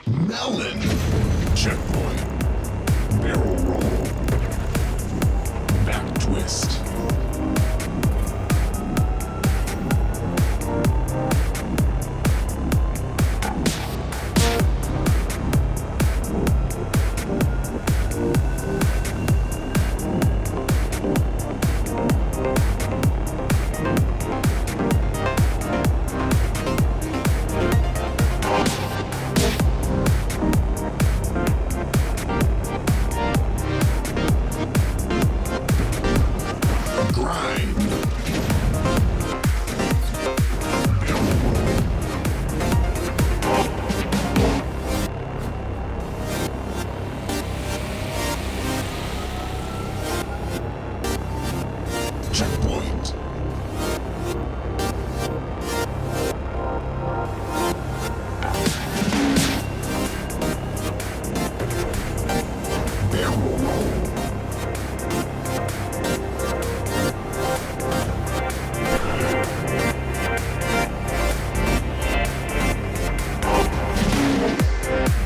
Melon. Checkpoint. Barrel roll. Back twist. Checkpoint. Barrel roll. Checkpoint.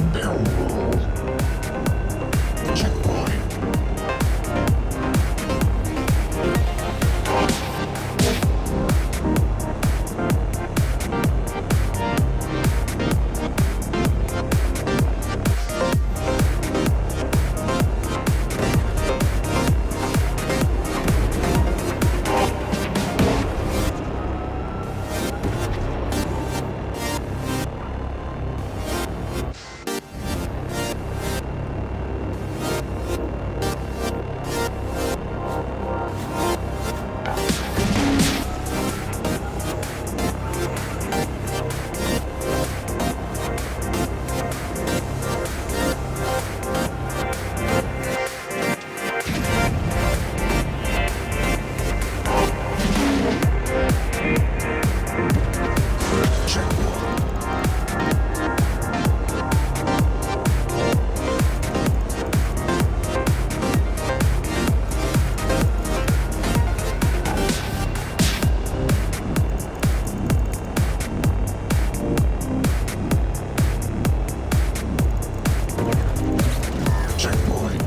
Barrel roll. Checkpoint. Checkpoint.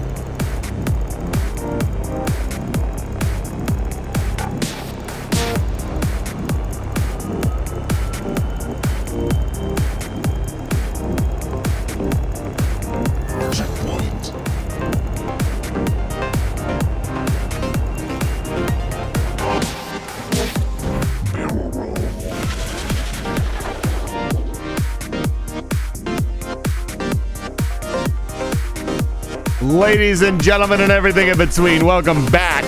Checkpoint. Barrel roll. Ladies and gentlemen and everything in between, welcome back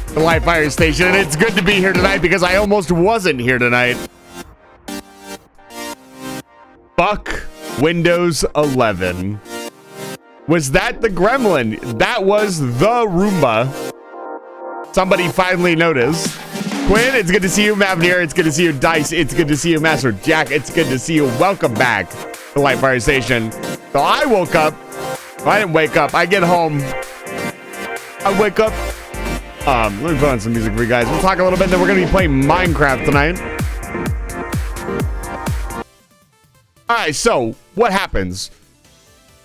to Live Fire Station. And it's good to be here tonight because I almost wasn't here tonight. Fuck Windows 11. Was that the gremlin? That was the Roomba. Somebody finally noticed. Quinn, it's good to see you. Mavnir, it's good to see you. Dice, it's good to see you. Master Jack, it's good to see you. Welcome back to Live Fire Station. So I woke up. I didn't wake up. I get home. I wake up. Let me put on some music for you guys. We'll talk a little bit, then we're going to be playing Minecraft tonight. All right, so what happens?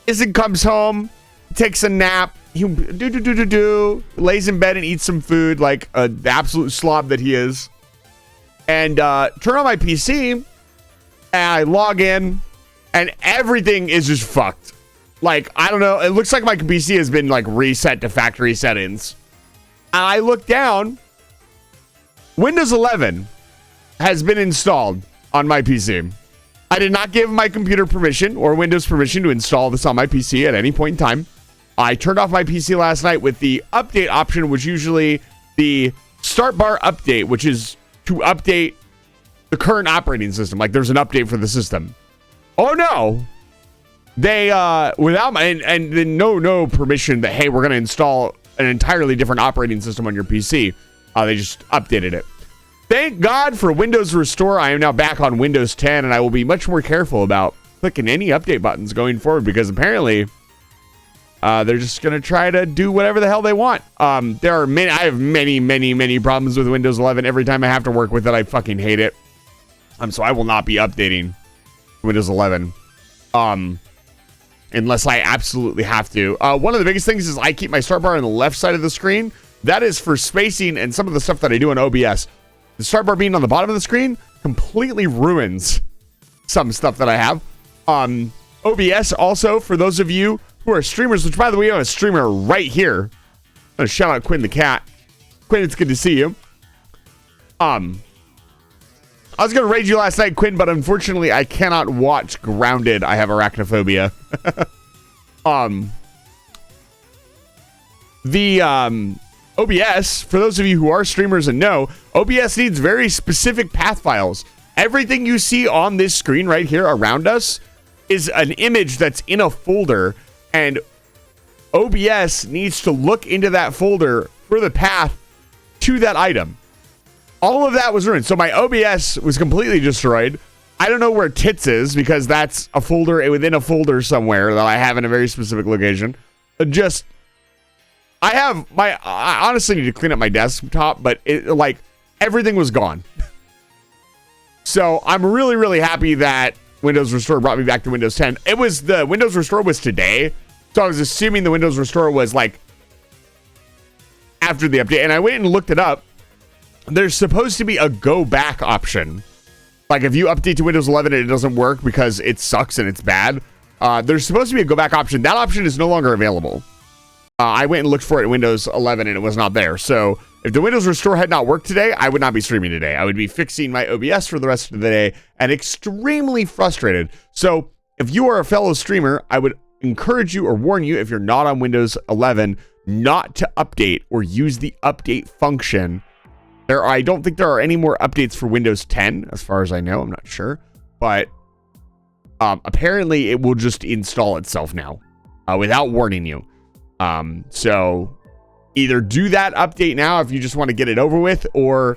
Izzy comes home, takes a nap. He lays in bed and eats some food like the absolute slob that he is. And turn on my PC, and I log in, and everything is just fucked. Like, I don't know. It looks like my PC has been, like, reset to factory settings. I look down. Windows 11 has been installed on my PC. I did not give my computer permission or Windows permission to install this on my PC at any point in time. I turned off my PC last night with the update option, which usually the start bar update, which is to update the current operating system. Like there's an update for the system. Oh no. They without my and then no permission that hey, we're gonna install an entirely different operating system on your PC. They just updated it. Thank God for Windows Restore. I am now back on Windows 10, and I will be much more careful about clicking any update buttons going forward because apparently they're just gonna try to do whatever the hell they want. There are many. I have many problems with Windows 11. Every time I have to work with it, I fucking hate it. So I will not be updating Windows 11. Unless I absolutely have to. One of the biggest things is I keep my start bar on the left side of the screen. That is for spacing and some of the stuff that I do in OBS. The start bar being on the bottom of the screen completely ruins some stuff that I have. OBS also, for those of you who are streamers, which by the way, I have a streamer right here. I'm gonna shout out Quinn the cat. Quinn, it's good to see you. I was gonna raid you last night, Quinn, but unfortunately I cannot watch Grounded. I have arachnophobia. OBS, for those of you who are streamers and know, OBS needs very specific path files. Everything you see on this screen right here around us is an image that's in a folder, and OBS needs to look into that folder for the path to that item. All of that was ruined. So my OBS was completely destroyed. I don't know where Tits is because that's a folder within a folder somewhere that I have in a very specific location. I honestly need to clean up my desktop, but everything was gone. So I'm really happy that Windows Restore brought me back to Windows 10. The Windows Restore was today. So I was assuming the Windows Restore was like after the update, and I went and looked it up. There's supposed to be a go back option. Like if you update to Windows 11 and it doesn't work because it sucks and it's bad, there's supposed to be a go back option. That option is no longer available. I went and looked for it in Windows 11 and it was not there. So if the Windows Restore had not worked today, I would not be streaming today. I would be fixing my OBS for the rest of the day and extremely frustrated. So if you are a fellow streamer, I would encourage you or warn you if you're not on Windows 11 not to update or use the update function. I don't think there are any more updates for Windows 10 as far as I know. I'm not sure, but apparently it will just install itself now without warning you. So either do that update now if you just want to get it over with, or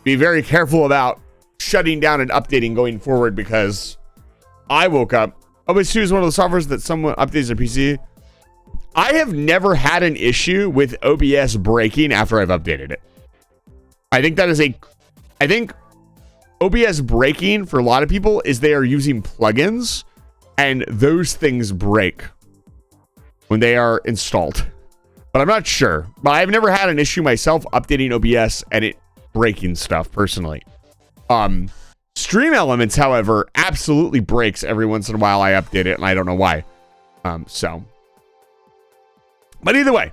be very careful about shutting down and updating going forward, because I woke up. OBS 2 is one of the softwares that someone updates their PC. I have never had an issue with OBS breaking after I've updated it. I think OBS breaking for a lot of people is they are using plugins and those things break when they are installed. But I'm not sure. But I've never had an issue myself updating OBS and it breaking stuff personally. Stream Elements, however, absolutely breaks every once in a while. I update it and I don't know why. But either way,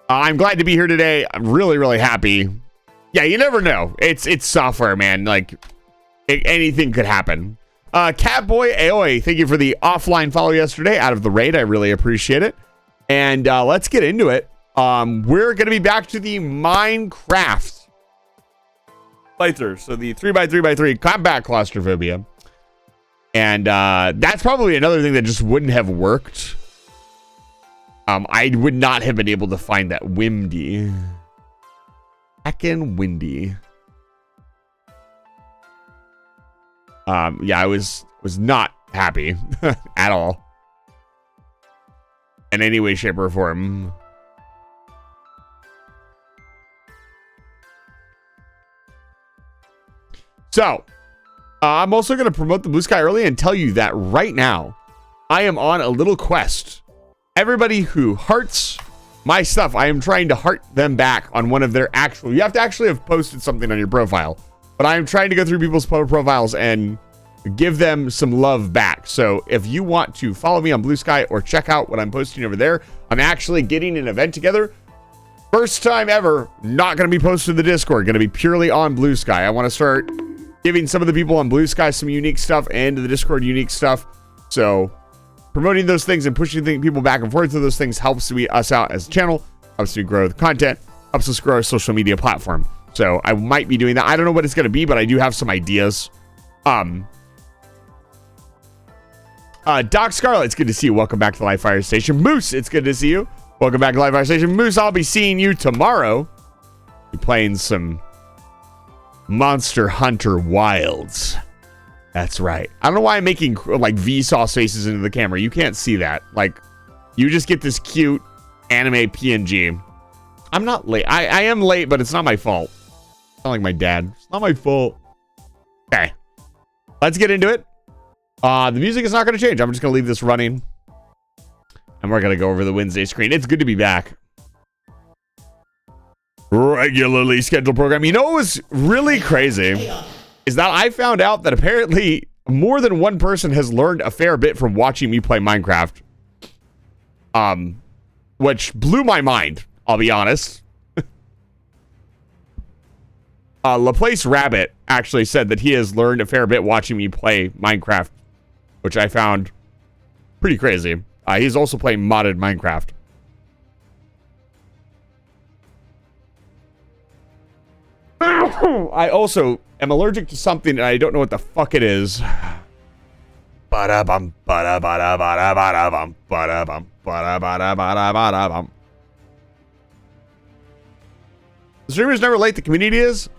I'm glad to be here today. I'm really happy. Yeah, you never know. It's software, man. Like anything could happen. Catboy Aoi, thank you for the offline follow yesterday out of the raid. I really appreciate it. And let's get into it. We're going to be back to the Minecraft playthrough. So the 3x3x3 combat claustrophobia. And that's probably another thing that just wouldn't have worked. I would not have been able to find that Windy. Heckin' windy. Yeah, I was not happy at all. In any way, shape, or form. So, I'm also going to promote the Blue Sky early and tell you that right now, I am on a little quest. Everybody who hearts my stuff, I am trying to heart them back on one of their actual... You have to actually have posted something on your profile. But I am trying to go through people's profiles and give them some love back. So if you want to follow me on Blue Sky or check out what I'm posting over there, I'm actually getting an event together. First time ever, not going to be posted to the Discord. Going to be purely on Blue Sky. I want to start giving some of the people on Blue Sky some unique stuff and the Discord unique stuff. So... promoting those things and pushing people back and forth to those things helps us out as a channel, helps me grow the content, helps us grow our social media platform. So I might be doing that. I don't know what it's going to be, but I do have some ideas. Doc Scarlet, it's good to see you. Welcome back to Live Fire Station. Moose, it's good to see you. Welcome back to Live Fire Station. Moose, I'll be seeing you tomorrow. Be playing some Monster Hunter Wilds. That's right. I don't know why I'm making like Vsauce faces into the camera. You can't see that. Like, you just get this cute anime PNG. I'm not late. I am late, but it's not my fault. It's not like my dad. It's not my fault. Okay. Let's get into it. The music is not going to change. I'm just going to leave this running. And we're going to go over the Wednesday screen. It's good to be back. Regularly scheduled program. You know what was really crazy is that I found out that apparently more than one person has learned a fair bit from watching me play Minecraft. Which blew my mind, I'll be honest. Laplace Rabbit actually said that he has learned a fair bit watching me play Minecraft, which I found pretty crazy. He's also playing modded Minecraft. I also am allergic to something and I don't know what the fuck it is. Ba-da-bum, ba-da-ba-da-ba-da-ba-da-bum, ba-da-bum, ba-da-ba-da-ba-da-ba-da-bum. The streamer's never late, the community is.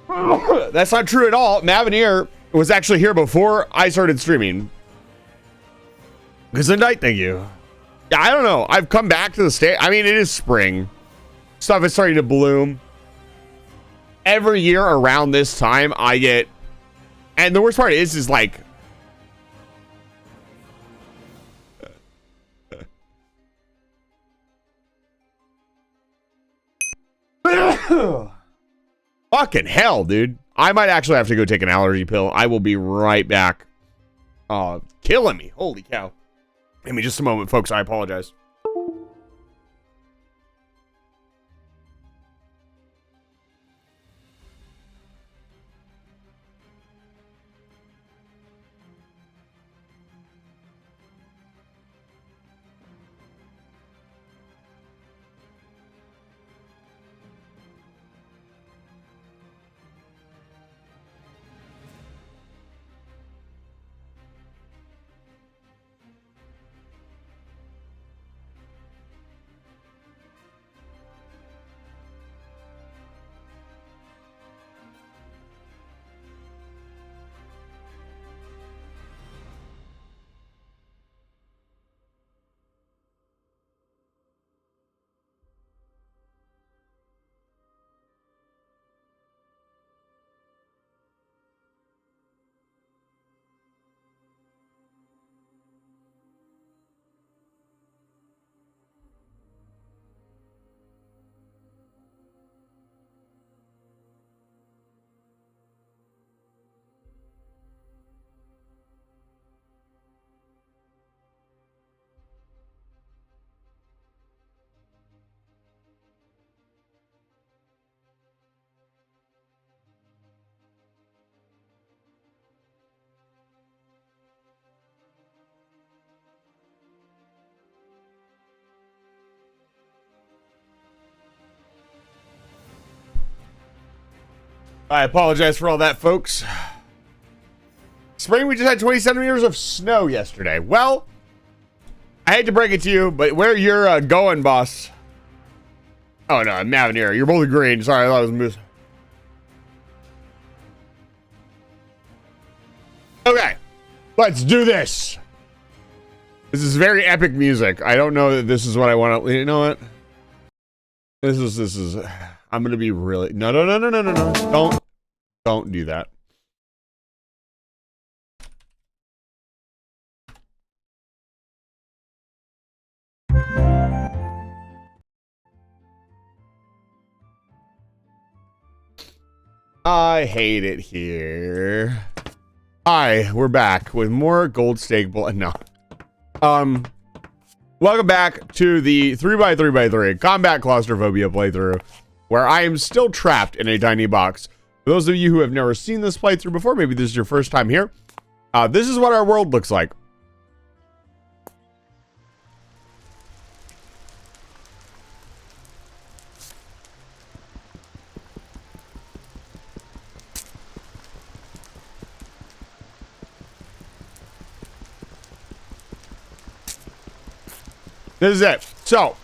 That's not true at all. Mavineer was actually here before I started streaming. Gesundheit, thank you. Yeah, I don't know. I've come back to the state. I mean, it is spring. Stuff is starting to bloom. Every year around this time, I get... And the worst part is like... Fucking hell, dude. I might actually have to go take an allergy pill. I will be right back. Oh, killing me. Holy cow. Give me just a moment, folks. I apologize. I apologize for all that, folks. Spring, we just had 20 centimeters of snow yesterday. Well, I hate to break it to you, but where you're going, boss? Oh, no, I'm Mavineer. You're both green. Sorry, I thought it was Moose. Okay, let's do this. This is very epic music. I don't know that this is what I want to... You know what? This is... I'm going to be really... No. Don't do that. I hate it here. Hi, we're back with more Gold Stake Bullet. No. Welcome back to the 3x3x3 Combat Claustrophobia playthrough, where I am still trapped in a tiny box. For those of you who have never seen this playthrough before, maybe this is your first time here, this is what our world looks like. This is it. So,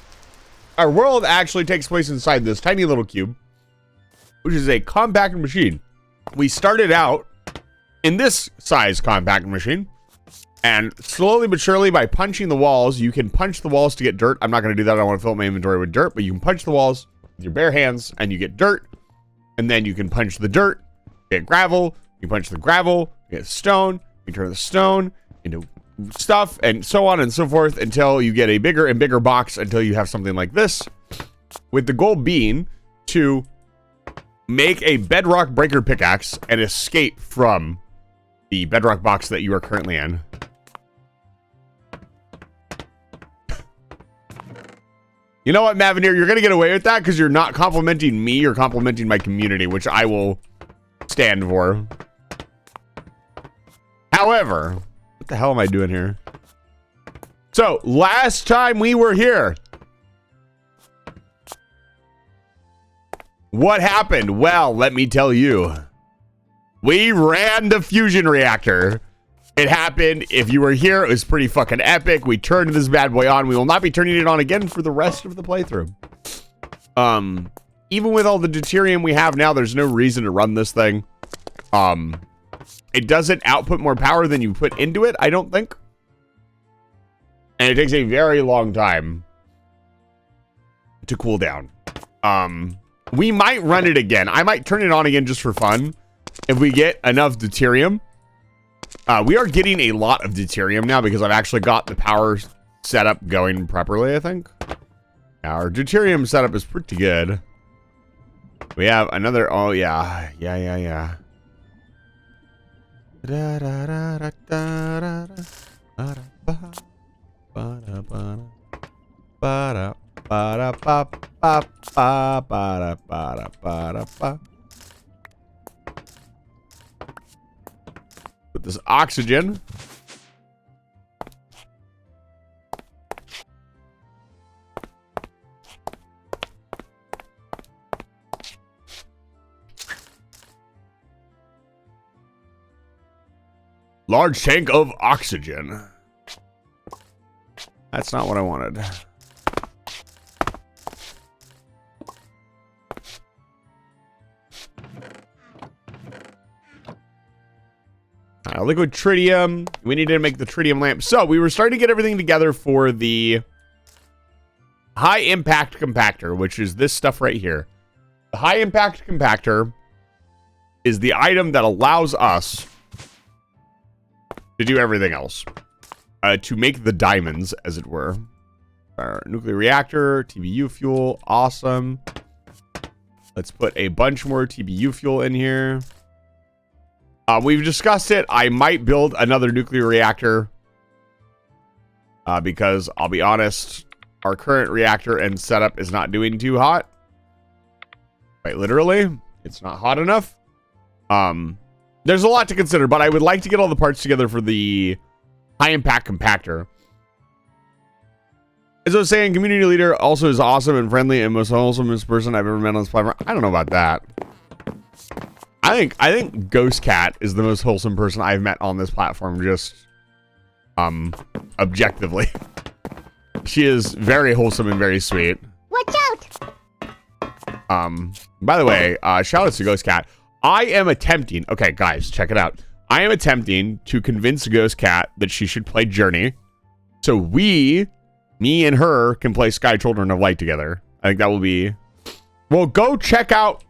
our world actually takes place inside this tiny little cube, which is a compact machine. We started out in this size compact machine, and slowly but surely by punching the walls, you can punch the walls to get dirt. I'm not going to do that. I don't want to fill up my inventory with dirt, but you can punch the walls with your bare hands and you get dirt. And then you can punch the dirt, get gravel. You punch the gravel, get stone. You turn the stone into stuff and so on and so forth until you get a bigger and bigger box until you have something like this, with the goal being to make a bedrock breaker pickaxe and escape from the bedrock box that you are currently in. You know what, Mavineer? You're going to get away with that because you're not complimenting me. You're complimenting my community, which I will stand for. However, what the hell am I doing here? So, last time we were here, what happened? Well, let me tell you. We ran the fusion reactor. It happened. If you were here, it was pretty fucking epic. We turned this bad boy on. We will not be turning it on again for the rest of the playthrough. Even with all the deuterium we have now, there's no reason to run this thing. It doesn't output more power than you put into it, I don't think. And it takes a very long time to cool down. We might run it again. I might turn it on again just for fun if we get enough deuterium. We are getting a lot of deuterium now because I've actually got the power setup going properly, I think. Our deuterium setup is pretty good. We have another, oh yeah. Put this oxygen. Large tank of oxygen. That's not what I wanted. Liquid tritium. We need to make the tritium lamp. So we were starting to get everything together for the high impact compactor, which is this stuff right here. The high impact compactor is the item that allows us to do everything else. To make the diamonds, as it were. Our nuclear reactor, TBU fuel, awesome. Let's put a bunch more TBU fuel in here. We've discussed it. I might build another nuclear reactor. Because, I'll be honest, our current reactor and setup is not doing too hot. Quite literally, it's not hot enough. There's a lot to consider, but I would like to get all the parts together for the high impact compactor. As I was saying, community leader also is awesome and friendly and most wholesomest person I've ever met on this platform. I don't know about that. I think Ghost Cat is the most wholesome person I've met on this platform, just objectively. She is very wholesome and very sweet. Watch out! By the way, shout out to Ghost Cat. I am attempting, okay guys, check it out. I am attempting to convince Ghost Cat that she should play Journey. So me and her can play Sky Children of Light together. I think that will be, well, go check out.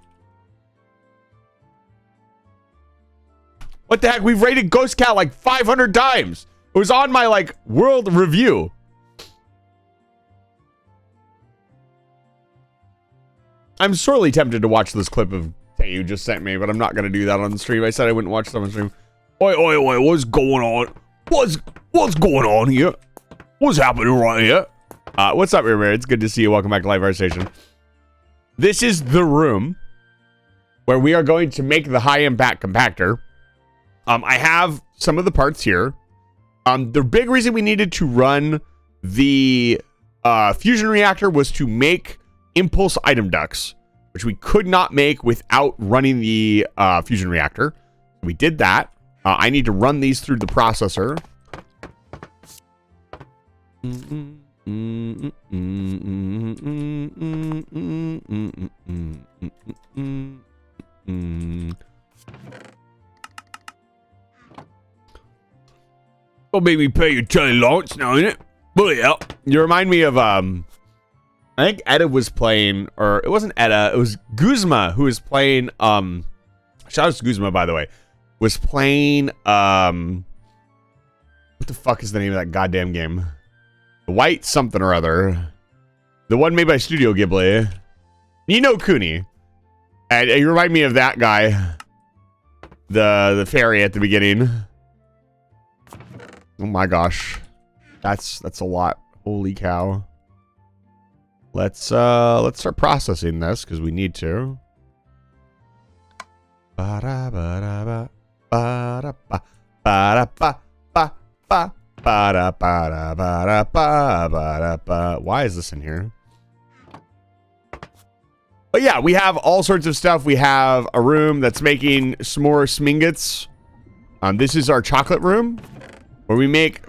What the heck? We've rated Ghost Cat like 500 times. It was on my like world review. I'm sorely tempted to watch this clip of that you just sent me, but I'm not gonna do that on the stream. I said I wouldn't watch that on the stream. Oi, what's going on? What's going on here? What's happening right here? What's up, everybody? It's good to see you. Welcome back to Live Art Station. This is the room where we are going to make the high impact compactor. I have some of the parts here. The big reason we needed to run the fusion reactor was to make impulse item ducts, which we could not make without running the fusion reactor. We did that. I need to run these through the processor. Don't make me pay your tiny lots now, innit? Bully yeah. You remind me of I think Edda was playing, or it wasn't Edda, it was Guzma who was playing shout out to Guzma, by the way, was playing what the fuck is the name of that goddamn game? White something or other. The one made by Studio Ghibli. Ni no Kuni. And you remind me of that guy. The fairy at the beginning. Oh my gosh. That's a lot. Holy cow. Let's start processing this because we need to. Why is this in here? But yeah, we have all sorts of stuff. We have a room that's making s'more smingets. This is our chocolate room where we make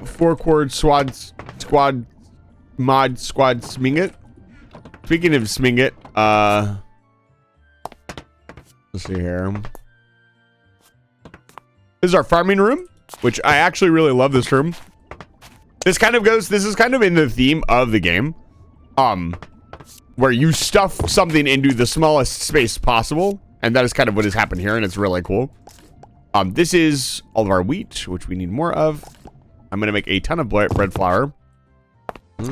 4-chord squad mod squad sminget. Speaking of sminget, let's see here. This is our farming room, which I actually really love this room. This is kind of in the theme of the game. Where you stuff something into the smallest space possible. And that is kind of what has happened here, and it's really cool. This is all of our wheat, which we need more of. I'm going to make a ton of bread flour. What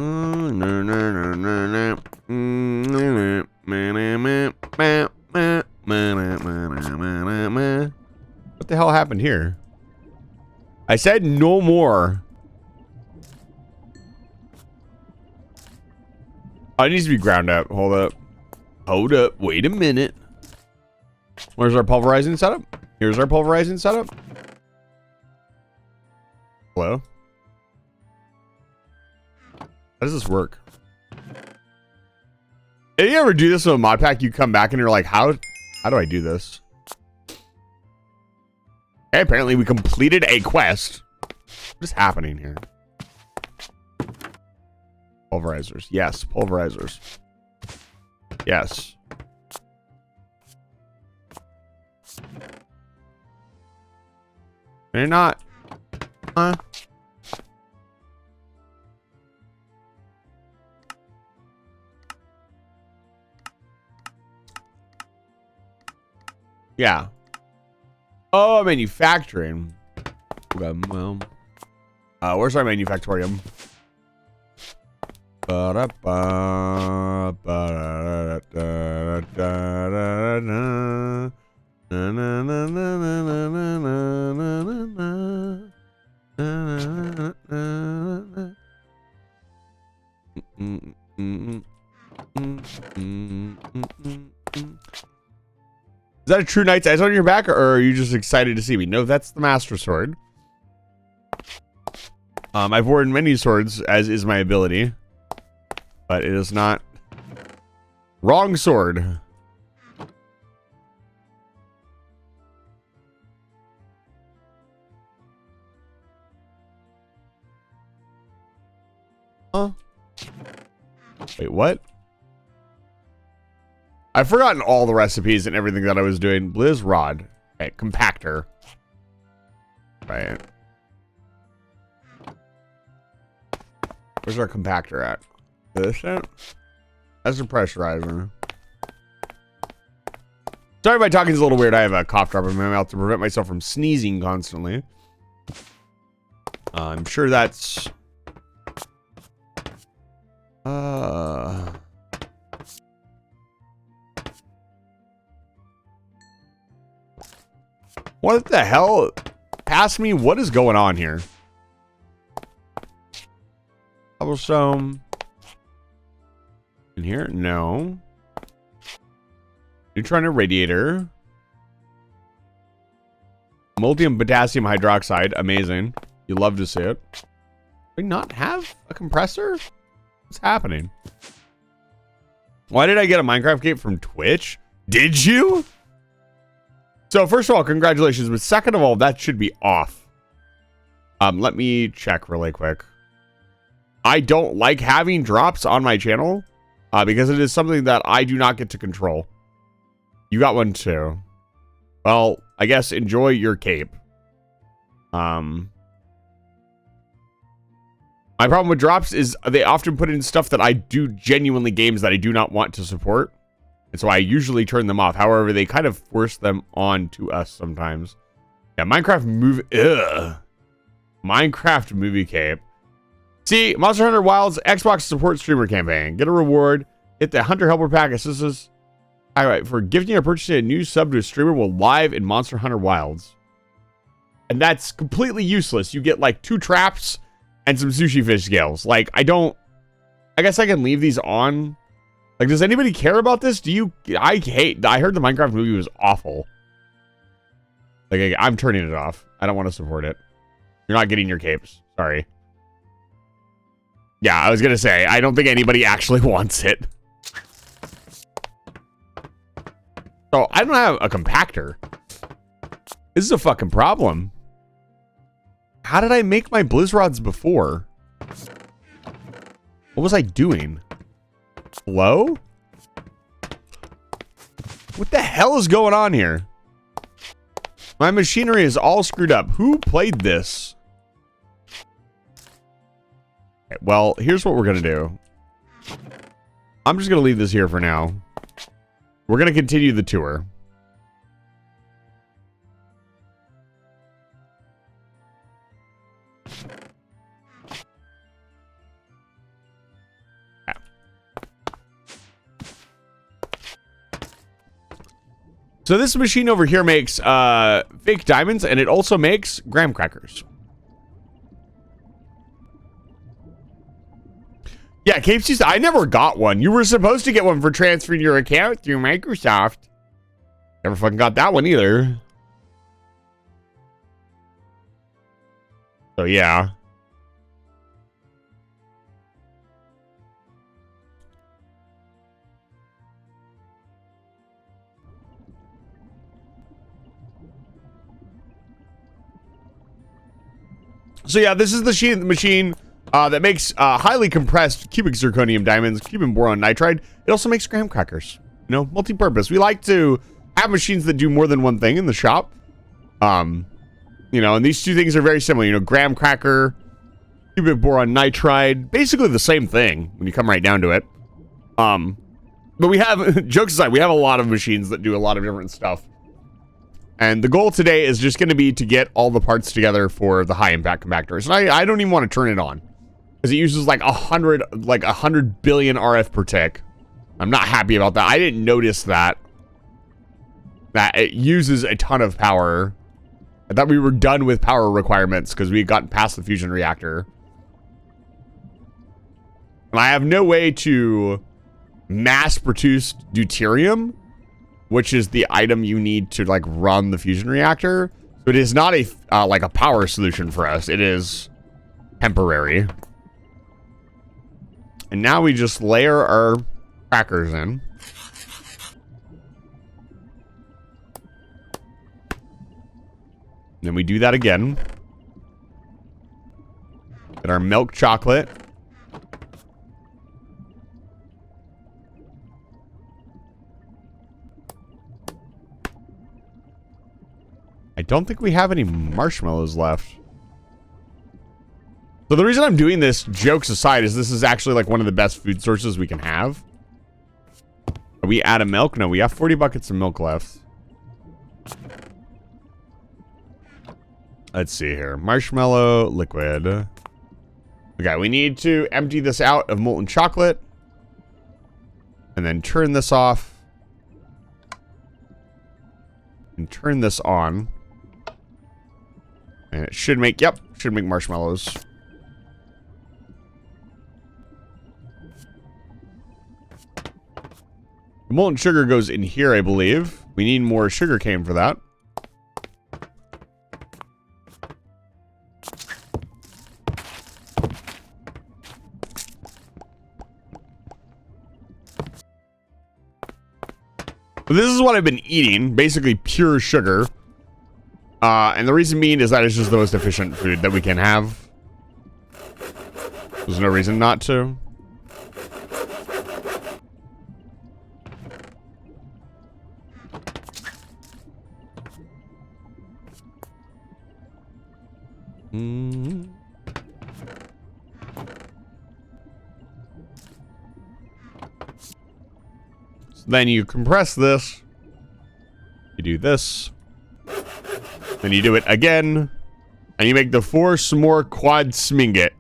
the hell happened here? I said no more. Oh, it needs to be ground up. Hold up. Hold up. Wait a minute. Where's our pulverizing setup? Here's our pulverizing setup. Hello? How does this work? Did you ever do this with a mod pack? You come back and you're like, how do I do this? Okay, apparently we completed a quest. What is happening here? Pulverizers. Yes, pulverizers. Yes. They're not. Huh? Yeah. Oh, manufacturing. Okay, well, where's our manufactorium? Is that a true knight's eyes on your back, or are you just excited to see me? No, that's the master sword. I've worn many swords, as is my ability. But it is not. Wrong sword. Huh? Wait, what? I've forgotten all the recipes and everything that I was doing. Blizz rod. Okay, compactor. Right. Where's our compactor at? This it? That's a pressurizer. Sorry if my talking is a little weird. I have a cough drop in my mouth to prevent myself from sneezing constantly. I'm sure that's... What the hell? Pass me, what is going on here? Cobblestone. In here? No. Neutron irradiator. Multium potassium hydroxide. Amazing. You love to see it. Do we not have a compressor? What's happening? Why did I get a Minecraft cape from Twitch? Did you? So first of all, congratulations. But second of all, that should be off. Let me check really quick. I don't like having drops on my channel because it is something that I do not get to control. You got one too. Well, I guess enjoy your cape. My problem with drops is they often put in stuff that I do genuinely games that I do not want to support. And so I usually turn them off. However, they kind of force them on to us sometimes. Yeah, Minecraft movie cape. See, Monster Hunter Wilds Xbox support streamer campaign. Get a reward. Hit the Hunter Helper Pack. Assist all right, for gifting or purchasing a new sub to a streamer while live in Monster Hunter Wilds. And that's completely useless. You get like 2 traps and some sushi fish scales. Like, I guess I can leave these on. Like, does anybody care about this? I heard the Minecraft movie was awful. Like, I'm turning it off. I don't want to support it. You're not getting your capes. Sorry. Yeah, I was going to say, I don't think anybody actually wants it. So, I don't have a compactor. This is a fucking problem. How did I make my Blizzrods before? What was I doing? Hello? What the hell is going on here? My machinery is all screwed up. Who played this? Okay, well, here's what we're going to do. I'm just going to leave this here for now. We're going to continue the tour. So this machine over here makes fake diamonds, and it also makes graham crackers. Yeah, Cape Season. I never got one. You were supposed to get one for transferring your account through Microsoft. Never fucking got that one either. So yeah. So yeah, this is the machine that makes highly compressed cubic zirconium diamonds, cubic boron nitride. It also makes graham crackers. You know, multi-purpose. We like to have machines that do more than one thing in the shop. You know, and these two things are very similar. You know, graham cracker, cubic boron nitride, basically the same thing when you come right down to it. But we have, jokes aside, we have a lot of machines that do a lot of different stuff. And the goal today is just going to be to get all the parts together for the high impact compactors. And I don't even want to turn it on because it uses like 100 billion RF per tick. I'm not happy about that. I didn't notice that it uses a ton of power. I thought we were done with power requirements because we had gotten past the fusion reactor. And I have no way to mass produce deuterium, which is the item you need to like run the fusion reactor. So it is not a like a power solution for us. It is temporary. And now we just layer our crackers in. Then we do that again. Get our milk chocolate. I don't think we have any marshmallows left. So the reason I'm doing this, jokes aside, is this is actually like one of the best food sources we can have. Are we out of milk? No, we have 40 buckets of milk left. Let's see here. Marshmallow liquid. Okay, we need to empty this out of molten chocolate. And then turn this off. And turn this on. And it should make, yep, should make marshmallows. The molten sugar goes in here, I believe. We need more sugar cane for that. So this is what I've been eating, basically pure sugar. And the reason being is that it's just the most efficient food that we can have. There's no reason not to. So then you compress this. You do this. Then you do it again. And you make the 4 s'more quad sminget.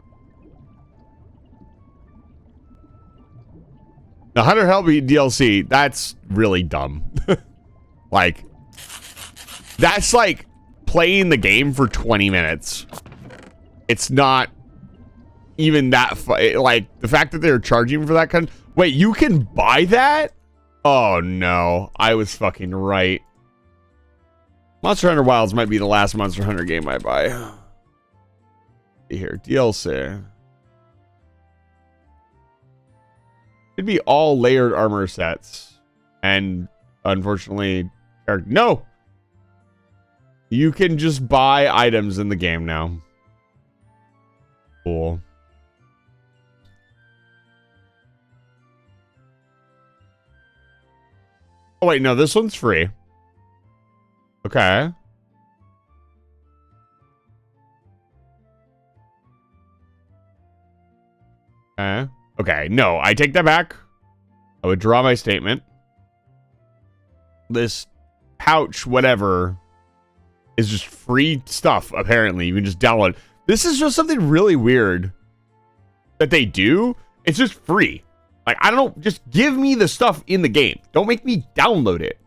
The Hunter Helby DLC, that's really dumb. Like, that's like playing the game for 20 minutes. It's not even that like, the fact that they're charging for that kind. Wait, you can buy that? Oh no, I was fucking right. Monster Hunter Wilds might be the last Monster Hunter game I buy. Here, DLC. It'd be all layered armor sets. And unfortunately, no. You can just buy items in the game now. Cool. Oh wait, no, this one's free. Okay. Okay, no, I take that back. I withdraw my statement. This pouch, whatever, is just free stuff, apparently. You can just download. This is just something really weird that they do. It's just free. Like, I don't know, just give me the stuff in the game. Don't make me download it.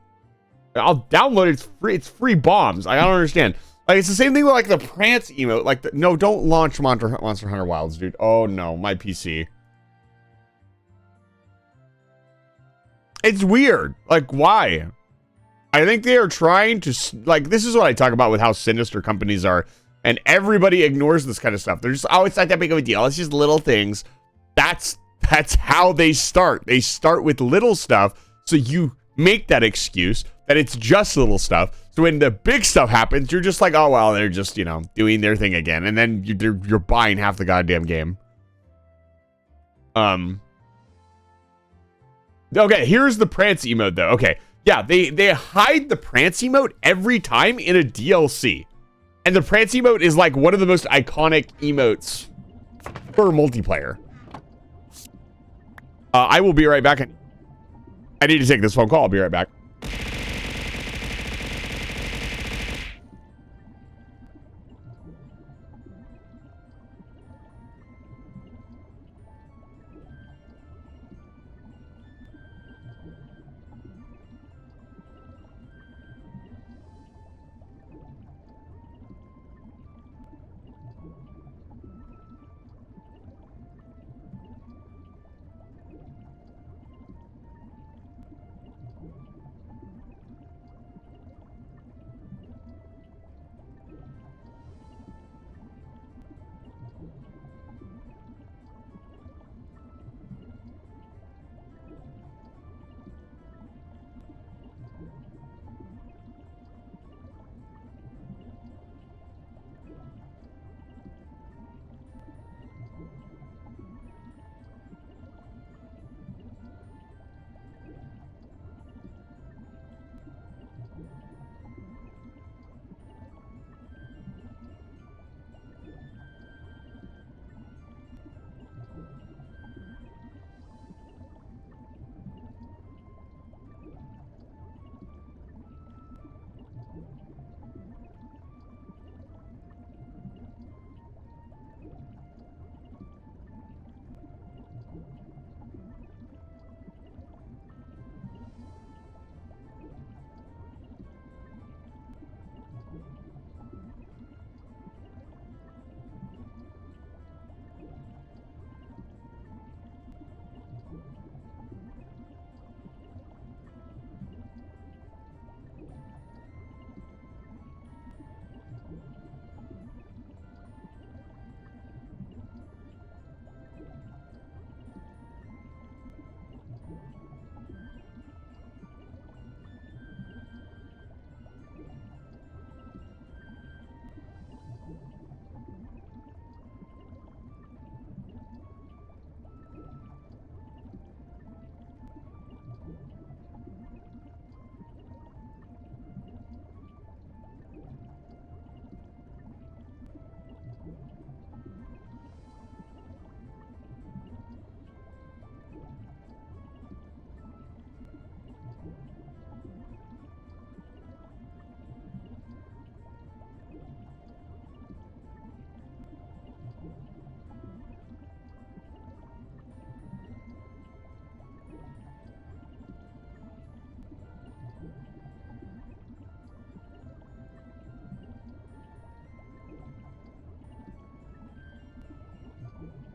I'll download it, it's free. It's free bombs. I don't understand. Like, it's the same thing with, like, the Prance emote. Like, no, don't launch Monster Hunter Wilds, dude. Oh, no, my PC. It's weird. Like, why? I think they are trying to, like, this is what I talk about with how sinister companies are. And everybody ignores this kind of stuff. They're just, oh, it's not that big of a deal. It's just little things. That's how they start. They start with little stuff. So you make that excuse that it's just little stuff. So when the big stuff happens, you're just like, oh, well, they're just, you know, doing their thing again. And then you're buying half the goddamn game. Okay, here's the Prance emote, though. Okay, yeah, they hide the Prance emote every time in a DLC. And the Prance emote is like one of the most iconic emotes for multiplayer. I will be right back. I need to take this phone call. I'll be right back.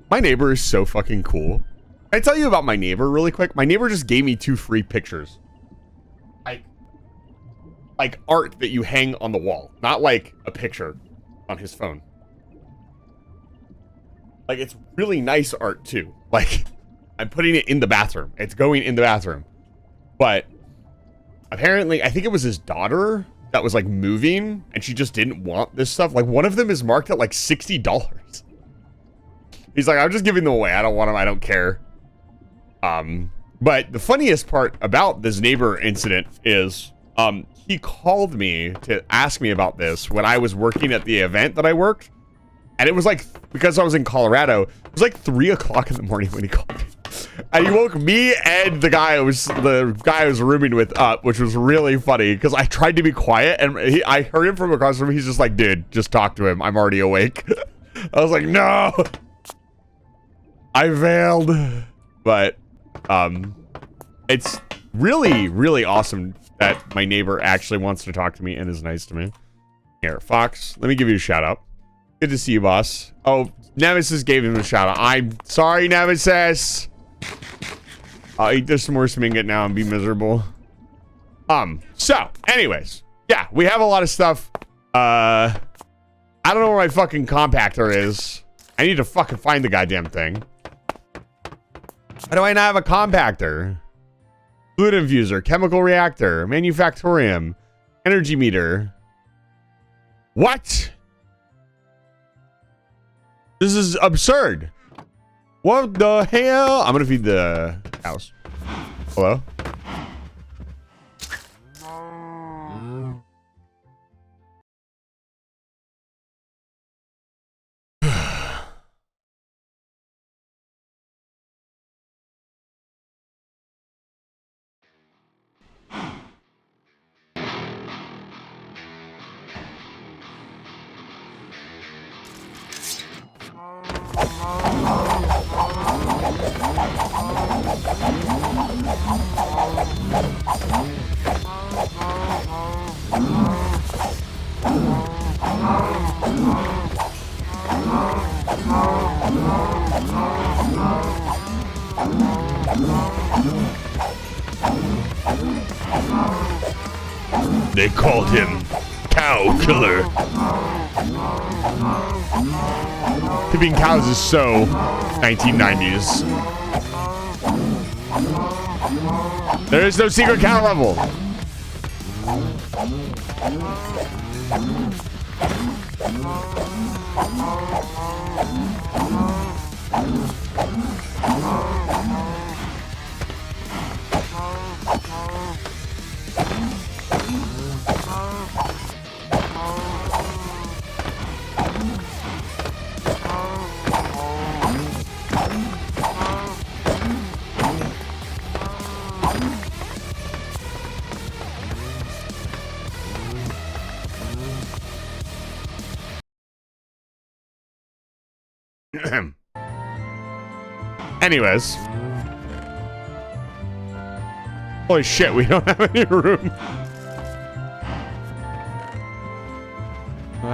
My neighbor is so fucking cool. Can I tell you about my neighbor really quick? My neighbor just gave me 2 free pictures. Like art that you hang on the wall, not like a picture on his phone. Like, it's really nice art too. Like, I'm putting it in the bathroom. It's going in the bathroom. But apparently, I think it was his daughter that was like moving and she just didn't want this stuff. Like, one of them is marked at like $60. He's like, I'm just giving them away. I don't want them. I don't care. But the funniest part about this neighbor incident is, he called me to ask me about this when I was working at the event that I worked. And it was like, because I was in Colorado, it was like 3 o'clock in the morning when he called me. And he woke me and the guy I was rooming with up, which was really funny because I tried to be quiet and I heard him from across the room. He's just like, dude, just talk to him. I'm already awake. I was like, no, I failed. But it's really, really awesome that my neighbor actually wants to talk to me and is nice to me. Here, Fox, let me give you a shout out. Good to see you, boss. Oh, Nemesis gave him a shout out. I'm sorry, Nemesis. I'll eat this s'mores minget now and be miserable. So, anyways. Yeah, we have a lot of stuff. I don't know where my fucking compactor is. I need to fucking find the goddamn thing. Why do I not have a compactor? Fluid infuser, chemical reactor, manufactorium, energy meter. What? This is absurd. What the hell? I'm gonna feed the cows. Hello? They called him Cow Killer. Tipping cows is so 1990s. There is no secret cow level. Anyways. Holy shit, we don't have any room. I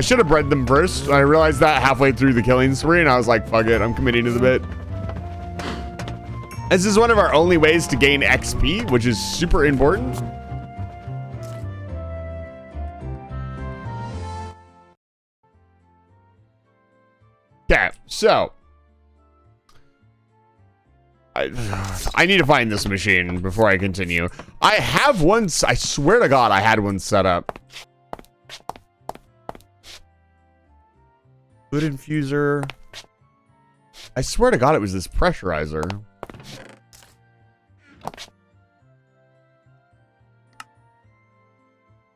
should have bred them first. I realized that halfway through the killing spree, and I was like, fuck it, I'm committing to the bit. This is one of our only ways to gain XP, which is super important. Okay, so I need to find this machine before I continue. I have one. I swear to God, I had one set up. Fluid infuser. I swear to God, it was this pressurizer.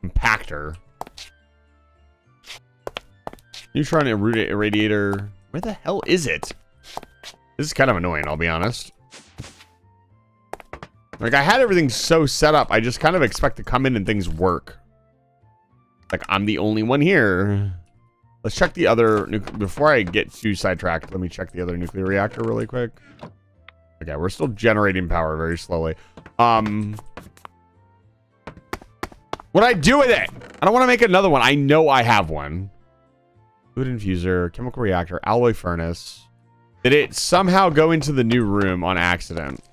Compactor. Neutron irradiator. Where the hell is it? This is kind of annoying, I'll be honest. Like, I had everything so set up, I just kind of expect to come in and things work. Like, I'm the only one here. Let's check the other... Before I get too sidetracked, let me check the other nuclear reactor really quick. Okay, we're still generating power very slowly. What do I do with it? I don't want to make another one. I know I have one. Food infuser, chemical reactor, alloy furnace. Did it somehow go into the new room on accident?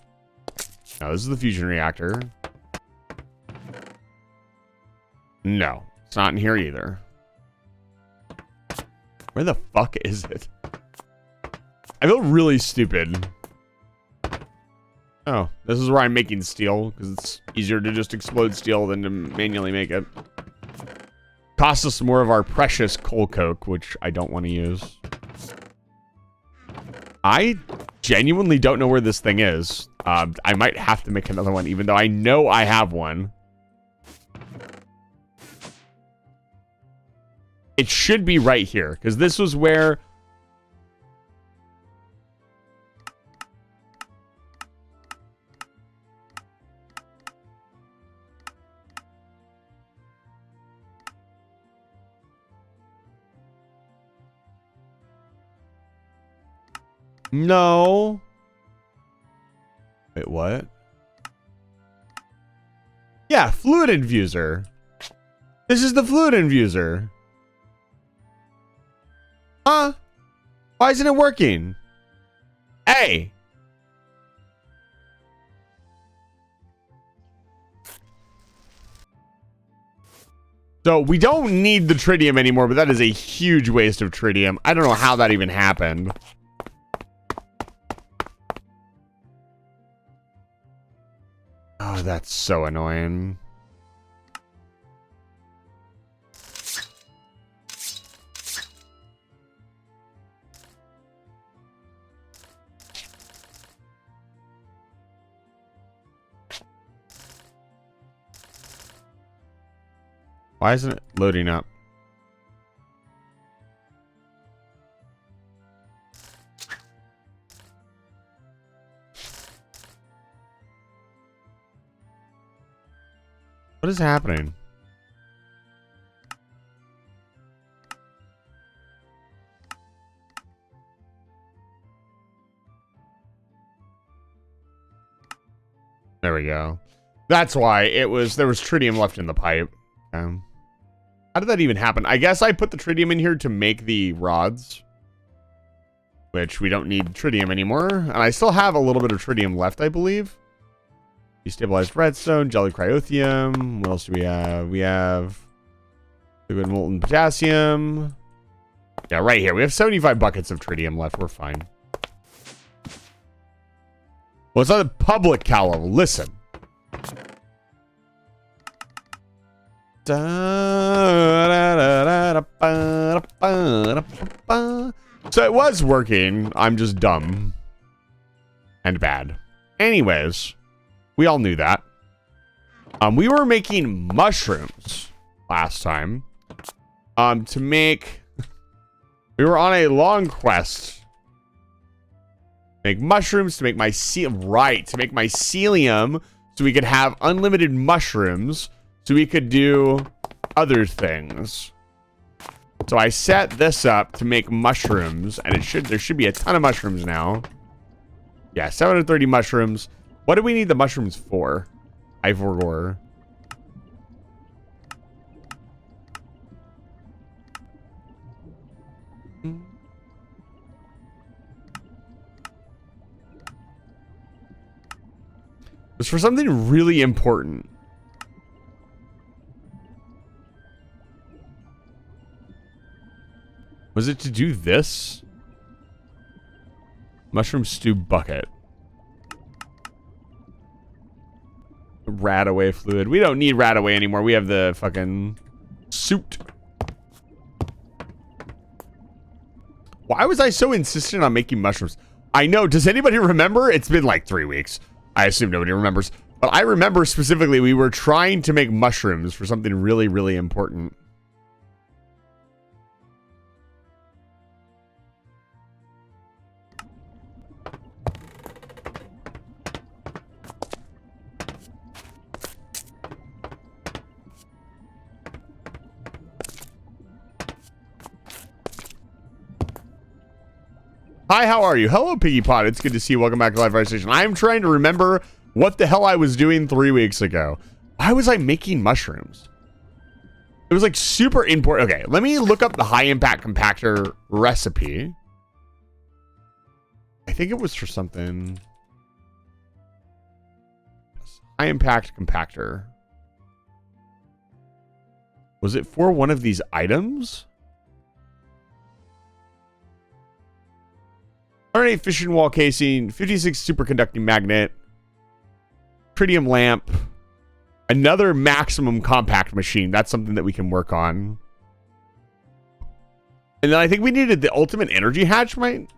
No, this is the fusion reactor. No, it's not in here either. Where the fuck is it? I feel really stupid. Oh, this is where I'm making steel, because it's easier to just explode steel than to manually make it. Costs us more of our precious coal coke, which I don't want to use. I genuinely don't know where this thing is. I might have to make another one, even though I know I have one. It should be right here, because this was where... No. Wait, what? Yeah, fluid infuser. This is the fluid infuser. Huh? Why isn't it working? Hey. So we don't need the tritium anymore, but that is a huge waste of tritium. I don't know how that even happened. Oh, that's so annoying. Why isn't it loading up? What is happening? There we go. That's why it was, there was tritium left in the pipe. How did that even happen? I guess I put the tritium in here to make the rods, which we don't need tritium anymore. And I still have a little bit of tritium left, I believe. Destabilized redstone, jelly cryotheum. What else do we have? We have liquid molten potassium. Yeah, right here. We have 75 buckets of tritium left. We're fine. Well, it's on the public cow level. Listen. So it was working. I'm just dumb and bad. Anyways, we all knew that. We were making mushrooms last time. To make... We were on a long quest. Make mushrooms to make to make mycelium so we could have unlimited mushrooms so we could do other things. So I set this up to make mushrooms, and there should be a ton of mushrooms now. Yeah, 730 mushrooms. What do we need the mushrooms for? I forgot. It's for something really important. Was it to do this? Mushroom stew bucket. Radaway fluid. We don't need Radaway anymore. We have the fucking suit. Why was I so insistent on making mushrooms? I know. Does anybody remember? It's been like 3 weeks. I assume nobody remembers. But I remember specifically we were trying to make mushrooms for something really, really important. Hi, how are you? Hello, Piggy Pot. It's good to see you. Welcome back to Live Fire Station. I'm trying to remember what the hell I was doing 3 weeks ago. Why was I making mushrooms? It was like super important. Okay, let me look up the high impact compactor recipe. I think it was for something. High impact compactor. Was it for one of these items? 108 fishing wall casing, 56 superconducting magnet, tritium lamp, another maximum compact machine. That's something that we can work on. And then I think we needed the ultimate energy hatch, right?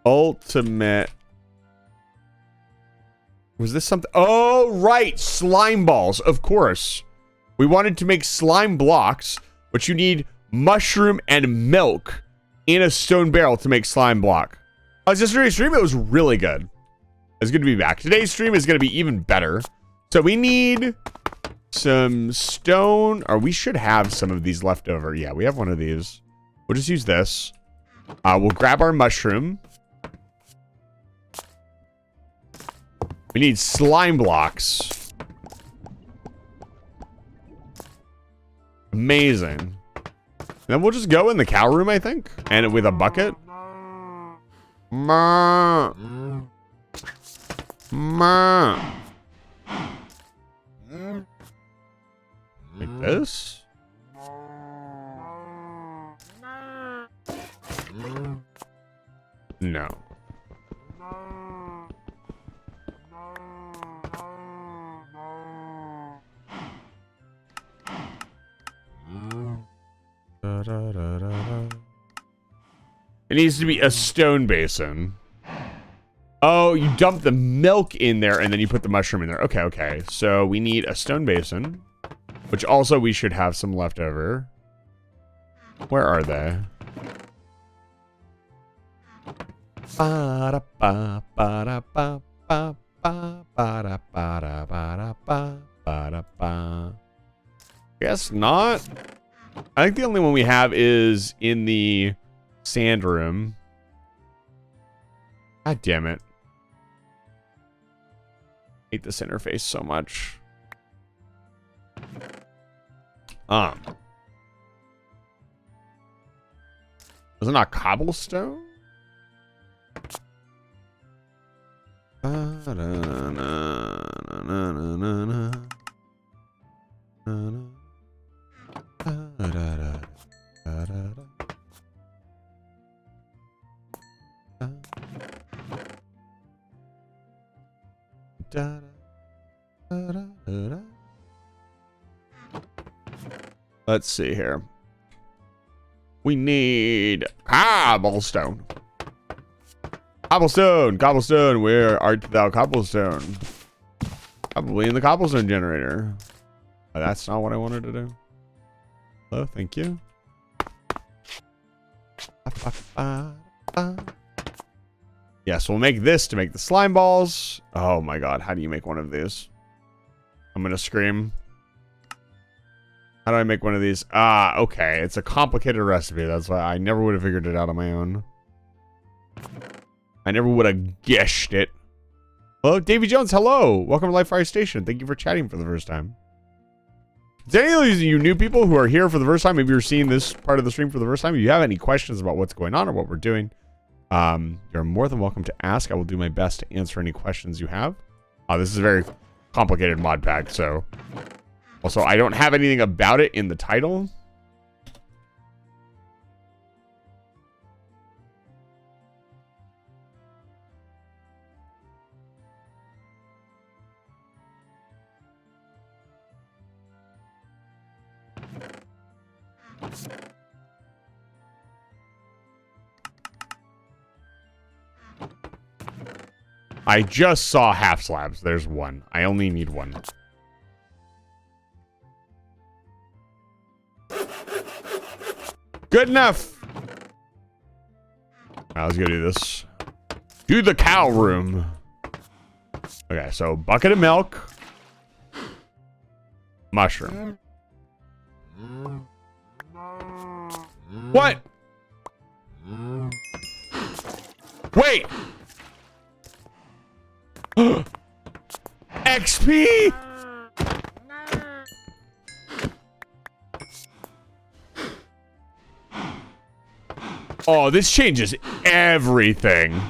Ultimate. Was this something? Oh, right. Slime balls. Of course. We wanted to make slime blocks, but you need mushroom and milk in a stone barrel to make slime block. Yesterday's stream, it was really good. It's good to be back. Today's stream is going to be even better. So we need some stone, or we should have some of these left over. Yeah, we have one of these. We'll just use this. We'll grab our mushroom. We need slime blocks. Amazing. Then we'll just go in the cow room, I think. And with a bucket. Ma. Ma. Like this? No. It needs to be a stone basin. Oh, you dump the milk in there and then you put the mushroom in there. Okay, okay. So we need a stone basin, which also we should have some left over. Where are they? Guess not. I think the only one we have is in the sand room. God damn it. I hate this interface so much. Was it not cobblestone? Let's see here. We need cobblestone. Cobblestone, cobblestone, where art thou, cobblestone? Probably in the cobblestone generator. Oh, that's not what I wanted to do. Oh, thank you. Yes, we'll make this to make the slime balls. Oh my god, how do you make one of these? I'm gonna scream. How do I make one of these? Ah, okay. It's a complicated recipe. That's why I never would have figured it out on my own. I never would have guessed it. Hello, Davy Jones. Hello. Welcome to Live Fire Station. Thank you for chatting for the first time. Is there any of you new people who are here for the first time? Maybe you're seeing this part of the stream for the first time. If you have any questions about what's going on or what we're doing, you're more than welcome to ask. I will do my best to answer any questions you have. This is a very complicated mod pack, so... Also, I don't have anything about it in the title. I just saw half slabs. There's one. I only need one. Good enough. Now let's go do this. Do the cow room. Okay, so bucket of milk. Mushroom. What? Wait. XP. Oh, this changes everything.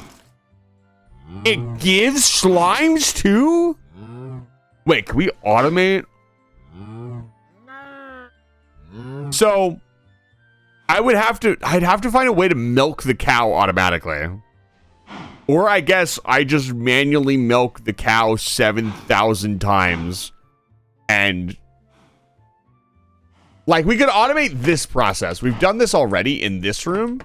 It gives slimes too? Wait, can we automate? So I'd have to find a way to milk the cow automatically. Or I guess I just manually milk the cow 7,000 times. And like we could automate this process. We've done this already in this room.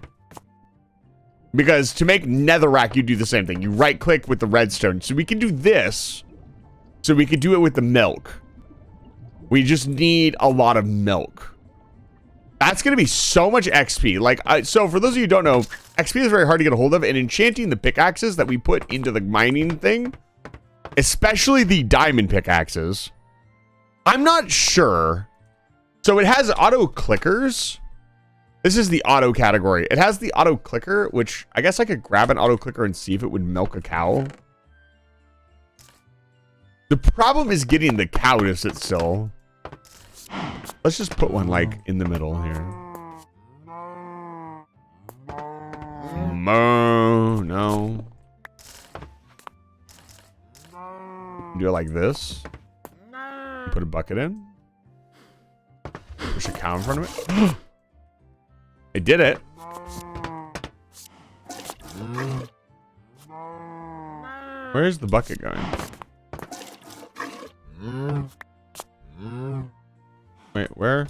Because to make netherrack, you do the same thing. You right click with the redstone. So we can do this. So we could do it with the milk. We just need a lot of milk. That's going to be so much XP. Like, so for those of you who don't know, XP is very hard to get a hold of. And enchanting the pickaxes that we put into the mining thing, especially the diamond pickaxes, I'm not sure. So it has auto clickers. This is the auto category. It has the auto clicker, which I guess I could grab an auto clicker and see if it would milk a cow. The problem is getting the cow to sit still. Let's just put one like in the middle here. No. Do it like this. Put a bucket in. Push a cow in front of it. It did it. Where's the bucket going? Wait, where?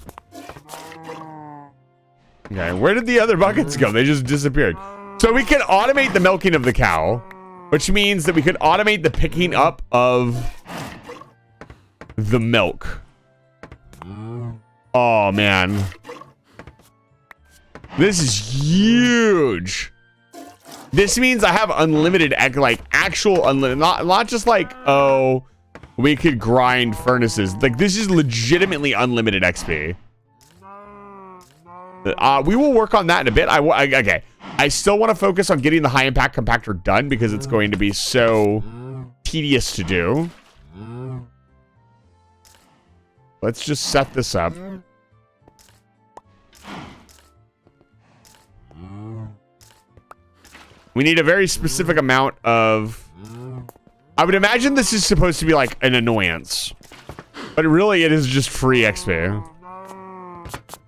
Okay, where did the other buckets go? They just disappeared. So we can automate the milking of the cow, which means that we could automate the picking up of the milk. Oh, man. This is huge. This means I have unlimited, like actual unlimited, not just like, oh, we could grind furnaces. Like this is legitimately unlimited XP. We will work on that in a bit. Okay. I still want to focus on getting the high impact compactor done because it's going to be so tedious to do. Let's just set this up. We need a very specific amount of... I would imagine this is supposed to be like an annoyance. But really, it is just free XP.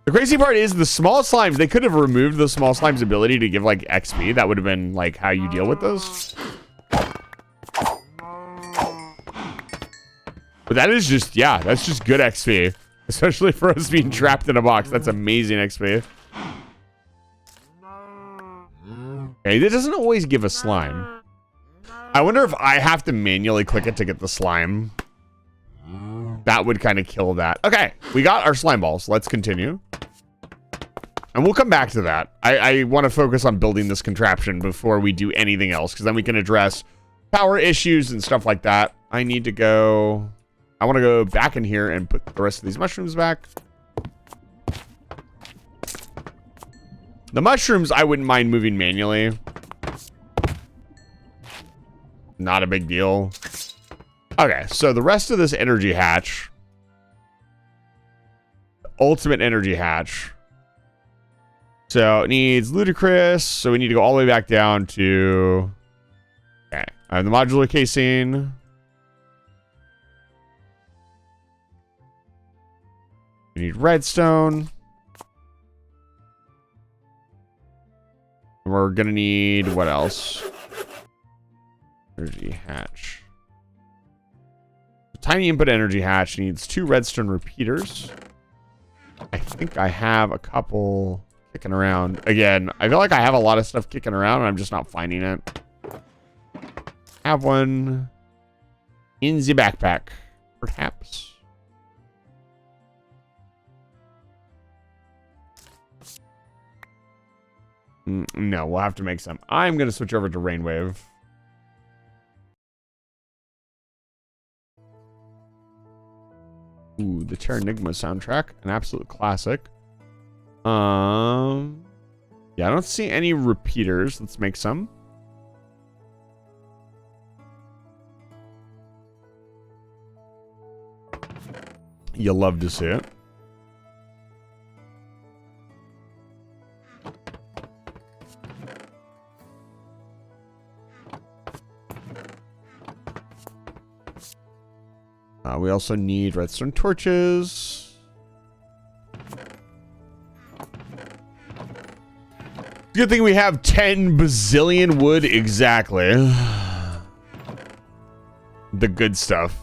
The crazy part is the small slimes, they could have removed the small slime's ability to give like XP. That would have been like how you deal with those. But that is just, yeah, that's just good XP. Especially for us being trapped in a box. That's amazing XP. Okay, it doesn't always give a slime. I wonder if I have to manually click it to get the slime. That would kind of kill that. Okay, we got our slime balls. Let's continue. And we'll come back to that. I want to focus on building this contraption before we do anything else, because then we can address power issues and stuff like that. I need to go... I want to go back in here and put the rest of these mushrooms back. The mushrooms, I wouldn't mind moving manually. Not a big deal. Okay, so the rest of this energy hatch. Ultimate energy hatch. So it needs ludicrous. So we need to go all the way back down to... Okay, I have the modular casing. We need redstone. We're gonna need what else? Energy hatch. The tiny input energy hatch needs 2 redstone repeaters. I think I have a couple kicking around. Again, I feel like I have a lot of stuff kicking around and I'm just not finding it. Have one in the backpack, perhaps. No, we'll have to make some. I'm going to switch over to Rainwave. Ooh, the Terranigma soundtrack. An absolute classic. Yeah, I don't see any repeaters. Let's make some. You love to see it. We also need redstone torches. Good thing we have 10 bazillion wood exactly. The good stuff.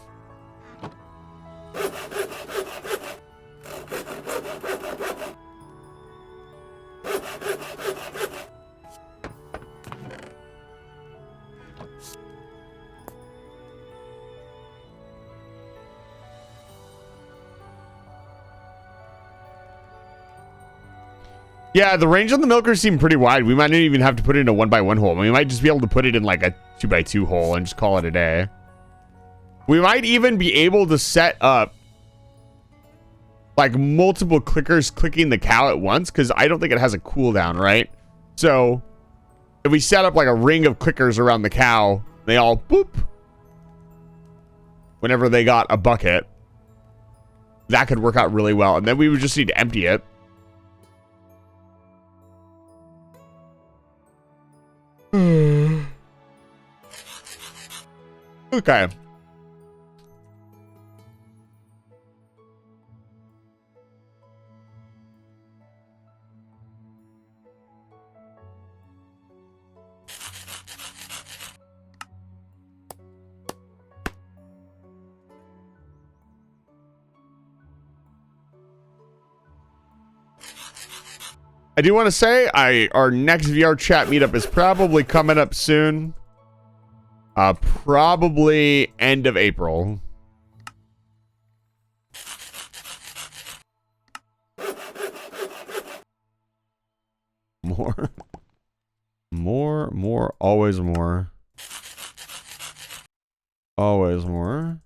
Yeah, the range on the milker seemed pretty wide. We might not even have to put it in a 1x1 hole. We might just be able to put it in like a 2x2 hole and just call it a day. We might even be able to set up like multiple clickers clicking the cow at once, because I don't think it has a cooldown, right? So if we set up like a ring of clickers around the cow, they all boop whenever they got a bucket. That could work out really well. And then we would just need to empty it. Okay. I do want to say our next VR chat meetup is probably coming up soon. Probably end of April. More. More, always more. Always more.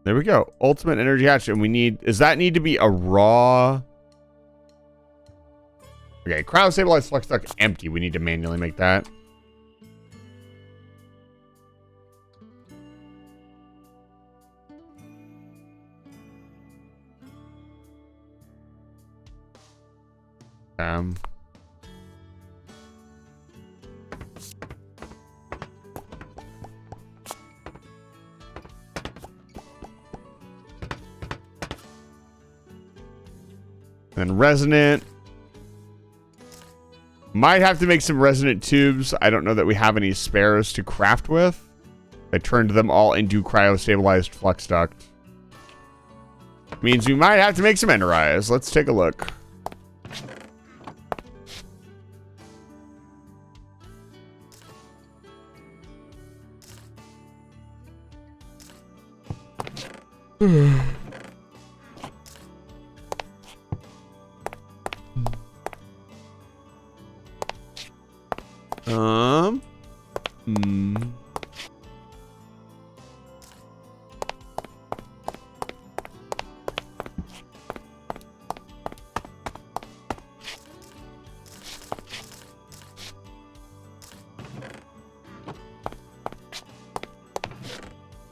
There we go. Ultimate energy hatch. And we need, does that need to be a raw? Okay, cryo stabilized flux duct empty. We need to manually make that. And resonant. Might have to make some resonant tubes. I don't know that we have any spares to craft with. I turned them all into cryo-stabilized flux duct. Means we might have to make some enderise. Let's take a look.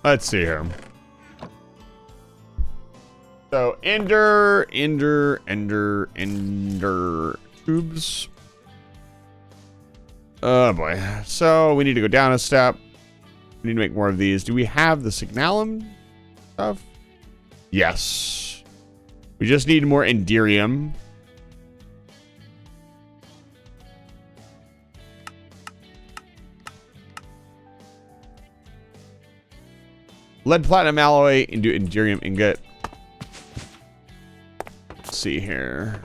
Let's see here. So ender tubes. Oh boy. So we need to go down a step. We need to make more of these. Do we have the signalum stuff? Yes. We just need more enderium. Lead platinum alloy into enderium ingot. Let's see here.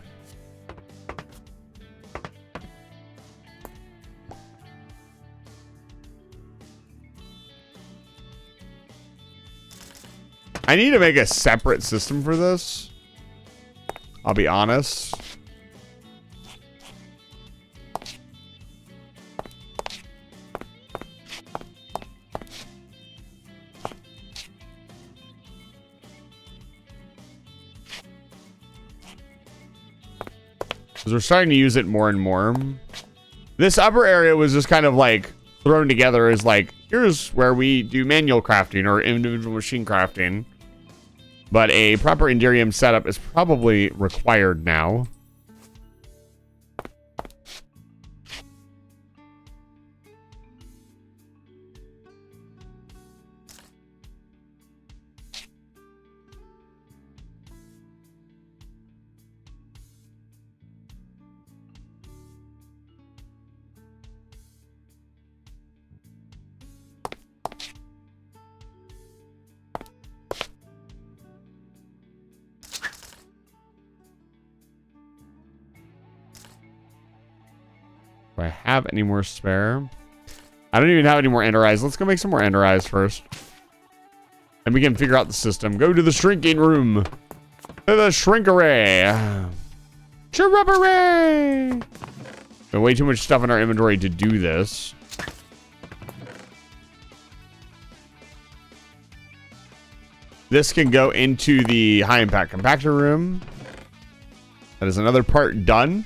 I need to make a separate system for this. I'll be honest. Because we're starting to use it more and more. This upper area was just kind of like thrown together as like, here's where we do manual crafting or individual machine crafting. But a proper Enderium setup is probably required now. Do I have any more spare? I don't even have any more ender eyes. Let's go make some more ender eyes first. And we can figure out the system. Go to the shrinking room. To the shrink array. Shrub array. Got way too much stuff in our inventory to do this. This can go into the high impact compactor room. That is another part done.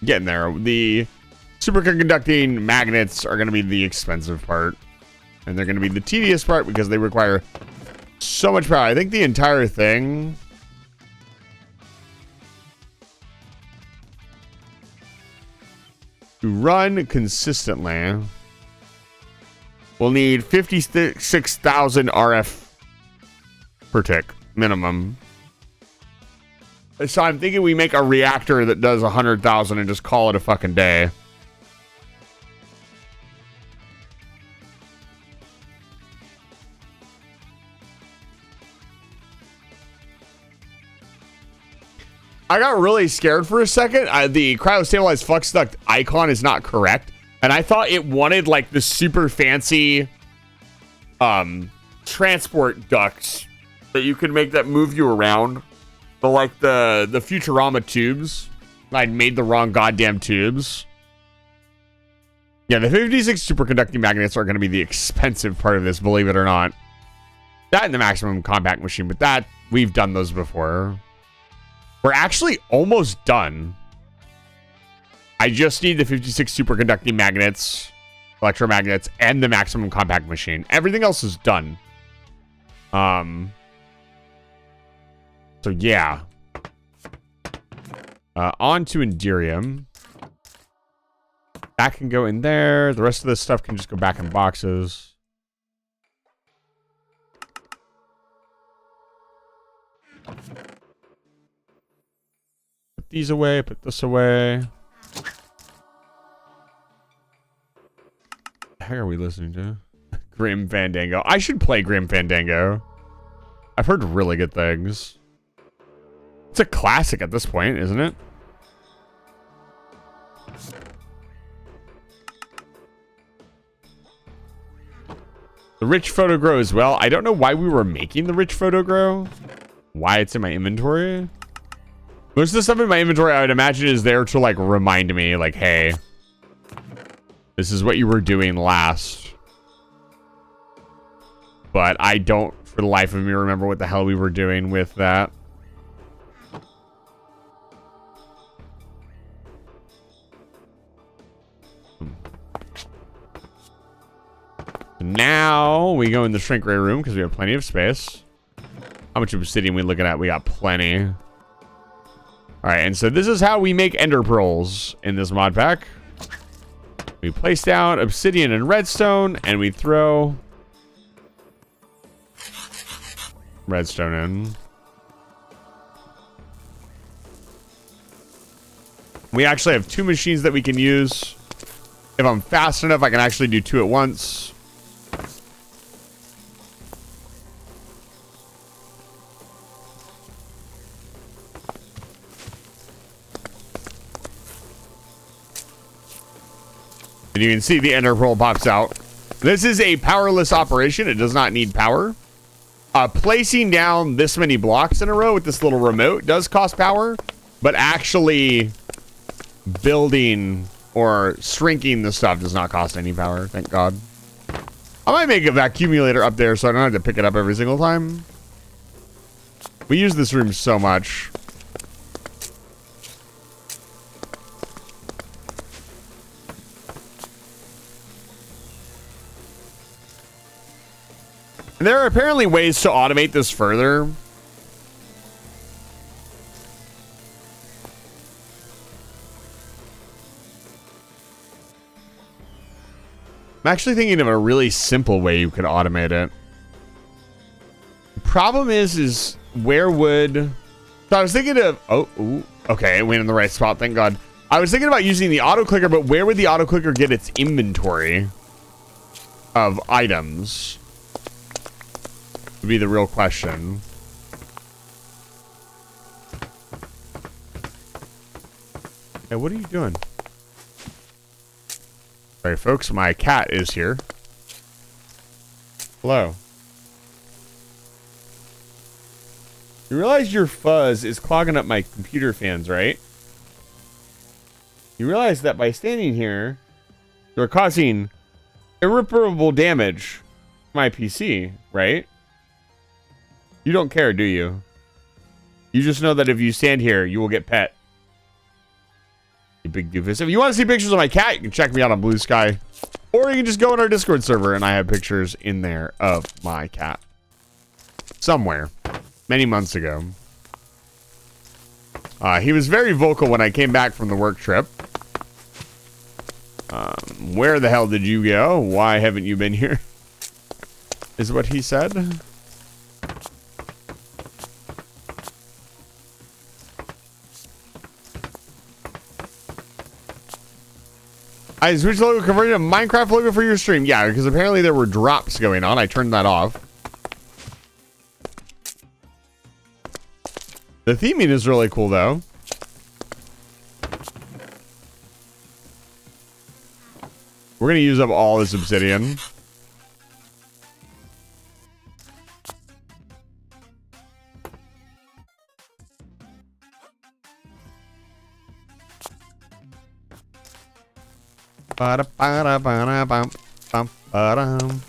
Getting there. The superconducting magnets are going to be the expensive part. And they're going to be the tedious part because they require so much power. I think the entire thing... to run consistently... we'll need 56,000 RF per tick minimum. So I'm thinking we make a reactor that does 100,000 and just call it a fucking day. I got really scared for a second. The cryostabilized flux duct icon is not correct. And I thought it wanted like the super fancy transport ducts that you can make that move you around. But like the Futurama tubes. I made the wrong goddamn tubes. Yeah, the 56 superconducting magnets are going to be the expensive part of this, believe it or not. That and the maximum compact machine, but that, we've done those before. We're actually almost done. I just need the 56 superconducting magnets, electromagnets, and the maximum compact machine. Everything else is done. So yeah. On to Enderium. That can go in there. The rest of this stuff can just go back in boxes. Put these away. Put this away. What the heck are we listening to? Grim Fandango. I should play Grim Fandango. I've heard really good things. It's a classic at this point, isn't it? The rich photo grow as well. I don't know why we were making the rich photo grow. Why it's in my inventory. Most of the stuff in my inventory, I would imagine, is there to like remind me, like, hey, this is what you were doing last. But I don't, for the life of me, remember what the hell we were doing with that. Now we go in the shrink ray room because we have plenty of space. How much obsidian we looking at? We got plenty. All right, and so this is how we make ender pearls in this mod pack. We place down obsidian and redstone, and we throw redstone in. We actually have 2 machines that we can use. If I'm fast enough, I can actually do 2 at once. And you can see the ender pearl pops out. This is a powerless operation. It does not need power. Placing down this many blocks in a row with this little remote does cost power, but actually building or shrinking the stuff does not cost any power, thank God. I might make a vacuumulator up there so I don't have to pick it up every single time. We use this room so much. And there are apparently ways to automate this further. I'm actually thinking of a really simple way you could automate it. The problem is where would... So I was thinking of... Oh, ooh, okay, it went in the right spot, thank God. I was thinking about using the auto clicker, but where would the auto clicker get its inventory of items? Would be the real question. Hey, what are you doing? Sorry, folks, my cat is here. Hello. You realize your fuzz is clogging up my computer fans, right? You realize that by standing here, you're causing irreparable damage to my PC, right? You don't care, do you? You just know that if you stand here, you will get pet. You big doofus. If you want to see pictures of my cat, you can check me out on Blue Sky. Or you can just go on our Discord server, and I have pictures in there of my cat. Somewhere. Many months ago. He was very vocal when I came back from the work trip. Where the hell did you go? Why haven't you been here? Is what he said. I switched logo, converted to Minecraft logo for your stream. Yeah, because apparently there were drops going on. I turned that off. The theming is really cool, though. We're going to use up all this obsidian. Ba-da-ba-da-ba-da-bum-bum-ba-dum.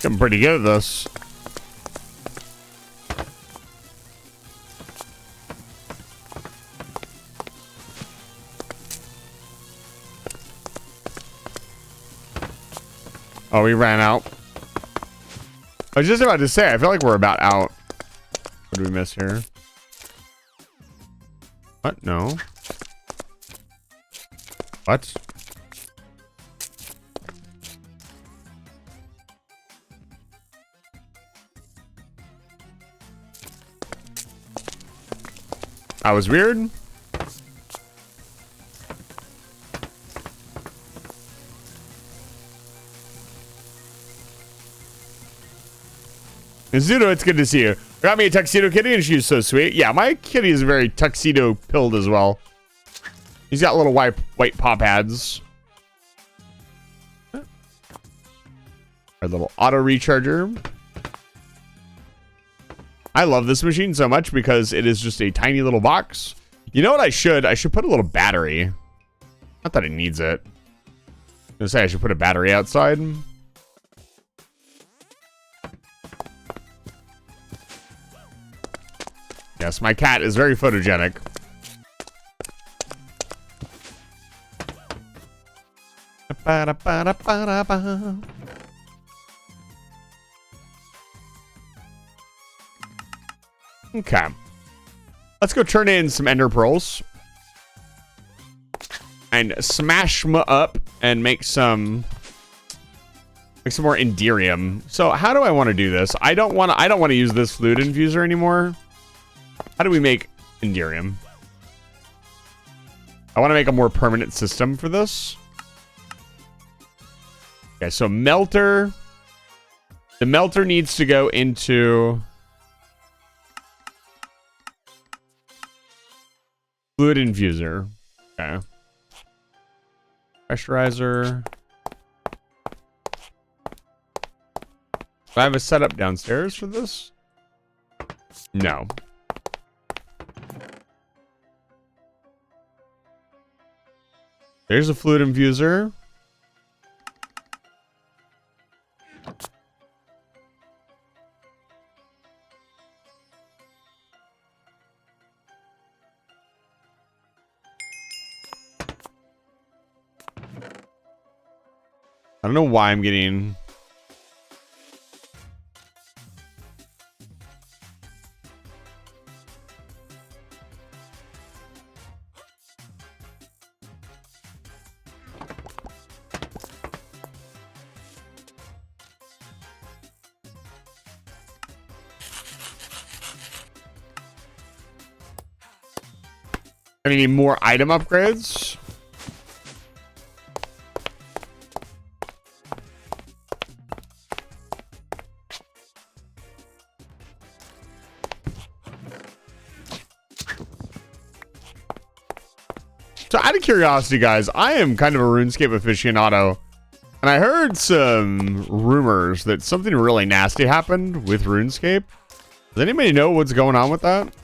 I'm pretty good at this. Oh, we ran out. I was just about to say, I feel like we're about out. What did we miss here? What? No. What? That was weird. Zudo, it's good to see you. Got me a tuxedo kitty and she's so sweet. Yeah, my kitty is very tuxedo pilled as well. He's got little white paw pads. Our little auto recharger. I love this machine so much because it is just a tiny little box. You know what I should? I should put a little battery. Not that it needs it. I'm gonna say I should put a battery outside. Yes, my cat is very photogenic. Okay. Let's go turn in some ender pearls. And smash them up and make some more enderium. So how do I want to do this? I don't want to use this fluid infuser anymore. How do we make enderium? I want to make a more permanent system for this. Okay, so melter. The melter needs to go into Fluid infuser. Okay. Pressurizer. Do I have a setup downstairs for this? No. There's a fluid infuser. I don't know why I'm getting... I need more item upgrades. So out of curiosity, guys, I am kind of a RuneScape aficionado. And I heard some rumors that something really nasty happened with RuneScape. Does anybody know what's going on with that?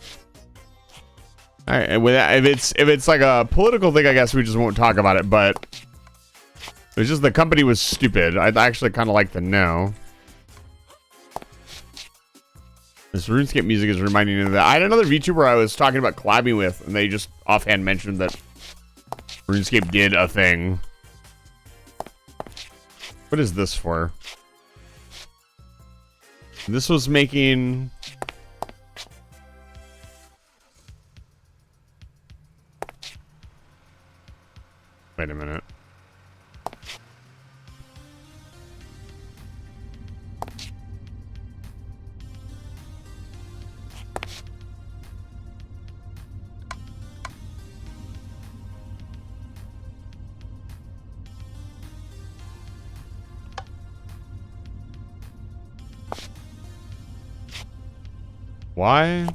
All right, and with that, if it's like a political thing, I guess we just won't talk about it. But it's just the company was stupid. I'd actually kind of like to know. This RuneScape music is reminding me of that. I had another VTuber I was talking about collabing with, and they just offhand mentioned that RuneScape did a thing. What is this for? This was making... Wait a minute. Why?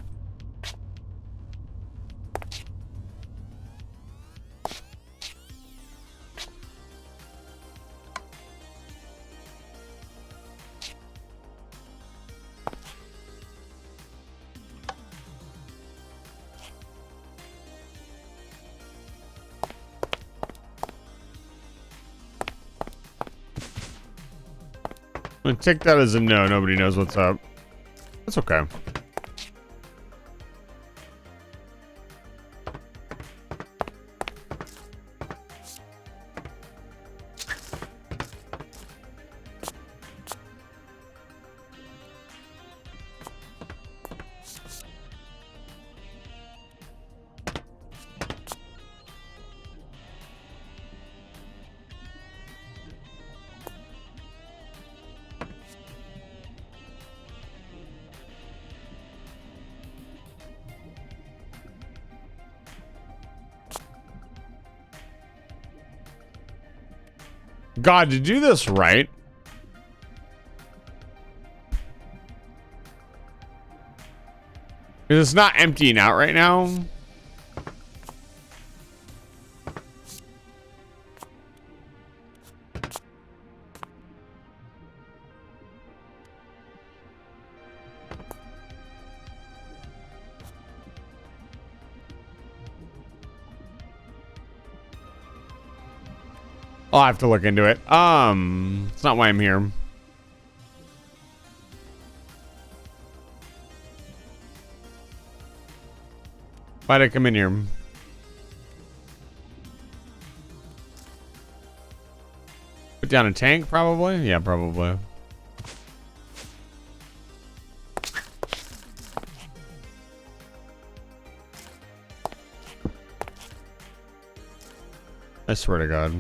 I'm gonna take that as a no. Nobody knows what's up. That's okay. God, to do this right. Because it's not emptying out right now. I'll have to look into it. It's not why I'm here. Why'd I come in here? Put down a tank, probably? Yeah, probably. I swear to God.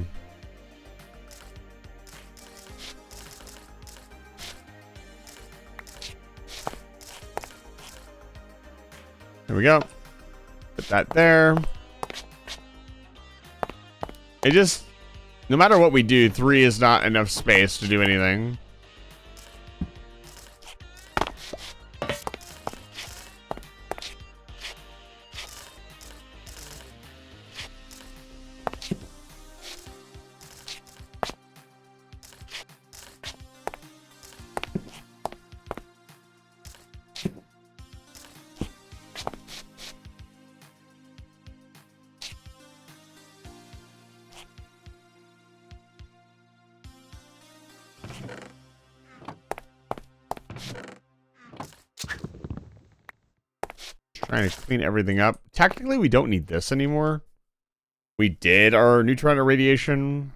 There we go. Put that there. It just, no matter what we do, 3 is not enough space to do anything. Trying to clean everything up. Technically, we don't need this anymore. We did our neutron irradiation.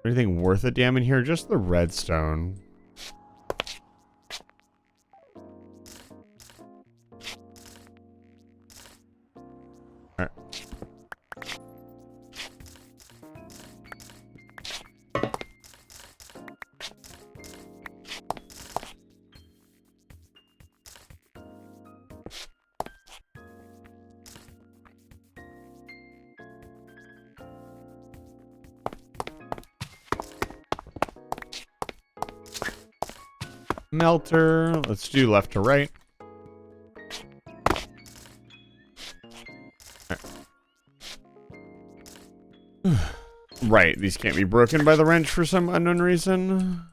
Anything worth a damn in here? Just the redstone. Alright. Melter. Let's do left to right. Right, these can't be broken by the wrench for some unknown reason.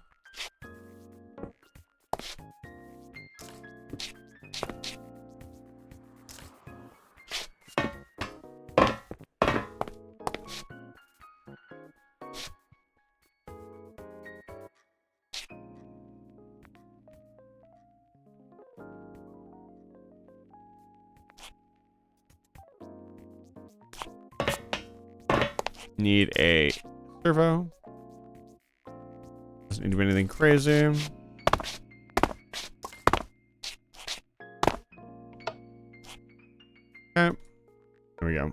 Need a servo. Doesn't need to be anything crazy. Okay. There we go.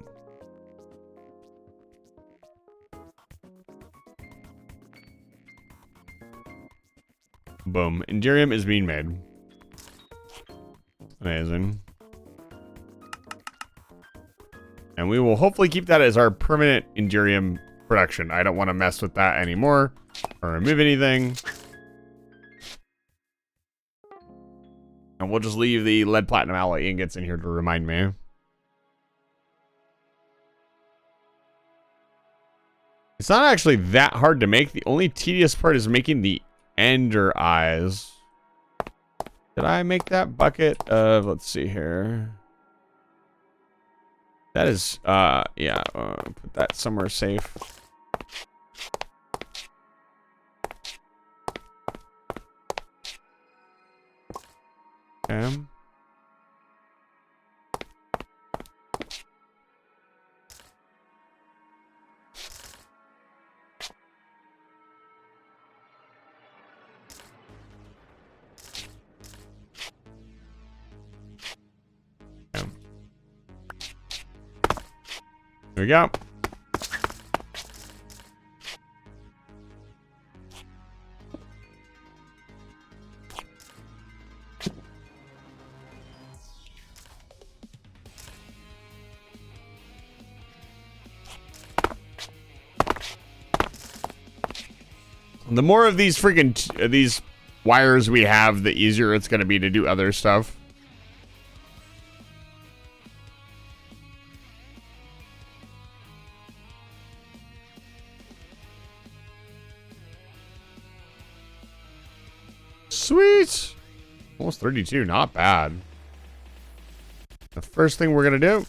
Boom. Enderium is being made. Amazing. And we will hopefully keep that as our permanent Enderium production. I don't want to mess with that anymore or remove anything. And we'll just leave the lead platinum alloy ingots in here to remind me. It's not actually that hard to make. The only tedious part is making the ender eyes. Did I make that bucket of, let's see here. That is, yeah, put that somewhere safe. Okay. There we go. The more of these freaking these wires we have, the easier it's going to be to do other stuff. Sweet. Almost 32, not bad. The first thing we're gonna do.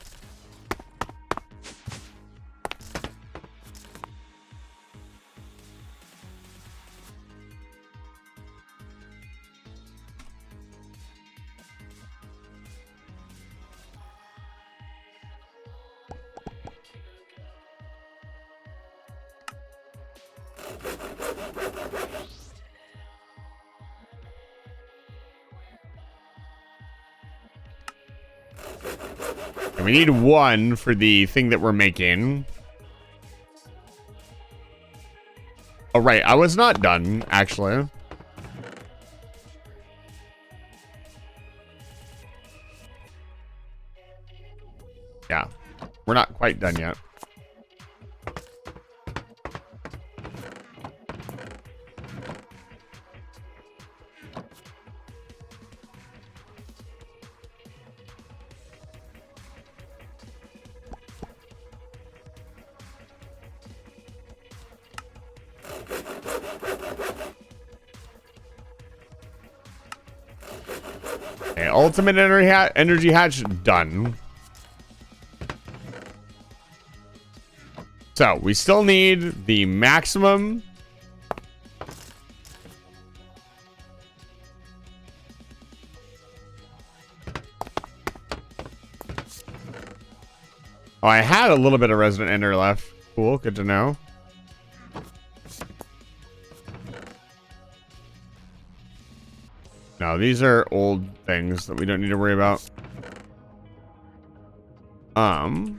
We need one for the thing that we're making. Oh, right. I was not done, actually. Yeah. We're not quite done yet. Okay, ultimate energy hatch done. So we still need the maximum. Oh, I had a little bit of Resident Ender left. Cool, good to know. No, these are old things that we don't need to worry about. I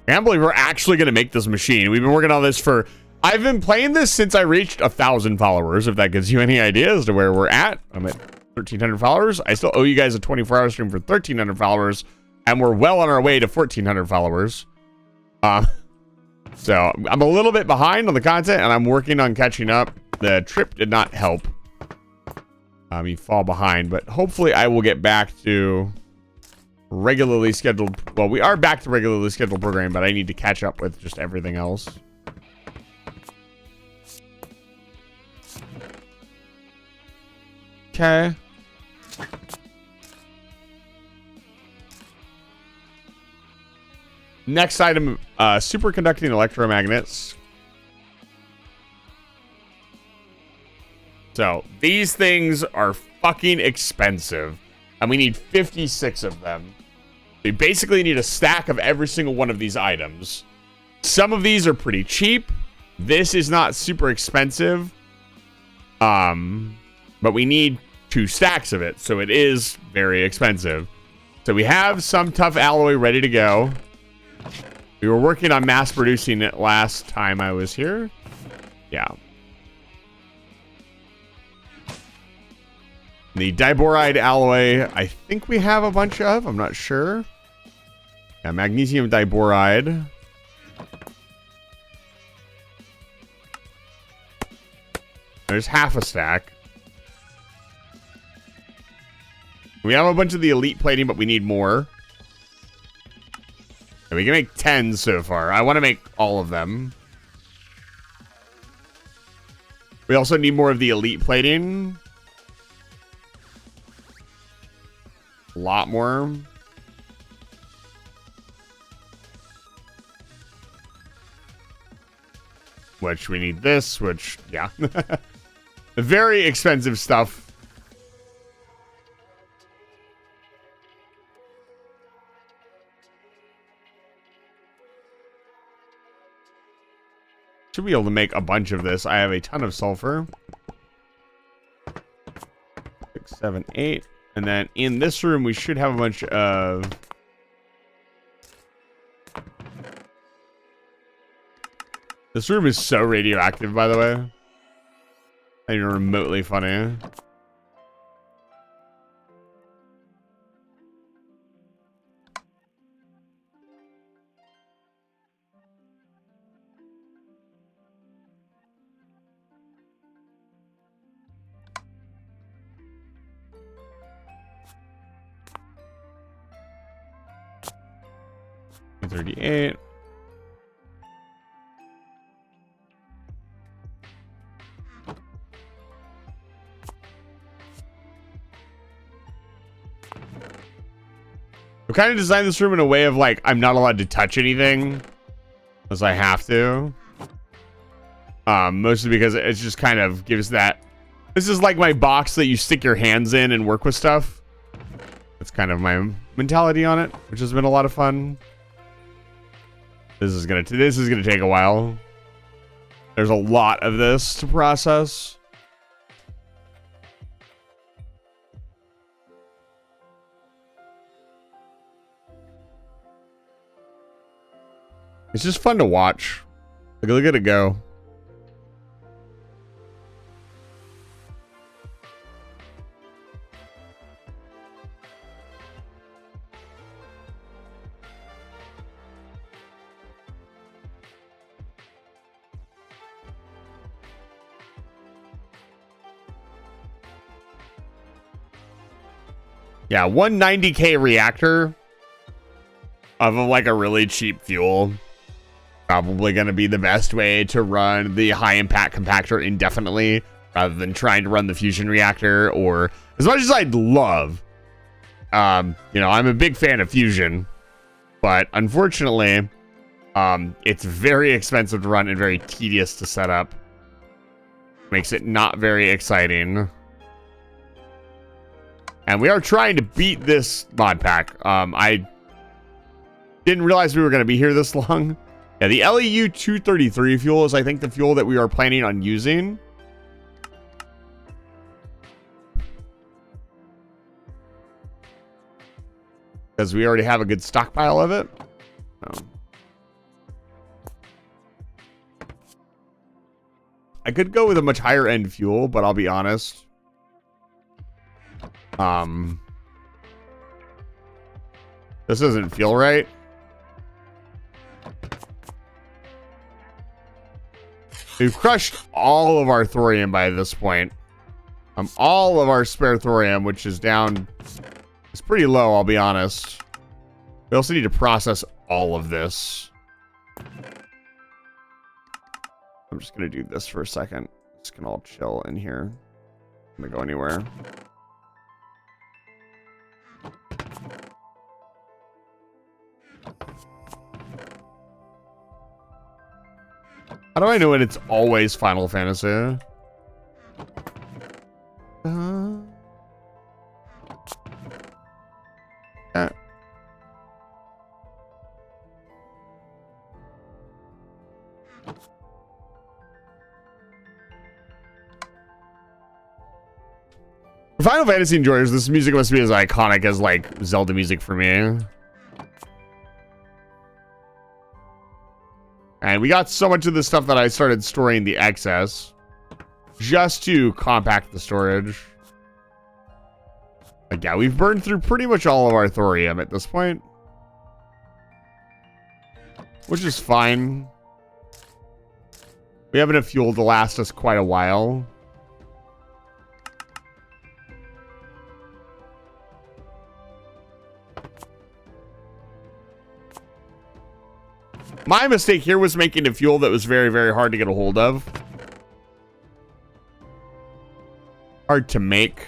can't believe we're actually going to make this machine. We've been working on this for... I've been playing this since I reached 1,000 followers, if that gives you any idea as to where we're at. I'm at 1,300 followers. I still owe you guys a 24-hour stream for 1,300 followers, and we're well on our way to 1,400 followers. So I'm a little bit behind on the content, and I'm working on catching up. The trip did not help me fall behind, but hopefully I will get back to regularly scheduled. Well, we are back to regularly scheduled programming, but I need to catch up with just everything else. Okay. Next item, superconducting electromagnets. So, these things are fucking expensive. And we need 56 of them. We basically need a stack of every single one of these items. Some of these are pretty cheap. This is not super expensive. But we need 2 stacks of it. So it is very expensive. So we have some tough alloy ready to go. We were working on mass producing it last time I was here. Yeah. The diboride alloy, I think we have a bunch of. I'm not sure. Yeah, magnesium diboride. There's half a stack. We have a bunch of the elite plating, but we need more. And we can make 10 so far. I want to make all of them. We also need more of the elite plating. A lot more. Which we need this, which, yeah. Very expensive stuff. Should be able to make a bunch of this. I have a ton of sulfur. 6, 7, 8. And then in this room, we should have a bunch of... This room is so radioactive, by the way. Not even remotely funny. $38. We kind of designed this room in a way of like, I'm not allowed to touch anything unless I have to. Mostly because it just kind of gives that. This is like my box that you stick your hands in and work with stuff. That's kind of my mentality on it, which has been a lot of fun. This is gonna take a while. There's a lot of this to process. It's just fun to watch. Like, look at it go. Yeah, 190K reactor of like a really cheap fuel. Probably going to be the best way to run the high impact compactor indefinitely rather than trying to run the fusion reactor. Or as much as I'd love, you know, I'm a big fan of fusion, but unfortunately, it's very expensive to run and very tedious to set up. Makes it not very exciting. And we are trying to beat this mod pack. I didn't realize we were going to be here this long. Yeah, the LEU 233 fuel is, I think, the fuel that we are planning on using. Because we already have a good stockpile of it. Oh. I could go with a much higher end fuel, but I'll be honest. This doesn't feel right. We've crushed all of our thorium by this point. All of our spare thorium, which is down. It's pretty low, I'll be honest. We also need to process all of this. I'm just going to do this for a second. Just going to all chill in here. I'm going to go anywhere. How do I know when it's always Final Fantasy? For Final Fantasy enjoyers, this music must be as iconic as like Zelda music for me. And we got so much of this stuff that I started storing the excess just to compact the storage. Like, yeah, we've burned through pretty much all of our thorium at this point, which is fine. We have enough fuel to last us quite a while. My mistake here was making a fuel that was very, very hard to get a hold of. Hard to make.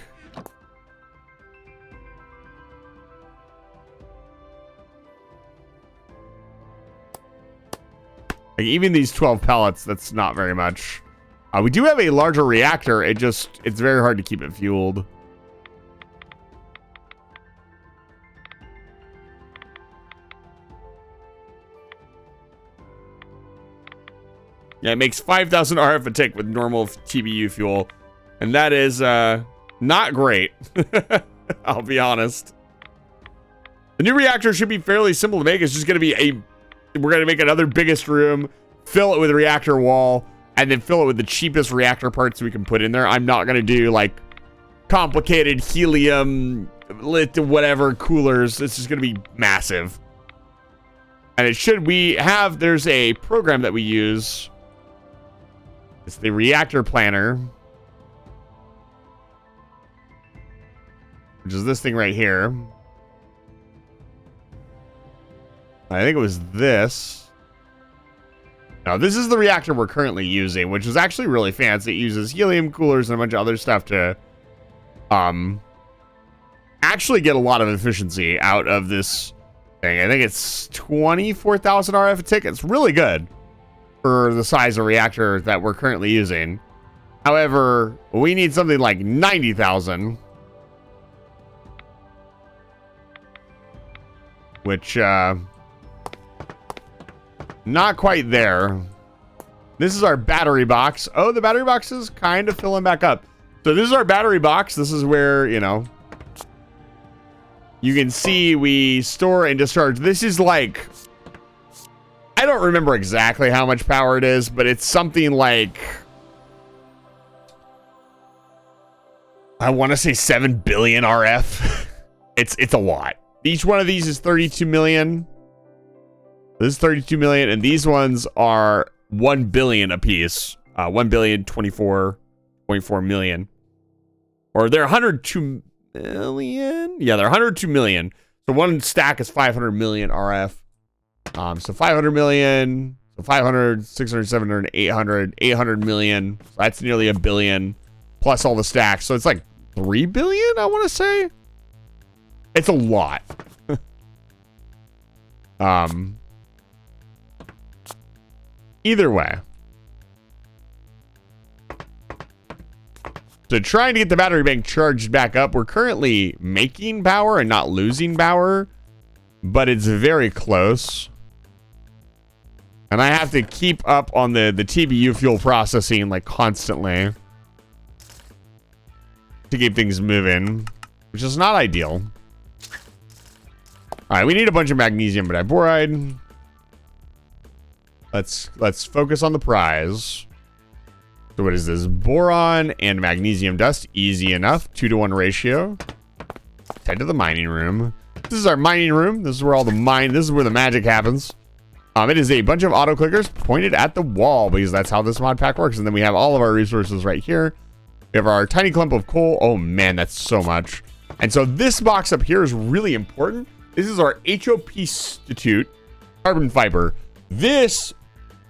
Like, even these 12 pellets, that's not very much. We do have a larger reactor. It's very hard to keep it fueled. Yeah, it makes 5,000 RF a tick with normal TBU fuel. And that is not great. I'll be honest. The new reactor should be fairly simple to make. It's just going to be we're going to make another biggest room, fill it with a reactor wall, and then fill it with the cheapest reactor parts we can put in there. I'm not going to do like complicated helium, lit, whatever coolers. This is going to be massive. And there's a program that we use. It's the reactor planner, which is this thing right here. I think it was this. No, this is the reactor we're currently using, which is actually really fancy. It uses helium coolers and a bunch of other stuff to actually get a lot of efficiency out of this thing. I think it's 24,000 RF a tick. It's really good for the size of reactor that we're currently using. However, we need something like 90,000, which not quite there. This is our battery box. Oh, the battery box is kind of filling back up. So this is our battery box. This is where, you can see we store and discharge. This is like, I don't remember exactly how much power it is, but it's something like, I want to say 7 billion RF. It's a lot. Each one of these is 32 million. This is 32 million, and these ones are 1 billion apiece. 1 billion 24.4 million. Or they're 102 million? Yeah, they're 102 million. So one stack is 500 million RF. So 500 million, so 500, 600, 700, 800, 800 million. So that's nearly a billion plus all the stacks. So it's like 3 billion, I want to say. It's a lot. Either way. So trying to get the battery bank charged back up. We're currently making power and not losing power, but it's very close. And I have to keep up on the TBU fuel processing like constantly to keep things moving, which is not ideal. All right, we need a bunch of magnesium diboride. Let's focus on the prize. So what is this? Boron and magnesium dust. Easy enough. 2-to-1 ratio. Let's head to the mining room. This is our mining room. This is where all the this is where the magic happens. It is a bunch of auto clickers pointed at the wall because that's how this mod pack works. And then we have all of our resources right here. We have our tiny clump of coal. Oh man, that's so much. And so this box up here is really important. This is our HOP substitute carbon fiber. This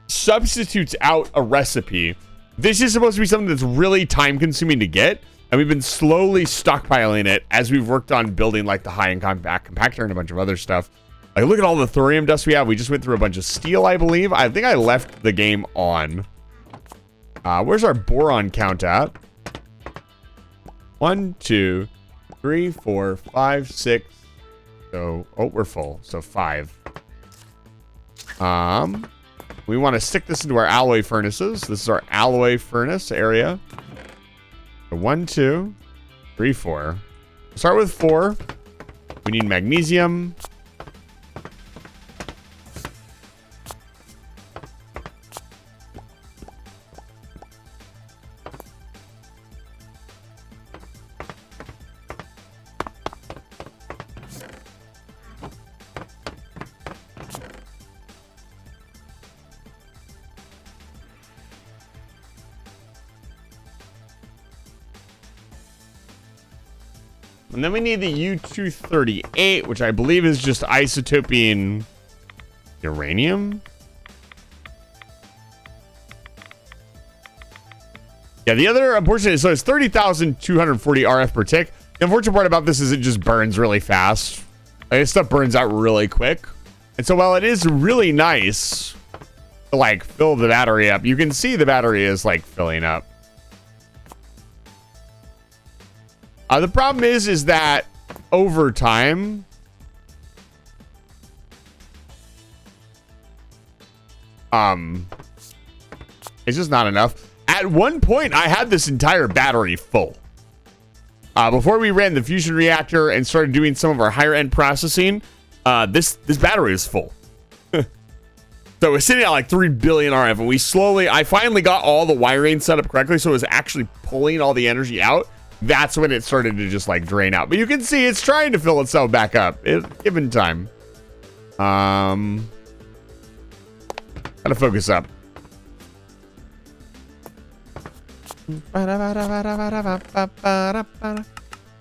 substitutes out a recipe. This is supposed to be something that's really time consuming to get, and we've been slowly stockpiling it as we've worked on building like the high-end compact compactor and a bunch of other stuff. Like look at all the thorium dust we have. We just went through a bunch of steel, I believe. I think I left the game on. Where's our boron count at? 1, 2, 3, 4, 5, 6. So, oh, we're full. So 5. We want to stick this into our alloy furnaces. This is our alloy furnace area. So 1, 2, 3, 4. Start with 4. We need magnesium. And then we need the U-238, which I believe is just isotoping uranium. Yeah, the other unfortunate is, so it's 30,240 RF per tick. The unfortunate part about this is it just burns really fast. Like, this stuff burns out really quick. And so while it is really nice to like fill the battery up, you can see the battery is like filling up. The problem is that over time, it's just not enough. At one point, I had this entire battery full. Before we ran the fusion reactor and started doing some of our higher end processing, this battery is full. So we're sitting at like 3 billion RF, and I finally got all the wiring set up correctly, so it was actually pulling all the energy out. That's when it started to just like drain out. But you can see it's trying to fill itself back up, given time. Gotta focus up. And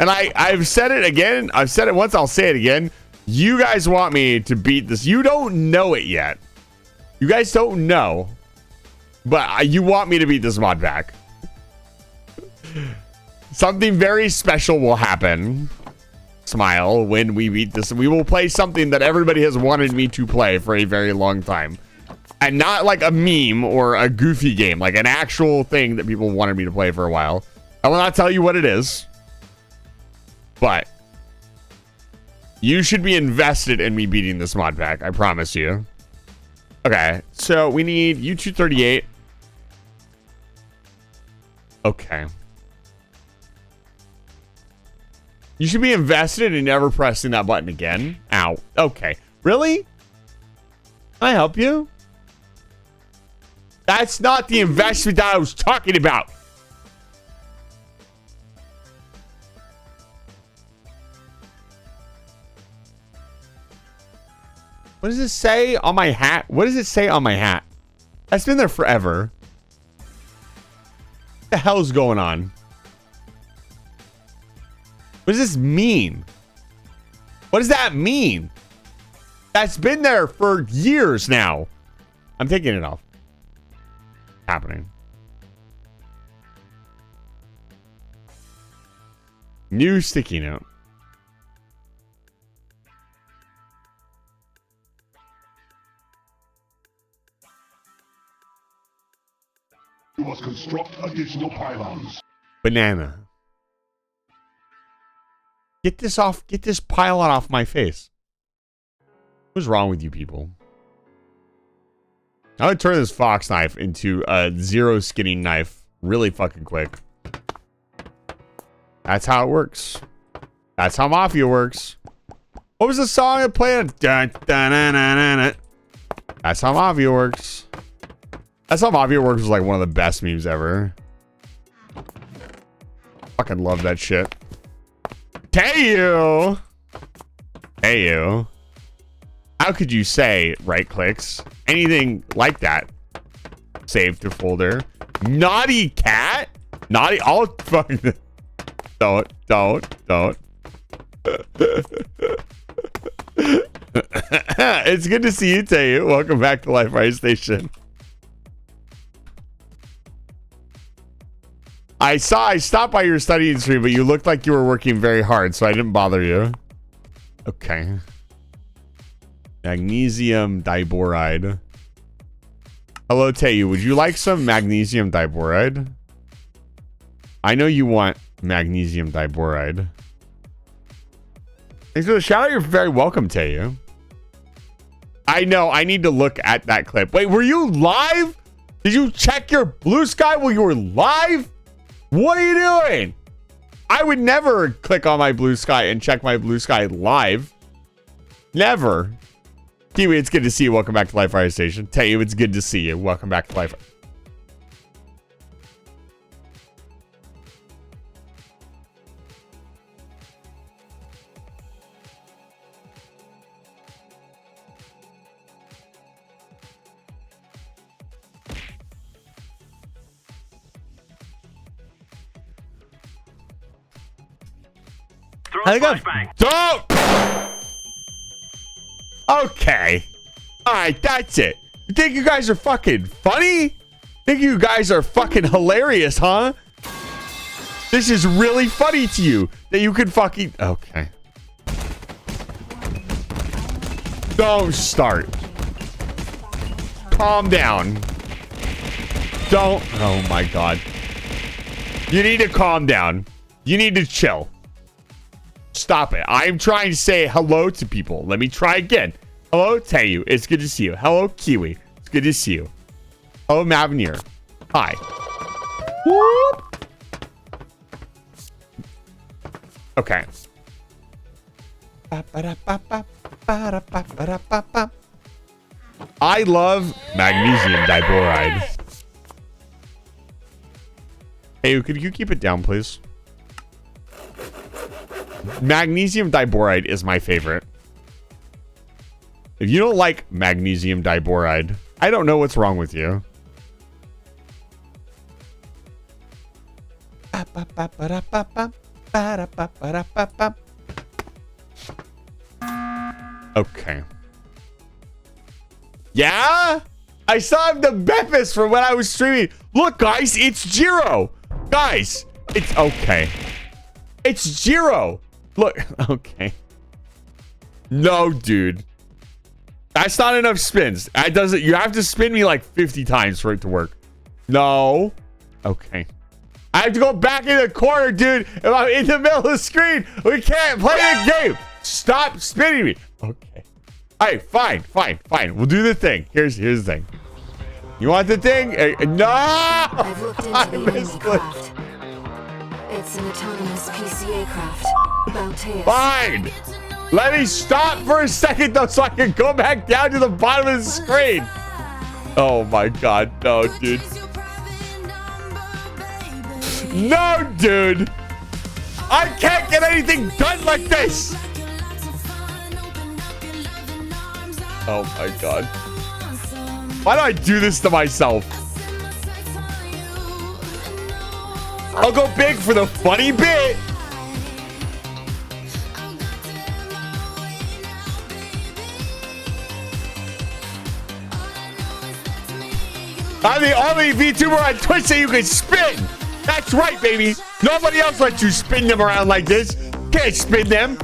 I've said it again. I've said it once. I'll say it again. You guys want me to beat this. You don't know it yet. You guys don't know. But you want me to beat this mod pack. Something very special will happen. Smile when we beat this. We will play something that everybody has wanted me to play for a very long time. And not like a meme or a goofy game. Like an actual thing that people wanted me to play for a while. I will not tell you what it is. But you should be invested in me beating this mod pack. I promise you. Okay. So we need U-238. Okay. You should be invested in never pressing that button again. Ow. Okay. Really? Can I help you? That's not the investment that I was talking about. What does it say on my hat? What does it say on my hat? That's been there forever. What the hell's going on? What does this mean? What does that mean? That's been there for years now. I'm taking it off. Happening. New sticky note. You must construct additional pylons. Banana. Get this off. Get this pylon off my face. What's wrong with you people? I would turn this fox knife into a zero skinning knife really fucking quick. That's how it works. That's how Mafia works. What was the song I played? Dun, dun, dun, dun, dun, dun. That's how Mafia works. That's how Mafia works was like one of the best memes ever. Fucking love that shit. Tayu! Tayu. How could you say right clicks? Anything like that. Save to folder. Naughty cat? Naughty. Oh, fuck. Don't. It's good to see you, Tayu. Welcome back to Life Fire Station. I stopped by your studying stream, but you looked like you were working very hard, so I didn't bother you. Okay. Magnesium diboride. Hello, Tayu. Would you like some magnesium diboride? I know you want magnesium diboride. Thanks for the shout out. You're very welcome, Tayu. I know. I need to look at that clip. Wait, were you live? Did you check your Blue Sky while you were live? What are you doing? I would never click on my Blue Sky and check my Blue Sky live. Never. Kiwi, it's good to see you. Welcome back to Life Fire Station. Tayu, it's good to see you. Welcome back to Life. I got don't. Okay. All right, that's it. You think you guys are fucking funny? Think you guys are fucking hilarious, huh? This is really funny to you that you can fucking okay. Don't start. Calm down. Don't. Oh my god. You need to calm down. You need to chill. Stop it. I'm trying to say hello to people. Let me try again. Hello, Tayu. It's good to see you. Hello, Kiwi. It's good to see you. Hello, Maveneer. Hi. Whoop. Okay. I love magnesium diboride. Hey, could you keep it down, please? Magnesium diboride is my favorite. If you don't like magnesium diboride, I don't know what's wrong with you. Okay. Yeah? I saw him the Beppis from when I was streaming. Look, guys, it's Jiro. Guys, it's okay. It's Jiro. Look, okay. No, dude. That's not enough spins. That doesn't. You have to spin me like 50 times for it to work. No. Okay. I have to go back in the corner, dude. If I'm in the middle of the screen, we can't play the game. Stop spinning me. Okay. All right, fine. We'll do the thing. Here's the thing. You want the thing? No! I've looked into the Unity craft. It's an autonomous PCA craft. Bauteus. Fine. Let me stop for a second, though, so I can go back down to the bottom of the screen. Oh, my God. No, dude. No, dude. I can't get anything done like this. Oh, my God. Why do I do this to myself? I'll go big for the funny bit. I'm the only VTuber on Twitch that you can spin. That's right, baby. Nobody else lets you spin them around like this. Can't spin them.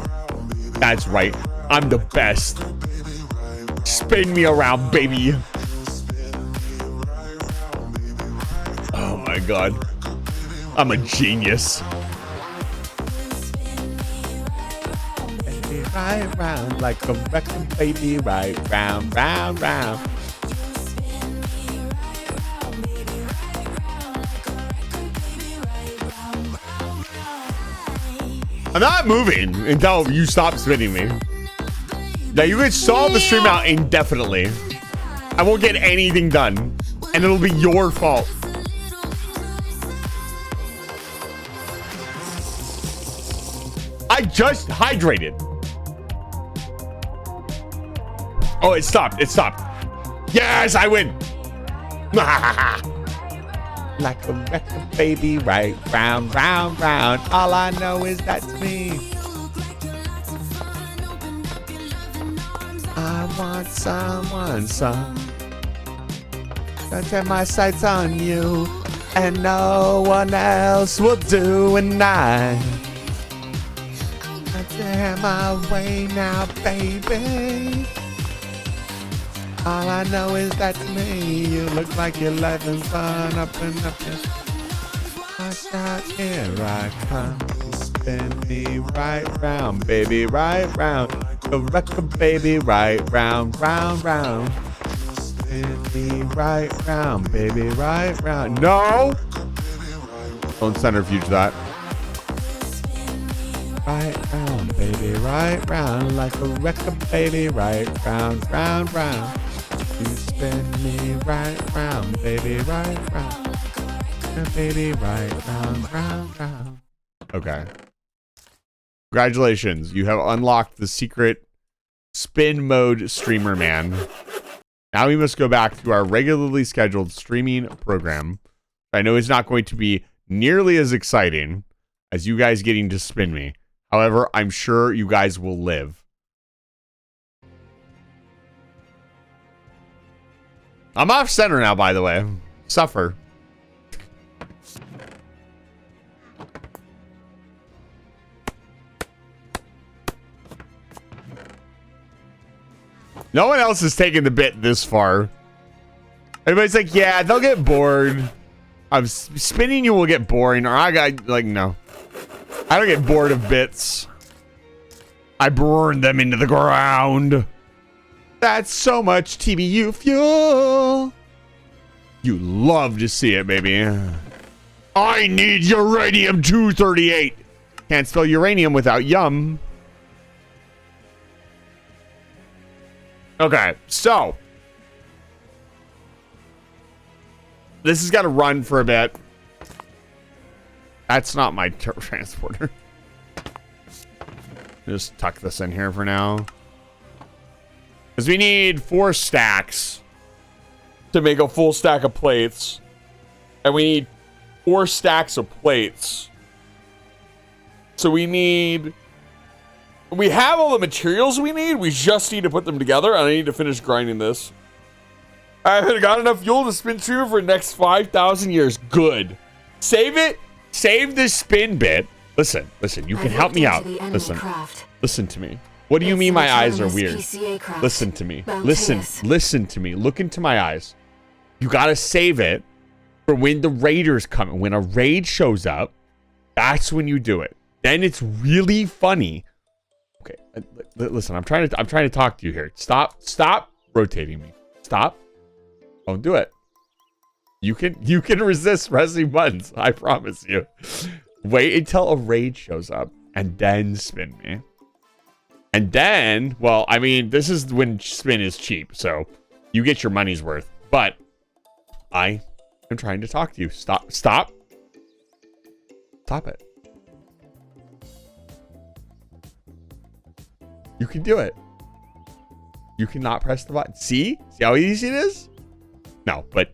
That's right. I'm the best. Spin me around, baby. Oh my God. I'm a genius. Baby, right round like a record, baby, right round, round, round. I'm not moving until you stop spinning me. Now you can stall the stream out indefinitely. I won't get anything done, and it'll be your fault. I just hydrated. Oh, it stopped. It stopped. Yes, I win. Like a record, baby, right round, round, round. All I know is that's me. I want someone, Don't set my sights on you, and no one else will do. And I tear my way now, baby. All I know is that's me. You look like you're living fun up and up. Watch out, here I come. Spin me right round, baby, right round. The record, baby, right round, round, round. Spin me right round, baby, right round. No! Don't centrifuge that. Right round, baby, right round. Like a record, baby, right round, round, round. You spin me right round, baby, right round. Baby, right round, round, round. Okay. Congratulations. You have unlocked the secret spin mode streamer man. Now we must go back to our regularly scheduled streaming program. I know it's not going to be nearly as exciting as you guys getting to spin me. However, I'm sure you guys will live. I'm off center now, by the way. Suffer. No one else has taken the bit this far. Everybody's like, yeah, they'll get bored. I'm spinning you will get boring, or I got, like, no. I don't get bored of bits. I burn them into the ground. That's so much TBU fuel. You love to see it, baby. I need uranium-238. Can't spell uranium without yum. Okay, so. This has got to run for a bit. That's not my transporter. Just tuck this in here for now. Because we need 4 stacks to make a full stack of plates. And we need 4 stacks of plates. So we have all the materials we need. We just need to put them together. And I need to finish grinding this. I haven't got enough fuel to spin streamer for the next 5,000 years. Good. Save it. Save this spin bit. Listen. You can help me out. Listen to me. What do you mean my eyes are weird? Listen to me. Listen to me. Look into my eyes. You gotta save it for when the raiders come. When a raid shows up, that's when you do it. Then it's really funny. Okay, listen. I'm trying to talk to you here. Stop rotating me. Stop. Don't do it. You can resist pressing buttons. I promise you. Wait until a raid shows up and then spin me. And then, well, I mean, this is when spin is cheap, so you get your money's worth. But I am trying to talk to you. Stop it. You can do it. You cannot press the button. See how easy it is? No, but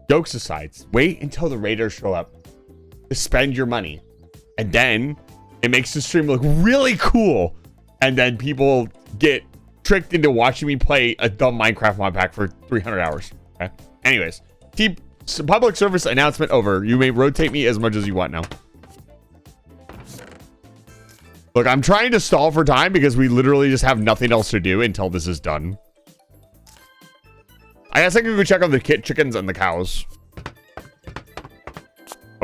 jokes aside, wait until the raiders show up to spend your money. And then it makes the stream look really cool. And then people get tricked into watching me play a dumb Minecraft mod pack for 300 hours. Okay? Anyways, public service announcement over. You may rotate me as much as you want now. Look, I'm trying to stall for time because we literally just have nothing else to do until this is done. I guess I can go check on the chickens and the cows.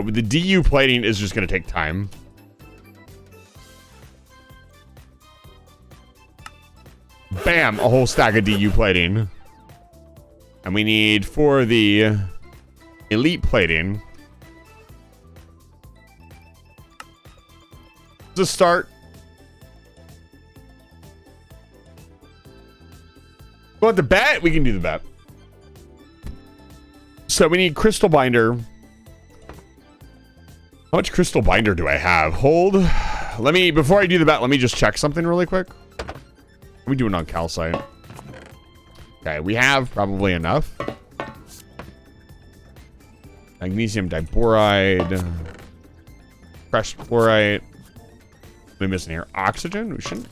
The DU plating is just going to take time. Bam, a whole stack of DU plating. And we need for the elite plating. To start. You want the bet? We can do the bet. So we need crystal binder. How much crystal binder do I have? Hold. Let me, before I do the bet, let me just check something really quick. What are we doing on calcite? Okay, we have probably enough. Magnesium diboride. Crushed fluorite. What am I missing here? Oxygen? We shouldn't.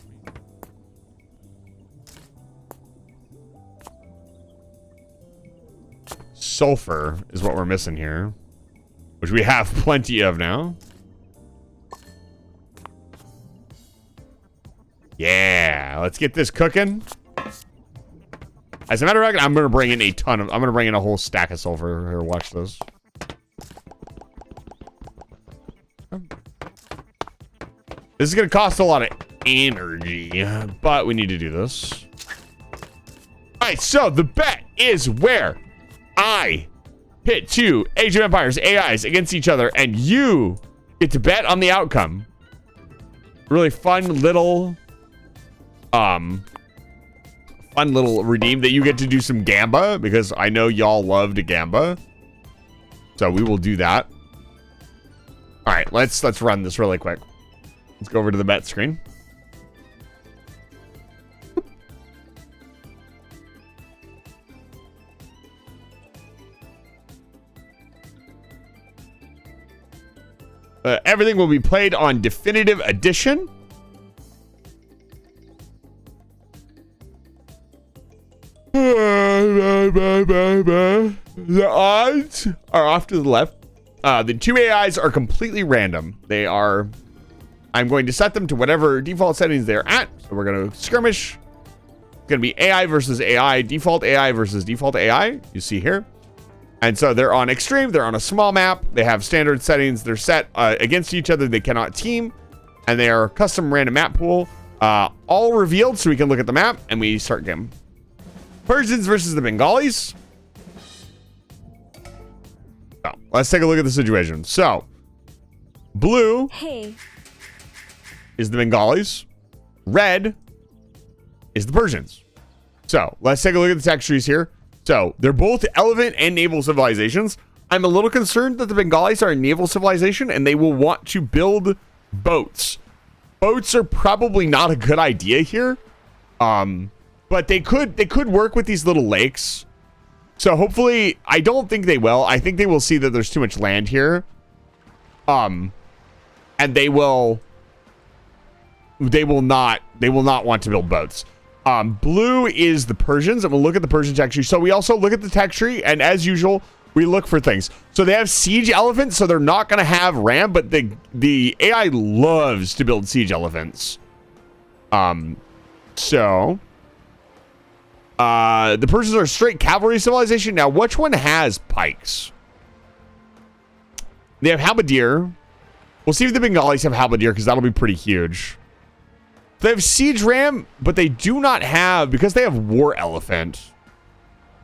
Sulfur is what we're missing here. Which we have plenty of now. Yeah, let's get this cooking. As a matter of fact, I'm gonna bring in a whole stack of sulfur. Here, watch this. This is gonna cost a lot of energy, but we need to do this. Alright, so the bet is where I pit two Age of Empires AIs against each other, and you get to bet on the outcome. Really fun little redeem that you get to do some Gamba, because I know y'all love to Gamba. So we will do that. All right, let's run this really quick. Let's go over to the bet screen. Everything will be played on Definitive Edition. The odds are off to the left. The two AIs are completely random. They are... I'm going to set them to whatever default settings they're at. So we're going to skirmish. It's going to be AI versus AI. Default AI versus default AI. You see here. And so they're on extreme. They're on a small map. They have standard settings. They're set against each other. They cannot team. And they are custom random map pool. All revealed so we can look at the map. And we start game. Persians versus the Bengalis. So, let's take a look at the situation. So, blue is the Bengalis. Red is the Persians. So, let's take a look at the text trees here. So, they're both elephant and naval civilizations. I'm a little concerned that the Bengalis are a naval civilization and they will want to build boats. Boats are probably not a good idea here. But they could work with these little lakes. So hopefully, I don't think they will. I think they will see that there's too much land here. And they will not want to build boats. Blue is the Persians, and we'll look at the Persian tech tree. So we also look at the tech tree, and as usual, we look for things. So they have siege elephants, so they're not going to have ram, but the AI loves to build siege elephants. The Persians are a straight cavalry civilization. Now, which one has pikes? They have halberdier. We'll see if the Bengalis have halberdier, because that'll be pretty huge. They have siege ram, but they do not have, because they have war elephant.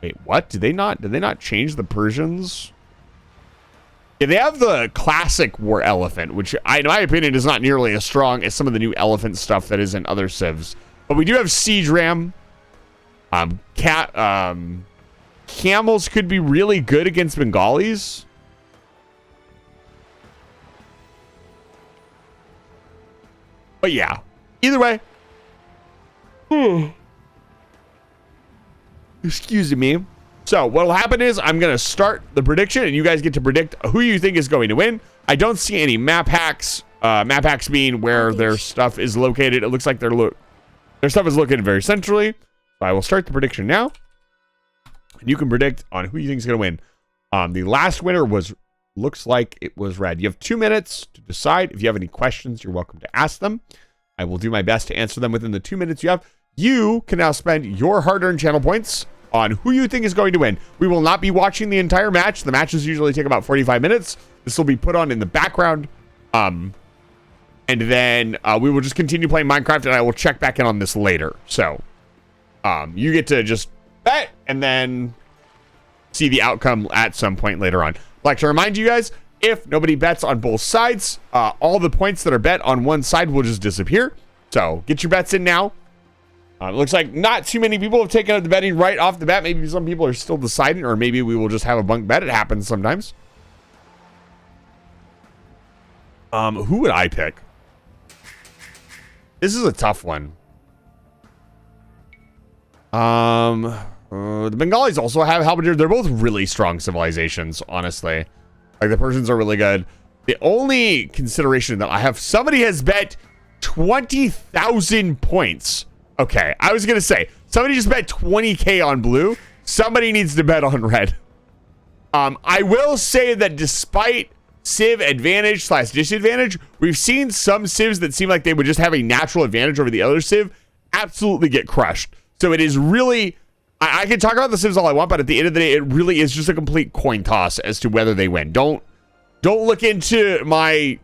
Wait, what? Did they not change the Persians? Yeah, they have the classic war elephant, which in my opinion is not nearly as strong as some of the new elephant stuff that is in other civs. But we do have siege ram. Camels could be really good against Bengalis. But yeah, either way. Excuse me. So what will happen is I'm going to start the prediction and you guys get to predict who you think is going to win. I don't see any map hacks. Map hacks being where their stuff is located. It looks like their stuff is located very centrally. So I will start the prediction now. And you can predict on who you think is going to win. The last winner looks like it was red. You have 2 minutes to decide. If you have any questions, you're welcome to ask them. I will do my best to answer them within the 2 minutes you have. You can now spend your hard-earned channel points on who you think is going to win. We will not be watching the entire match. The matches usually take about 45 minutes. This will be put on in the background. And then we will just continue playing Minecraft, and I will check back in on this later. So you get to just bet and then see the outcome at some point later on. I'd like to remind you guys, if nobody bets on both sides, all the points that are bet on one side will just disappear. So get your bets in now. It looks like not too many people have taken up the betting right off the bat. Maybe some people are still deciding, or maybe we will just have a bunk bet. It happens sometimes. Who would I pick? This is a tough one. The Bengalis also have halberdiers. They're both really strong civilizations, honestly. Like, the Persians are really good. The only consideration that I have, somebody has bet 20,000 points. Okay, I was going to say, somebody just bet 20K on blue. Somebody needs to bet on red. I will say that despite civ advantage / disadvantage, we've seen some civs that seem like they would just have a natural advantage over the other civ absolutely get crushed. So it is really, I can talk about the civs all I want, but at the end of the day, it really is just a complete coin toss as to whether they win. Don't look into my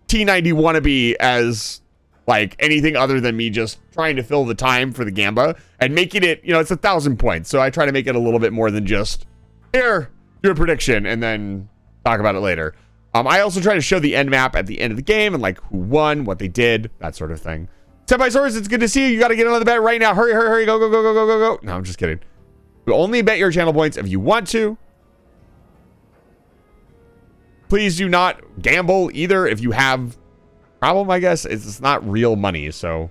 T90 wannabe as like anything other than me just trying to fill the time for the Gamba and making it, it's 1,000 points. So I try to make it a little bit more than just here, do a prediction and then talk about it later. I also try to show the end map at the end of the game and like who won, what they did, that sort of thing. Senpai it's good to see you. You got to get on the bet right now. Hurry, hurry, hurry. Go, go, go, go, go, go, go. No, I'm just kidding. You only bet your channel points if you want to. Please do not gamble either if you have problem, I guess. It's not real money, so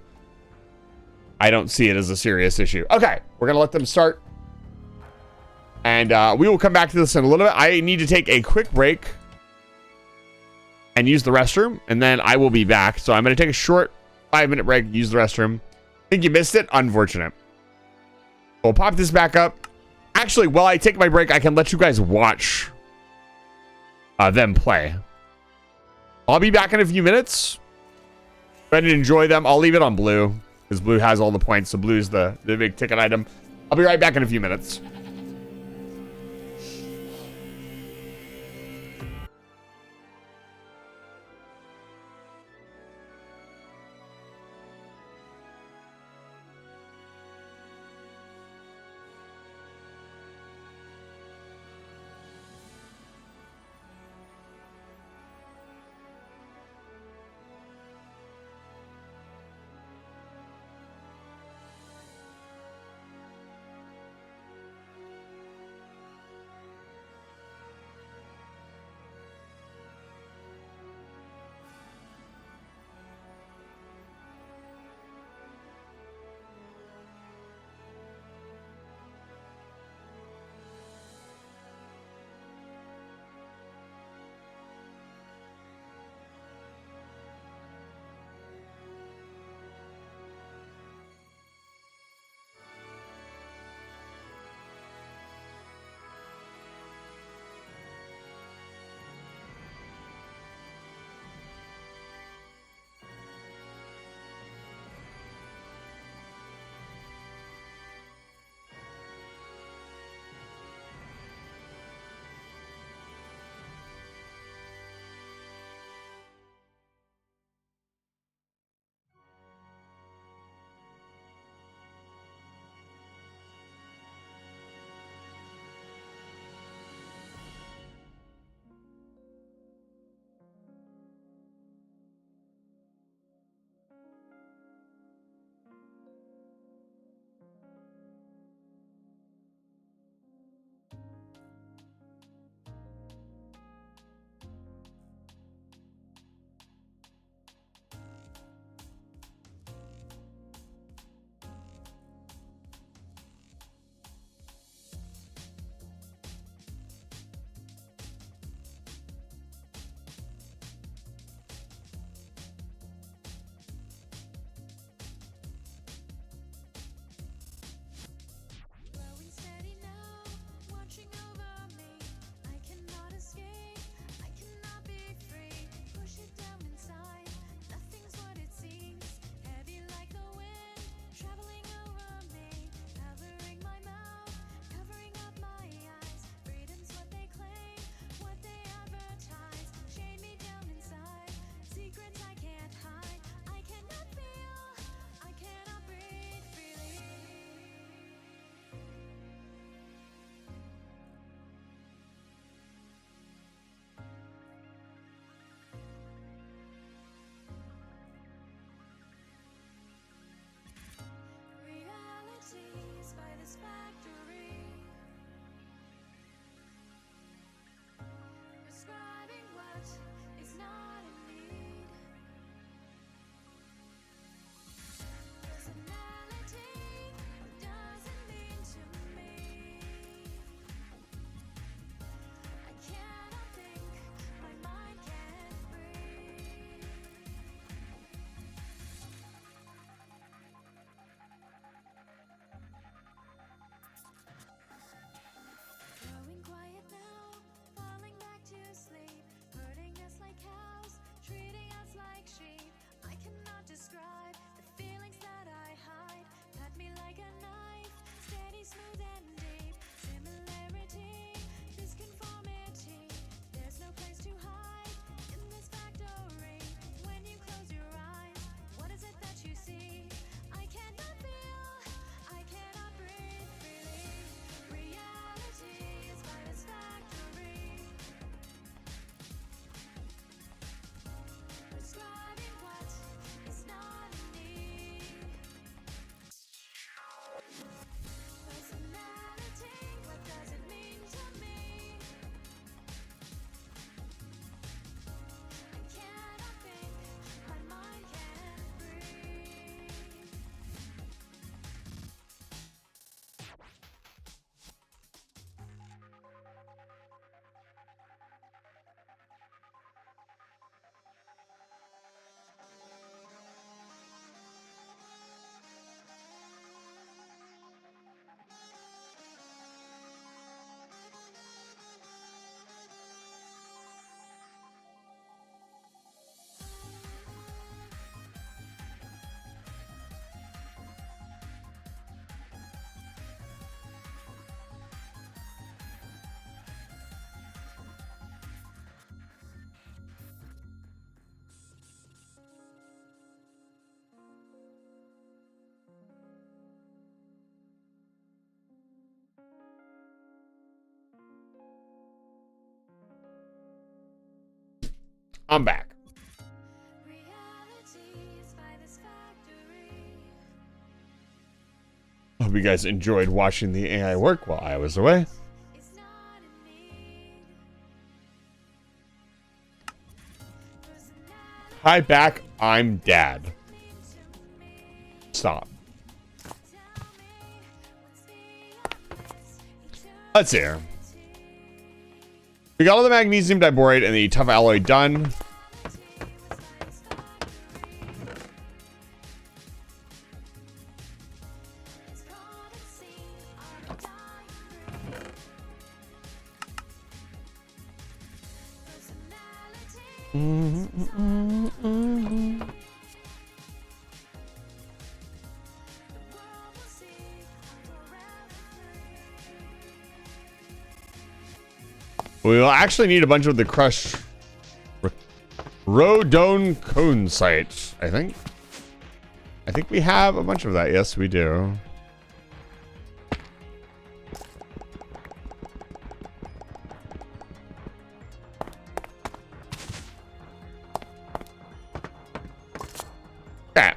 I don't see it as a serious issue. Okay, we're going to let them start. And we will come back to this in a little bit. I need to take a quick break and use the restroom, and then I will be back. So I'm going to take a short 5-minute break, use the restroom. Think you missed it? Unfortunate. We'll pop this back up. Actually, while I take my break, I can let you guys watch them play. I'll be back in a few minutes. Go ahead and enjoy them. I'll leave it on blue because blue has all the points. So blue's the big ticket item. I'll be right back in a few minutes. smooth and deep. Similarity, disconformity. There's no place to hide in this factory. When you close your eyes, what is it that you see? I cannot feel, I cannot breathe freely. Reality is by this factory. Prescribing what is not me. Personality, what does it mean to me? I cannot think, my mind can't breathe. I'm back. Reality is by this factory. Hope you guys enjoyed watching the AI work while I was away. It's not in need. Personality Hi, back. I'm Dad. to me. Stop. Tell me what's the obvious. Let's see here. We got all the magnesium diborate and the tough alloy done. We'll actually need a bunch of the crushed Rodone cone sites, I think. I think we have a bunch of that. Yes, we do. Yeah.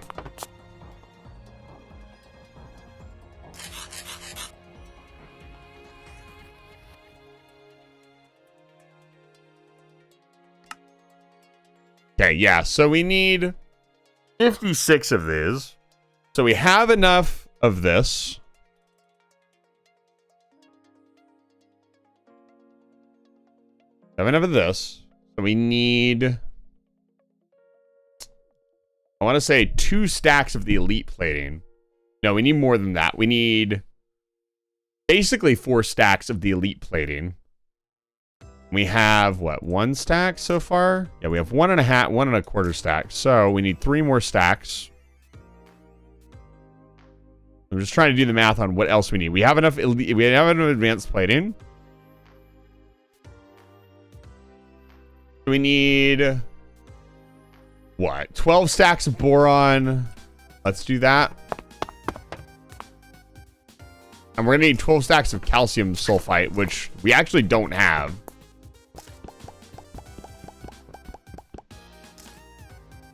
Okay, yeah, so we need 56 of these. So we have enough of this. Have enough of this. So we need, I want to say 2 stacks of the elite plating. No, we need more than that. We need basically 4 stacks of the elite plating. We have, what, 1 stack so far? Yeah, we have 1.25 stacks. So we need 3 more stacks. I'm just trying to do the math on what else we need. We have enough advanced plating. We need, what, 12 stacks of boron. Let's do that. And we're going to need 12 stacks of calcium sulfite, which we actually don't have.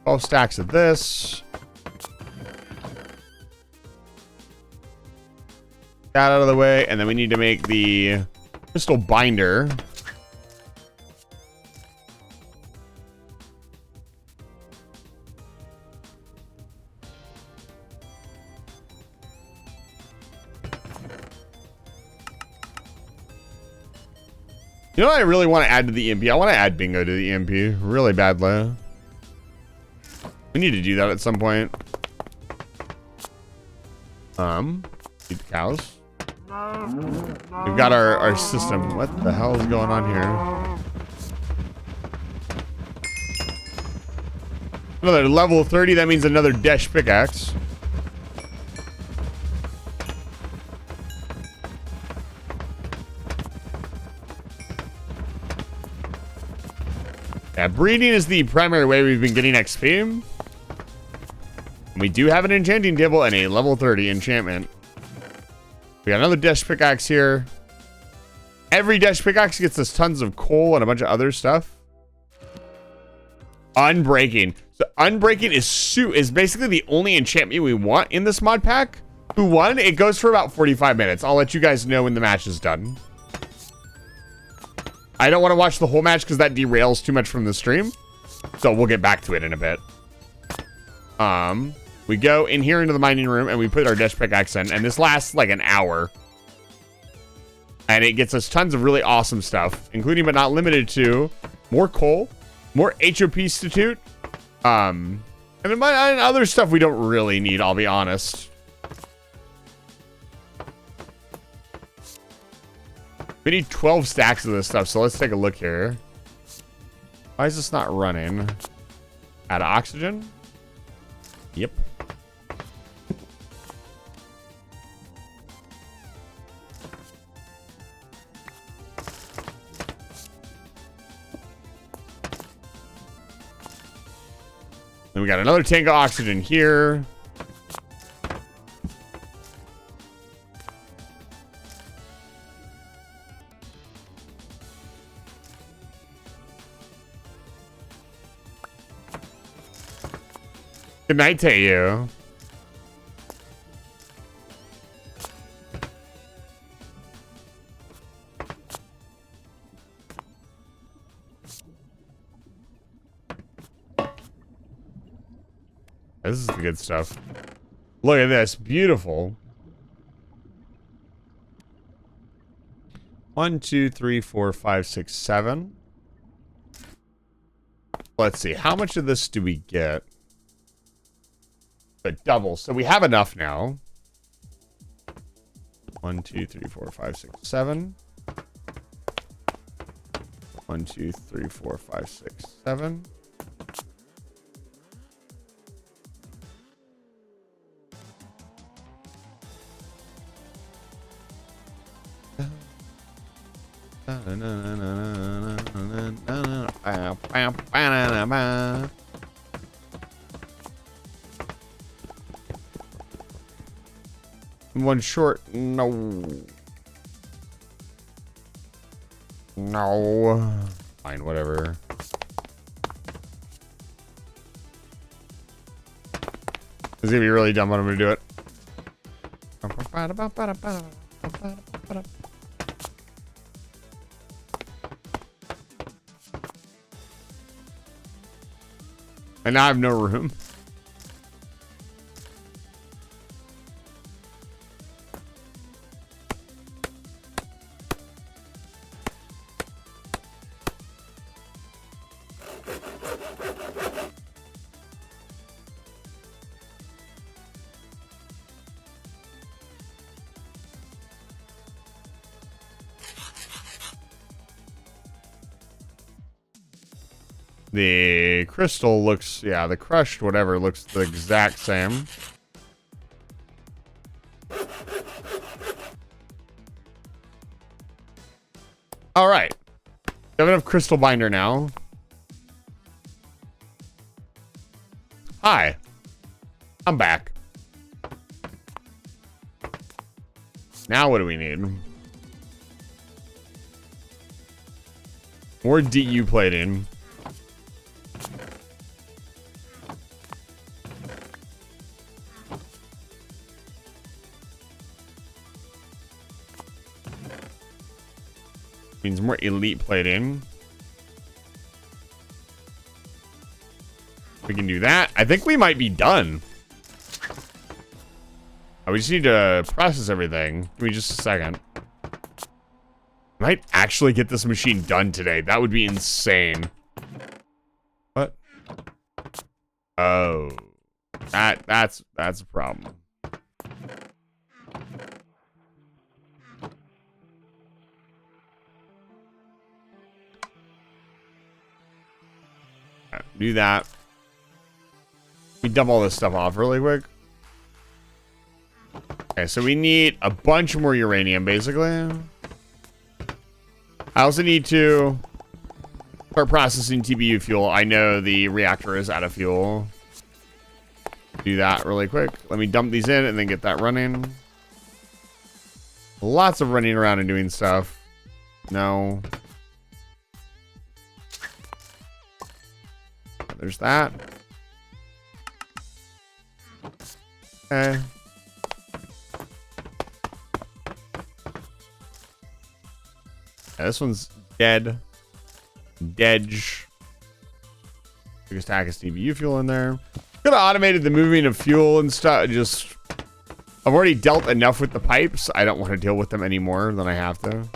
All stacks of this. That out of the way, and then we need to make the crystal binder. You know what I really want to add to the EMP? I want to add bingo to the EMP really badly. We need to do that at some point. Feed the cows. We've got our system. What the hell is going on here? Another level 30. That means another Desh pickaxe. Yeah, breeding is the primary way we've been getting XP. We do have an enchanting table and a level 30 enchantment. We got another Desh pickaxe here. Every Desh pickaxe gets us tons of coal and a bunch of other stuff. Unbreaking. So Unbreaking is basically the only enchantment we want in this mod pack. Who won? It goes for about 45 minutes. I'll let you guys know when the match is done. I don't want to watch the whole match because that derails too much from the stream. So we'll get back to it in a bit. We go in here into the mining room and we put our Desh pickaxe in. And this lasts like an hour. And it gets us tons of really awesome stuff. Including but not limited to more coal. More HOP Institute. And other stuff we don't really need, I'll be honest. We need 12 stacks of this stuff, so let's take a look here. Why is this not running? Out of oxygen? Yep. Then we got another tank of oxygen here. Good night to you. This is the good stuff. Look at this. Beautiful. 1, 2, 3, 4, 5, 6, 7. Let's see. How much of this do we get? But double. So we have enough now. 1, 2, 3, 4, 5, 6, 7. 1, 2, 3, 4, 5, 6, 7. One short. No. No. Fine, whatever. It's gonna be really dumb when I'm gonna do it. And now I have no room. The crystal looks, yeah, the crushed whatever looks the exact same. All right. We have enough crystal binder now. Hi. I'm back. Now what do we need? More DU plating. Means more elite plating. We can do that. I think we might be done. Oh, we just need to process everything. Give me just a second. Might actually get this machine done today. That would be insane. What? Oh. That's a problem. Do that. We dump all this stuff off really quick. Okay, so we need a bunch more uranium, basically. I also need to Start processing TBU fuel. I know the reactor is out of fuel. Do that really quick. Let me dump these in and then get that running. Lots of running around and doing stuff. No. There's that. Okay. Yeah, this one's dead. Dedge. Biggest stack of TBU fuel in there. Could have automated the moving of fuel and stuff. Just, I've already dealt enough with the pipes. I don't want to deal with them any more than I have to.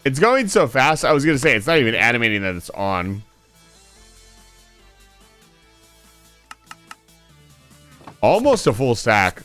It's going so fast. I was going to say, it's not even animating that it's on. Almost a full stack.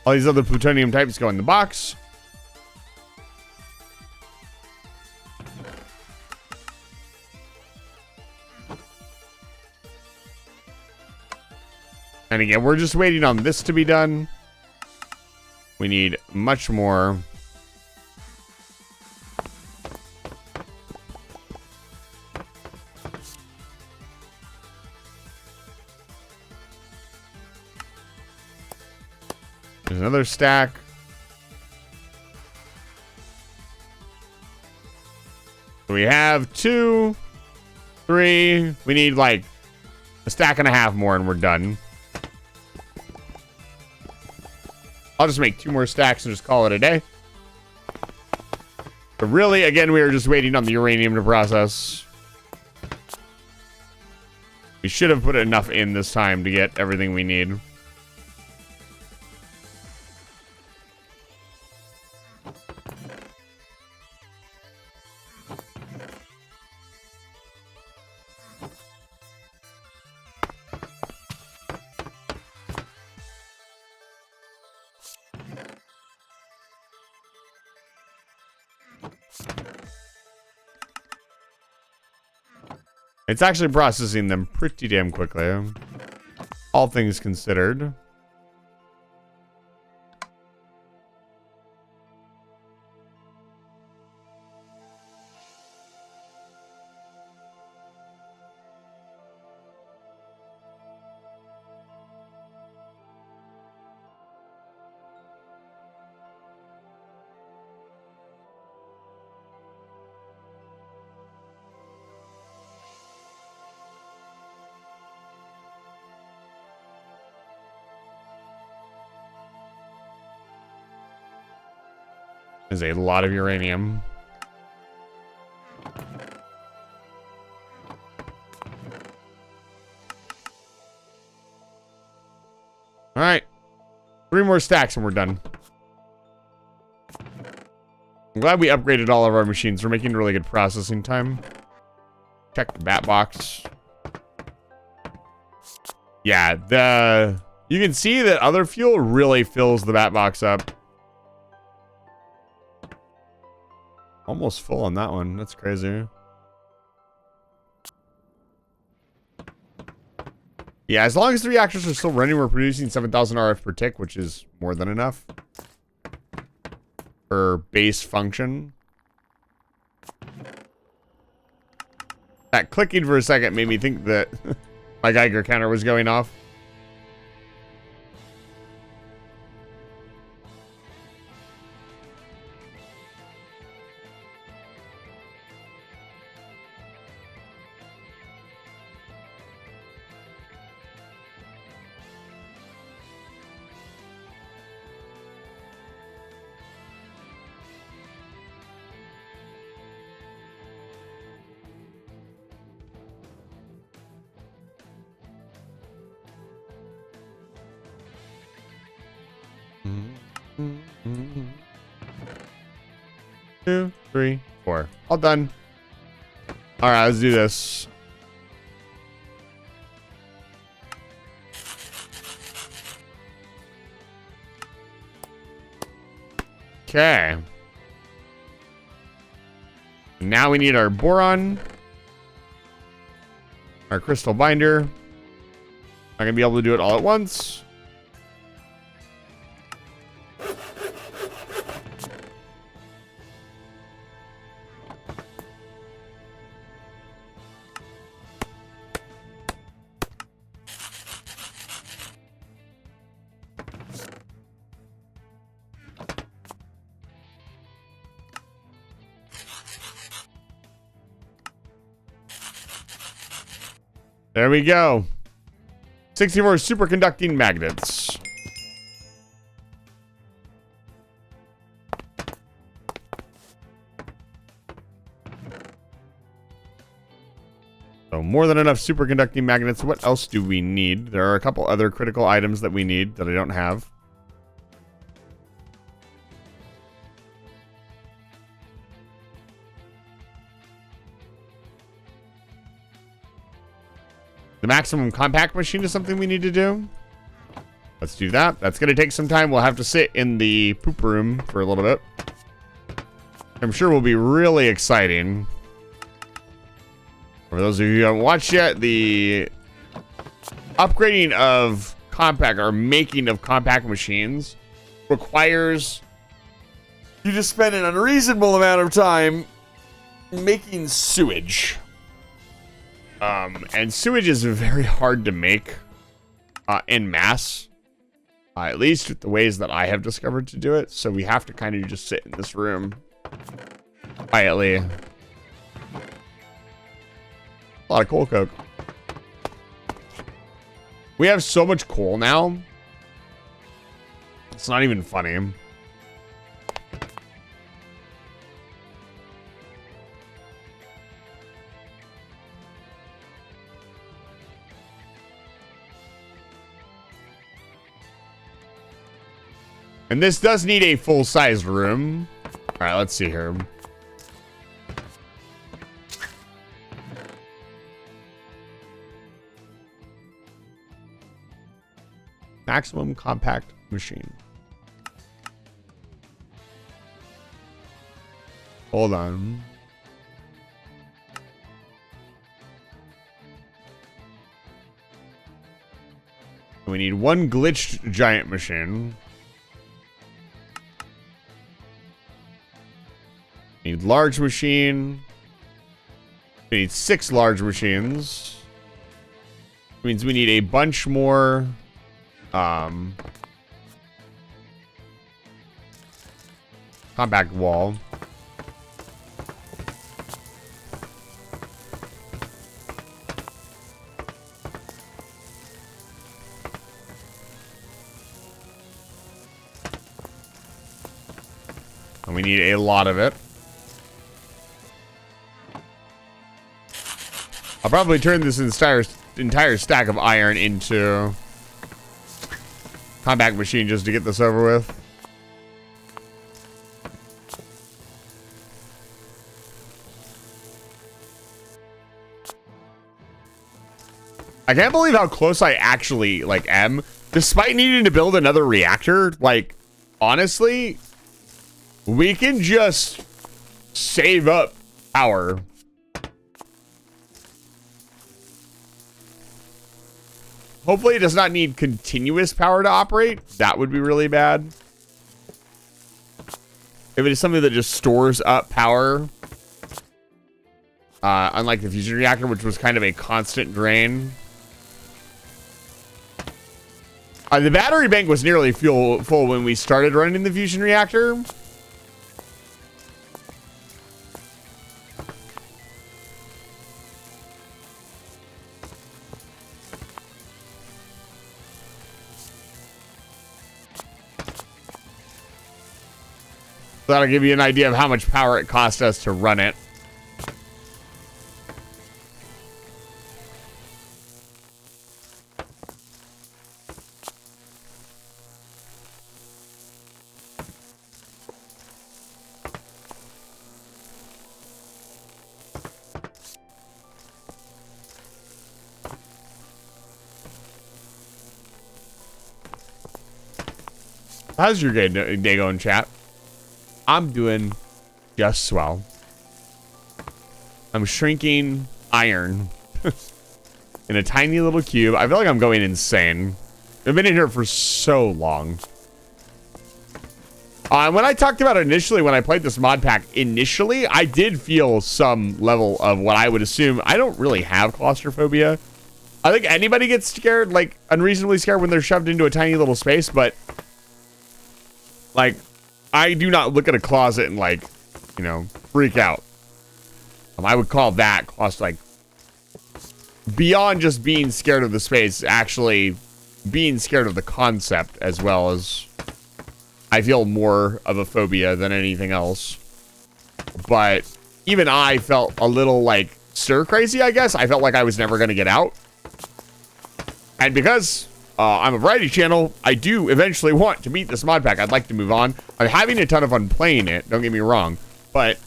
All these other plutonium types go in the box. And again, we're just waiting on this to be done. We need much more. There's another stack. So we have 2, 3. We need like a stack and a half more and we're done. I'll just make 2 more stacks and just call it a day. But really, again, we are just waiting on the uranium to process. We should have put enough in this time to get everything we need. It's actually processing them pretty damn quickly, all things considered. There's a lot of uranium. All right. 3 more stacks and we're done. I'm glad we upgraded all of our machines. We're making really good processing time. Check the bat box. Yeah, you can see that other fuel really fills the bat box up. Almost full on that one. That's crazy. Yeah, as long as the reactors are still running, we're producing 7,000 RF per tick, which is more than enough for base function. That clicking for a second made me think that my Geiger counter was going off. 2, 3, 4. All done. All right, let's do this. Okay. Now we need our boron, our crystal binder. Not gonna be able to do it all at once. There we go. 64 superconducting magnets. So more than enough superconducting magnets. What else do we need? There are a couple other critical items that we need that I don't have. The maximum compact machine is something we need to do. Let's do that. That's going to take some time. We'll have to sit in the poop room for a little bit. I'm sure will be really exciting. For those of you who haven't watched yet, the upgrading of compact or making of compact machines requires you to spend an unreasonable amount of time making sewage. And sewage is very hard to make en masse, at least with the ways that I have discovered to do it. So we have to kind of just sit in this room quietly. A lot of coal coke. We have so much coal now. It's not even funny. And this does need a full-sized room. All right, let's see here. Maximum compact machine. Hold on. We need one glitched giant machine. Need large machine. We need 6 large machines. Means we need a bunch more compact wall. And we need a lot of it. I'll probably turn this entire stack of iron into compact machine just to get this over with. I can't believe how close I actually am. Despite needing to build another reactor, honestly, we can just save up power. Hopefully it does not need continuous power to operate. That would be really bad. If it is something that just stores up power. Unlike the fusion reactor, which was kind of a constant drain. The battery bank was nearly full when we started running the fusion reactor. That'll give you an idea of how much power it cost us to run it. How's your day going, chat? I'm doing just swell. I'm shrinking iron in a tiny little cube. I feel like I'm going insane. I've been in here for so long. When I talked about it initially, when I played this mod pack initially, I did feel some level of what I would assume. I don't really have claustrophobia. I think anybody gets scared, like unreasonably scared when they're shoved into a tiny little space, but like I do not look at a closet and like, you know, freak out. I would call that like beyond just being scared of the space, actually being scared of the concept as well as I feel more of a phobia than anything else. But even I felt a little like stir crazy, I guess. I felt like I was never going to get out. And because I'm a variety channel, I do eventually want to beat this mod pack. I'd like to move on. I'm having a ton of fun playing it, don't get me wrong, but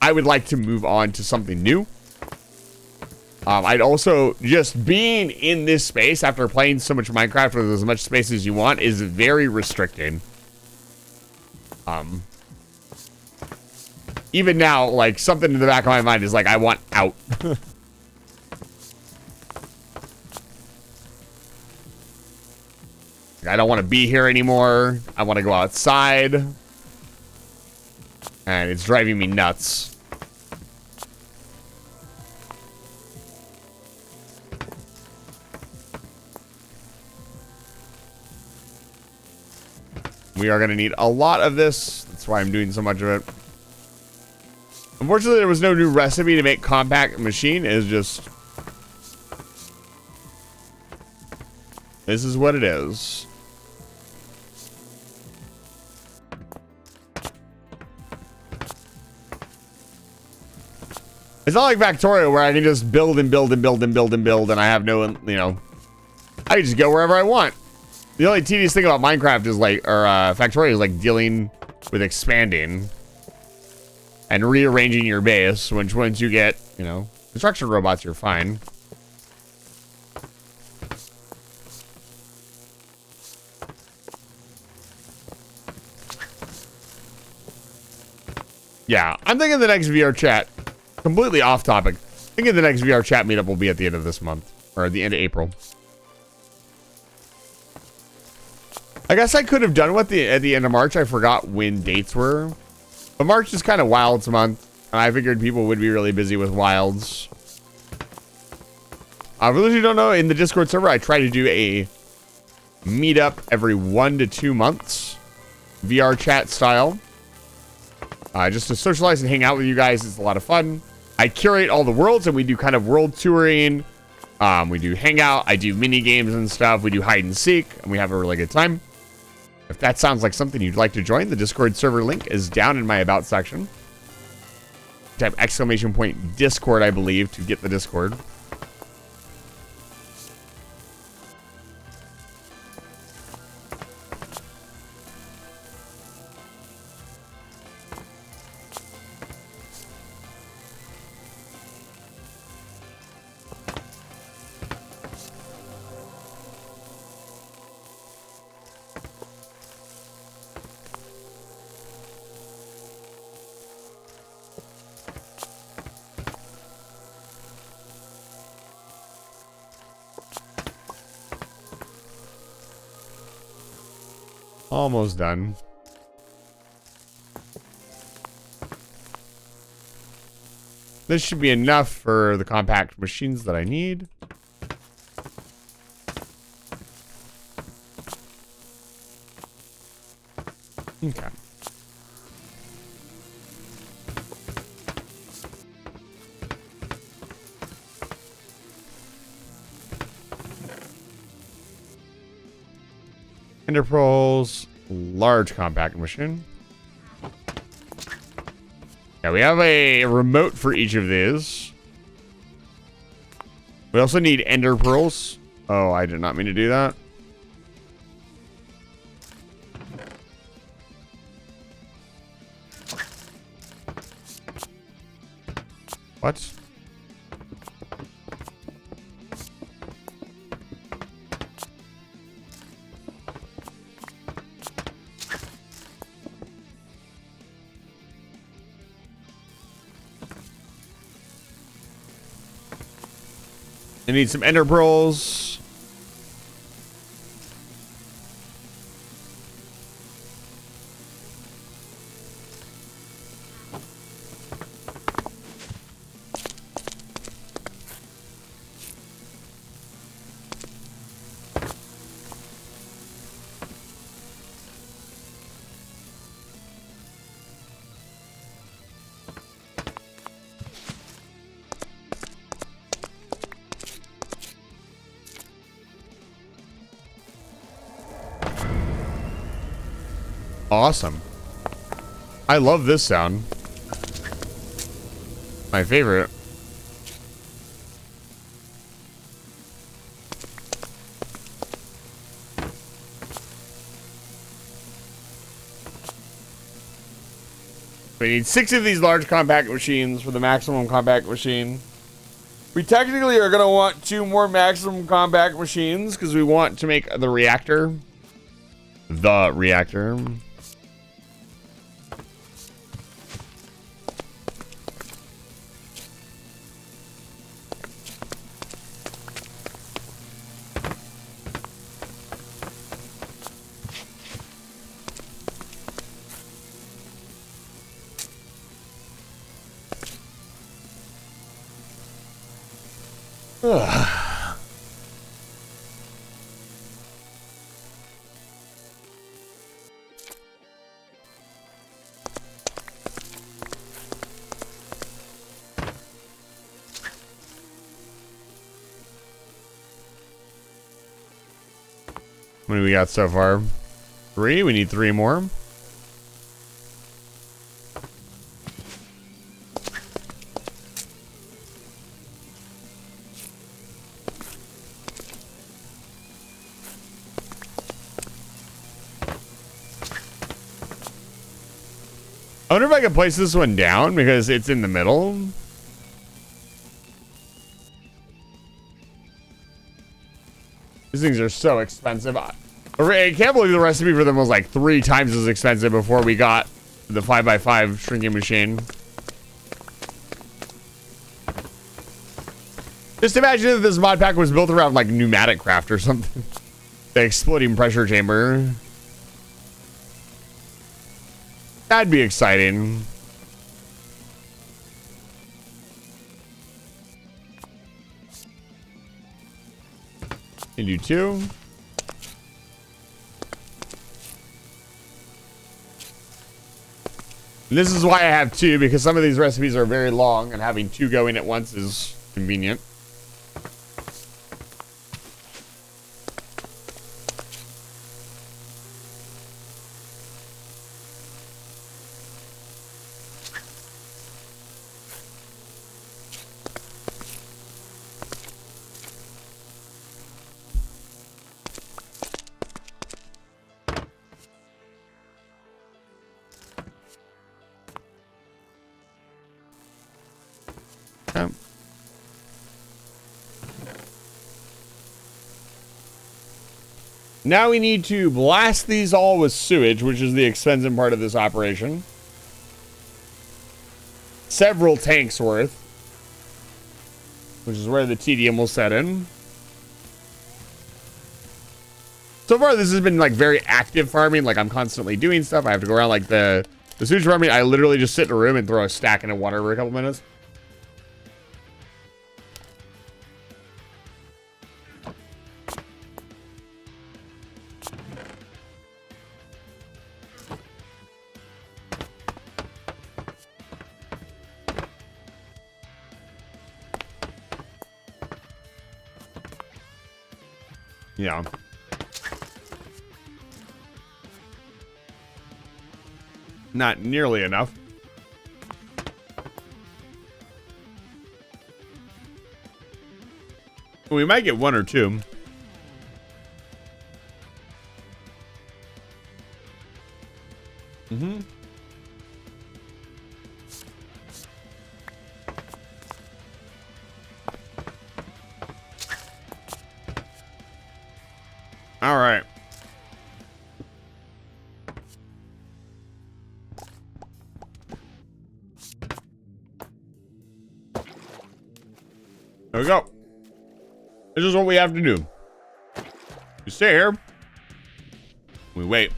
I would like to move on to something new. I'd also, just being in this space after playing so much Minecraft with as much space as you want is very restricting. Even now, like, something in the back of my mind is like, I want out. I don't want to be here anymore. I want to go outside. And it's driving me nuts. We are going to need a lot of this. That's why I'm doing so much of it. Unfortunately, there was no new recipe to make compact machine. It's just... this is what it is. It's not like Factorio where I can just build and build and build and build and build and I have no, you know... I can just go wherever I want. The only tedious thing about Minecraft is like, or Factorio is like dealing with expanding and rearranging your base, which once you get, you know, construction robots, you're fine. Yeah, I'm thinking the next VR chat, completely off topic, thinking the next VR chat meetup will be at the end of this month, or at the end of April. I guess I could have done what at the end of March. I forgot when dates were. But March is kind of Wilds month. And I figured people would be really busy with Wilds. For those who don't know, in the Discord server, I try to do a meetup every 1 to 2 months. VR chat style. Just to socialize and hang out with you guys. It's a lot of fun. I curate all the worlds and we do kind of world touring. We do hangout. I do mini games and stuff. We do hide and seek. And we have a really good time. If that sounds like something you'd like to join, the Discord server link is down in my About section. Type !Discord, I believe, to get the Discord. Almost done. This should be enough for the compact machines that I need. Okay. Ender Pearls, large compact machine. Yeah, we have a remote for each of these. We also need Ender Pearls. Oh, I did not mean to do that. What? I need some ender pearls. Awesome. I love this sound. My favorite. We need 6 of these large compact machines for the maximum compact machine. We technically are going to want 2 more maximum compact machines because we want to make the reactor. The reactor. Ugh. What do we got so far? 3? We need 3 more. I wonder if I can place this one down because it's in the middle. These things are so expensive. I can't believe the recipe for them was like 3 times as expensive before we got the 5x5 shrinking machine. Just imagine if this mod pack was built around like pneumatic craft or something. The exploding pressure chamber. That'd be exciting. Can do 2. And this is why I have 2, because some of these recipes are very long and having 2 going at once is convenient. Okay. Now we need to blast these all with sewage, which is the expensive part of this operation. Several tanks worth, which is where the tedium will set in. So far, this has been like very active farming. Like I'm constantly doing stuff. I have to go around like the sewage farming. I literally just sit in a room and throw a stack into water for a couple minutes. Yeah. Not nearly enough. We might get 1 or 2. Mm-hmm. All right. There we go. This is what we have to do. We stay here. We wait.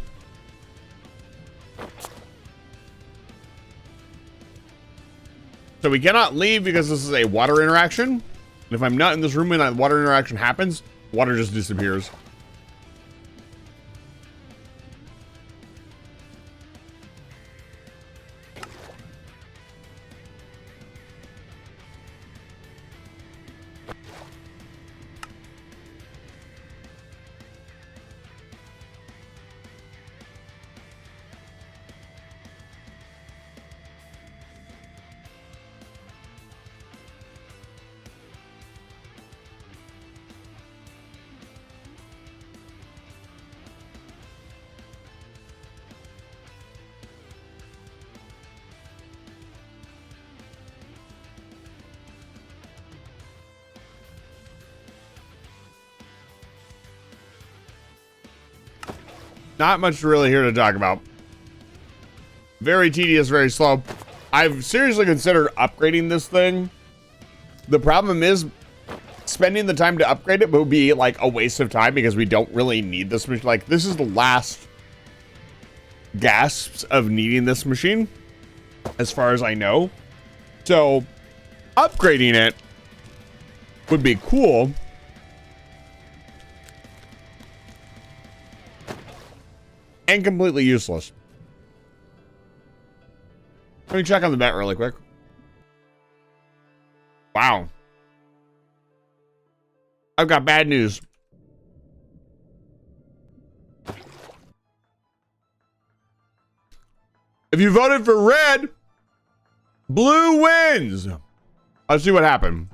So we cannot leave because this is a water interaction. And if I'm not in this room when that water interaction happens, water just disappears. Not much really here to talk about. Very tedious, very slow. I've seriously considered upgrading this thing. The problem is spending the time to upgrade it would be like a waste of time because we don't really need this machine. Like, this is the last gasps of needing this machine, as far as I know. So upgrading it would be cool. And completely useless. Let me check on the bet really quick. Wow. I've got bad news. If you voted for red, blue wins. Let's see what happened.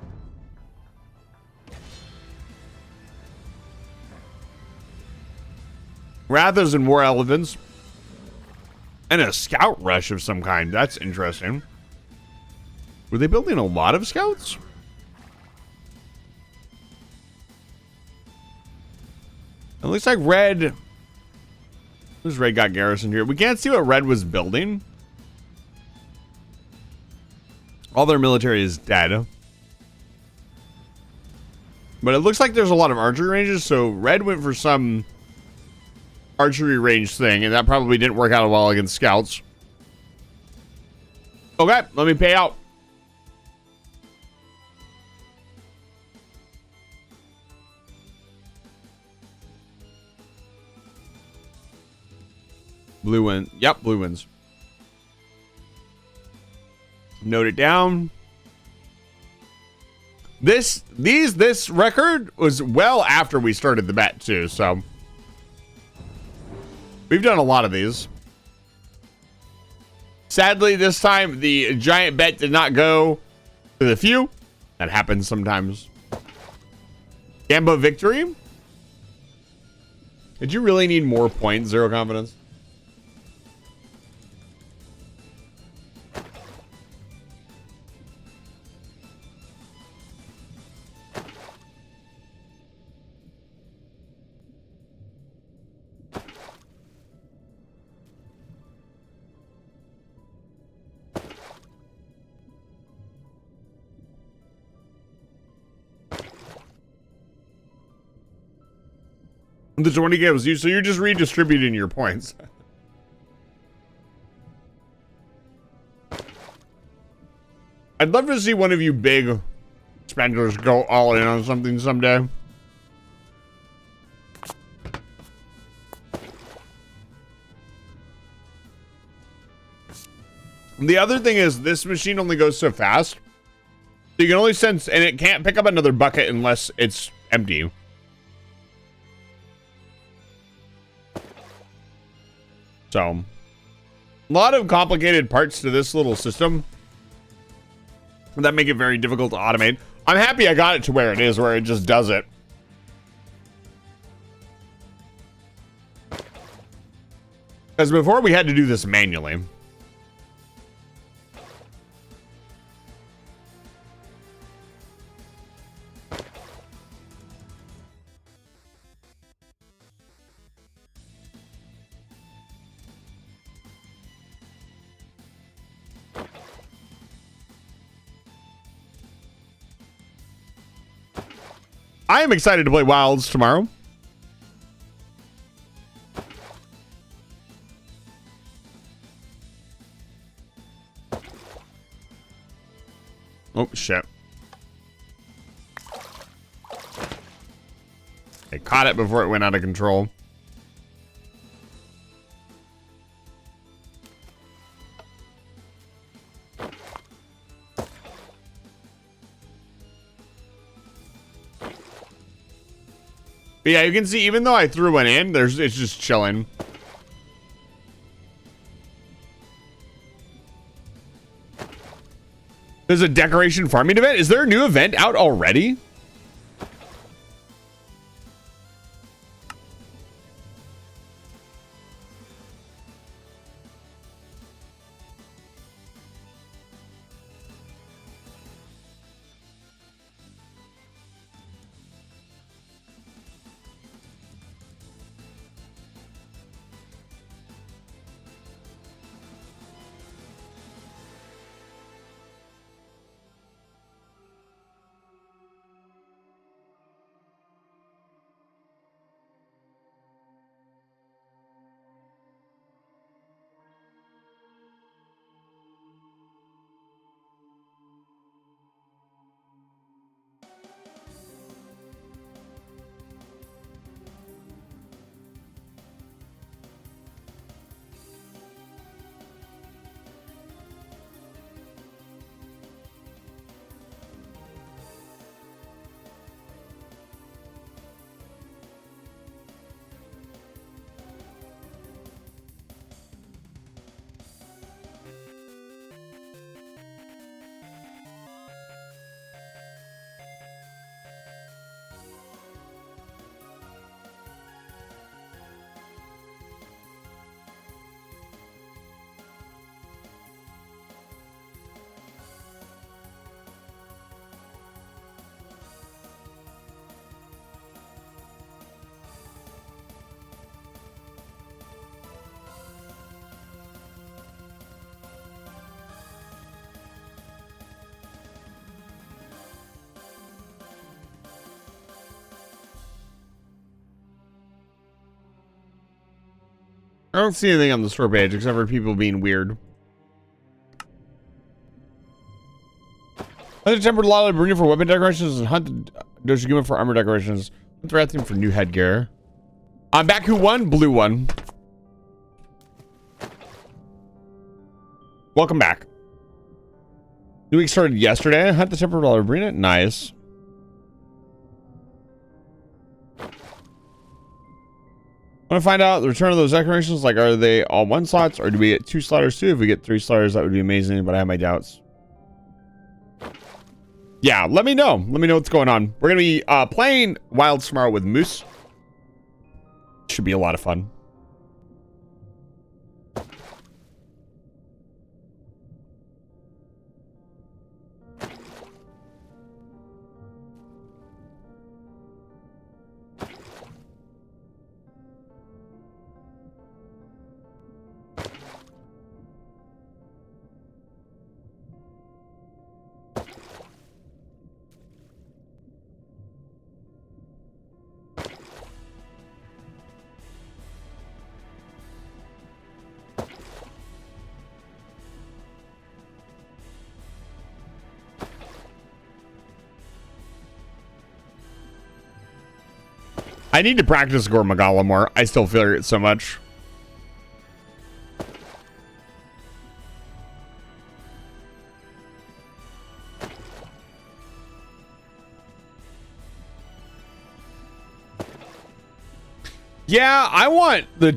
Rathas and war elephants. And a scout rush of some kind. That's interesting. Were they building a lot of scouts? It looks like red. Who's red got garrisoned here? We can't see what red was building. All their military is dead. But it looks like there's a lot of archery ranges, so red went for some archery range thing, and that probably didn't work out well against scouts. Okay, let me pay out. Blue win. Yep, blue wins. Note it down. This record was well after we started the bet too, so we've done a lot of these. Sadly, this time the giant bet did not go to the few. That happens sometimes. Gambo victory. Did you really need more points? Zero confidence. The 20 gives you, so you're just redistributing your points. I'd love to see one of you big spenders go all in on something someday. The other thing is this machine only goes so fast. So you can only send, and it can't pick up another bucket unless it's empty. So, a lot of complicated parts to this little system that make it very difficult to automate. I'm happy I got it to where it is, where it just does it. Because before we had to do this manually. I am excited to play Wilds tomorrow. Oh, shit. I caught it before it went out of control. But yeah, you can see even though I threw one in, it's just chilling. There's a decoration farming event. Is there a new event out already? I don't see anything on the store page except for people being weird. Hunt the tempered lala bring for weapon decorations and hunt the Doshiguma for armor decorations. Hunt the Rathian for new headgear. I'm back. Who won? Blue one. Welcome back. New week started yesterday. Hunt the tempered lala bring it. Nice. I want to find out the return of those decorations. Like, are they all one slots or do we get 2 slaughters too? If we get 3 slaughters, that would be amazing, but I have my doubts. Yeah, let me know. Let me know what's going on. We're going to be playing Wilds tomorrow with Moose. Should be a lot of fun. I need to practice Gore Magala more. I still fear it so much. Yeah, I want the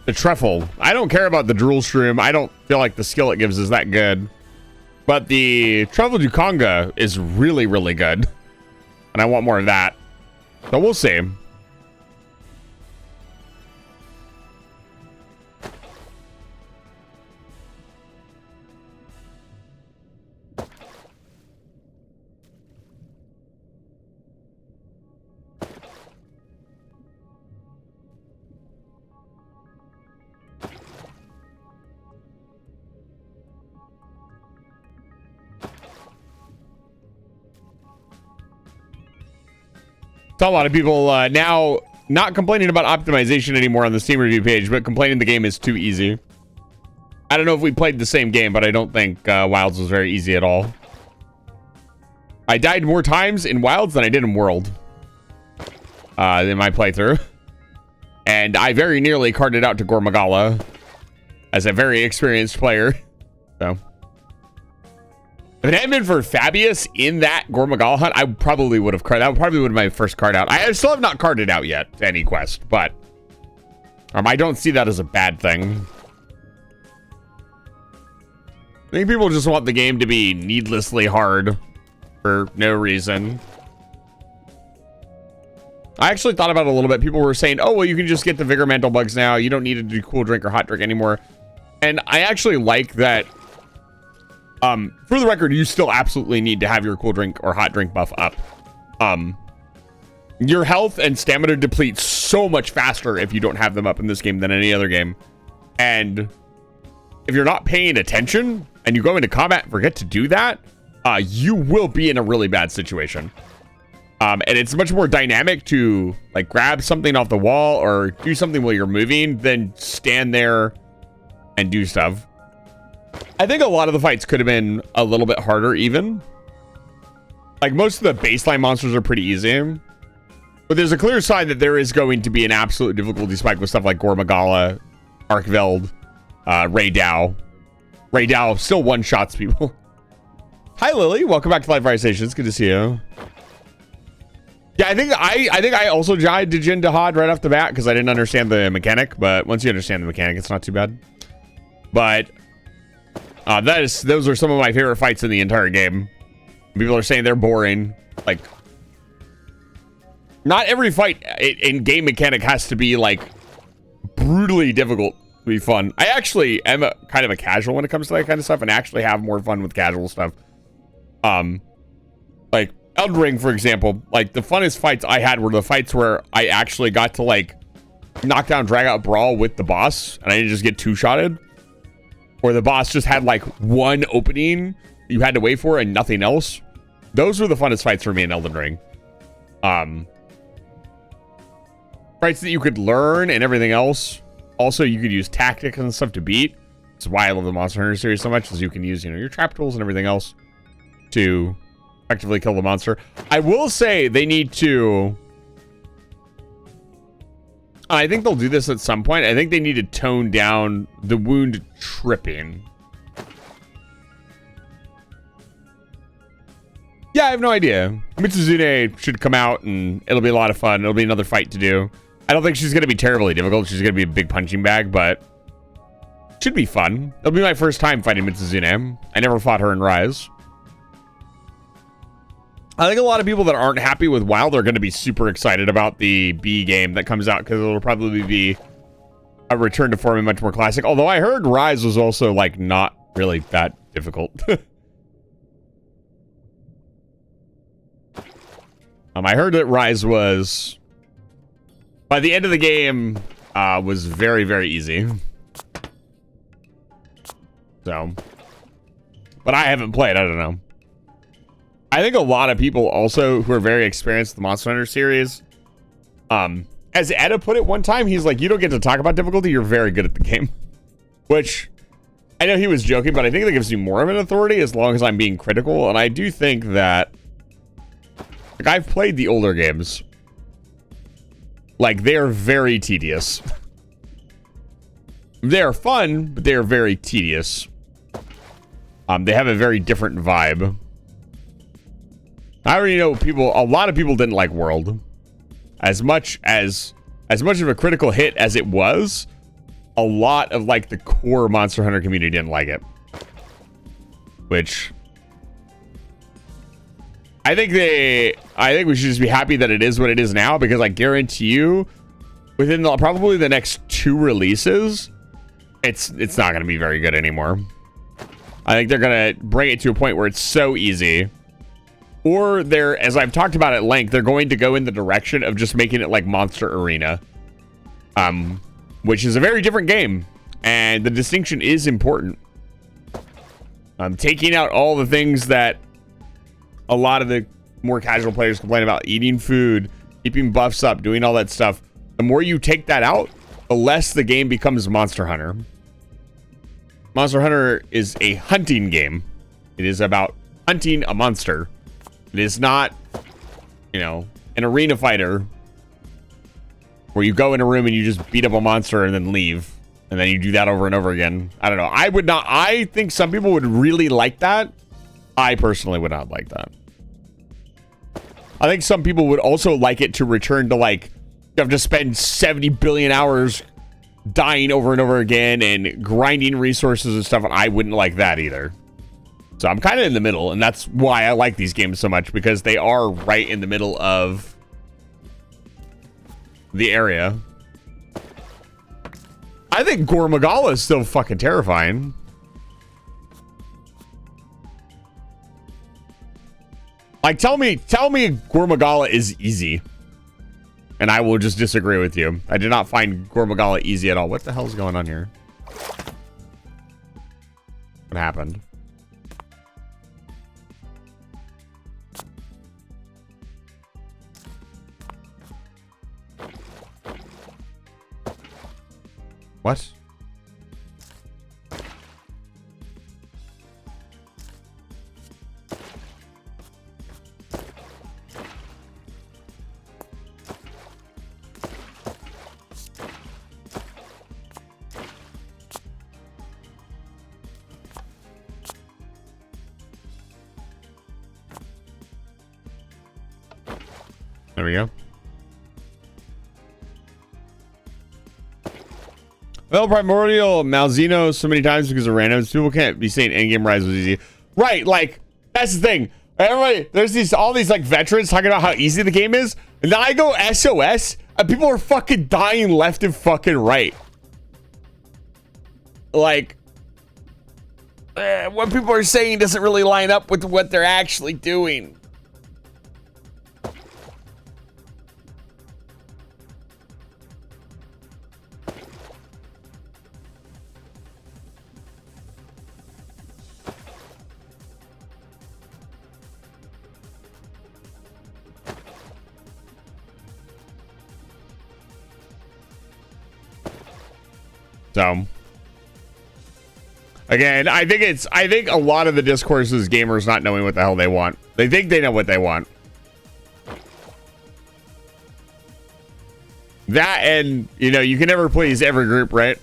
the truffle. I don't care about the drool shroom. I don't feel like the skill it gives is that good. But the truffle Dukonga is really, really good. And I want more of that. So we'll see. Saw a lot of people now not complaining about optimization anymore on the Steam review page, but complaining the game is too easy. I don't know if we played the same game, but I don't think Wilds was very easy at all. I died more times in Wilds than I did in World in my playthrough. And I very nearly carded out to Gore Magala as a very experienced player. So, if it hadn't been for Fabius in that Gore Magala hunt, I probably would have carded. That probably would have been my first card out. I still have not carded out yet to any quest, but I don't see that as a bad thing. I think people just want the game to be needlessly hard for no reason. I actually thought about it a little bit. People were saying, oh, well, you can just get the Vigor Mantle bugs now. You don't need to do cool drink or hot drink anymore. And I actually like that. For the record, you still absolutely need to have your cool drink or hot drink buff up. Your health and stamina deplete so much faster if you don't have them up in this game than any other game. And if you're not paying attention and you go into combat and forget to do that, you will be in a really bad situation. And it's much more dynamic to like grab something off the wall or do something while you're moving than stand there and do stuff. I think a lot of the fights could have been a little bit harder even. Like most of the baseline monsters are pretty easy. But there's a clear sign that there is going to be an absolute difficulty spike with stuff like Gore Magala, Arkveld, Ray Dow. Ray Dow still one-shots people. Hi, Lily. Welcome back to Live Fire Station. It's good to see you. Yeah, I think I also did Jin Dahad right off the bat because I didn't understand the mechanic. But once you understand the mechanic, it's not too bad. But those are some of my favorite fights in the entire game. People are saying they're boring. Like, not every fight in game mechanic has to be like brutally difficult to be fun. I actually am kind of a casual when it comes to that kind of stuff and actually have more fun with casual stuff. Like Elden Ring, for example, like the funnest fights I had were the fights where I actually got to like knock down, drag out, brawl with the boss and I didn't just get two-shotted. Or the boss just had like one opening you had to wait for and nothing else. Those were the funnest fights for me in Elden Ring. Fights that you could learn and everything else. Also, you could use tactics and stuff to beat. That's why I love the Monster Hunter series so much, is you can use, your trap tools and everything else to effectively kill the monster. I will say they need to... I think they'll do this at some point. I think they need to tone down the wound tripping. Yeah, I have no idea. Mitsuzune should come out and it'll be a lot of fun. It'll be another fight to do. I don't think she's going to be terribly difficult. She's going to be a big punching bag, but should be fun. It'll be my first time fighting Mitsuzune. I never fought her in Rise. I think a lot of people that aren't happy with Wild are going to be super excited about the B game that comes out because it'll probably be a return to form and much more classic. Although I heard Rise was also like not really that difficult. I heard that Rise was, by the end of the game, was very, very easy. So, but I haven't played. I don't know. I think a lot of people also who are very experienced with the Monster Hunter series, as Eda put it one time, he's like, you don't get to talk about difficulty, you're very good at the game. Which, I know he was joking, but I think that gives you more of an authority as long as I'm being critical. And I do think that, like, I've played the older games. Like, they're very tedious. They're fun, but they're very tedious. They have a very different vibe. I already know a lot of people didn't like World. As much of a critical hit as it was, a lot of like the core Monster Hunter community didn't like it. Which I think we should just be happy that it is what it is now, because I guarantee you within probably the next 2 releases, it's not going to be very good anymore. I think they're going to bring it to a point where it's so easy. Or they're, as I've talked about at length, they're going to go in the direction of just making it like Monster Arena. Which is a very different game. And the distinction is important. Taking out all the things that a lot of the more casual players complain about, eating food, keeping buffs up, doing all that stuff, the more you take that out, the less the game becomes Monster Hunter. Monster Hunter is a hunting game. It is about hunting a monster. It is not, you know, an arena fighter where you go in a room and you just beat up a monster and then leave. And then you do that over and over again. I don't know. I would not. I think some people would really like that. I personally would not like that. I think some people would also like it to return to, like, you have to spend 70 billion hours dying over and over again and grinding resources and stuff. And I wouldn't like that either. So I'm kind of in the middle. And that's why I like these games so much, because they are right in the middle of the area. I think Gore Magala is still fucking terrifying. Like, tell me Gore Magala is easy, and I will just disagree with you. I did not find Gore Magala easy at all. What the hell's going on here? What happened? What? There we go. Well, Primordial Malzeno so many times because of randoms. People can't be saying Endgame Rise was easy. Right, like, that's the thing. Everybody, there's all these like veterans talking about how easy the game is. And then I go SOS and people are fucking dying left and fucking right. Like, what people are saying doesn't really line up with what they're actually doing. So, again, I think a lot of the discourse is gamers not knowing what the hell they want. They think they know what they want. That, and, you know, you can never please every group, right?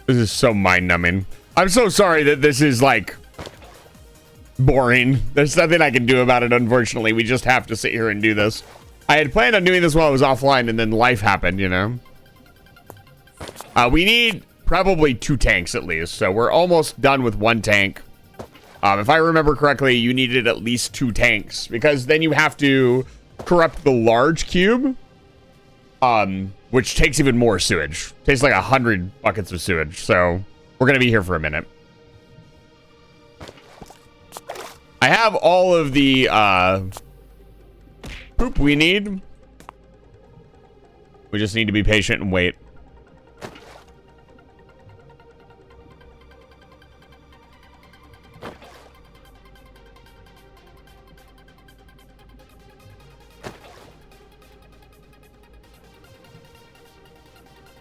This is so mind-numbing. I'm so sorry that this is, like, boring. There's nothing I can do about it, unfortunately. We just have to sit here and do this. I had planned on doing this while I was offline, and then life happened, you know? We need probably 2 tanks, at least. So we're almost done with 1 tank. If I remember correctly, you needed at least 2 tanks. Because then you have to corrupt the large cube. Which takes even more sewage. Takes like 100 buckets of sewage. So we're gonna be here for a minute. I have all of the poop we need. We just need to be patient and wait.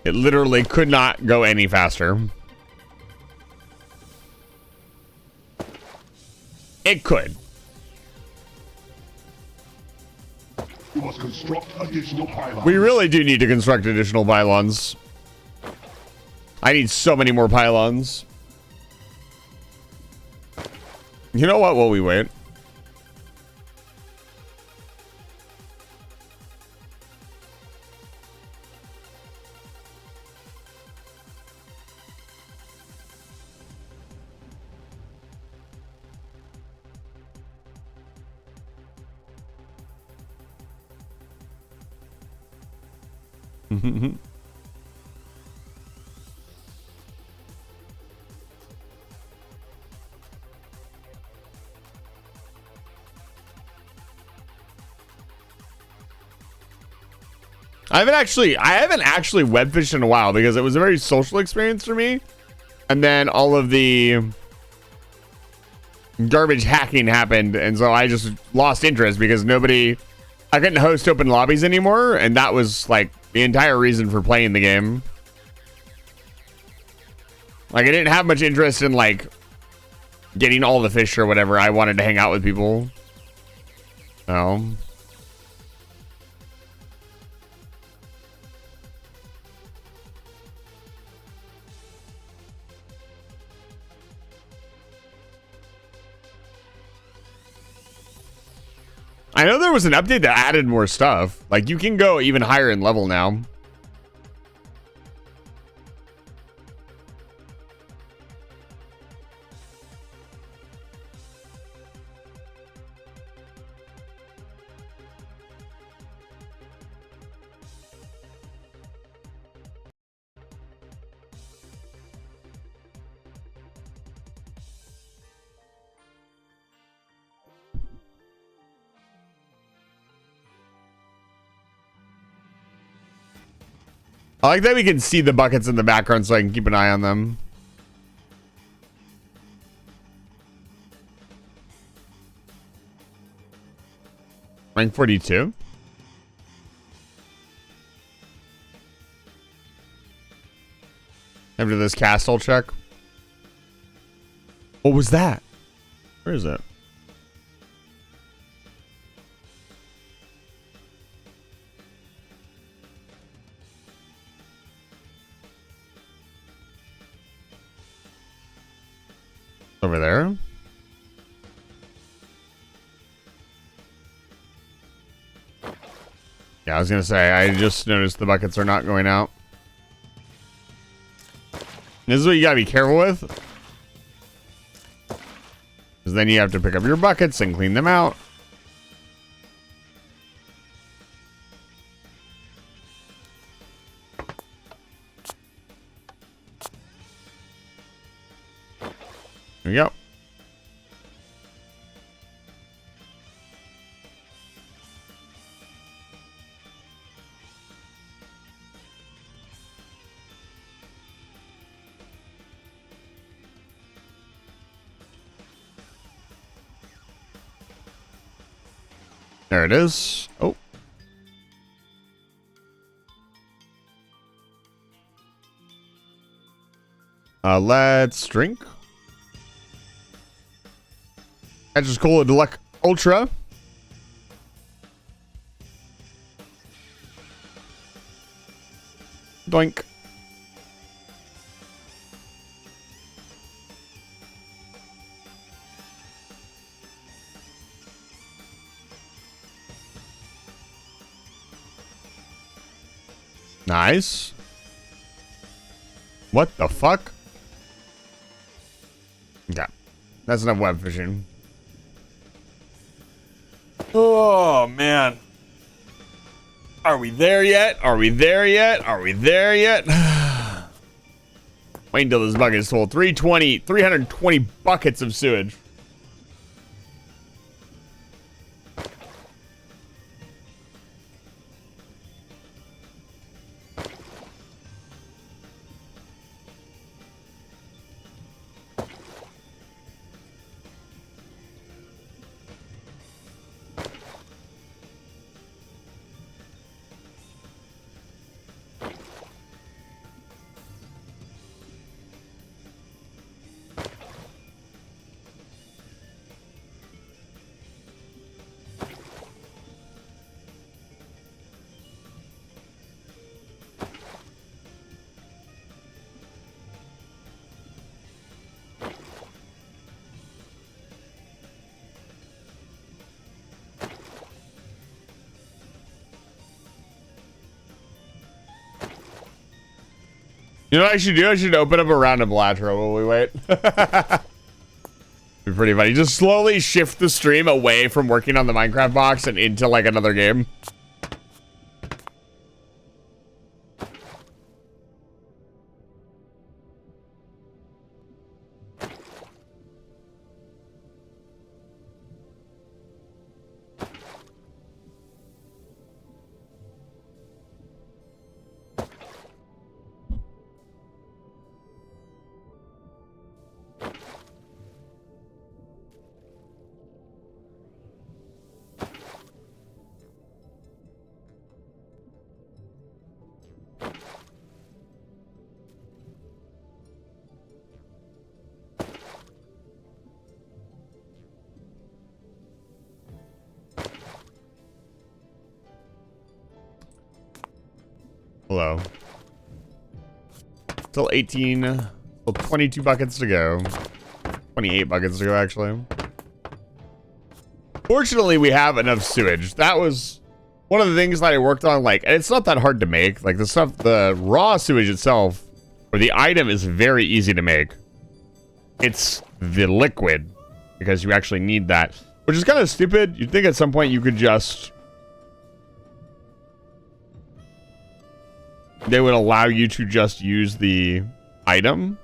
It literally could not go any faster. It could. You must construct additional pylons. We really do need to construct additional pylons. I need so many more pylons. You know what? While we wait. I haven't actually web fished in a while because it was a very social experience for me. And then all of the garbage hacking happened. And so I just lost interest because I couldn't host open lobbies anymore. And that was like the entire reason for playing the game. Like I didn't have much interest in like getting all the fish or whatever. I wanted to hang out with people. So. I know there was an update that added more stuff. Like you can go even higher in level now. I like that we can see the buckets in the background so I can keep an eye on them. Rank 42. After this castle check. What was that? Where is it? Over there. Yeah, I was gonna say, I just noticed the buckets are not going out. This is what you gotta be careful with. Because then you have to pick up your buckets and clean them out. There we go. There it is. Oh. Let's drink. Catcher's Cola Deluxe Ultra. Doink. Nice. What the fuck? Okay. That's enough web fishing. Oh, man. Are we there yet? Are we there yet? Are we there yet? Wait until this bucket is full. 320 buckets of sewage. You know what I should do? I should open up a round of Blatro while we wait. Be pretty funny. Just slowly shift the stream away from working on the Minecraft box and into like another game. Hello. Still 18. Still 22 buckets to go. 28 buckets to go, actually. Fortunately, we have enough sewage. That was one of the things that I worked on. Like, and it's not that hard to make. Like, the raw sewage itself, or the item, is very easy to make. It's the liquid, because you actually need that. Which is kind of stupid. You'd think at some point you could just... They would allow you to just use the item.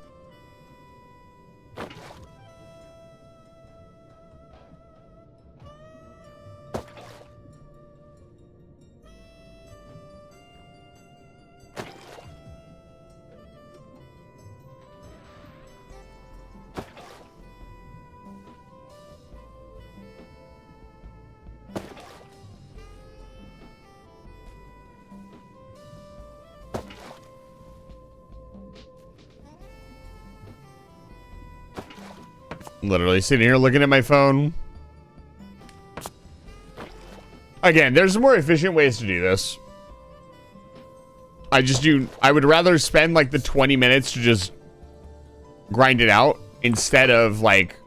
Literally sitting here looking at my phone. Again, there's more efficient ways to do this. I would rather spend like the 20 minutes to just grind it out instead of like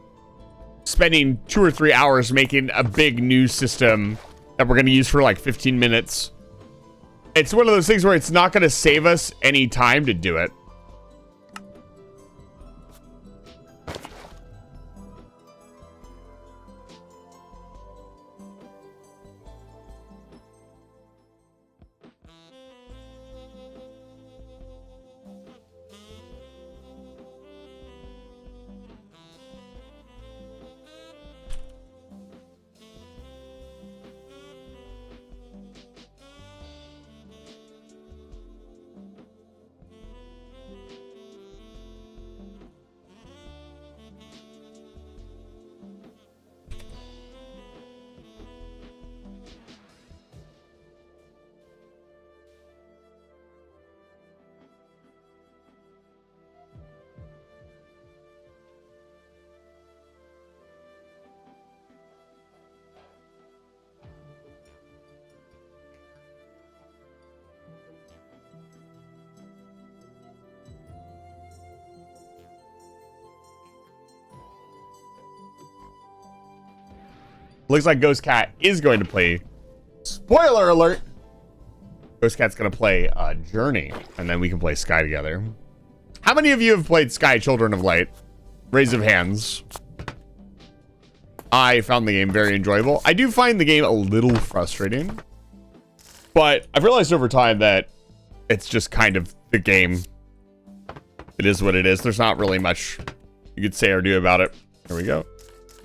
spending 2 or 3 hours making a big new system that we're going to use for like 15 minutes. It's one of those things where it's not going to save us any time to do it. Looks like Ghost Cat is going to play. Spoiler alert! Ghost Cat's going to play Journey, and then we can play Sky together. How many of you have played Sky Children of Light? Raise of hands. I found the game very enjoyable. I do find the game a little frustrating, but I've realized over time that it's just kind of the game. It is what it is. There's not really much you could say or do about it. There we go.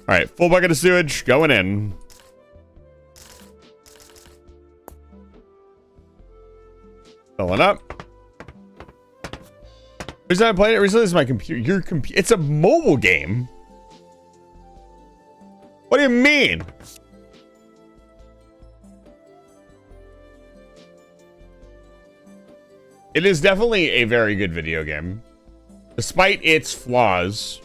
All right, full bucket of sewage going in. Filling up. The reason I played it recently is my computer. Your computer. It's a mobile game. What do you mean? It is definitely a very good video game. Despite its flaws,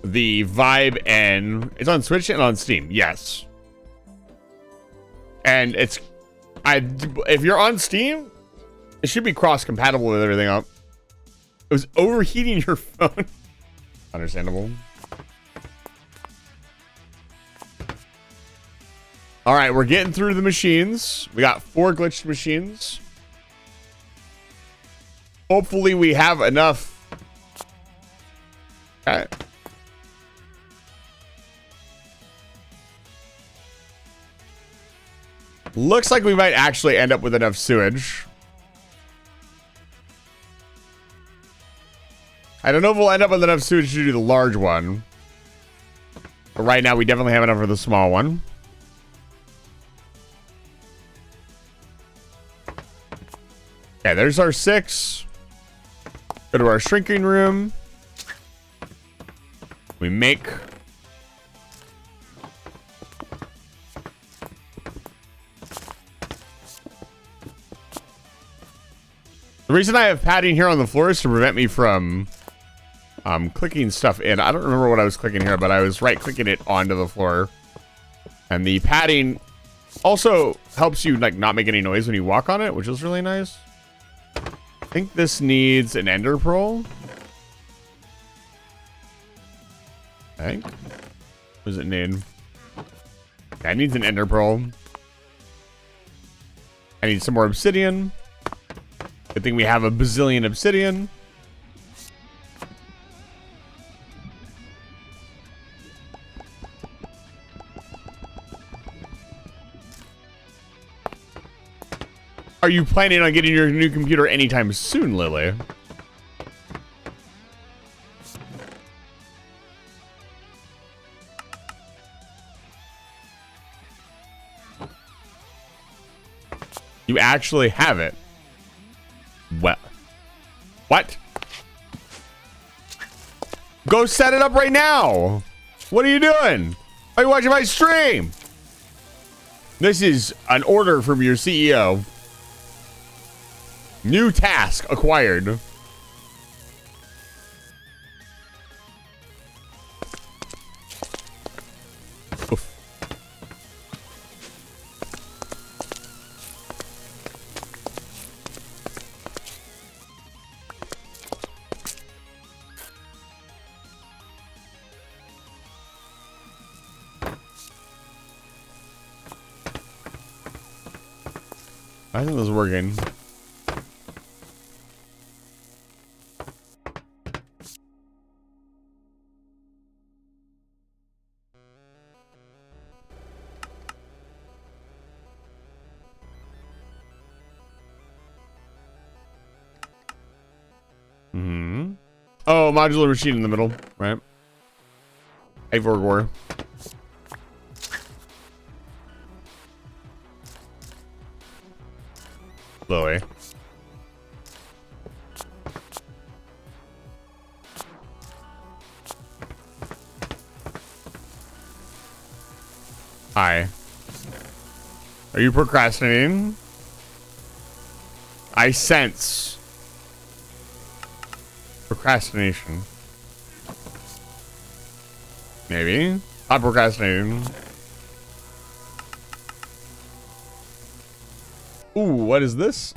the vibe, and it's on Switch and on Steam. Yes. And it's, if you're on Steam, it should be cross-compatible with everything up. It was overheating your phone. Understandable. All right, we're getting through the machines. We got 4 glitched machines. Hopefully we have enough. Okay. Looks like we might actually end up with enough sewage. I don't know if we'll end up with enough sewage to do the large one. But right now we definitely have enough for the small one. Okay, there's our 6. Go to our shrinking room. We make... The reason I have padding here on the floor is to prevent me from clicking stuff in. I don't remember what I was clicking here, but I was right-clicking it onto the floor. And the padding also helps you like not make any noise when you walk on it, which is really nice. think this needs an ender pearl. I think. What does it need? Yeah, it needs an ender pearl. I need some more obsidian. Good thing we have a bazillion obsidian. Are you planning on getting your new computer anytime soon, Lily? You actually have it. Well, what? Go set it up right now. What are you doing? Are you watching my stream? This is an order from your CEO. New task acquired. Oof. I think this is working. Oh, modular machine in the middle, right? Ivor War. Chloe. Hi. Are you procrastinating? I sense procrastination. Maybe. Not procrastinating. Ooh, what is this?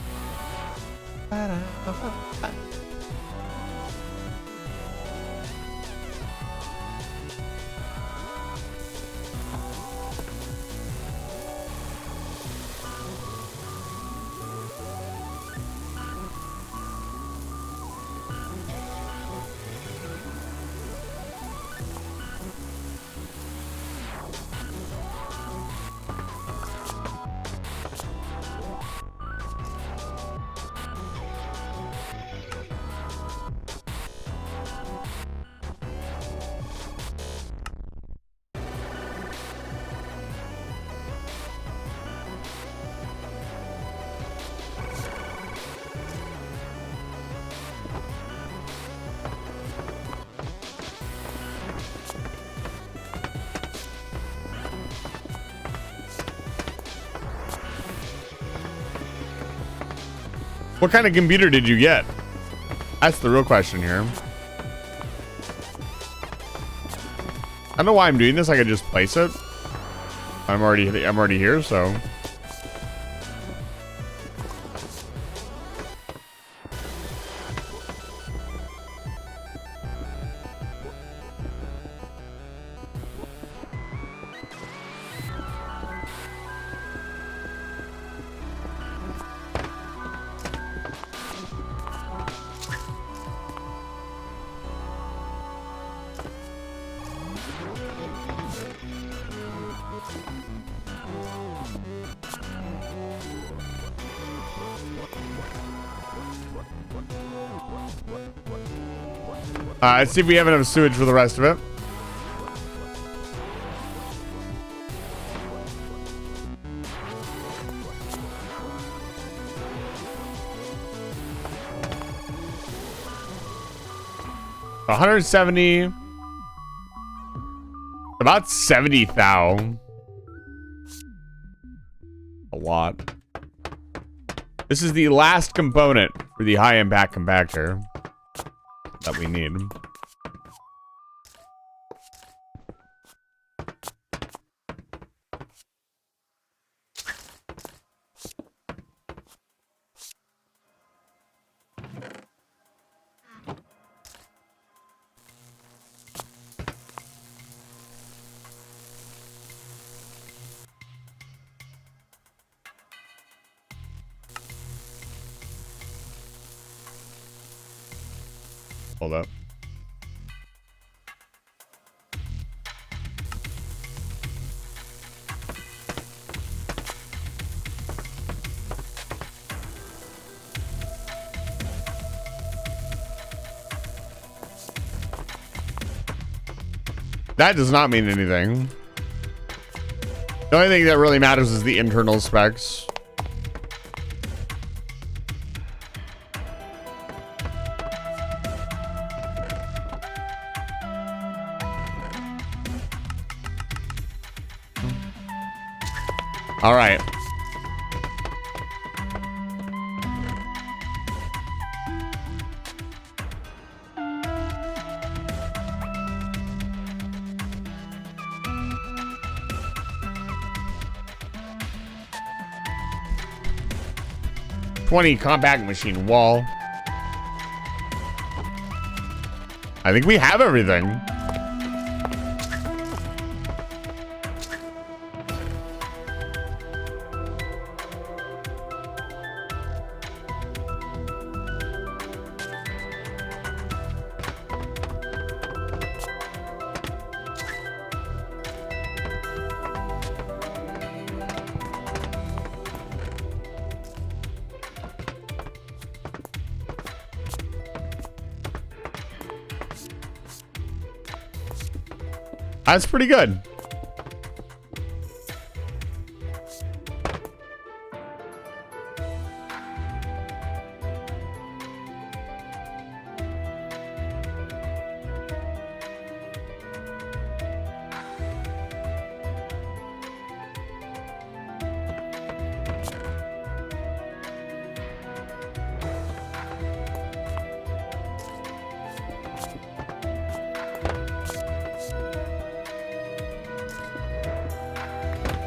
What kind of computer did you get? That's the real question here. I don't know why I'm doing this. I could just place it. I'm already here, so. Let's see if we have enough sewage for the rest of it. $170. About 70 thou. A lot. This is the last component for the high impact compactor that we need. Hold up. That does not mean anything. The only thing that really matters is the internal specs. All right. Compact machine wall. I think we have everything. That's pretty good.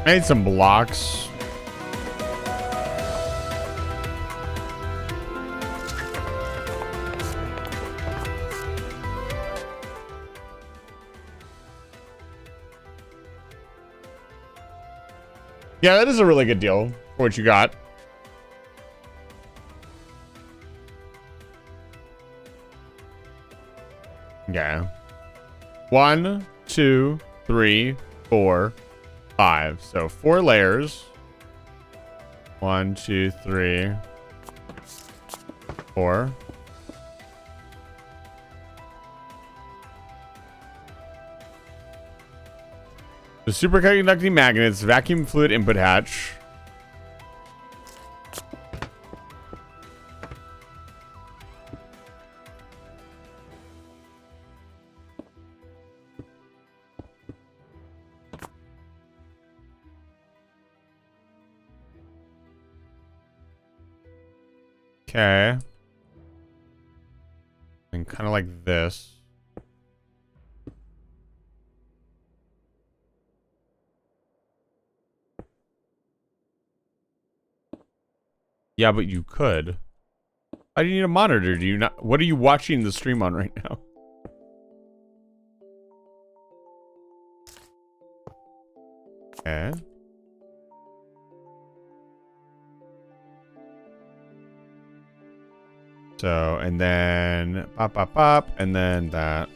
I need some blocks. Yeah, that is a really good deal for what you got. Yeah. 1, 2, 3, 4, 5. So 4 layers. 1, 2, 3, 4. The superconducting magnets, vacuum fluid input hatch. Okay. And kind of like this. Yeah, but you could. Why do you need a monitor? Do you not? What are you watching the stream on right now? Okay. So, and then pop, pop, pop, and then that.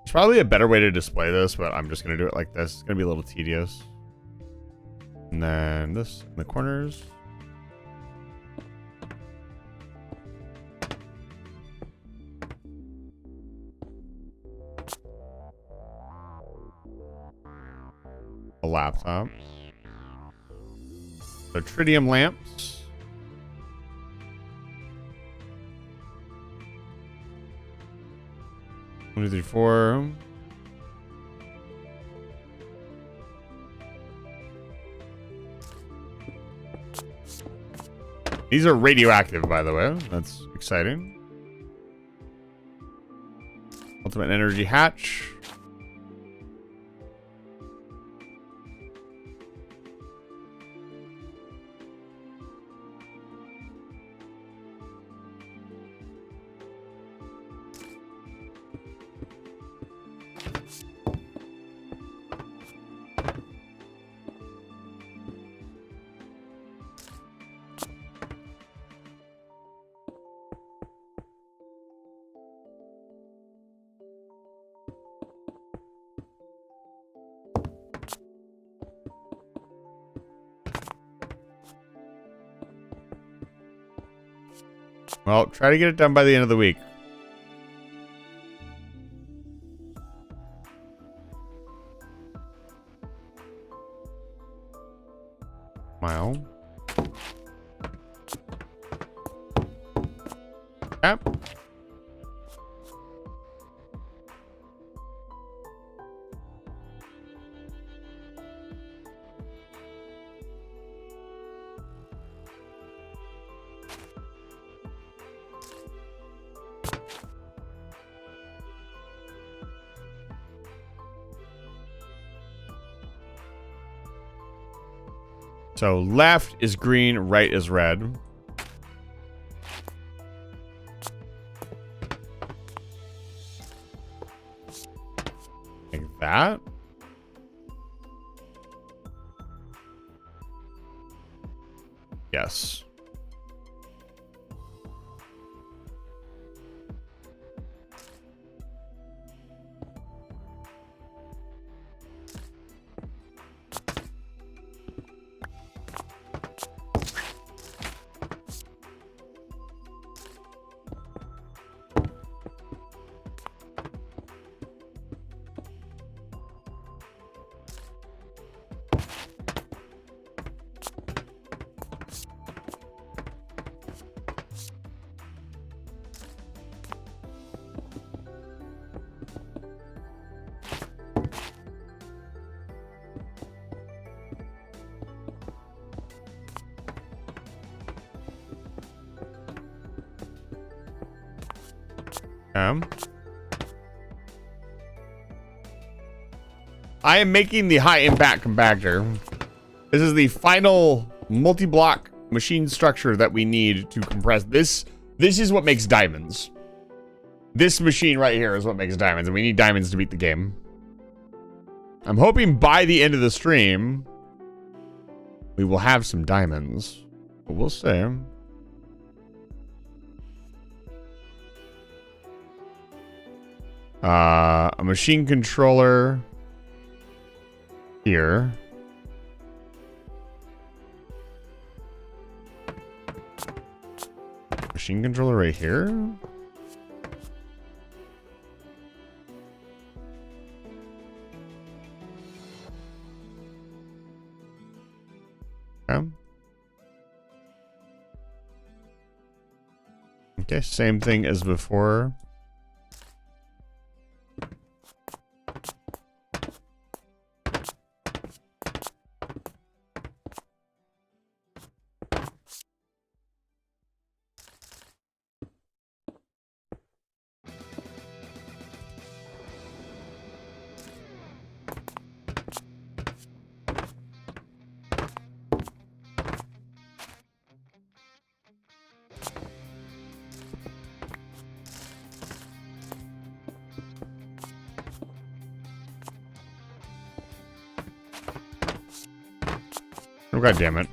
There's probably a better way to display this, but I'm just going to do it like this. It's going to be a little tedious. And then this in the corners. A laptop. So tritium lamps. One, two, three, four. These are radioactive, by the way. That's exciting. Ultimate energy hatch. Well, try to get it done by the end of the week. Mile. Yep. So left is green, right is red. Like that. Yes. I am making the high impact compactor. This is the final multi-block machine structure that we need to compress this. This is what makes diamonds. This machine right here is what makes diamonds, and we need diamonds to beat the game. I'm hoping by the end of the stream, we will have some diamonds. But we'll see. A machine controller here. Machine controller right here. Okay, same thing as before. Oh, God damn it.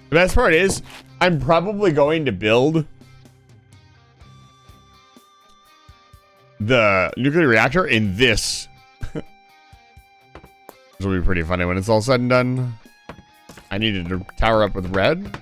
The best part is, I'm probably going to build the nuclear reactor in this. This will be pretty funny when it's all said and done. I needed to tower up with red.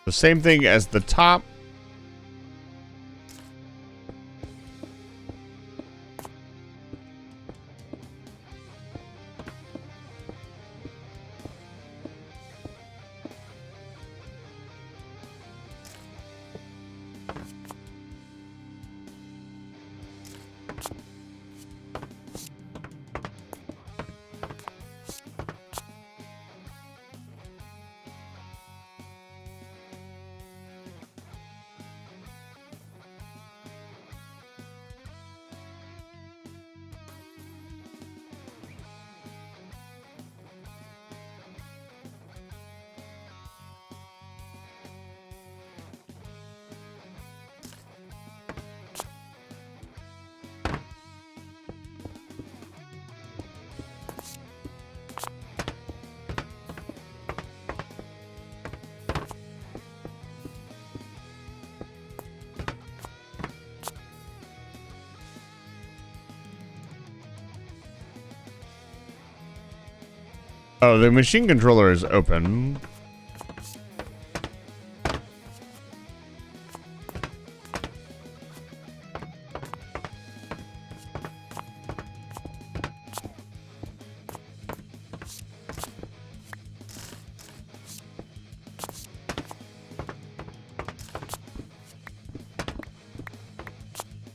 The same thing as the top. Oh, the machine controller is open.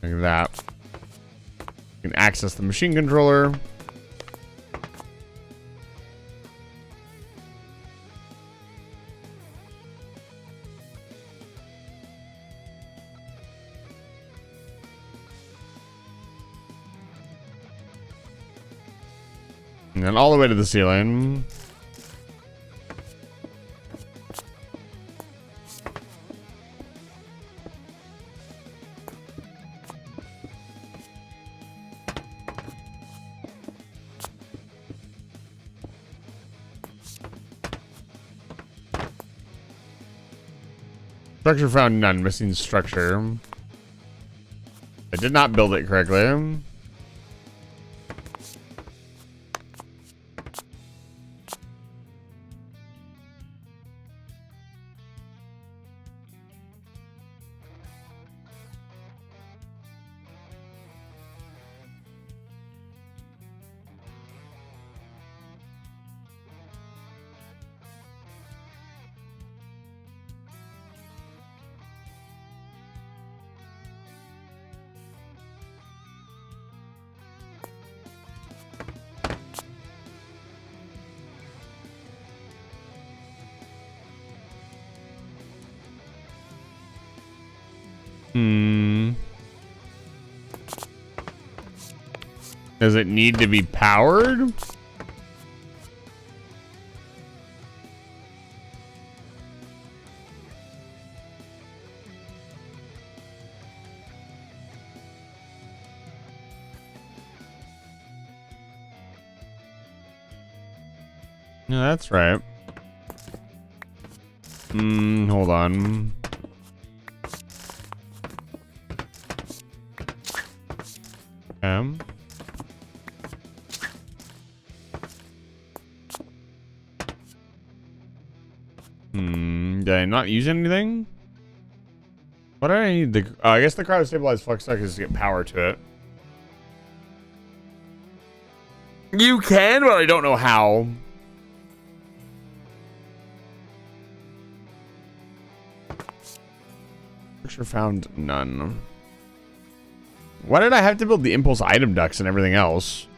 Look at that. You can access the machine controller. And then all the way to the ceiling. Structure found none. Missing structure. I did not build it correctly. Does it need to be powered? No, that's right. Hold on. Did I not use anything? What do I need? I guess the cryo stabilized flux duct is to get power to it. You can, but I don't know how. Picture found none. Why did I have to build the impulse item ducts and everything else?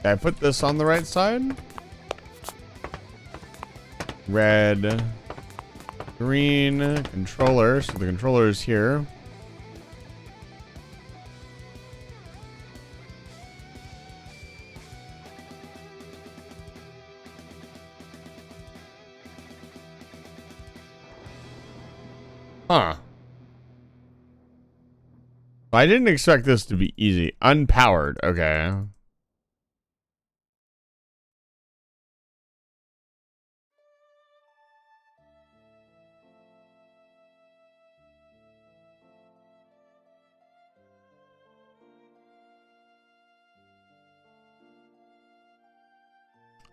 Did I put this on the right side? Red, green, controller. So the controller is here. Huh. I didn't expect this to be easy. Unpowered. Okay.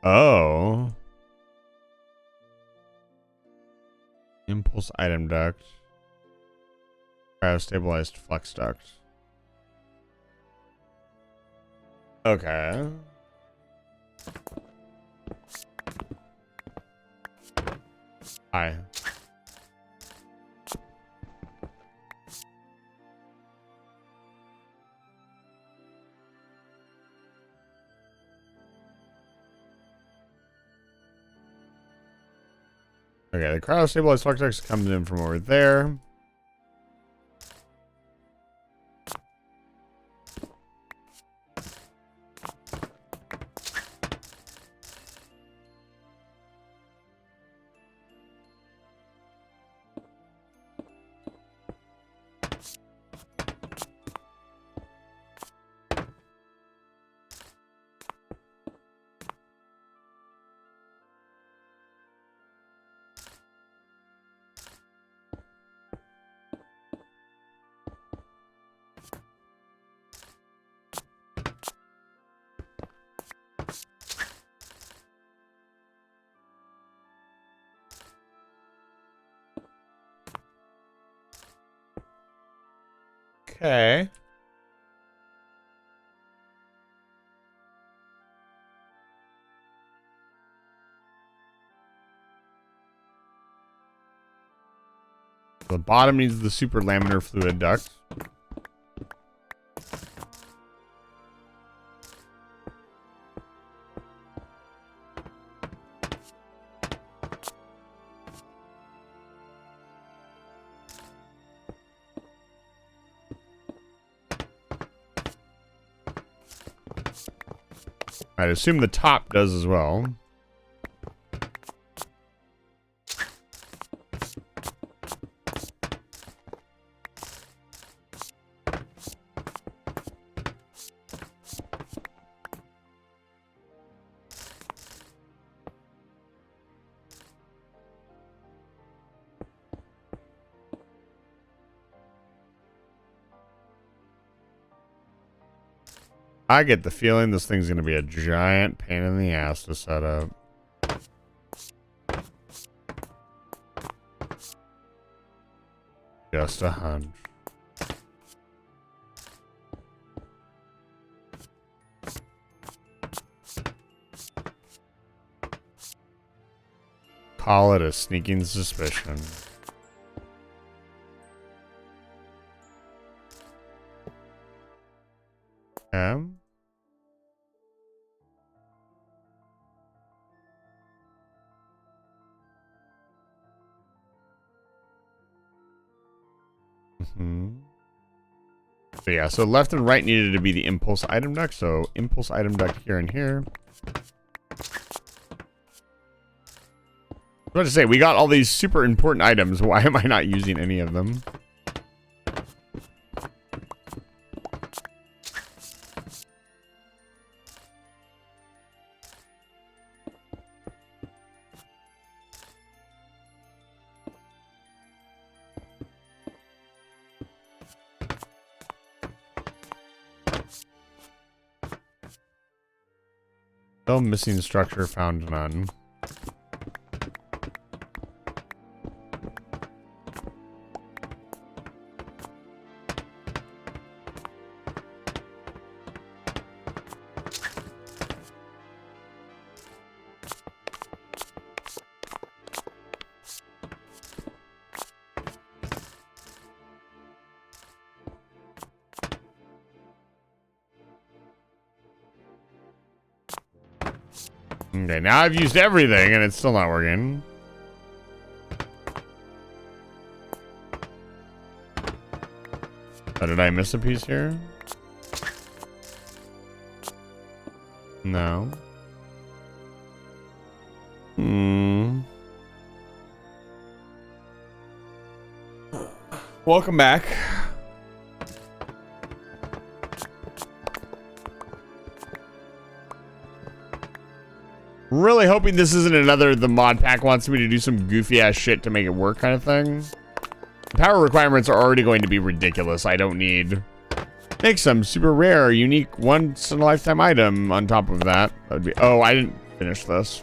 Oh. Impulse item duct. Cryo-stabilized flux duct. Okay. Hi. Okay, the cryo-stabilized flux duct comes in from over there. Okay. The bottom needs the super laminar fluid duct. I'd assume the top does as well. I get the feeling this thing's going to be a giant pain in the ass to set up. Just a hunch. Call it a sneaking suspicion. So yeah, so left and right needed to be the impulse item duct. So impulse item duct here and here. I was about to say, we got all these super important items. Why am I not using any of them? Still missing structure, found none. Okay, now I've used everything and it's still not working. Oh, did I miss a piece here? No. Welcome back. Really hoping this isn't another the mod pack wants me to do some goofy ass shit to make it work kind of thing. The power requirements are already going to be ridiculous. I don't need make some super rare, unique, once in a lifetime item on top of that. That would be oh, I didn't finish this.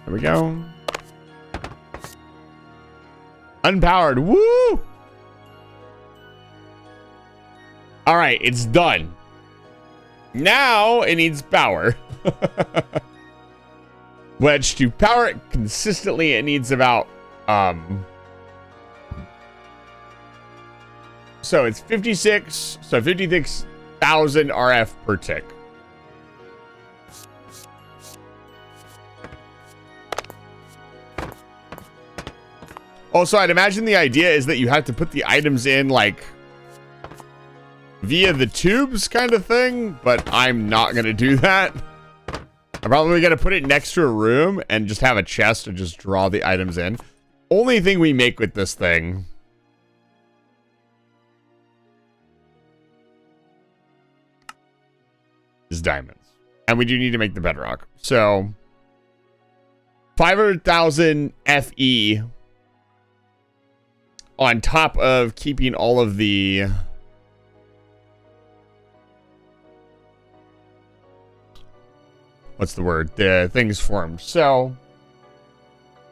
There we go. Unpowered. Woo! All right, it's done. Now it needs power. Which to power it consistently, it needs about so it's 56, so 56,000 RF per tick. Also, I'd imagine the idea is that you have to put the items in like via the tubes kind of thing, but I'm not gonna do that. I'm probably gonna put it next to a room and just have a chest to just draw the items in. Only thing we make with this thing is diamonds. And we do need to make the bedrock. So 500,000 FE on top of keeping all of the what's the word? The things formed. So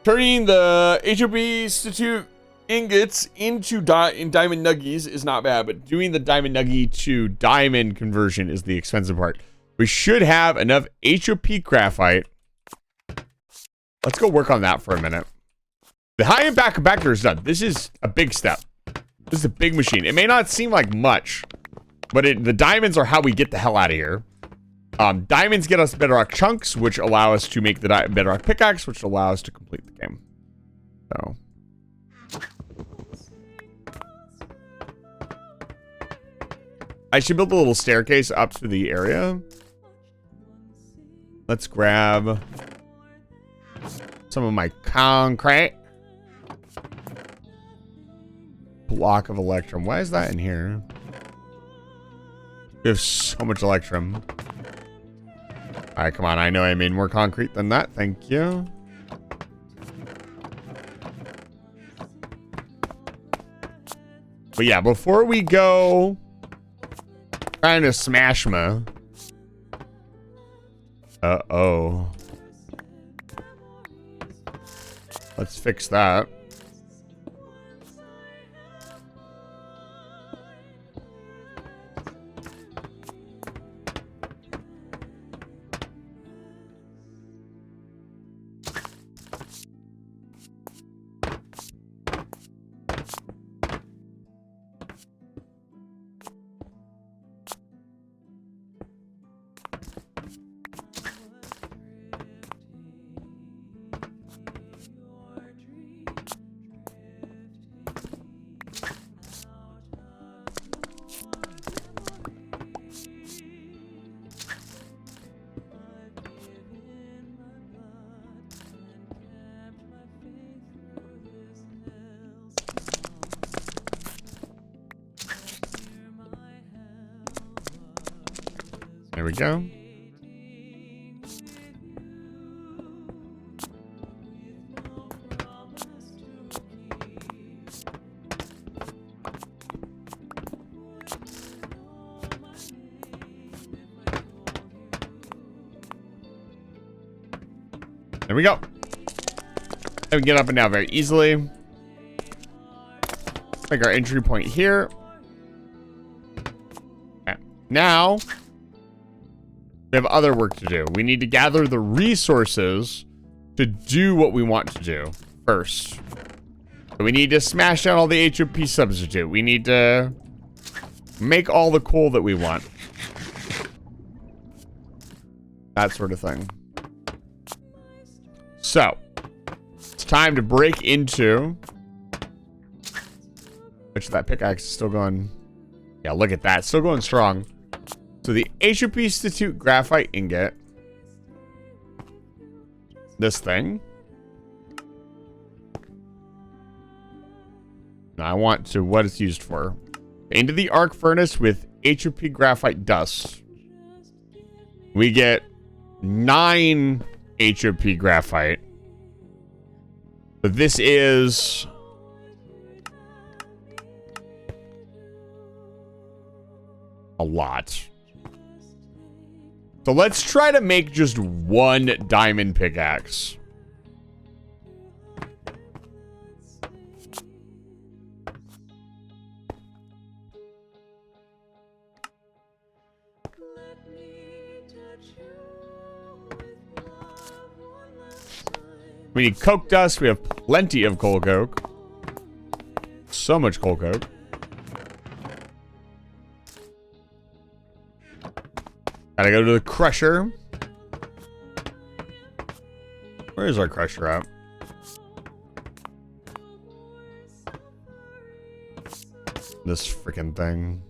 turning the HOP Institute ingots into in diamond nuggies is not bad, but doing the diamond nuggie to diamond conversion is the expensive part. We should have enough HOP graphite. Let's go work on that for a minute. The high-end backer is done. This is a big step. This is a big machine. It may not seem like much, but the diamonds are how we get the hell out of here. Diamonds get us bedrock chunks, which allow us to make the bedrock pickaxe, which allow us to complete the game. So... I should build a little staircase up to the area. Let's grab some of my concrete. Block of electrum. Why is that in here? We have so much electrum. All right, come on. I know I made more concrete than that. Thank you. But yeah, before we go trying to smash me. Uh-oh. Let's fix that. There we go. There we go. And we can get up and down very easily. Make our entry point here. Okay. Now, we have other work to do. We need to gather the resources to do what we want to do first. So we need to smash down all the HOP substitute. We need to make all the coal that we want. That sort of thing. So, it's time to break into... Which that pickaxe is still going... Yeah, look at that. Still going strong. So the HOP Institute graphite ingot. This thing. Now I want to what it's used for. Into the arc furnace with HOP graphite dust. We get 9 HOP graphite. But this is... a lot. So let's try to make just 1 diamond pickaxe. We need coke dust. We have plenty of coal coke. So much coal coke. Gotta go to the crusher. Where is our crusher at? This freaking thing.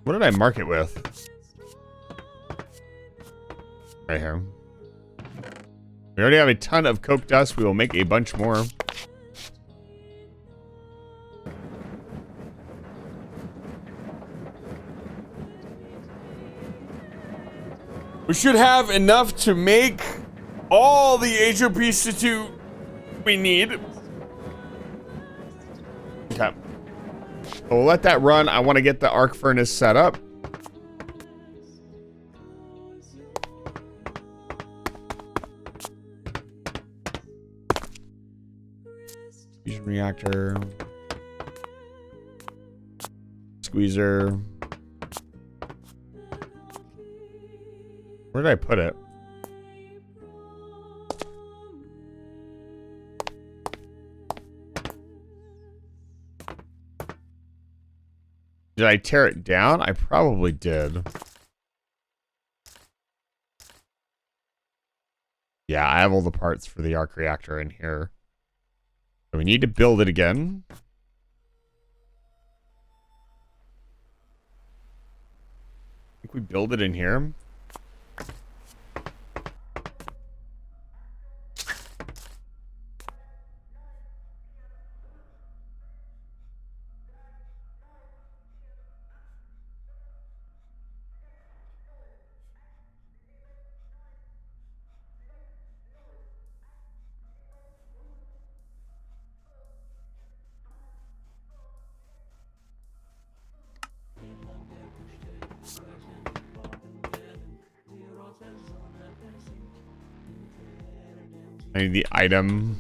What did I mark it with? Right here. We already have a ton of coke dust. We will make a bunch more. We should have enough to make all the HOP Institute we need. Okay. So we'll let that run. I want to get the arc furnace set up. Fusion reactor. Squeezer. Where did I put it? Did I tear it down? I probably did. Yeah, I have all the parts for the arc reactor in here. So we need to build it again. I think we build it in here. I need the item.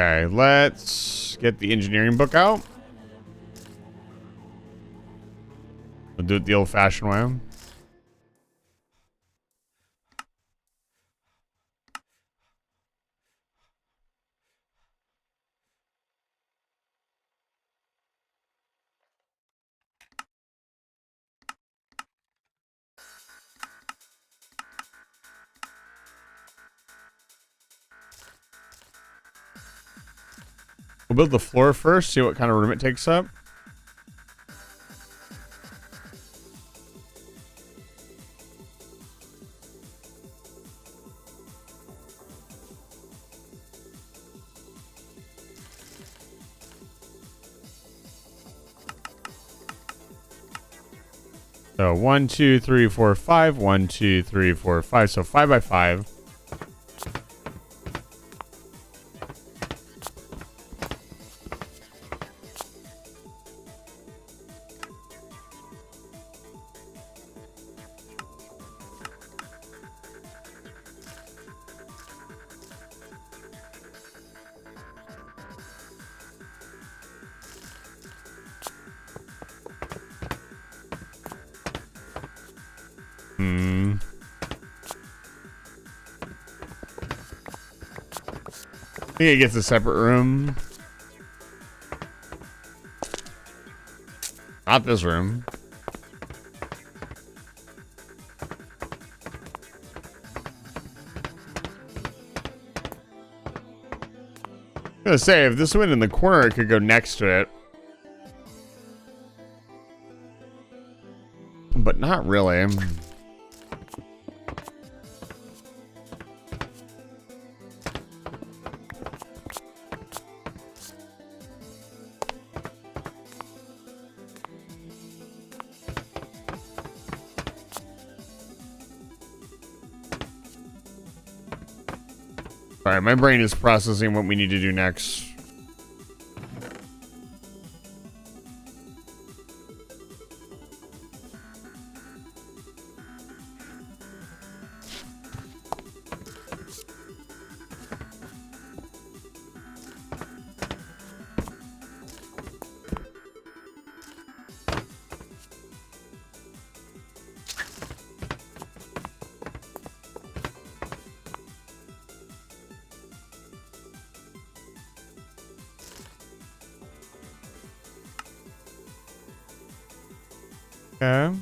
Okay, let's get the engineering book out. We'll do it the old-fashioned way. We'll build the floor first, see what kind of room it takes up. So 1, 2, 3, 4, 5. 1, 2, 3, 4, 5. So 5 by 5. I think it gets a separate room. Not this room. I'm gonna say, if this went in the corner, it could go next to it. But not really. Alright, my brain is processing what we need to do next. Okay.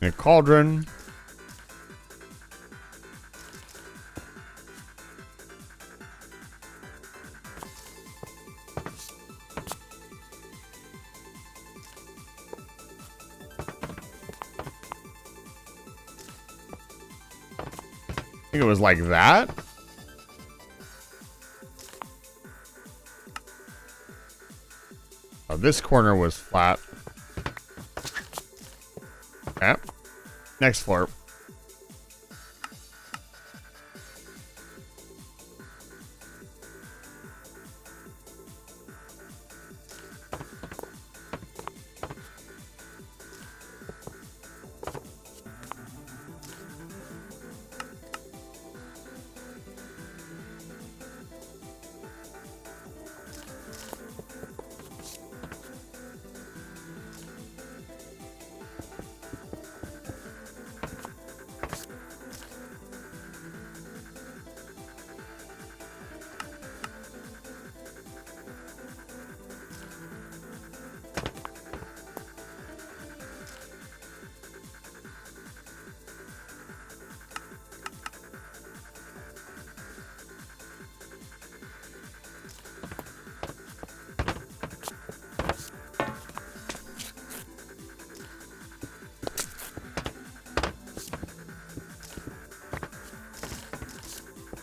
A cauldron. I think it was like that. Oh, this corner was flat. Okay. Next floor.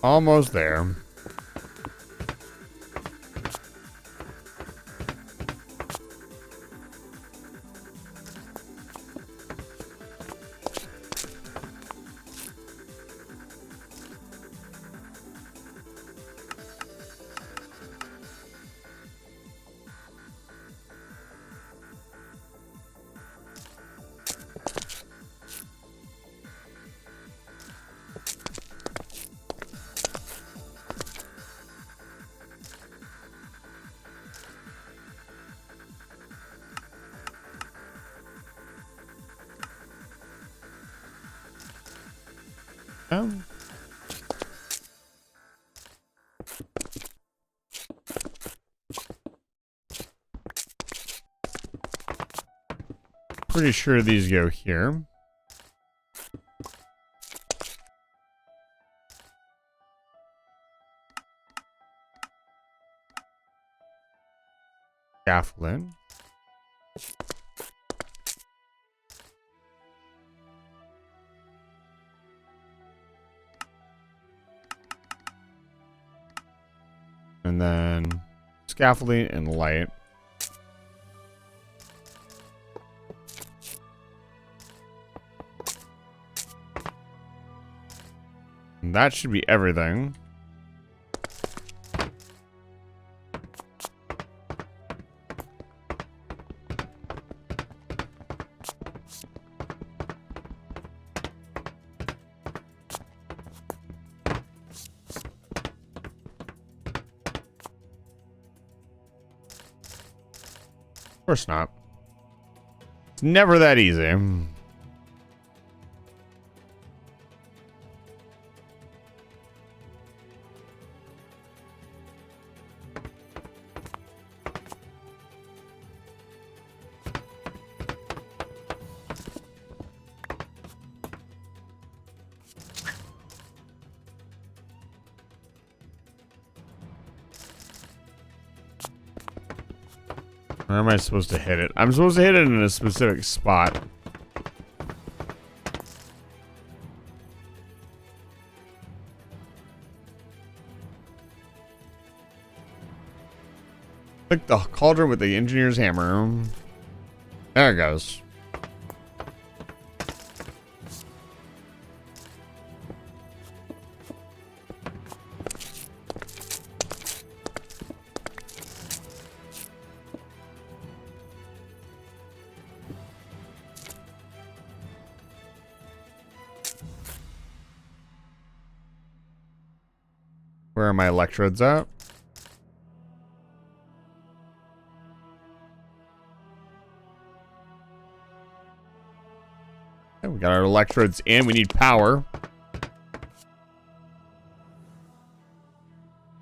Almost there. Pretty sure these go here. Scaffolding. And then scaffolding and light. And that should be everything. Of course not. It's never that easy. Where am I supposed to hit it? I'm supposed to hit it in a specific spot. Click the cauldron with the engineer's hammer. There it goes. Where are my electrodes at? Okay, we got our electrodes in. We need power.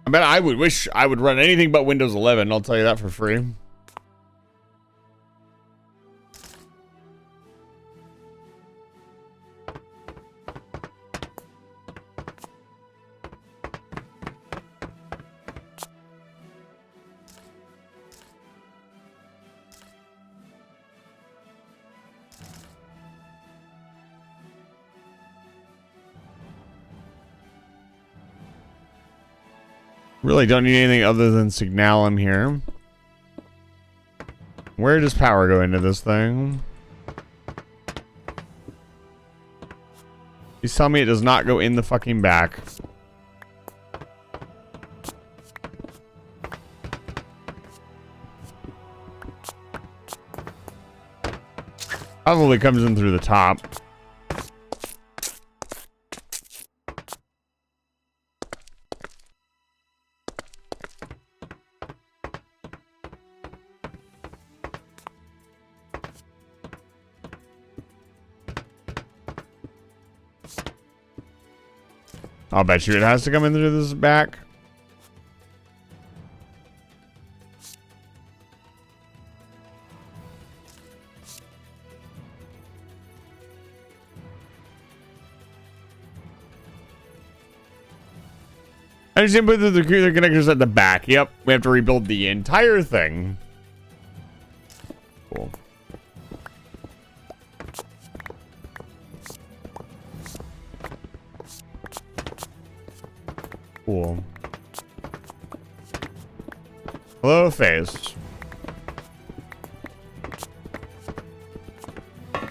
I bet I would wish I would run anything but Windows 11. I'll tell you that for free. Really don't need anything other than Signalum here. Where does power go into this thing? Please tell me it does not go in the fucking back. Probably comes in through the top. I'll bet you it has to come in through this back. I understand, but the connectors at the back. Yep, we have to rebuild the entire thing. Cool. Cool. Hello, face. I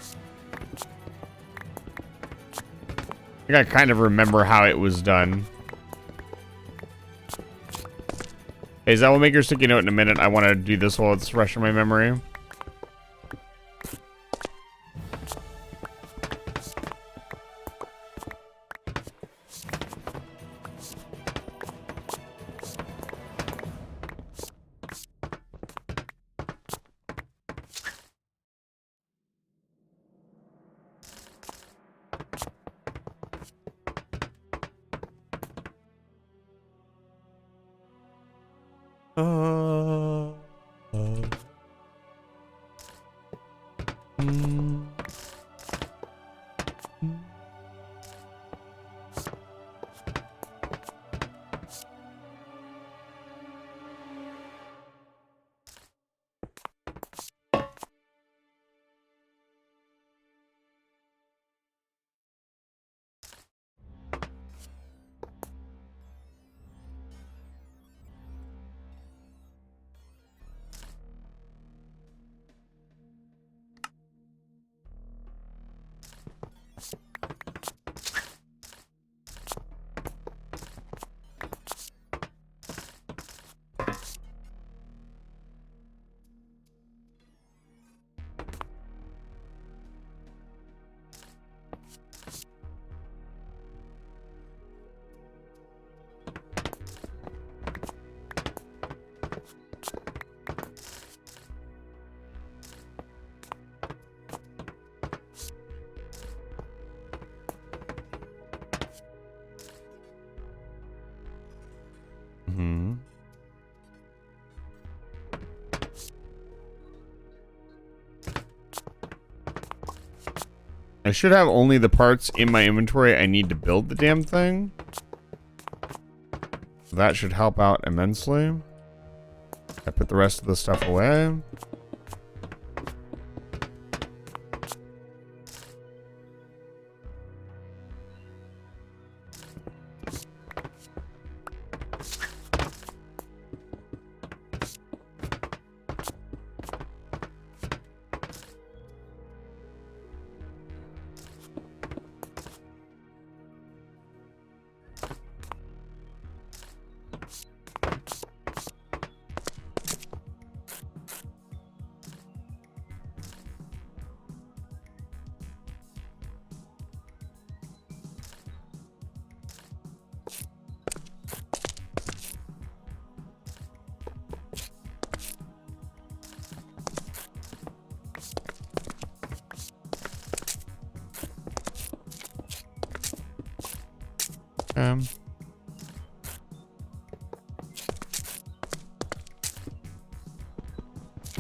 think I kind of remember how it was done. Hey, Zach, we'll make your sticky note in a minute. I want to do this while it's fresh in my memory. I should have only the parts in my inventory I need to build the damn thing. That should help out immensely. I put the rest of the stuff away.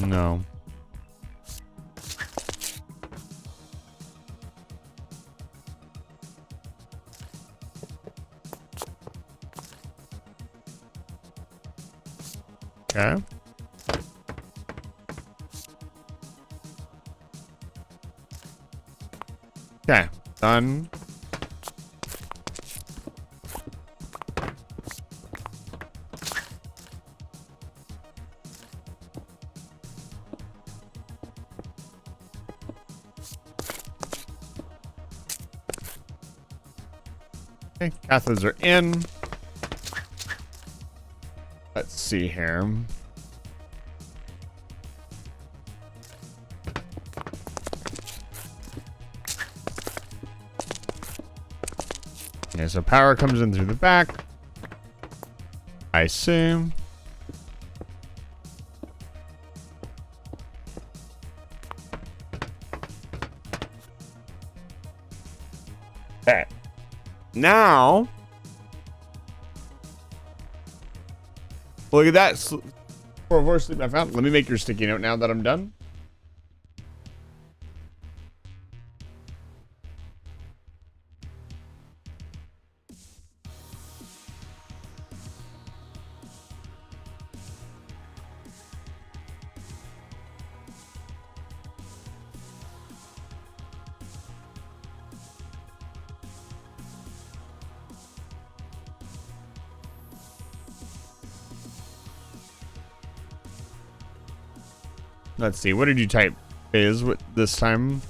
No. Okay. Okay, done. Okay, cathodes are in. Let's see here. Okay, so power comes in through the back. I assume. Okay. Now, look at that. For sleep I found. Let me make your sticky note now that I'm done. Let's see. What did you type? Is what this time?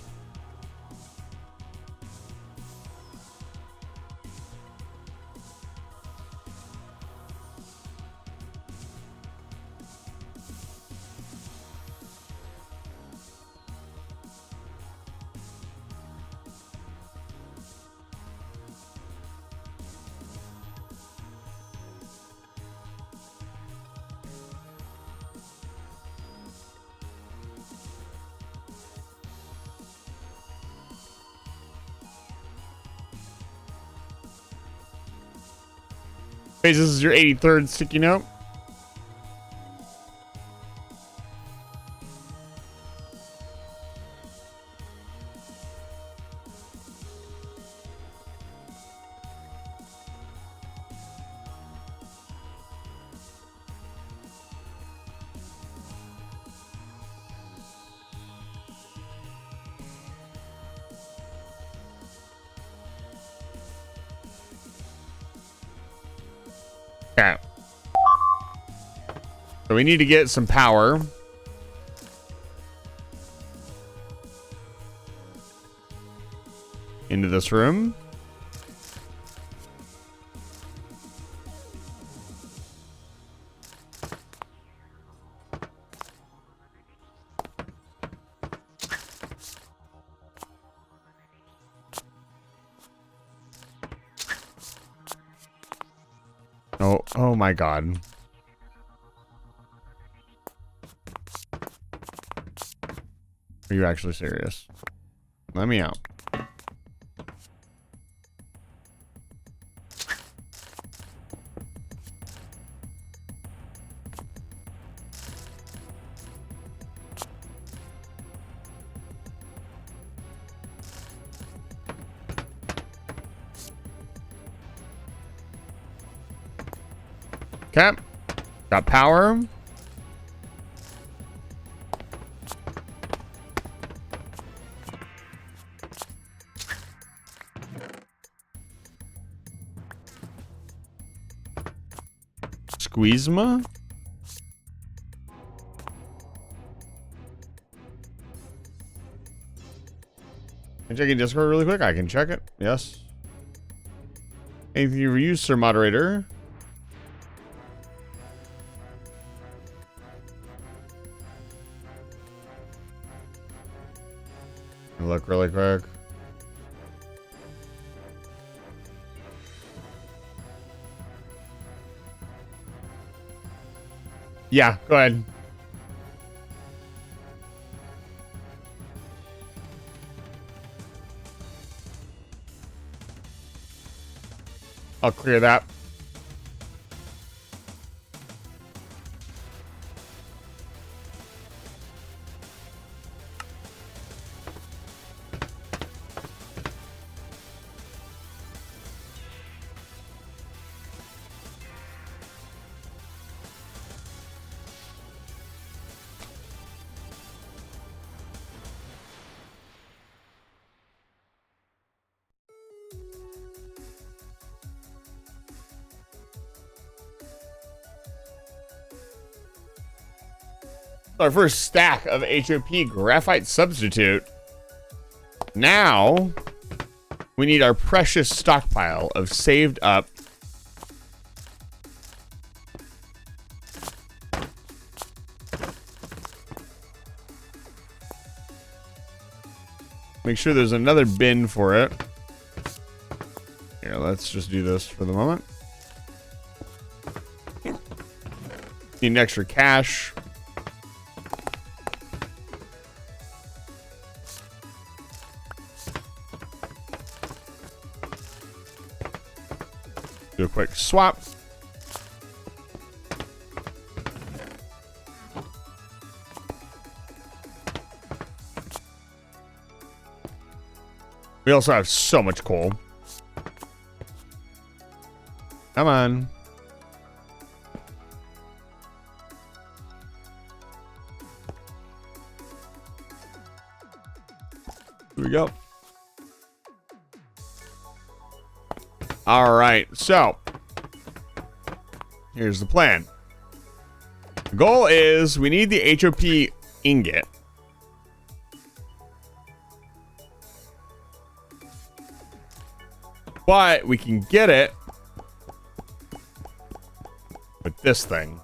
This is your 83rd sticky note. Okay. So we need to get some power. Into this room. Oh my God. Are you actually serious? Let me out. Okay. Got power. Squeezema? Can I check in Discord really quick? I can check it. Yes. Anything you use, sir moderator? Look really quick. Yeah, go ahead. I'll clear that. Our first stack of HOP graphite substitute. Now we need our precious stockpile of saved up. Make sure there's another bin for it. Here, let's just do this for the moment. Need extra cash. Do a quick swap. We also have so much coal. Come on. Here we go. All right, so here's the plan. The goal is we need the HOP ingot. But we can get it with this thing.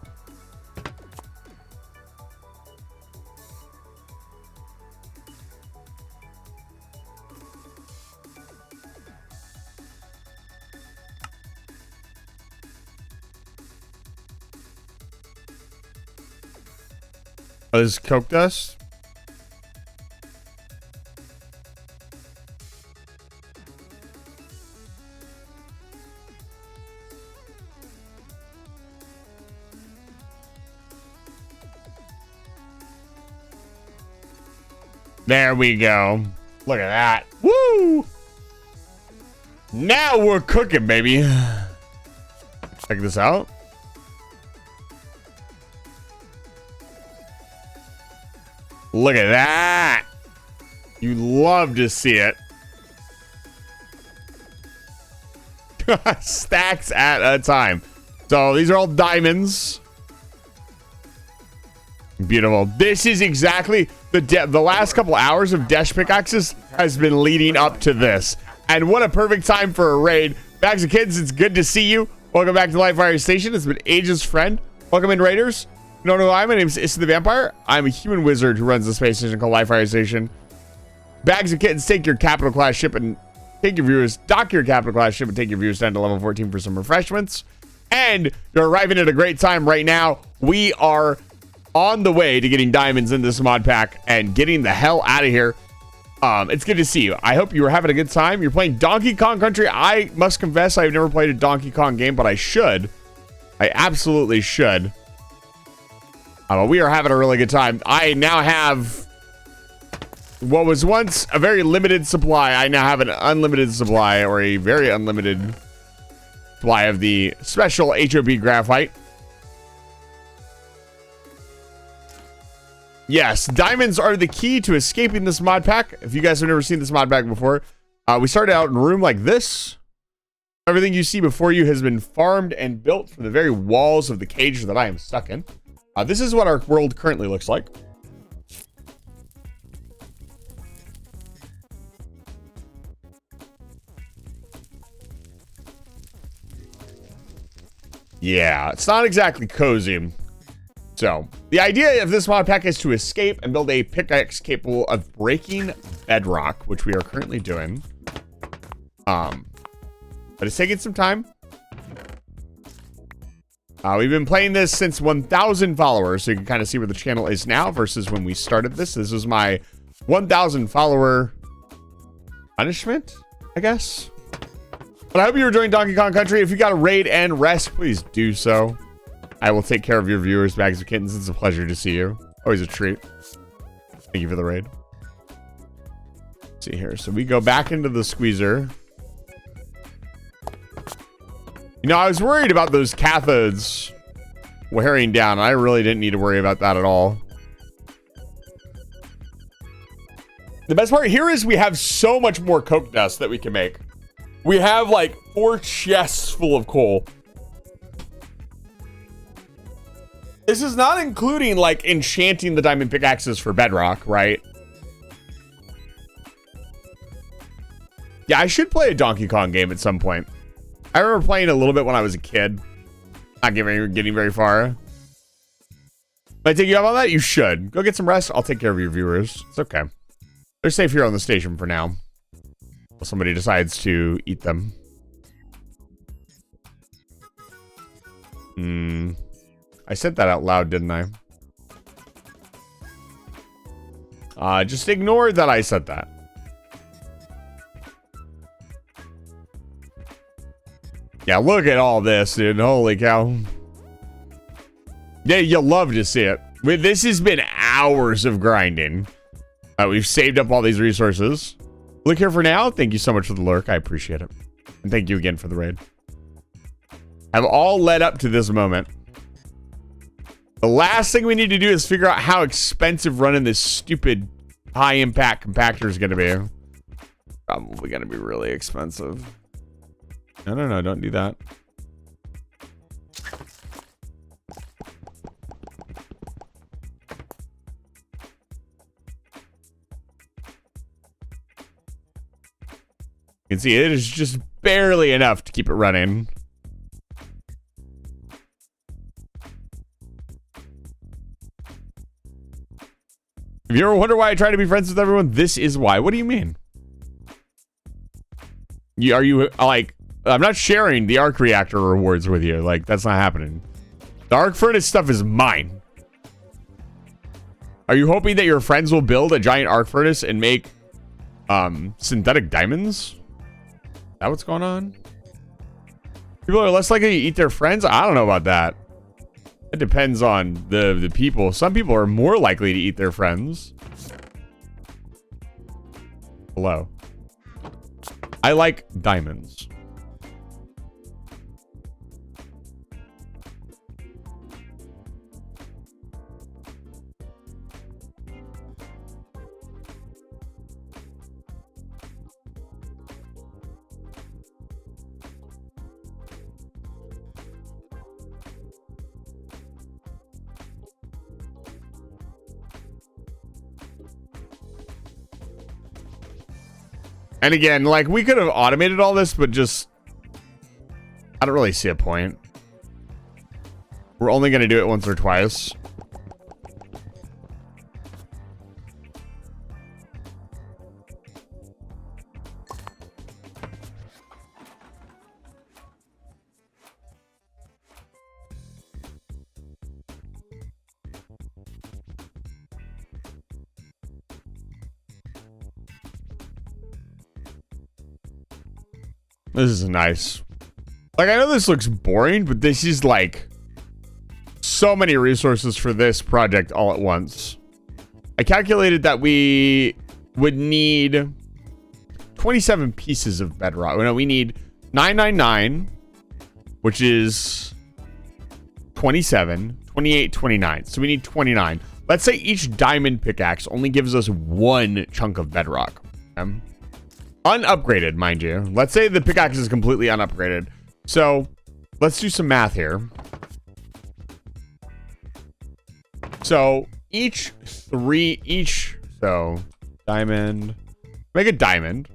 Oh, this is coke dust? There we go. Look at that. Woo! Now we're cooking, baby. Check this out. Look at that. You love to see it. Stacks at a time. So these are all diamonds. Beautiful. This is exactly the last couple hours of Desh pickaxes has been leading up to this. And what a perfect time for a raid. Bags of kids, it's good to see you. Welcome back to Livefire Station. It's been ages, friend. Welcome in, raiders. You don't know who I am? My name is Issa the Vampire. I'm a human wizard who runs the space station called Livefire Station. Bags of kittens, take your capital class ship and take your viewers, dock your capital class ship and take your viewers down to level 14 for some refreshments. And you're arriving at a great time right now. We are on the way to getting diamonds in this mod pack and getting the hell out of here. It's good to see you. I hope you were having a good time. You're playing Donkey Kong Country. I must confess I've never played a Donkey Kong game, but I should. I absolutely should. We are having a really good time. I now have what was once a very limited supply. I now have an unlimited supply, or a very unlimited supply of the special HOP graphite. Yes, diamonds are the key to escaping this mod pack. If you guys have never seen this mod pack before, we started out in a room like this. Everything you see before you has been farmed and built from the very walls of the cage that I am stuck in. This is what our world currently looks like. Yeah, it's not exactly cozy. So, the idea of this mod pack is to escape and build a pickaxe capable of breaking bedrock, which we are currently doing. But it's taking some time. We've been playing this since 1,000 followers, so you can kind of see where the channel is now versus when we started this. This was my 1,000 follower punishment, I guess. But I hope you're enjoying Donkey Kong Country. If you got a raid and rest, please do so. I will take care of your viewers, Bags of Kittens. It's a pleasure to see you. Always a treat. Thank you for the raid. Let's see here. So we go back into the squeezer. You know, I was worried about those cathodes wearing down. I really didn't need to worry about that at all. The best part here is we have so much more coke dust that we can make. We have like 4 chests full of coal. This is not including like enchanting the diamond pickaxes for bedrock, right? Yeah, I should play a Donkey Kong game at some point. I remember playing a little bit when I was a kid. Not getting very far. But I take you up on that? You should. Go get some rest. I'll take care of your viewers. It's okay. They're safe here on the station for now. Until somebody decides to eat them. I said that out loud, didn't I? Just ignore that I said that. Yeah, look at all this, dude. Holy cow. Yeah, you'll love to see it. This has been hours of grinding. We've saved up all these resources. Look here for now. Thank you so much for the lurk. I appreciate it. And thank you again for the raid. Have all led up to this moment. The last thing we need to do is figure out how expensive running this stupid high impact compactor is going to be. Probably going to be really expensive. No, don't do that. You can see it is just barely enough to keep it running. If you ever wonder why I try to be friends with everyone, this is why. What do you mean? Are you like, I'm not sharing the arc reactor rewards with you. Like, that's not happening. The arc furnace stuff is mine. Are you hoping that your friends will build a giant arc furnace and make synthetic diamonds? Is that what's going on? People are less likely to eat their friends? I don't know about that. It depends on the people. Some people are more likely to eat their friends. Hello. I like diamonds. And again, like, we could have automated all this, but just, I don't really see a point. We're only going to do it once or twice. This is nice. Like, I know this looks boring, but this is like so many resources for this project all at once. I calculated that we would need 27 pieces of bedrock. No, we need 999, which is 27, 28, 29. So we need 29. Let's say each diamond pickaxe only gives us one chunk of bedrock. Unupgraded, mind you. Let's say the pickaxe is completely unupgraded. So let's do some math here. So so diamond, make a diamond.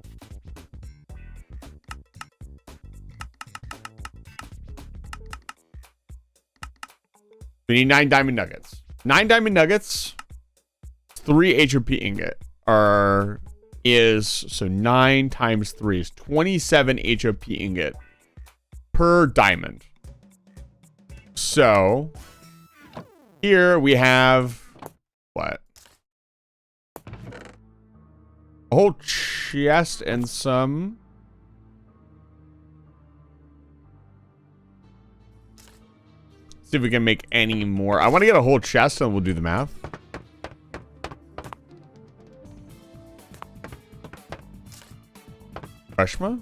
We need 9 diamond nuggets. 9 diamond nuggets, 3 HOP ingot so 9 times 3 is 27 HOP ingot per diamond. So here we have what? A whole chest and some. See if we can make any more. I want to get a whole chest and we'll do the math. Freshma?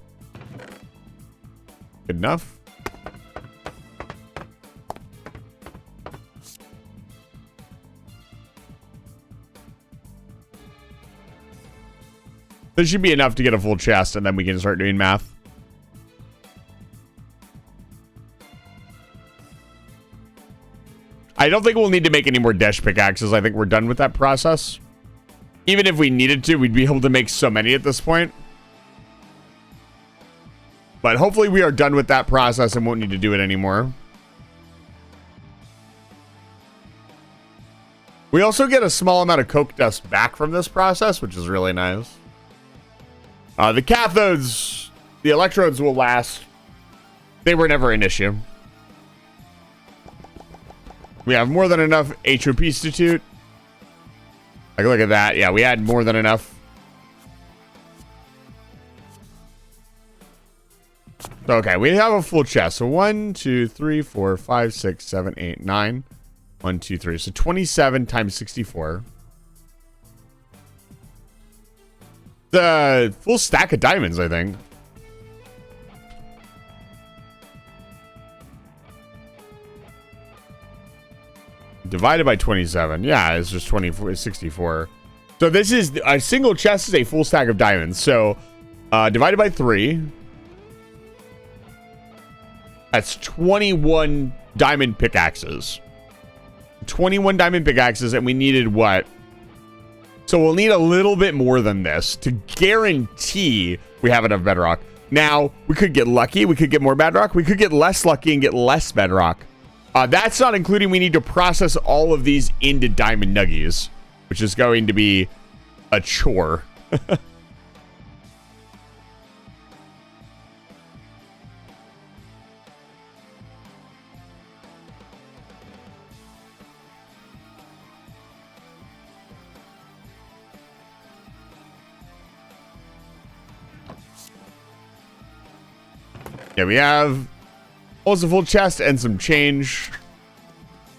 Good enough. This should be enough to get a full chest, and then we can start doing math. I don't think we'll need to make any more dash pickaxes. I think we're done with that process. Even if we needed to, we'd be able to make so many at this point. But hopefully we are done with that process and won't need to do it anymore. We also get a small amount of coke dust back from this process, which is really nice. The cathodes, the electrodes will last. They were never an issue. We have more than enough HOP Institute. Like, look at that. Yeah, we had more than enough. Okay, we have a full chest. So 1, 2, 3, 4, 5, 6, 7, 8, 9. 1, 2, 3. So 27 times 64. The full stack of diamonds, I think. Divided by 27. Yeah, it's just 24, 64. So this is a single chest is a full stack of diamonds. So divided by 3. That's 21 diamond pickaxes. 21 diamond pickaxes, and we needed what? So we'll need a little bit more than this to guarantee we have enough bedrock. Now, we could get lucky. We could get more bedrock. We could get less lucky and get less bedrock. That's not including we need to process all of these into diamond nuggies, which is going to be a chore. Yeah, we have almost a full chest and some change.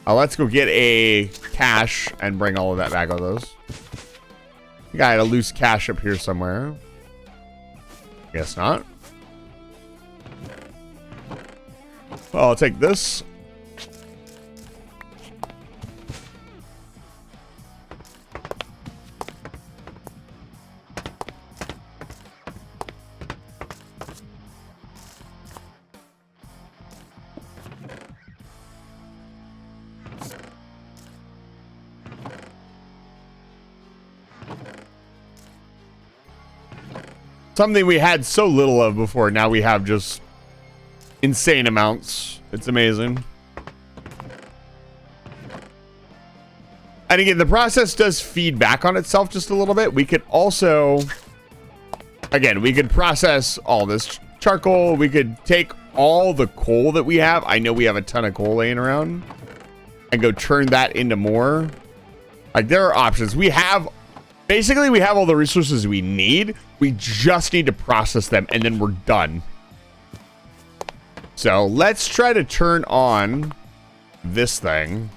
Let's go get a cash and bring all of that back on those. I think I had a loose cash up here somewhere. Guess not. Well, I'll take this. Something we had so little of before, now we have just insane amounts. It's amazing. And again, the process does feed back on itself just a little bit. We could also, again, we could process all this charcoal. We could take all the coal that we have. I know we have a ton of coal laying around, and go turn that into more. Like, there are options. We have, basically, we have all the resources we need. We just need to process them, and then we're done. So let's try to turn on this thing.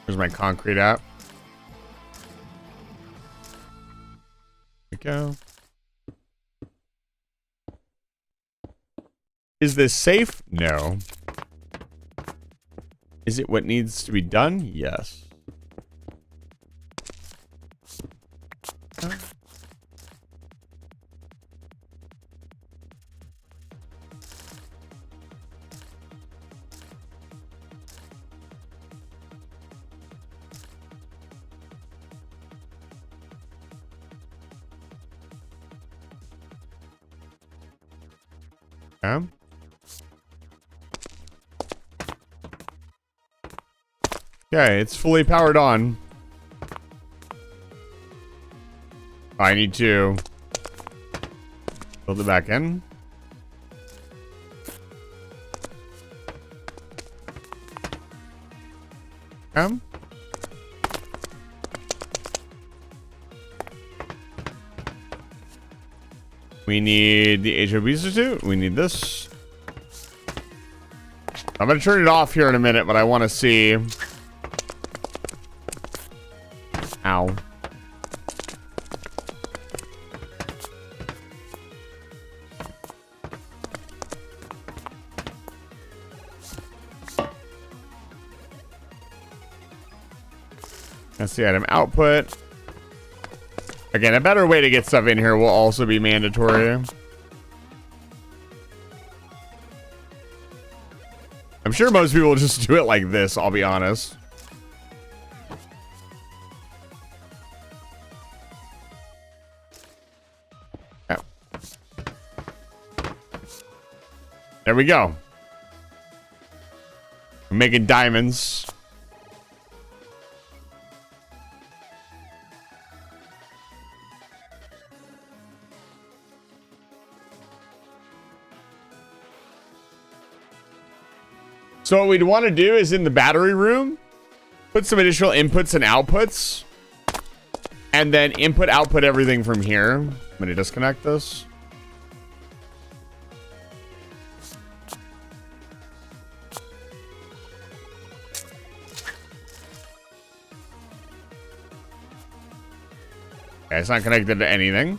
Where's my concrete at? Go. Is this safe? No. Is it what needs to be done? Yes. Okay, it's fully powered on. I need to build it back in. We need the HOP Institute. We need this. I'm going to turn it off here in a minute, but I want to see. Ow. That's the item output. Again, a better way to get stuff in here will also be mandatory. I'm sure most people will just do it like this, I'll be honest. Yeah. There we go. We're making diamonds. So what we'd want to do is in the battery room, put some additional inputs and outputs, and then input, output everything from here. I'm going to disconnect this. Okay, it's not connected to anything.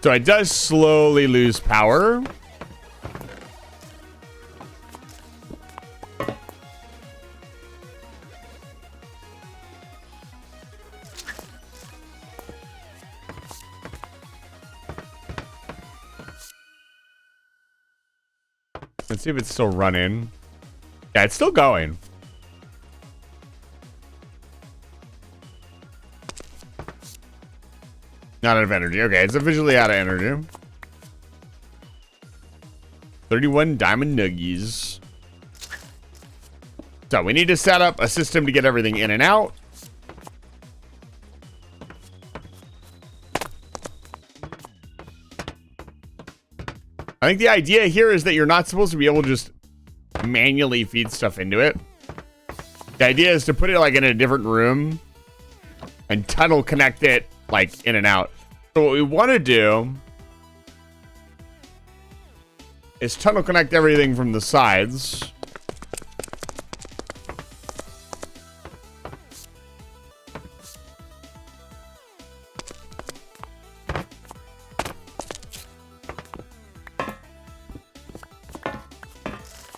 So it does slowly lose power. Let's see if it's still running. Yeah, it's still going. Not out of energy. Okay, it's officially out of energy. 31 diamond nuggies. So we need to set up a system to get everything in and out. I think the idea here is that you're not supposed to be able to just manually feed stuff into it. The idea is to put it like in a different room and tunnel connect it like in and out. So what we want to do is tunnel connect everything from the sides.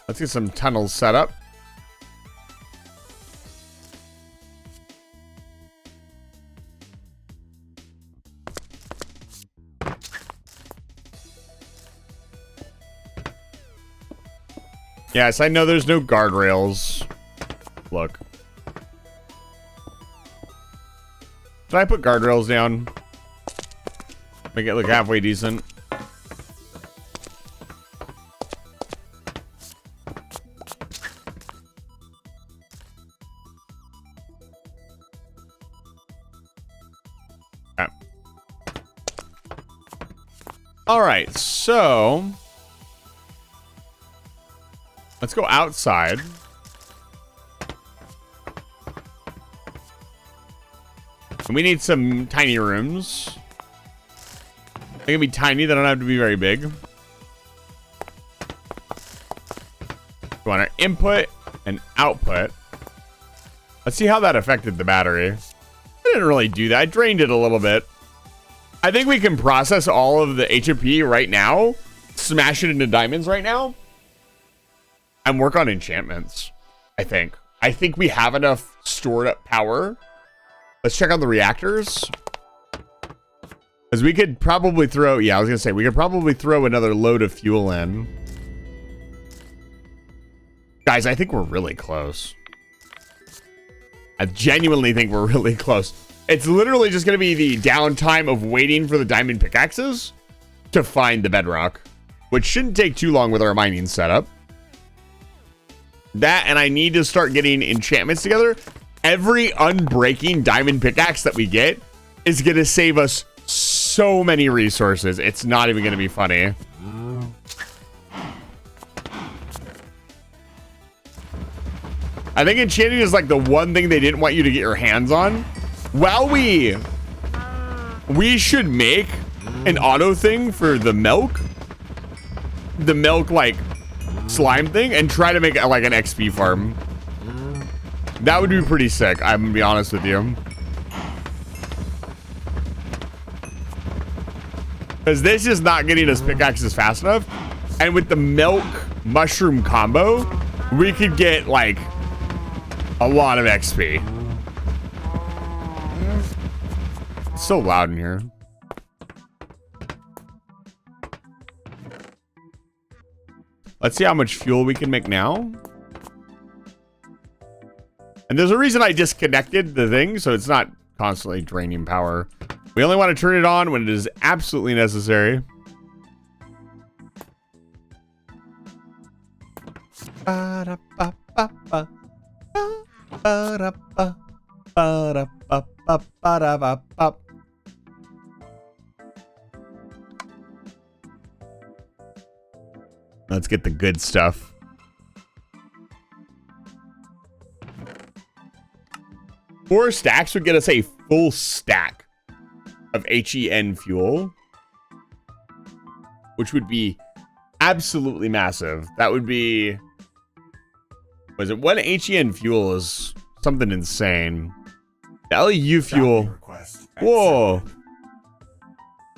Let's get some tunnels set up. Yes, I know there's no guardrails. Look. Did I put guardrails down? Make it look halfway decent. Okay. All right, so let's go outside. And we need some tiny rooms. They can be tiny, they don't have to be very big. We want our input and output. Let's see how that affected the battery. I didn't really do that. I drained it a little bit. I think we can process all of the HMP right now, smash it into diamonds right now, and work on enchantments. I think we have enough stored up power. Let's check on the reactors. Because we could probably throw, yeah, I was going to say, we could probably throw another load of fuel in. Guys, I think we're really close. I genuinely think we're really close. It's literally just going to be the downtime of waiting for the diamond pickaxes to find the bedrock, which shouldn't take too long with our mining setup. That, and I need to start getting enchantments together. Every unbreaking diamond pickaxe that we get is going to save us so many resources. It's not even going to be funny. I think enchanting is like the one thing they didn't want you to get your hands on. Well, we should make an auto thing for the milk like slime thing, and try to make it like an XP farm. That would be pretty sick, I'm gonna be honest with you. Because this is not getting us pickaxes fast enough. And with the milk mushroom combo, we could get like a lot of XP. It's so loud in here. Let's see how much fuel we can make now. And there's a reason I disconnected the thing, so it's not constantly draining power. We only want to turn it on when it is absolutely necessary. Let's get the good stuff. Four stacks would get us a full stack of HEN fuel, which would be absolutely massive. That would be, was it one HEN fuel is something insane. The LEU fuel. Whoa.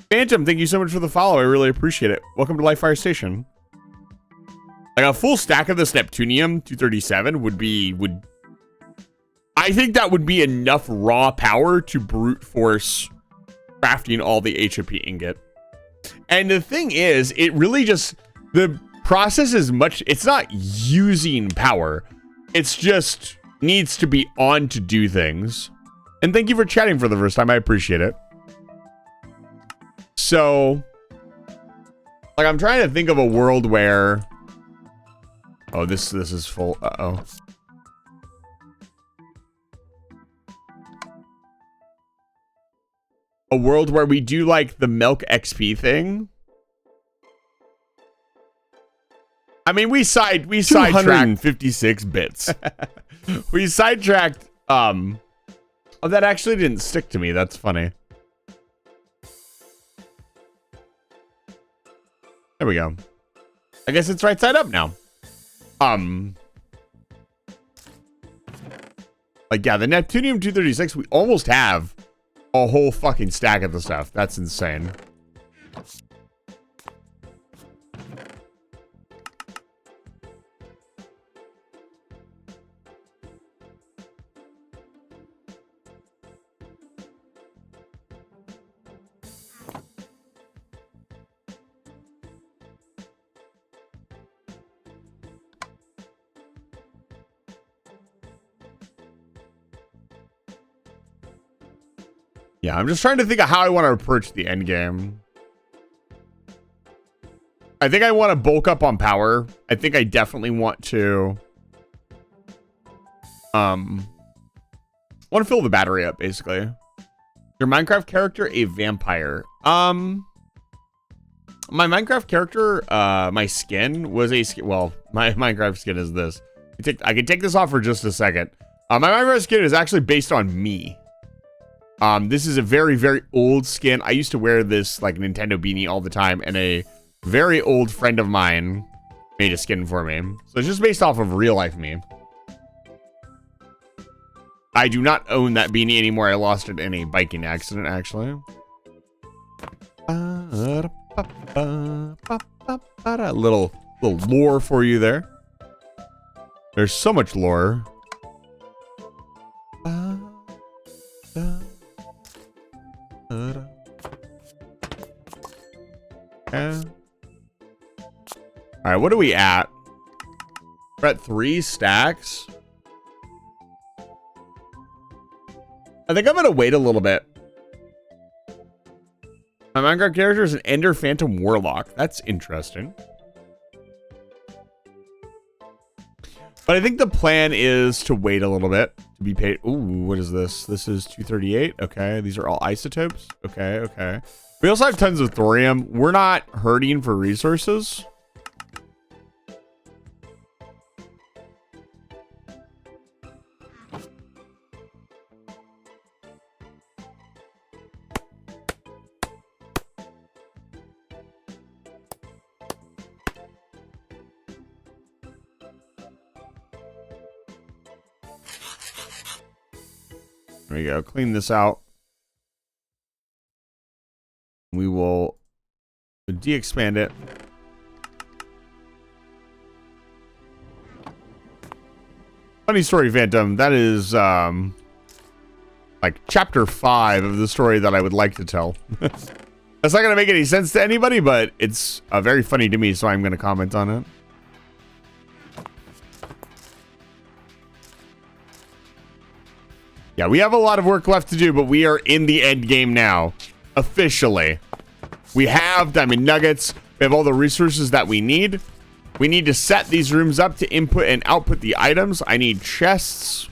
Phantom, thank you so much for the follow. I really appreciate it. Welcome to Livefire Station. Like a full stack of this Neptunium 237 would I think that would be enough raw power to brute force crafting all the HOP ingot. And the thing is, it really just, the process is much, it's not using power. It's just needs to be on to do things. And thank you for chatting for the first time. I appreciate it. So, like, I'm trying to think of a world where, oh, this is full. Uh-oh. A world where we do like the milk XP thing. I mean, we sidetracked 56 bits. We sidetracked. Oh, that actually didn't stick to me. That's funny. There we go. I guess it's right side up now. Like, yeah, the Neptunium 236, we almost have a whole fucking stack of the stuff. That's insane. Yeah, I'm just trying to think of how I want to approach the end game. I think I want to bulk up on power. I think I definitely want to want to fill the battery up, basically. Your Minecraft character a vampire? My Minecraft character, my skin was a skin. Well, my Minecraft skin is this. I can take this off for just a second. My Minecraft skin is actually based on me. This is a very, very old skin. I used to wear this like Nintendo beanie all the time, and a very old friend of mine made a skin for me. So it's just based off of real life me. I do not own that beanie anymore. I lost it in a biking accident, actually. Little lore for you there. There's so much lore. All right, what are we at? We're at 3 stacks. I think I'm gonna wait a little bit. My Minecraft character is an Ender Phantom Warlock. That's interesting. But I think the plan is to wait a little bit to be paid. Ooh, what is this? This is 238. Okay, these are all isotopes. Okay, okay. We also have tons of thorium. We're not hurting for resources. There we go. Clean this out. We will de-expand it. Funny story, Phantom. That is like chapter 5 of the story that I would like to tell. That's not gonna make any sense to anybody, but it's very funny to me, so I'm gonna comment on it. Yeah, we have a lot of work left to do, but we are in the end game now. Officially. We have diamond nuggets. We have all the resources that we need. We need to set these rooms up to input and output the items. I need chests.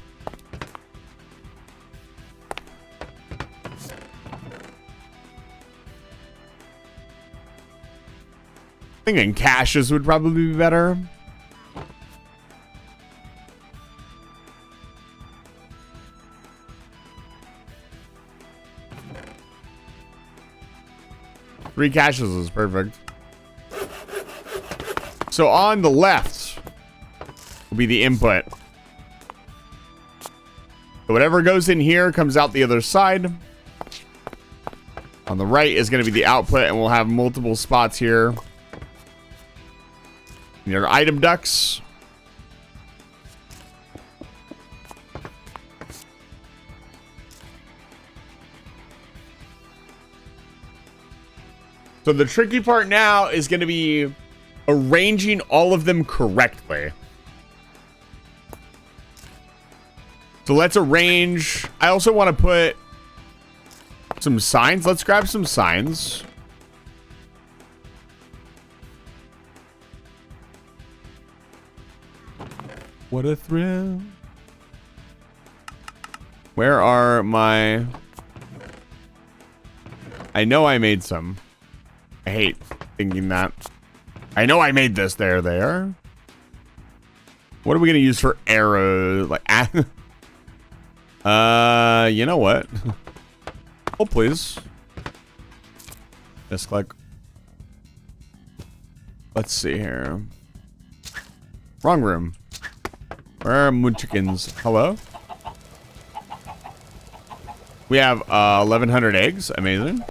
Thinking caches would probably be better. Three caches is perfect. So on the left will be the input. So whatever goes in here comes out the other side. On the right is going to be the output, and we'll have multiple spots here. Your item ducts. So the tricky part now is going to be arranging all of them correctly. So let's arrange. I also want to put some signs. Let's grab some signs. What a thrill. Where are my... I know I made some. I hate thinking that. I know I made this. There they are. What are we going to use for arrows? Like, you know what? Oh, please. Misclick. Let's see here. Wrong room. Where are Munchkins? Hello? We have 1,100 eggs. Amazing.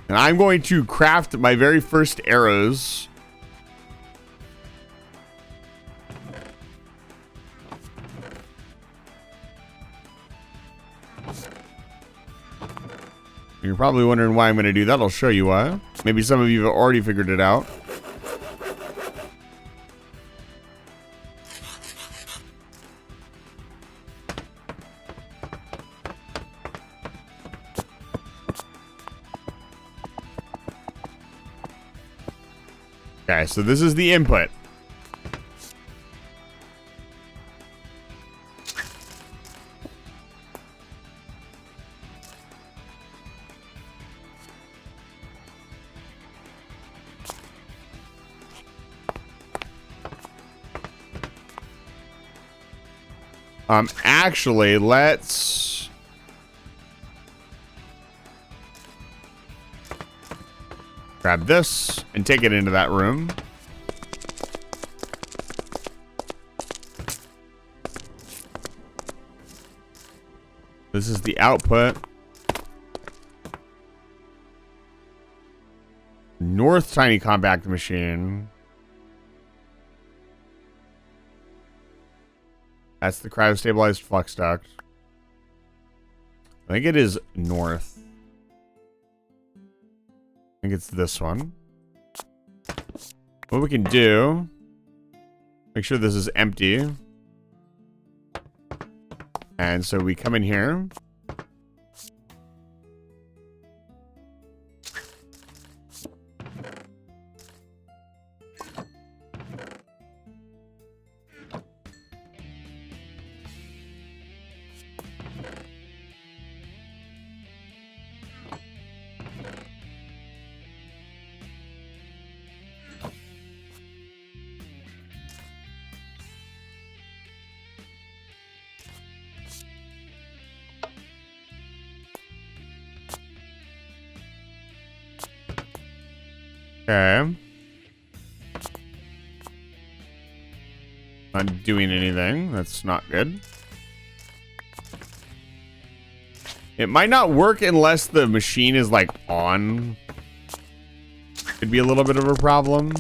And I'm going to craft my very first arrows. You're probably wondering why I'm going to do that. I'll show you why. Maybe some of you have already figured it out. Okay, so this is the input. Actually, let's... grab this and take it into that room. This is the output. North tiny compact machine. That's the cryo-stabilized flux duct. I think it is north. I think it's this one. What we can do... make sure this is empty. And so we come in here. Okay. Not doing anything. That's not good. It might not work unless the machine is like on. Could be a little bit of a problem.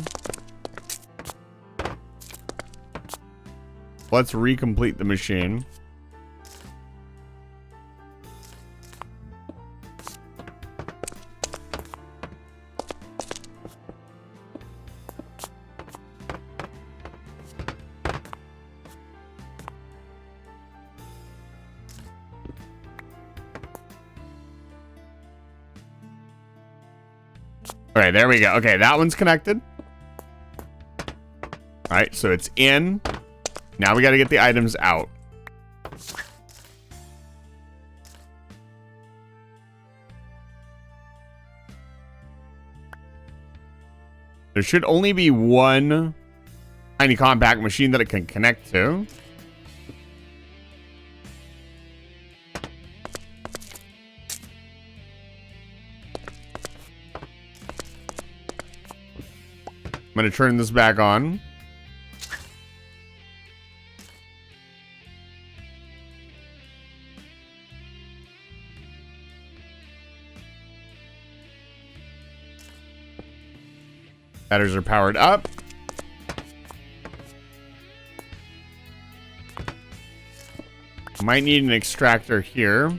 Let's recomplete the machine. Okay, there we go. Okay, that one's connected. All right, so it's in. Now we got to get the items out. There should only be one tiny compact machine that it can connect to. I'm going to turn this back on. Batteries are powered up. Might need an extractor here.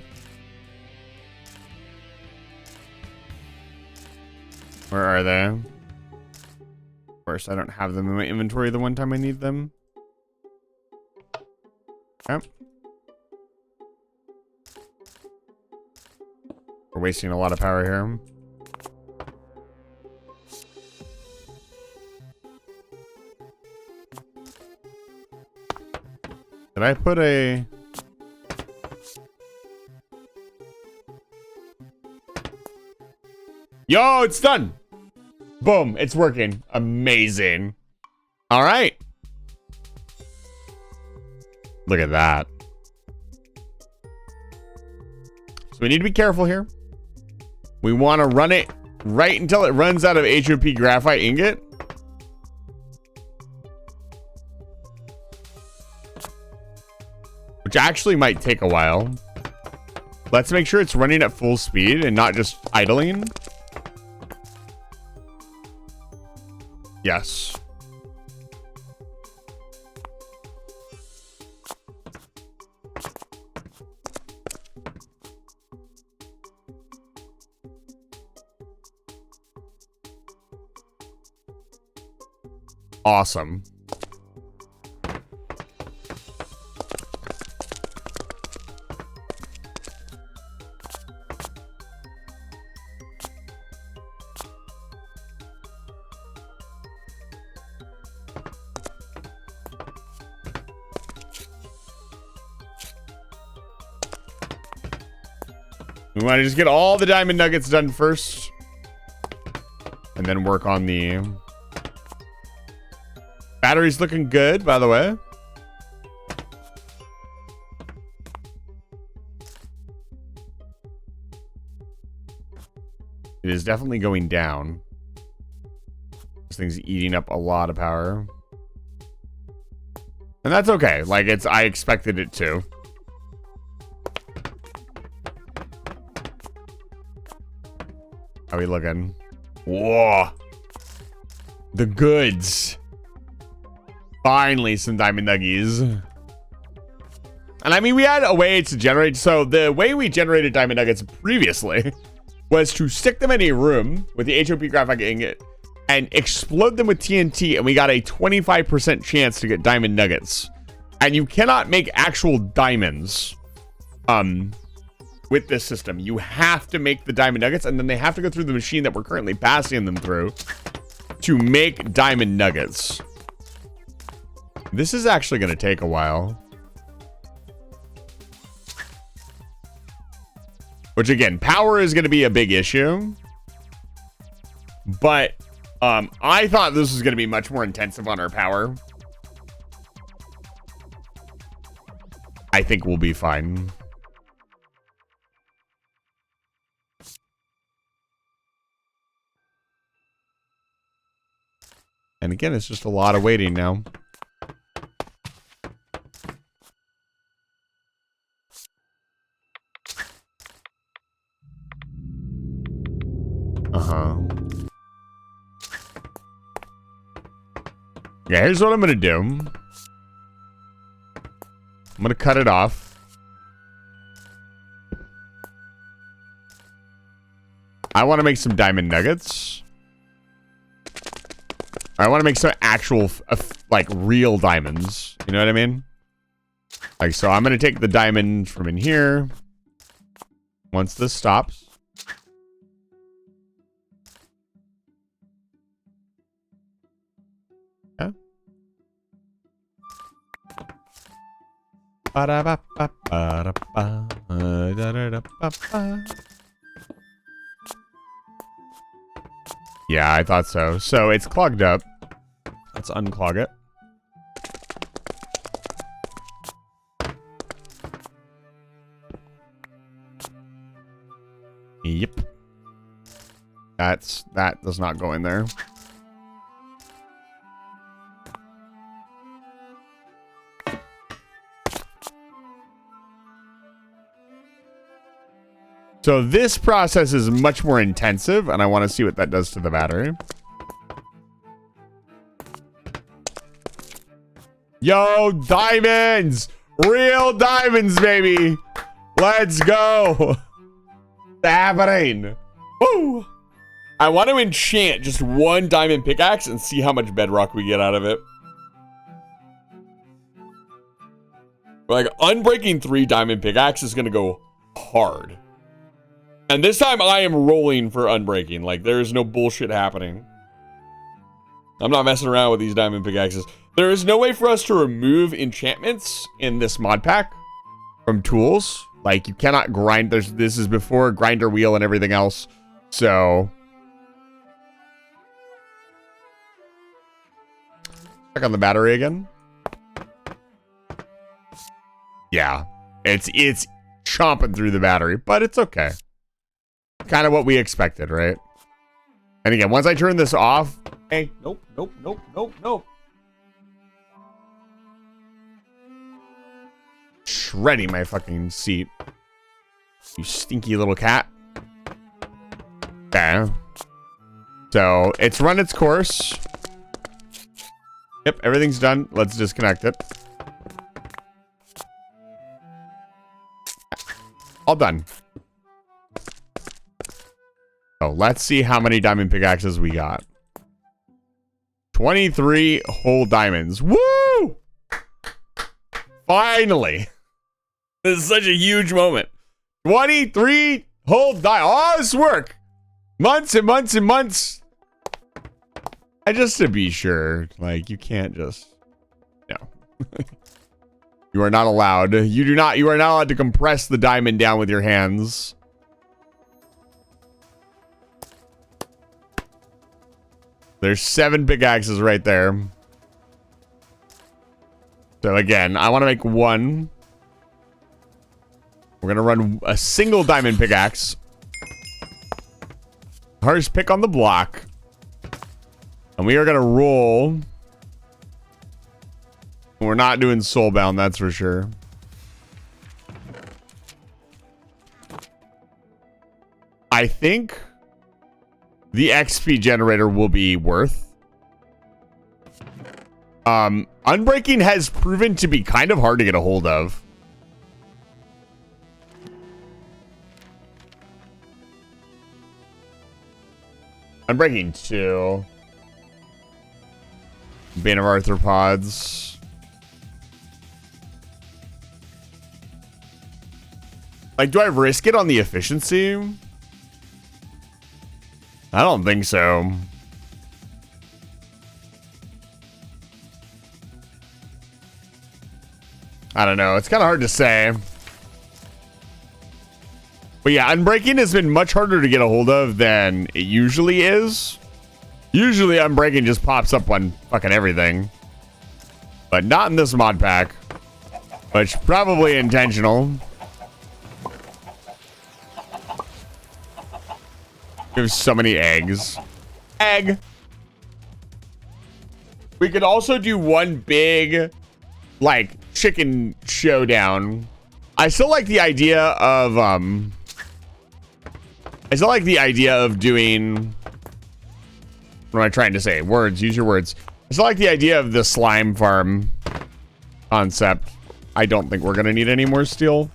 Where are they? Of course, I don't have them in my inventory the one time I need them. Okay. We're wasting a lot of power here. Did I put a... Yo, it's done. Boom, it's working. Amazing. All right. Look at that. So we need to be careful here. We want to run it right until it runs out of HOP graphite ingot. Which actually might take a while. Let's make sure it's running at full speed and not just idling. Yes. Awesome. We want to just get all the diamond nuggets done first. And then work on the... Battery's looking good, by the way. It is definitely going down. This thing's eating up a lot of power. And that's okay. Like, it's... I expected it to. How are we looking? Whoa. The goods. Finally, some diamond nuggies. And I mean, we had a way to generate. So the way we generated diamond nuggets previously was to stick them in a room with the HOP graphite ingot and explode them with TNT. And we got a 25% chance to get diamond nuggets. And you cannot make actual diamonds. With this system, you have to make the diamond nuggets, and then they have to go through the machine that we're currently passing them through to make diamond nuggets. This is actually going to take a while. Which, again, power is going to be a big issue. But I thought this was going to be much more intensive on our power. I think we'll be fine. And again, it's just a lot of waiting now. Yeah, here's what I'm gonna do. I'm gonna cut it off. I want to make some diamond nuggets. I want to make some actual, like, real diamonds. You know what I mean? Like, so I'm going to take the diamond from in here. Once this stops. Ba-da-ba-ba-ba-da-ba, da-da-da-ba-ba. Yeah, I thought so. So it's clogged up. Let's unclog it. Yep. That does not go in there. So this process is much more intensive, and I want to see what that does to the battery. Yo, diamonds! Real diamonds, baby! Let's go! It's happening! Woo! I want to enchant just one diamond pickaxe and see how much bedrock we get out of it. Like, unbreaking 3 diamond pickaxe is going to go hard. And this time I am rolling for unbreaking. Like, there is no bullshit happening. I'm not messing around with these diamond pickaxes. There is no way for us to remove enchantments in this mod pack from tools. Like, you cannot grind. This is before grinder wheel and everything else. So, check on the battery again. Yeah, it's chomping through the battery, but it's okay. Kind of what we expected, right? And again, once I turn this off, hey, nope. Shredding my fucking seat. You stinky little cat. Okay. So, it's run its course. Yep, everything's done. Let's disconnect it. All done. So, let's see how many diamond pickaxes we got. 23 whole diamonds. Woo! Finally. This is such a huge moment. 23 whole all this work. Months and months and months. I just to be sure, like, you can't just, no. You are not allowed. You are not allowed to compress the diamond down with your hands. There's 7 pickaxes right there. So again, I want to make 1. We're going to run a single diamond pickaxe. Hardest pick on the block. And we are going to roll. We're not doing soulbound, that's for sure. I think the XP generator will be worth. Unbreaking has proven to be kind of hard to get a hold of. Unbreaking 2. Bane of Arthropods. Like, do I risk it on the efficiency? I don't think so. I don't know. It's kind of hard to say. But yeah, Unbreaking has been much harder to get a hold of than it usually is. Usually Unbreaking just pops up on fucking everything. But not in this mod pack. Which probably intentional. There's so many eggs. Egg. We could also do one big, like, chicken showdown. I still like the idea of, doing... What am I trying to say? Words. Use your words. I still like the idea of the slime farm concept. I don't think we're going to need any more steel.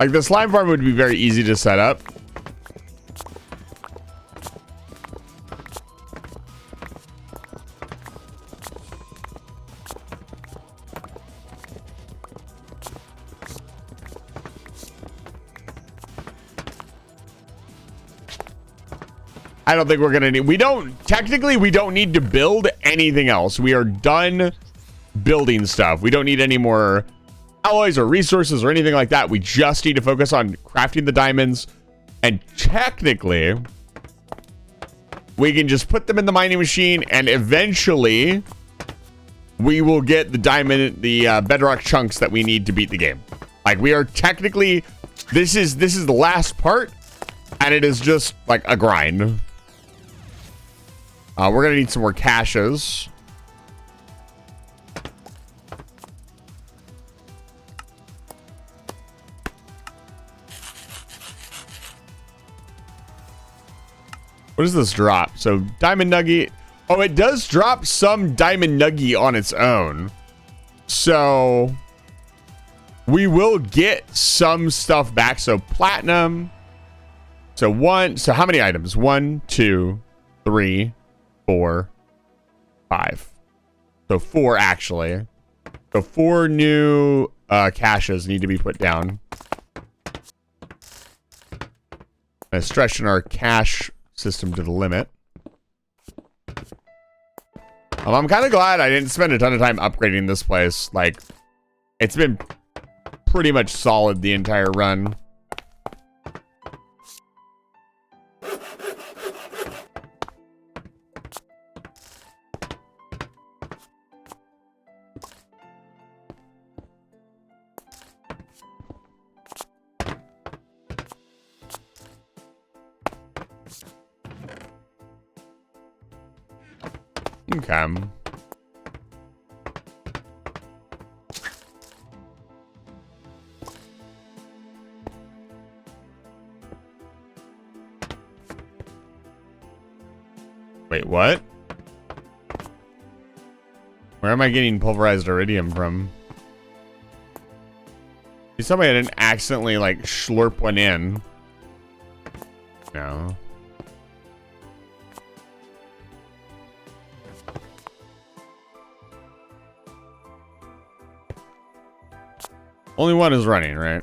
Like, the slime farm would be very easy to set up. I don't think we're going to need... technically, we don't need to build anything else. We are done building stuff. We don't need any more alloys or resources or anything like that. We just need to focus on crafting the diamonds. And technically, we can just put them in the mining machine, and eventually we will get the bedrock chunks that we need to beat the game. Like, we are technically, this is the last part, and it is just like a grind. We're gonna need some more caches. What does this drop? So diamond nugget. Oh, it does drop some diamond nugget on its own. So we will get some stuff back. So platinum. So how many items? 1, 2, 3, 4, 5. So 4 actually. So 4 new caches need to be put down. And stretching our cache system to the limit. I'm kind of glad I didn't spend a ton of time upgrading this place. Like, it's been pretty much solid the entire run. Okay. Wait, what? Where am I getting pulverized iridium from? Please tell me I didn't accidentally, like, slurp one in. No. Only one is running, right?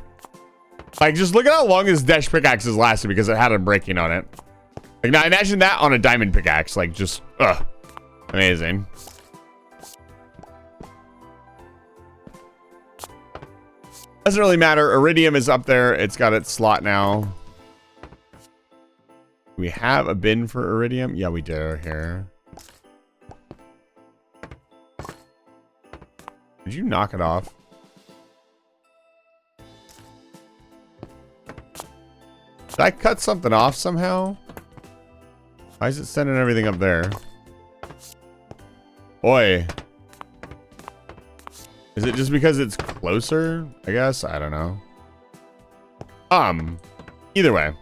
Like, just look at how long this dash pickaxe has lasted because it had a breaking on it. Like, now imagine that on a diamond pickaxe. Like, just, amazing. Doesn't really matter. Iridium is up there. It's got its slot now. Do we have a bin for iridium? Yeah, we do here. Did you knock it off? Did I cut something off somehow? Why is it sending everything up there? Boy. Is it just because it's closer? I guess. I don't know. Either way.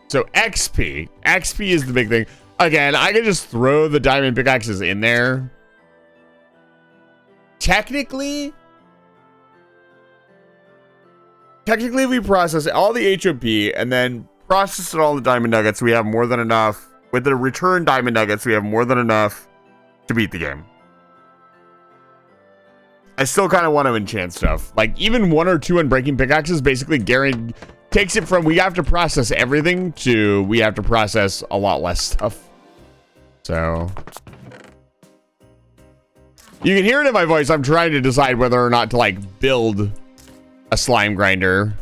So XP. XP is the big thing. Again, I can just throw the diamond pickaxes in there. Technically, if we process all the HOP and then process all the diamond nuggets, we have more than enough. With the return diamond nuggets, we have more than enough to beat the game. I still kind of want to enchant stuff. Like, even 1 or 2 unbreaking pickaxes basically takes it from we have to process everything to we have to process a lot less stuff. So you can hear it in my voice. I'm trying to decide whether or not to, like, build a slime grinder.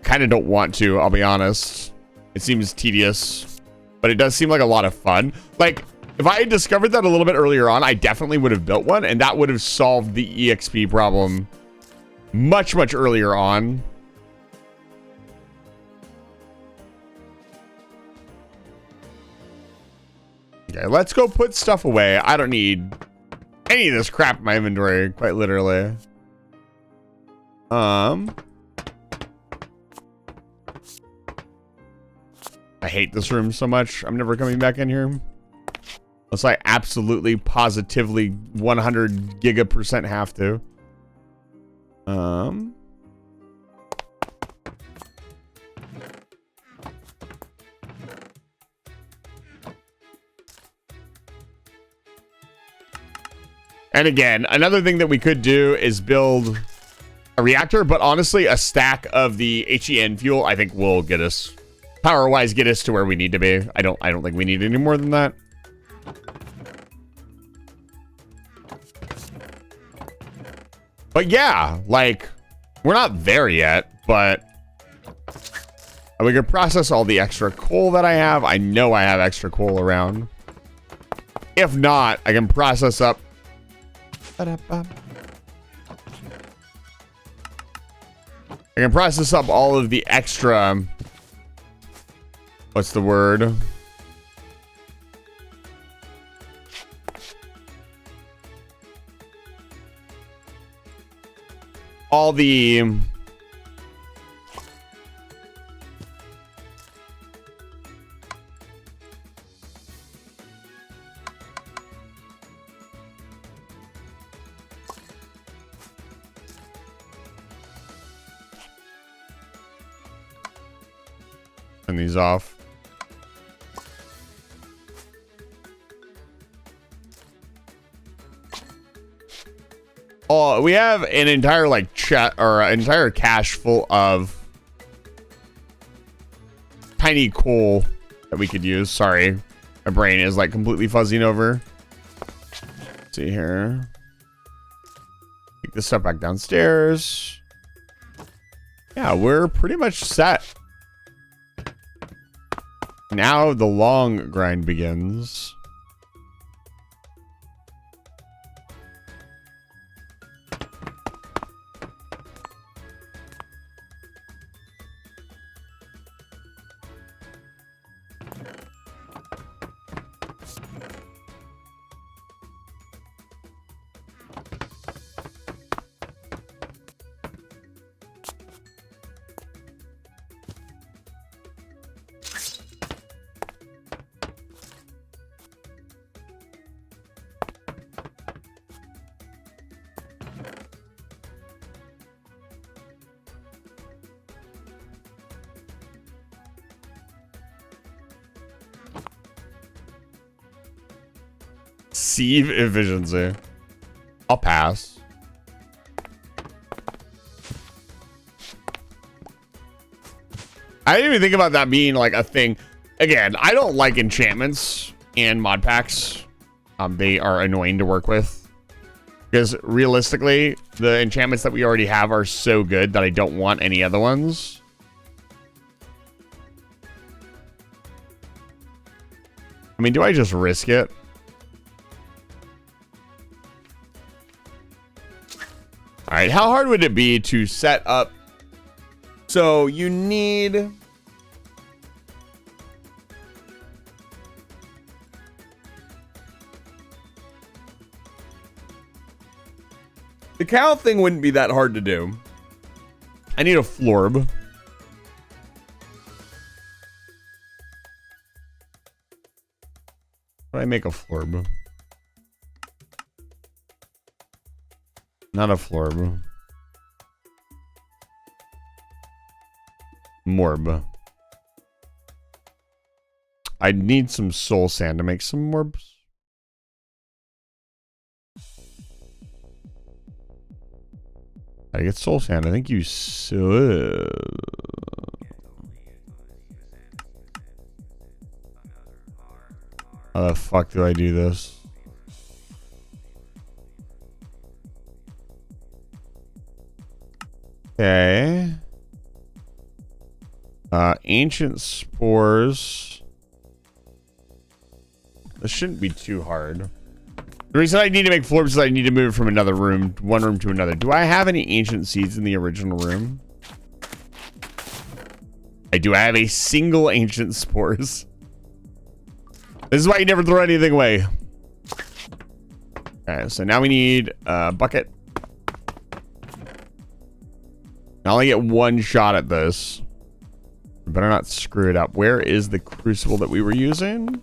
Kind of don't want to, I'll be honest. It seems tedious, but it does seem like a lot of fun. Like, if I had discovered that a little bit earlier on, I definitely would have built one, and that would have solved the EXP problem much, much earlier on. Okay, let's go put stuff away. I don't need any of this crap in my inventory, quite literally. I hate this room so much. I'm never coming back in here. Unless I absolutely, positively, 100 giga% have to. And again, another thing that we could do is build a reactor, but honestly, a stack of the HEN fuel, I think will get us, power-wise, get us to where we need to be. I don't think we need any more than that. But yeah, like, we're not there yet, but we can process all the extra coal that I have. I know I have extra coal around. If not, I can process up. I can process up all of the extra. What's the word? All the turn these off. Oh, we have an entire like chat or an entire cache full of tiny coal that we could use. Sorry, my brain is like completely fuzzing over. Let's see here. Take this stuff back downstairs. Yeah, we're pretty much set. Now the long grind begins. Sieve efficiency. I'll pass. I didn't even think about that being like a thing. Again, I don't like enchantments and mod packs. They are annoying to work with. Because realistically, the enchantments that we already have are so good that I don't want any other ones. I mean, do I just risk it? All right, how hard would it be to set up? So you need... The cow thing wouldn't be that hard to do. I need a florb. How do I make a florb? Not a florb. Morb. I need some soul sand to make some morbs. I get soul sand. I think you should. How the fuck do I do this? Okay. Ancient spores. This shouldn't be too hard. The reason I need to make florbs is I need to move from another room, one room to another. Do I have any ancient seeds in the original room? I do. I have a single ancient spores. This is why you never throw anything away. Okay, so now we need a bucket. I only get one shot at this. Better not screw it up. Where is the crucible that we were using?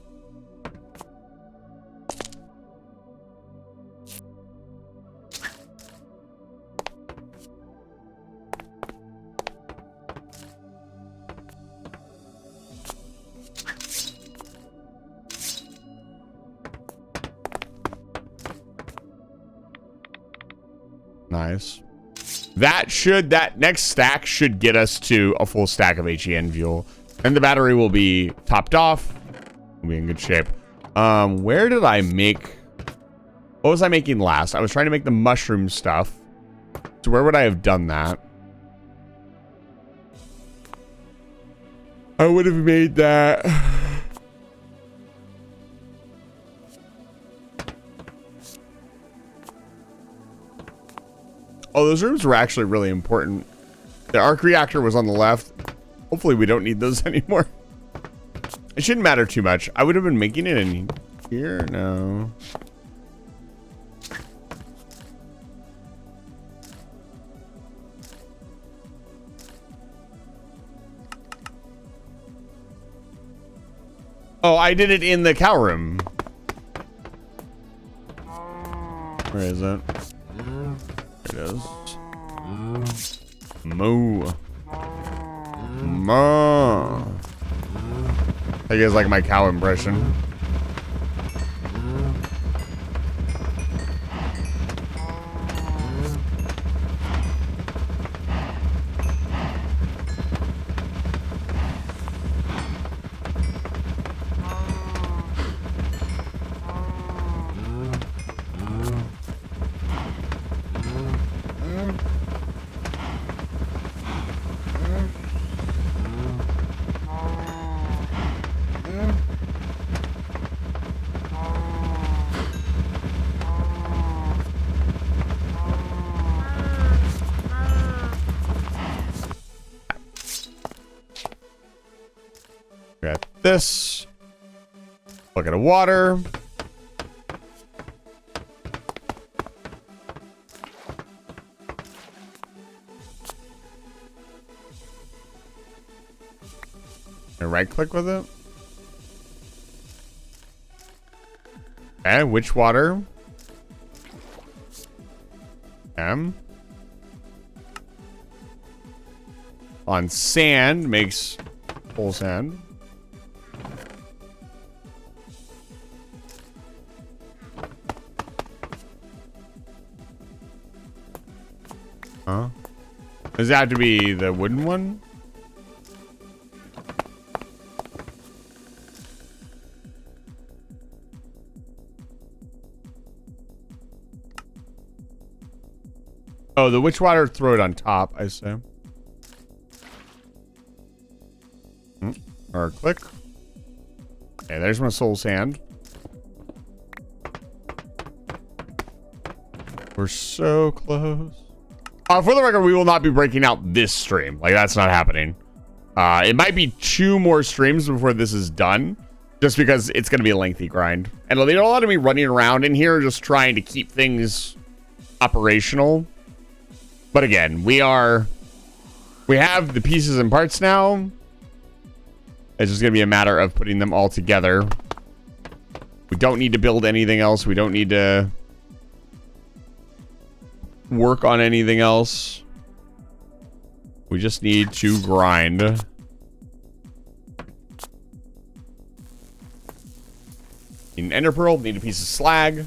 Nice. That next stack should get us to a full stack of HEN fuel. And the battery will be topped off. We'll be in good shape. Where did I make... What was I making last? I was trying to make the mushroom stuff. So where would I have done that? I would have made that. Oh, those rooms were actually really important. The arc reactor was on the left. Hopefully we don't need those anymore. It shouldn't matter too much. I would have been making it in here. No. Oh, I did it in the cow room. Where is it? There it is. Moo. Moo. I guess like my cow impression. Got this. Bucket of water. And right click with it. Okay, which water? On sand makes full sand. Huh? Does that have to be the wooden one? Oh, the witch water, throw it on top, I assume. Or click. Okay, there's my soul sand. We're so close. For the record, we will not be breaking out this stream. Like, that's not happening. It might be 2 more streams before this is done. Just because it's going to be a lengthy grind. And there's a lot of me running around in here just trying to keep things operational. But again, we have the pieces and parts now. It's just going to be a matter of putting them all together. We don't need to build anything else. We don't need to work on anything else. We just need to grind. Need an ender pearl. Need a piece of slag.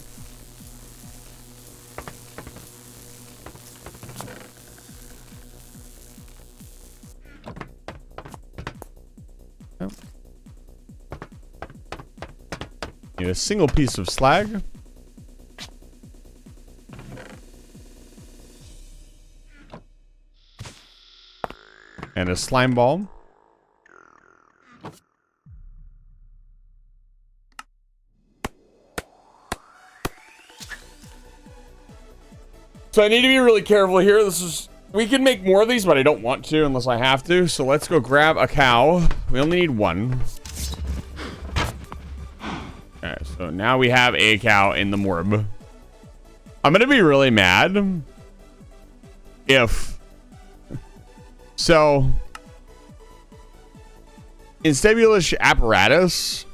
Need a single piece of slag. And a slime ball. So I need to be really careful here. We can make more of these, but I don't want to unless I have to. So let's go grab a cow. We only need 1. Okay, so now we have a cow in the morb. I'm gonna be really mad if so in Stabulous Apparatus,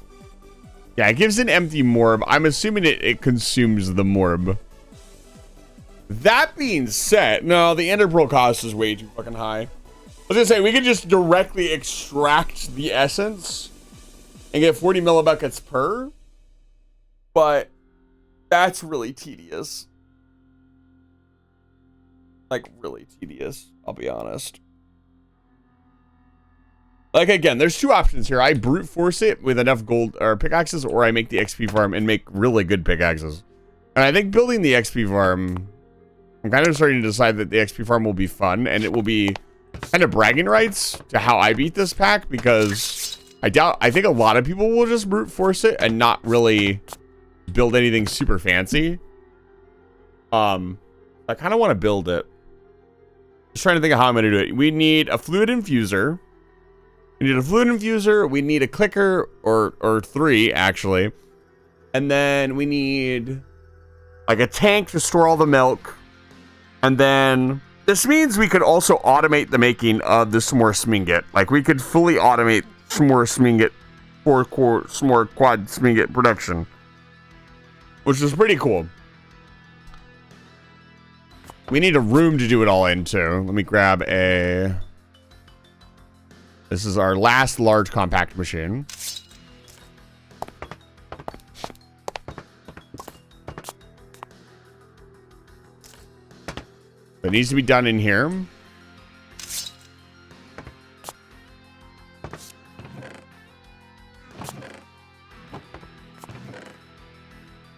yeah, it gives an empty morb. I'm assuming it consumes the morb. That being said, no, the ender pearl cost is way too fucking high. I was gonna say we could just directly extract the essence and get 40 millibuckets per, but that's really tedious. Like, really tedious, I'll be honest. Like, again, there's 2 options here. I brute force it with enough gold or pickaxes, or I make the XP farm and make really good pickaxes. And I think building the XP farm I'm kind of starting to decide that the XP farm will be fun, and it will be kind of bragging rights to how I beat this pack, because I think a lot of people will just brute force it and not really build anything super fancy. I kind of want to build it. Just trying to think of how I'm going to do it. We need a fluid infuser. We need a fluid infuser. We need a clicker, or 3 actually. And then we need like a tank to store all the milk. And then this means we could also automate the making of the S'more Sminget. Like we could fully automate S'more Sminget, 4-core S'more Quad Sminget production, which is pretty cool. We need a room to do it all in too. Let me grab a... This is our last large compact machine. It needs to be done in here.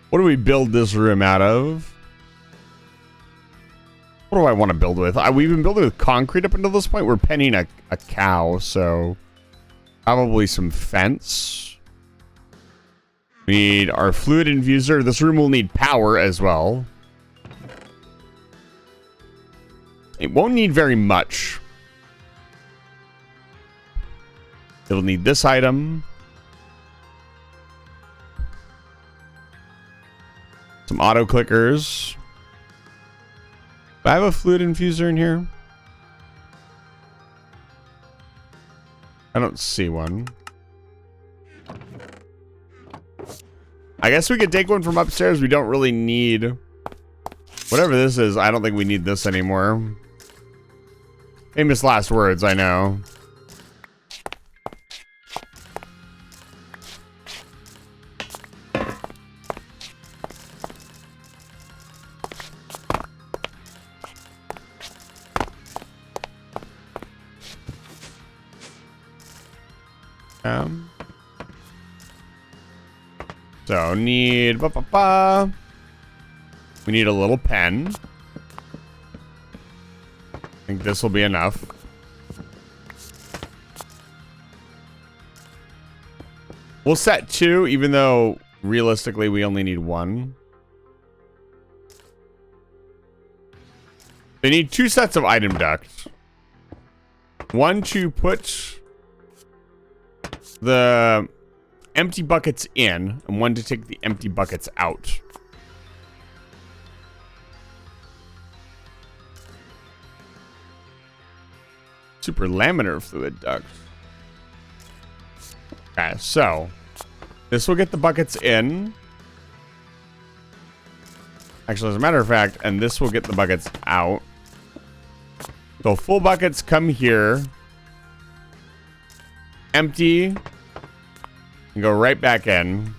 What do we build this room out of? What do I want to build with? We've been building with concrete up until this point. We're penning a cow, so probably some fence. We need our fluid infuser. This room will need power as well. It won't need very much. It'll need this item. Some auto clickers. Do I have a fluid infuser in here? I don't see one. I guess we could take one from upstairs. We don't really need... Whatever this is, I don't think we need this anymore. Famous last words, I know. So need we need a little pen. I think this will be enough. We'll set 2, even though realistically we only need 1. They need 2 sets of item ducts. 1 to put the empty buckets in, and 1 to take the empty buckets out. Super laminar fluid duct. Okay, so this will get the buckets in. Actually, as a matter of fact, and this will get the buckets out. So full buckets come here. Empty. And go right back in.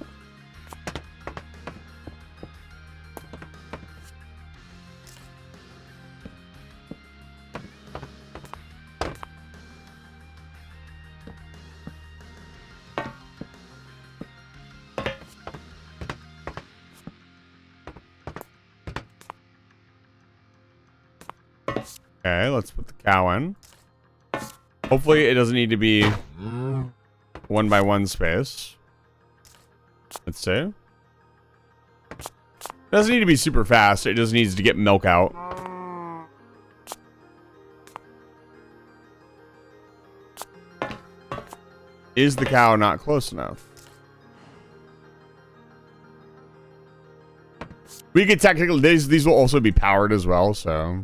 Okay, let's put the cow in. Hopefully it doesn't need to be 1x1 space. Let's see. It doesn't need to be super fast. It just needs to get milk out. Is the cow not close enough? We could technically... These will also be powered as well, so...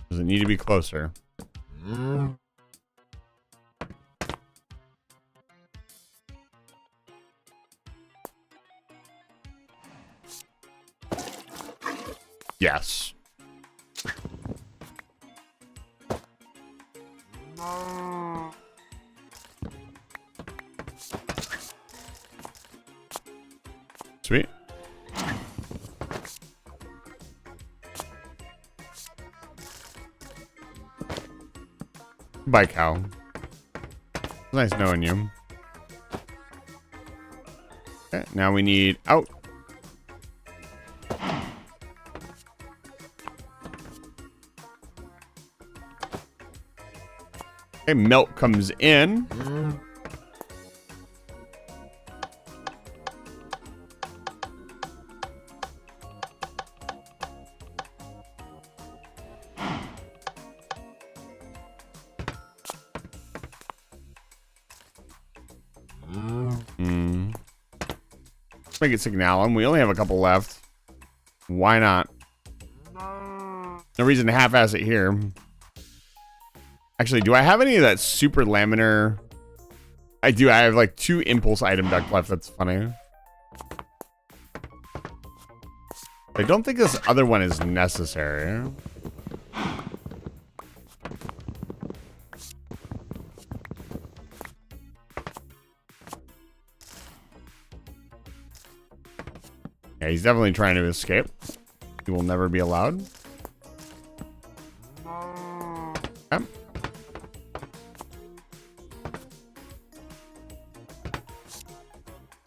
Does it need to be closer? Yes. Sweet. Bye, cow. Nice knowing you. Okay, now we need out. Okay, milk comes in. Let's make it Signalum. We only have a couple left. Why not? No reason to half-ass it here. Actually, do I have any of that super laminar? I do. I have like 2 impulse item duct left. That's funny. I don't think this other one is necessary. Yeah, he's definitely trying to escape. He will never be allowed. Okay.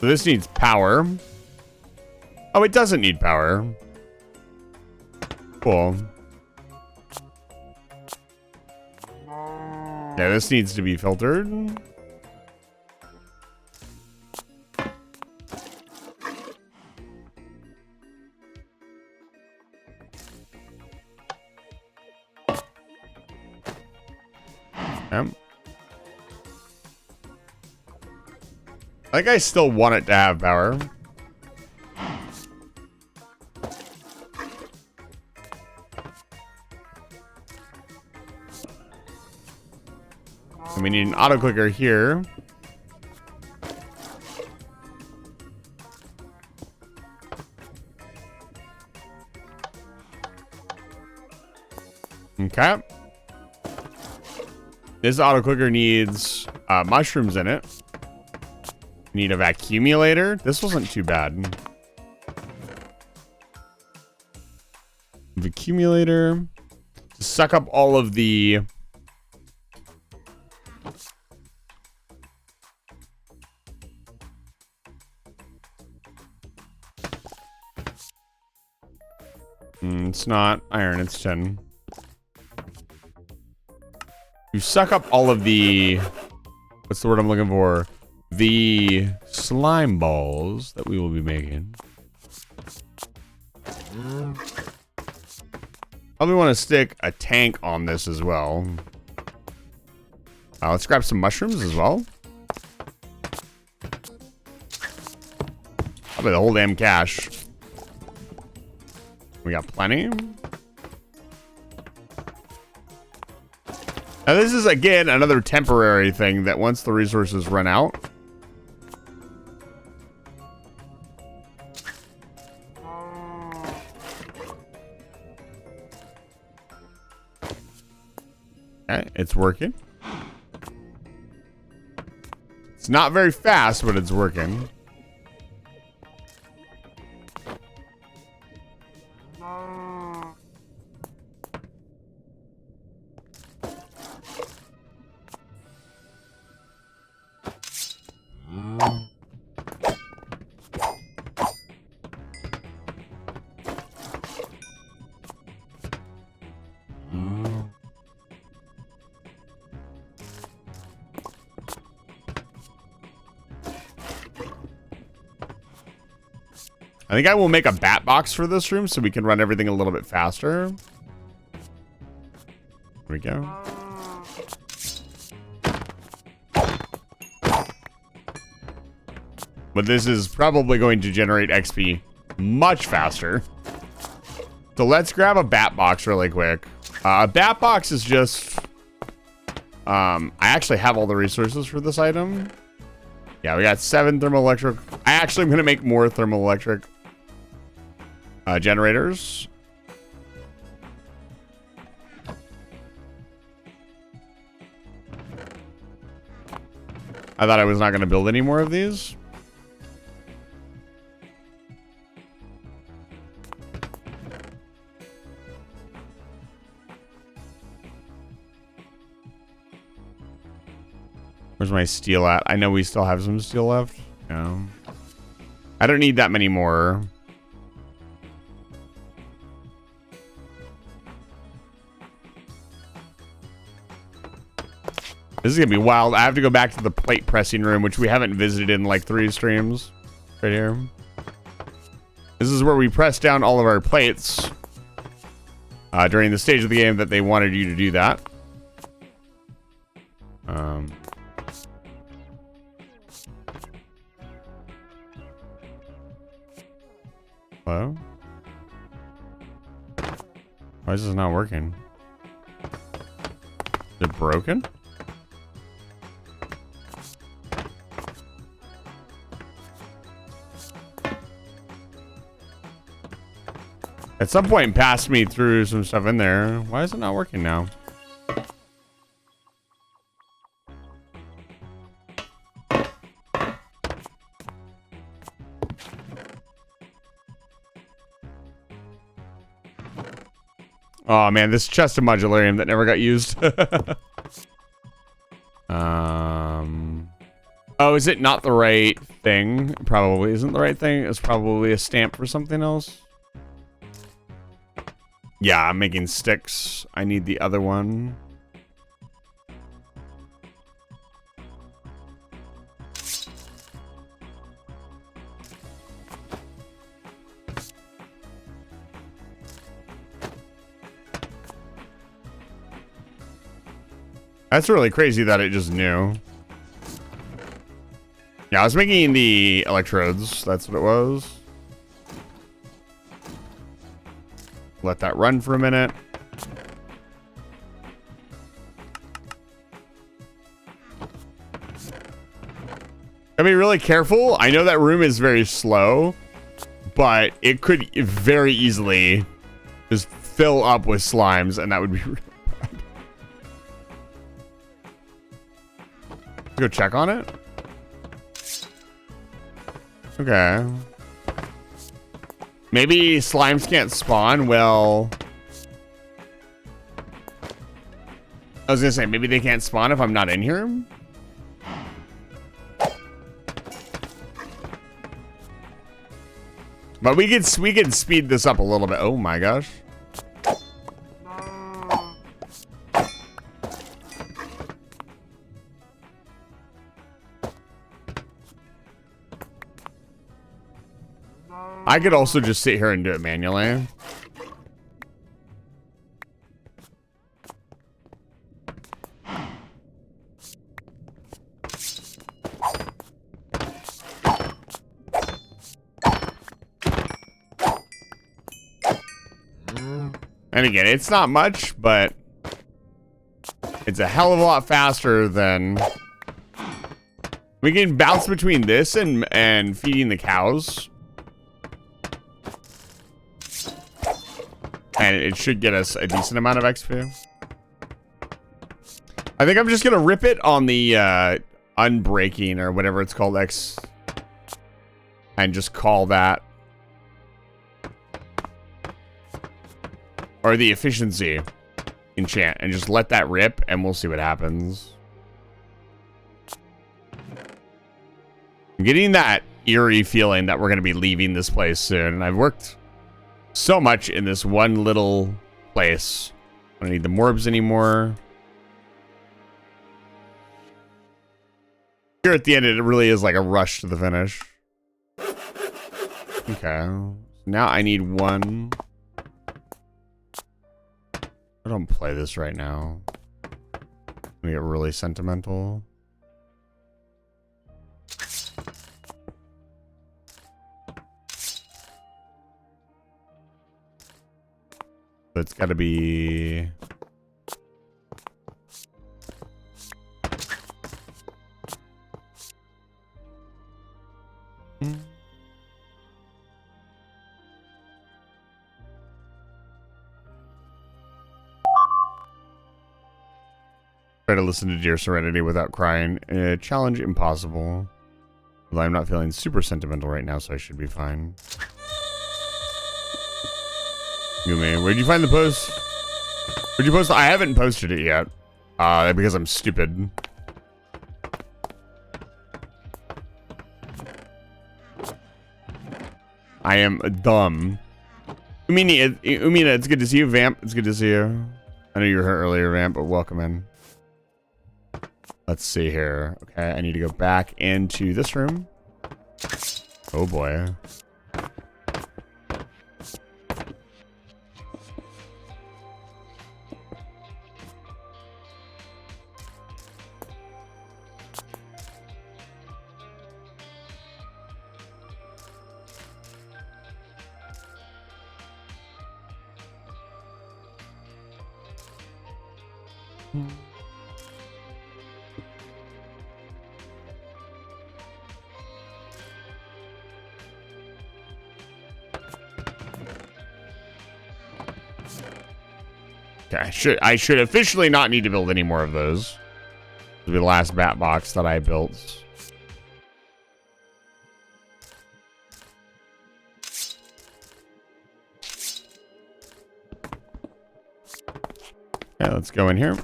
So this needs power. Oh, it doesn't need power. Cool. Yeah, this needs to be filtered. I think I still want it to have power. And we need an auto clicker here. Okay. This auto clicker needs mushrooms in it. Need a vacuumulator. This wasn't too bad. Vacuumulator to suck up all of the it's not iron, it's tin. You suck up all of the, what's the word I'm looking for? The slime balls that we will be making. Probably want to stick a tank on this as well. Let's grab some mushrooms as well. Probably the whole damn cache. We got plenty. Now this is again another temporary thing that once the resources run out. Okay, it's working. It's not very fast, but it's working. I think I will make a bat box for this room so we can run everything a little bit faster. There we go. But this is probably going to generate XP much faster. So let's grab a bat box really quick. A bat box is just... I actually have all the resources for this item. Yeah, we got 7 thermoelectric. I actually am going to make more thermoelectric generators. I thought I was not going to build any more of these. Where's my steel at? I know we still have some steel left. No. I don't need that many more. This is gonna be wild. I have to go back to the plate pressing room, which we haven't visited in like 3 streams. Right here. This is where we press down all of our plates during the stage of the game that they wanted you to do that. Hello? Why is this not working? Is it broken? At some point, passed me through some stuff in there. Why is it not working now? Oh man, this chest of modularium that never got used. Oh, is it not the right thing? Probably isn't the right thing. It's probably a stamp for something else. Yeah, I'm making sticks. I need the other one. That's really crazy that it just knew. Yeah, I was making the electrodes. That's what it was. Let that run for a minute. Gotta be really careful. I know that room is very slow, but it could very easily just fill up with slimes, and that would be really bad. Let's go check on it. Okay. Maybe slimes can't spawn. Well, I was gonna say maybe they can't spawn if I'm not in here. But we can speed this up a little bit. Oh my gosh. I could also just sit here and do it manually. And again, it's not much, but it's a hell of a lot faster than... We can bounce between this and feeding the cows. And it should get us a decent amount of XP. I think I'm just going to rip it on the unbreaking or whatever it's called, X. And just call that. Or the efficiency enchant. And just let that rip and we'll see what happens. I'm getting that eerie feeling that we're going to be leaving this place soon. And I've worked so much in this one little place. I don't need the morbs anymore. Here at the end, it really is like a rush to the finish. Okay. Now I need one. I don't play this right now. I'm gonna get really sentimental. But it's gotta be... Try to listen to Dear Serenity without crying. Challenge impossible. Although I'm not feeling super sentimental right now, so I should be fine. You man, where'd you find the post? Where'd you post? I haven't posted it yet. Because I'm stupid. I am dumb. Umina, it's good to see you. Vamp, it's good to see you. I know you were here earlier, Vamp, but welcome in. Let's see here. Okay, I need to go back into this room. Oh boy. Okay, I should officially not need to build any more of those. This will be the last bat box that I built. Okay, let's go in here.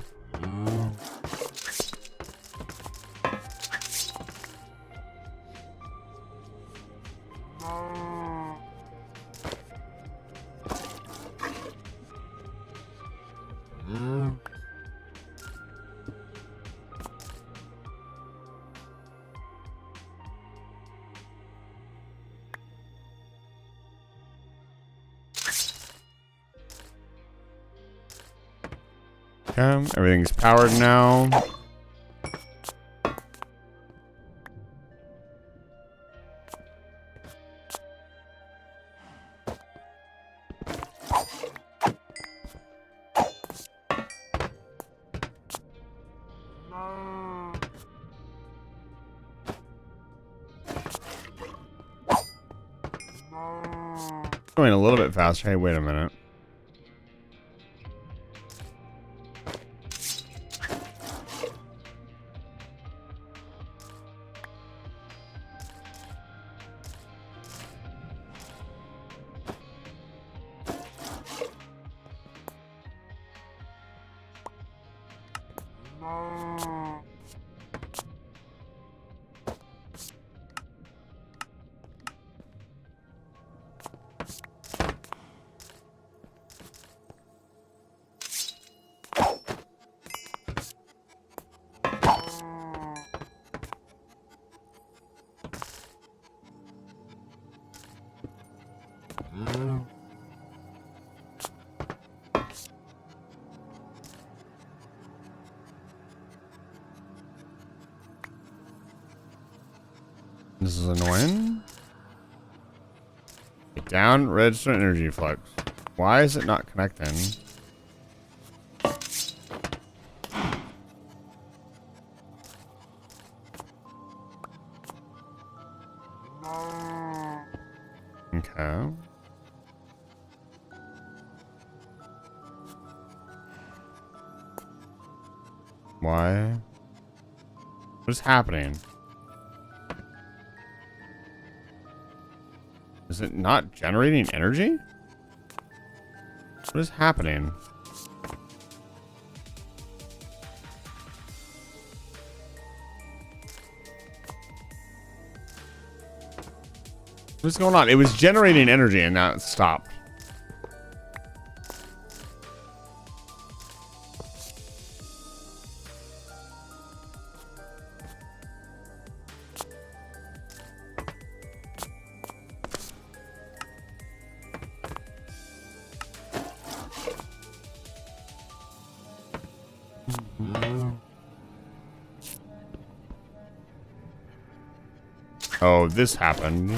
Okay, everything's powered now. Going a little bit faster. Hey, wait a minute. This is annoying. Get down, register energy flux. Why is it not connecting? Okay. Why? What is happening? Is it not generating energy? What is happening? What's going on? It was generating energy and now it stopped. Oh, this happened.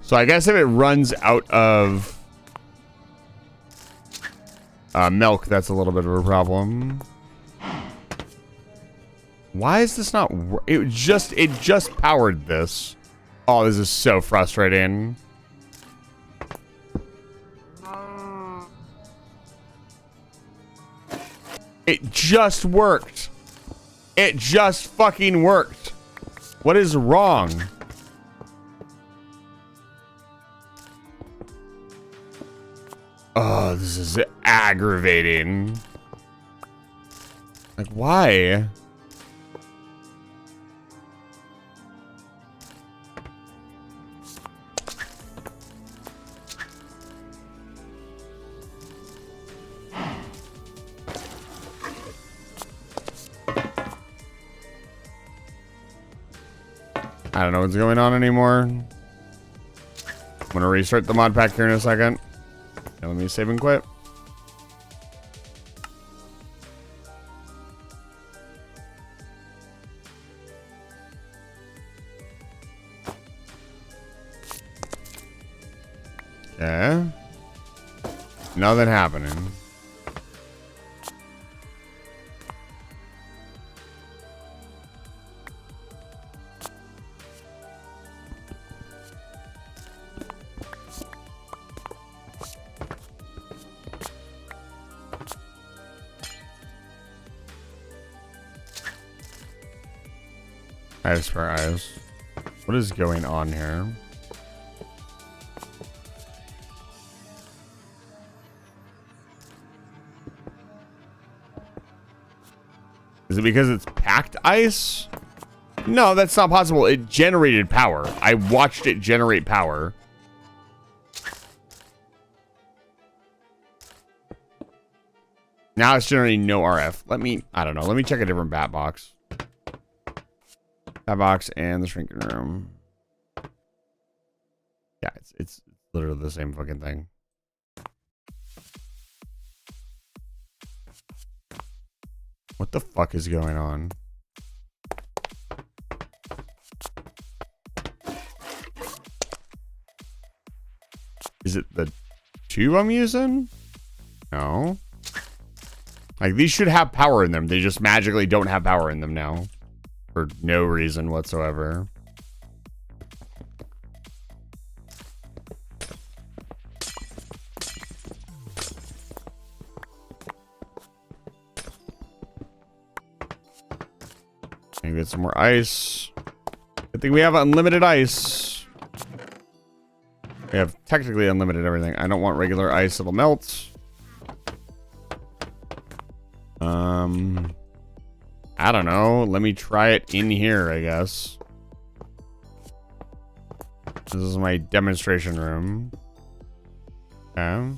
So I guess if it runs out of milk, that's a little bit of a problem. Why is this not? It just powered this. Oh, this is so frustrating. It just worked. It just fucking worked. What is wrong? Oh, this is aggravating. Like, why? I don't know what's going on anymore. I'm gonna restart the mod pack here in a second. Now let me save and quit. Okay. Nothing happening. Eyes for eyes. What is going on here? Is it because it's packed ice? No, that's not possible. It generated power. I watched it generate power. Now it's generating no RF. I don't know. Let me check a different bat box. Bat box and the shrinking room. Yeah, it's literally the same fucking thing. What the fuck is going on? Is it the tube I'm using? No. Like, these should have power in them. They just magically don't have power in them now. For no reason whatsoever. Maybe get some more ice. I think we have unlimited ice. We have technically unlimited everything. I don't want regular ice. It'll melt. I don't know. Let me try it in here, I guess. This is my demonstration room. Okay.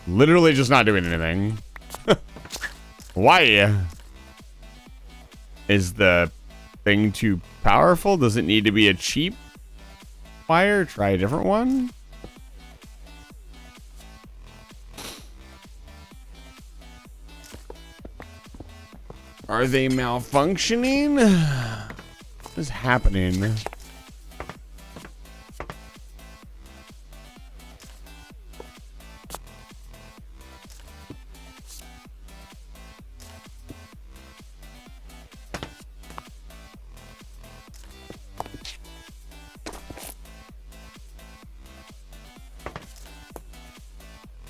Literally just not doing anything. Why? Is the thing too powerful? Does it need to be a cheap wire? Try a different one? Are they malfunctioning? What is happening?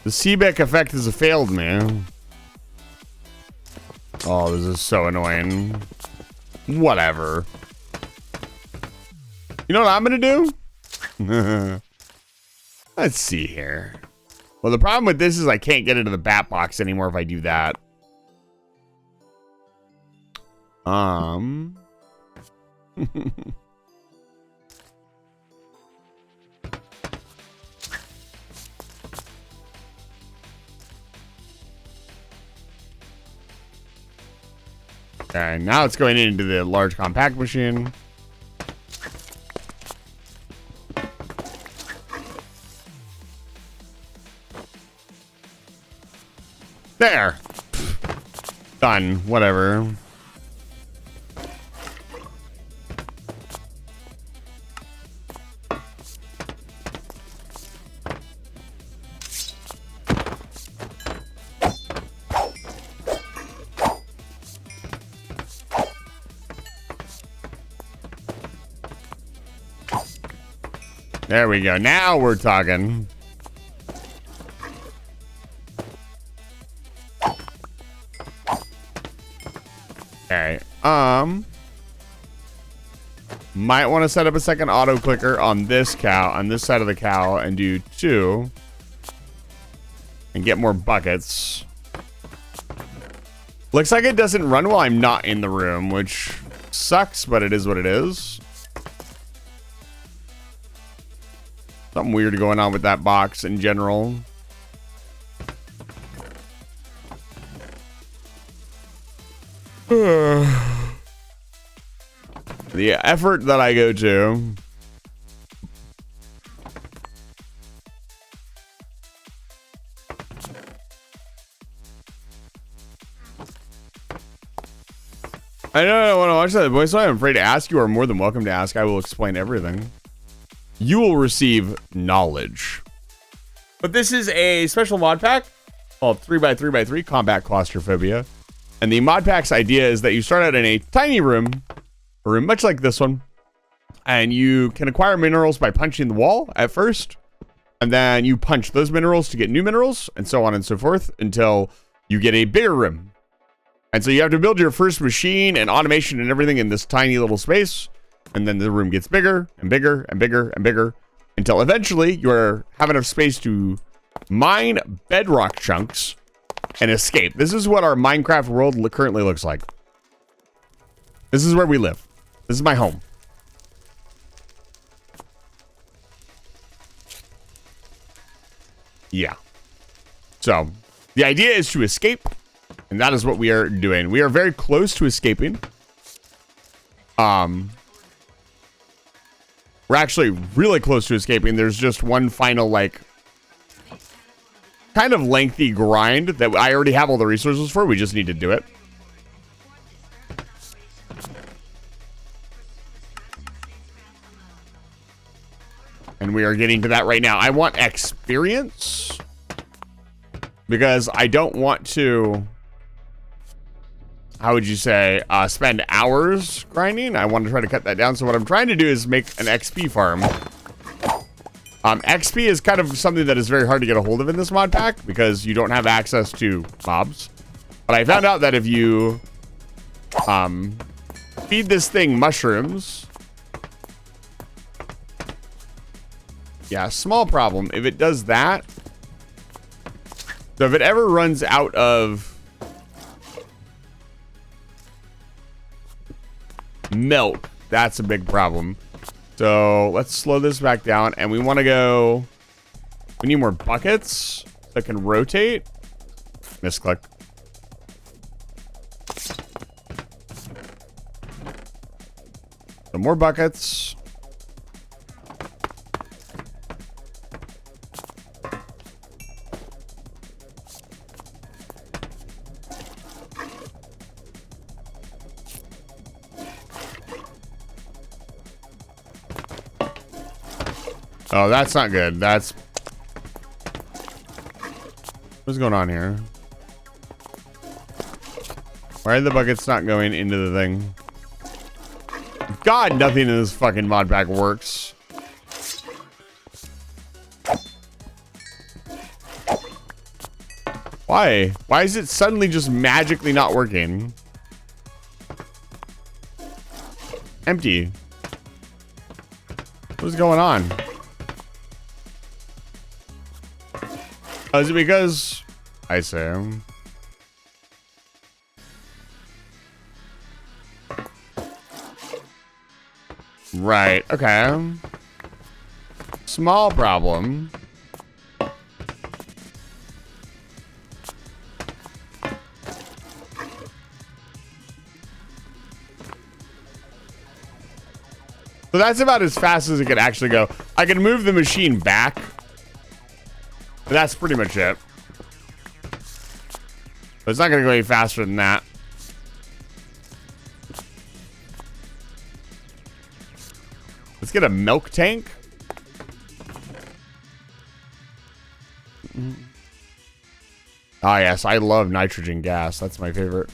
The Seebeck effect has failed me. Oh, this is so annoying. Whatever. You know what I'm gonna do? Let's see here. Well, the problem with this is I can't get into the bat box anymore if I do that. Okay, now it's going into the large compact machine. There. Done. Whatever. There we go. Now we're talking. Okay. Might want to set up a second auto clicker on this cow, on this side of the cow, and do 2. And get more buckets. Looks like it doesn't run while I'm not in the room, which sucks, but it is what it is. Something weird going on with that box in general. The effort that I go to. I don't want to watch that voice, so I'm afraid to ask. You are more than welcome to ask. I will explain everything. You will receive knowledge. But this is a special mod pack called 3x3x3 Combat Claustrophobia. And the mod pack's idea is that you start out in a tiny room, a room much like this one, and you can acquire minerals by punching the wall at first, and then you punch those minerals to get new minerals, and so on and so forth, until you get a bigger room. And so you have to build your first machine and automation and everything in this tiny little space, and then the room gets bigger and bigger and bigger and bigger, until eventually you have enough space to mine bedrock chunks and escape. This is what our Minecraft world currently looks like. This is where we live. This is my home. Yeah. So, the idea is to escape, and that is what we are doing. We are very close to escaping. We're actually really close to escaping. There's just one final, like, kind of lengthy grind that I already have all the resources for. We just need to do it. And we are getting to that right now. I want experience because I don't want to, how would you say, spend hours grinding. I want to try to cut that down. So what I'm trying to do is make an XP farm. XP is kind of something that is very hard to get a hold of in this mod pack because you don't have access to mobs. But I found out that if you feed this thing mushrooms, yeah, small problem. If it does that, so if it ever runs out of milk, that's a big problem. So let's slow this back down, and we want to go. We need more buckets that can rotate. Misclick. So more buckets. Oh, that's not good. That's... What's going on here? Why are the buckets not going into the thing? God, nothing in this fucking mod pack works. Why? Why is it suddenly just magically not working? Empty. What's going on? Oh, is it because I say right, okay. Small problem. So that's about as fast as it can actually go. I can move the machine back. But that's pretty much it. But it's not going to go any faster than that. Let's get a milk tank. Ah, yes. I love nitrogen gas. That's my favorite.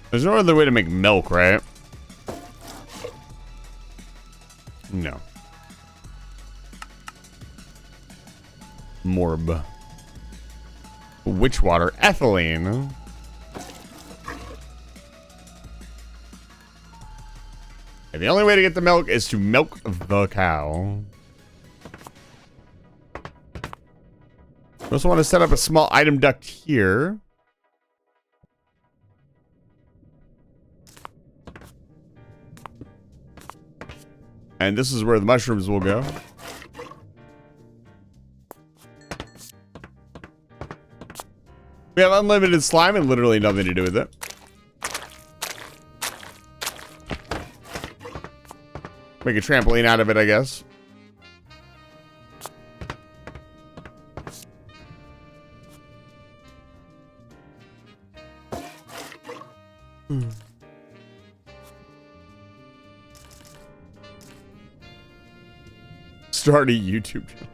There's no other way to make milk, right? No. Morb. Witch water. Ethylene. And the only way to get the milk is to milk the cow. We also want to set up a small item duct here. And this is where the mushrooms will go. We have unlimited slime and literally nothing to do with it. Make a trampoline out of it, I guess. Start a YouTube channel.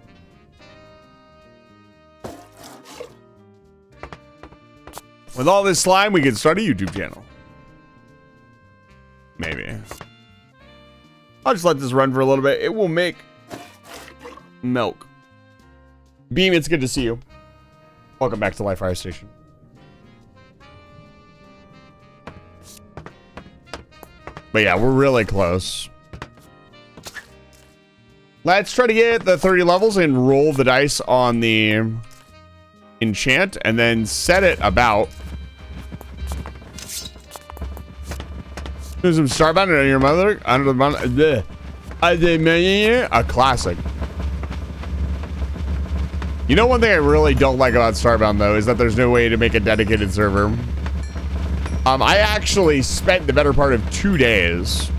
With all this slime, we can start a YouTube channel. Maybe. I'll just let this run for a little bit. It will make milk. Beam, it's good to see you. Welcome back to Life Fire Station. But yeah, we're really close. Let's try to get the 30 levels and roll the dice on the enchant and then set it about. Do some Starbound under your mother. Under the mother. A classic. You know, one thing I really don't like about Starbound, though, is that there's no way to make a dedicated server. I actually spent the better part of 2 days.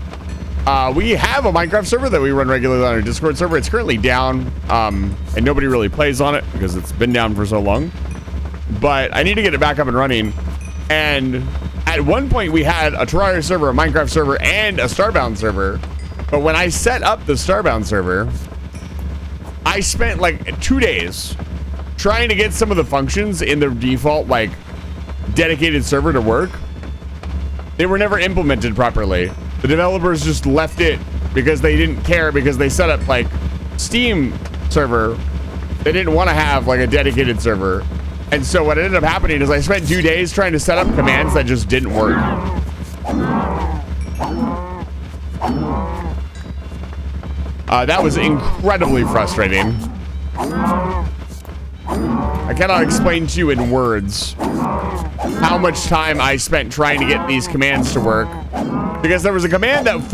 We have a Minecraft server that we run regularly on our Discord server. It's currently down, and nobody really plays on it because it's been down for so long. But I need to get it back up and running. And at one point, we had a Terraria server, a Minecraft server, and a Starbound server. But when I set up the Starbound server, I spent like 2 days trying to get some of the functions in the default, like, dedicated server to work. They were never implemented properly. The developers just left it because they didn't care, because they set up like Steam server. They didn't want to have like a dedicated server. And so what ended up happening is I spent 2 days trying to set up commands that just didn't work. That was incredibly frustrating. I cannot explain to you in words how much time I spent trying to get these commands to work. Because there was a command that would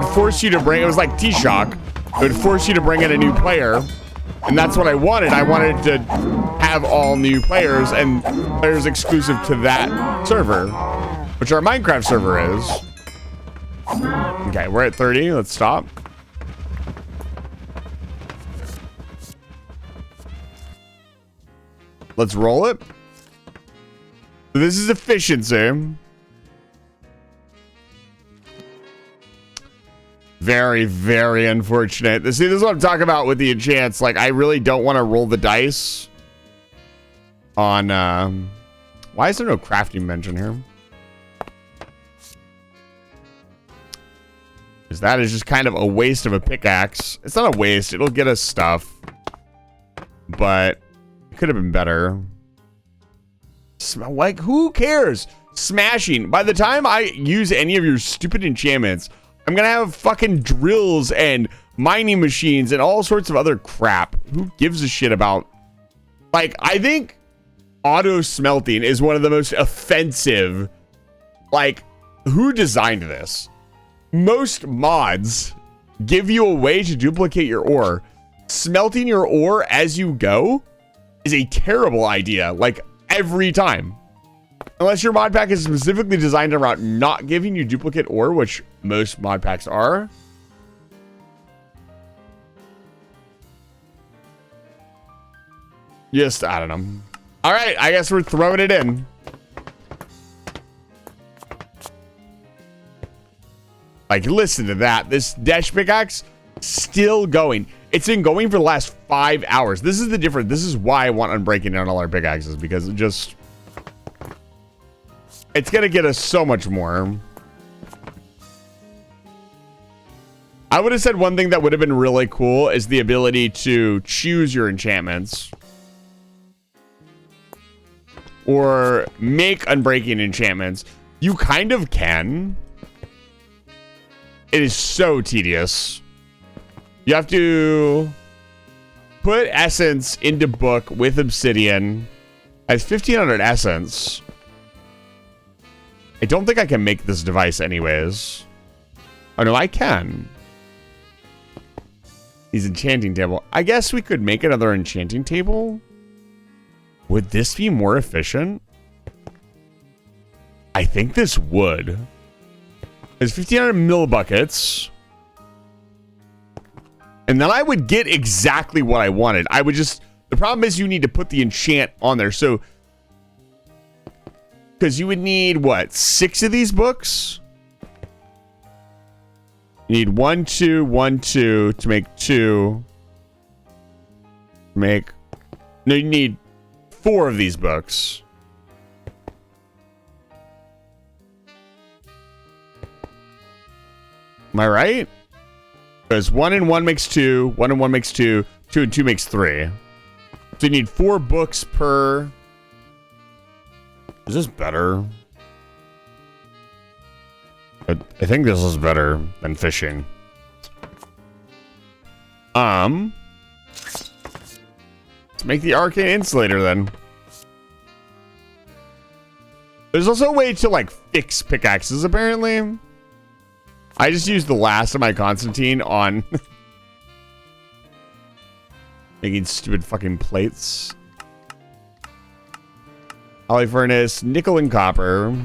force you to bring, it was like T-Shock. It would force you to bring in a new player. And that's what I wanted. I wanted to have all new players and players exclusive to that server, which our Minecraft server is. Okay, we're at 30. Let's stop. Let's roll it. This is efficiency. Very, very unfortunate. See, this is what I'm talking about with the enchants. Like, I really don't want to roll the dice on, why is there no crafting mention here? Because that is just kind of a waste of a pickaxe. It's not a waste. It'll get us stuff. But it could have been better. Like, who cares? Smashing. By the time I use any of your stupid enchantments, I'm gonna have fucking drills and mining machines and all sorts of other crap. Who gives a shit about... Like, I think auto smelting is one of the most offensive... Like, who designed this? Most mods give you a way to duplicate your ore. Smelting your ore as you go is a terrible idea. Like, every time. Unless your mod pack is specifically designed around not giving you duplicate ore, which most mod packs are. Just, I don't know. All right, I guess we're throwing it in. Like, listen to that. This dash pickaxe still going. It's been going for the last 5 hours. This is the difference. This is why I want Unbreaking on all our pickaxes, because it just... It's going to get us so much more. I would have said one thing that would have been really cool is the ability to choose your enchantments. Or make unbreaking enchantments. You kind of can. It is so tedious. You have to put essence into book with obsidian. I have 1500 essence. I don't think I can make this device anyways. Oh no, I can. These enchanting table. I guess we could make another enchanting table. Would this be more efficient? I think this would. There's 1500 millibuckets. And then I would get exactly what I wanted. I would just... The problem is you need to put the enchant on there. So... Because you would need, what? 6 of these books? You need 1, 2, 1, 2 to make 2. Make... No, you need 4 of these books. Am I right? Because 1 and 1 makes 2, 1 and 1 makes 2, 2 and 2 makes 3. So you need 4 books per... Is this better? I think this is better than fishing. Let's make the arcane insulator then. There's also a way to like fix pickaxes apparently. I just used the last of my Constantine on making stupid fucking plates. Holly furnace, nickel and copper.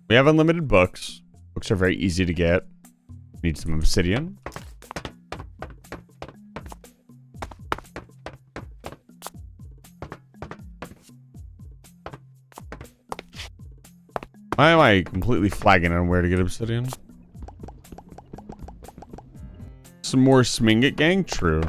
We have unlimited books. Books are very easy to get. Need some obsidian. Why am I completely flagging on where to get obsidian? Some more Smingit gang? True.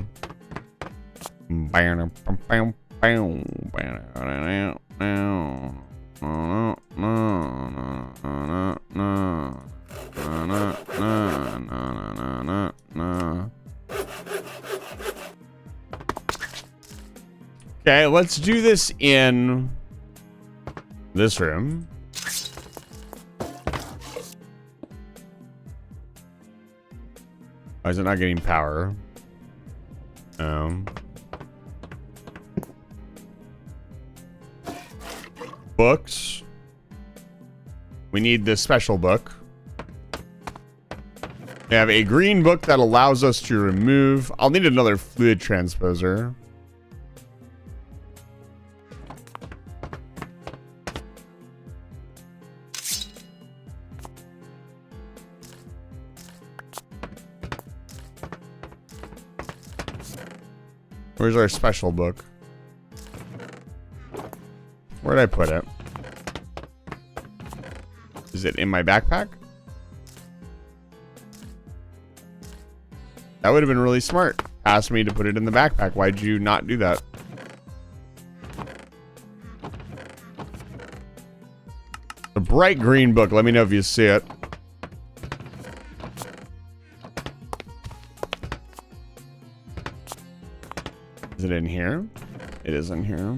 Okay, let's do this in this room. Why is it not getting power? Books. We need this special book. We have a green book that allows us to remove. I'll need another fluid transposer. Where's our special book? Where'd I put it? Is it in my backpack? That would have been really smart. Asked me to put it in the backpack. Why'd you not do that? A bright green book. Let me know if you see it. Is it in here? It is in here.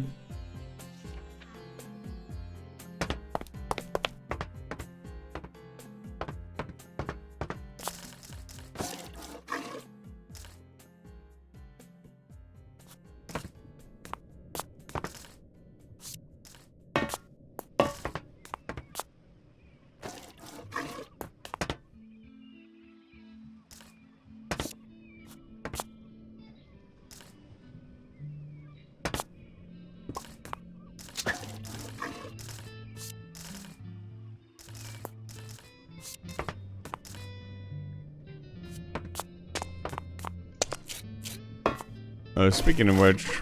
Speaking of which,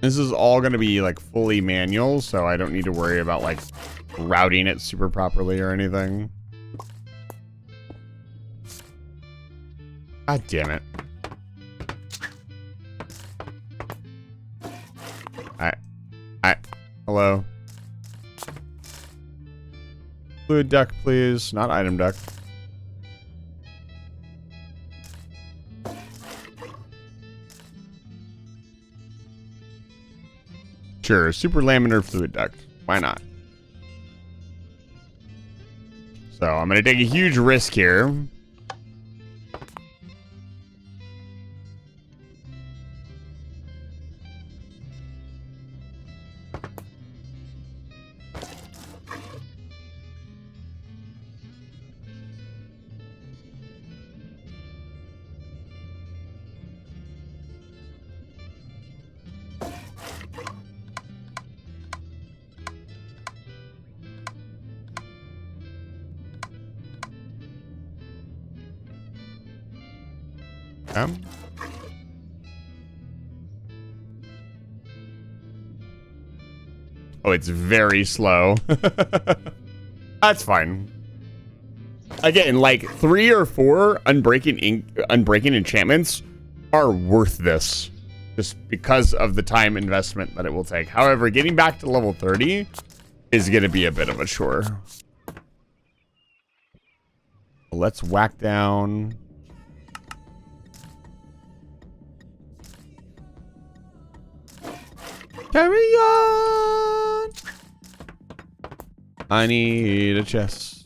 this is all going to be like fully manual, so I don't need to worry about like routing it super properly or anything. God damn it. Hello. Fluid duct, please. Not item duct. Sure, super laminar fluid duct. Why not? So I'm going to take a huge risk here. Oh, it's very slow. That's fine. Again, like 3 or 4 unbreaking enchantments are worth this, just because of the time investment that it will take. However, getting back to level 30 is going to be a bit of a chore. Let's whack down. Carry on. I need a chest.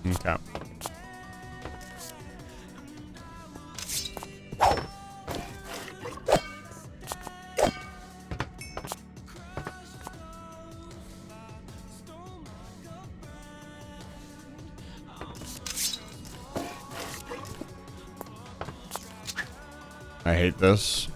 Okay. I hate this.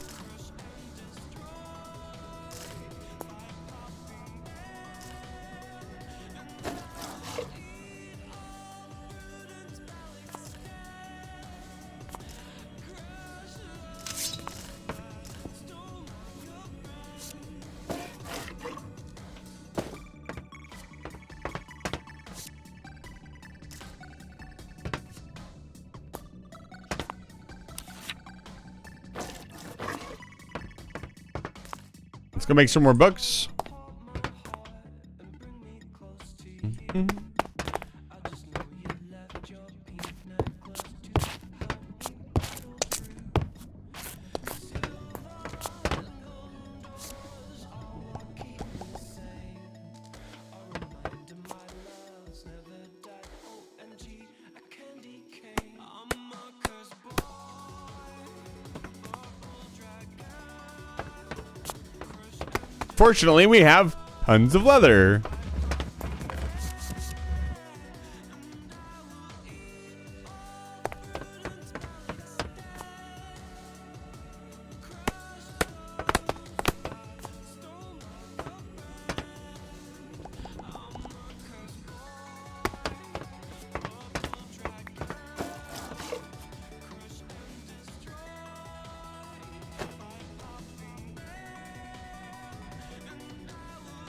Let's go make some more books. Fortunately, we have tons of leather.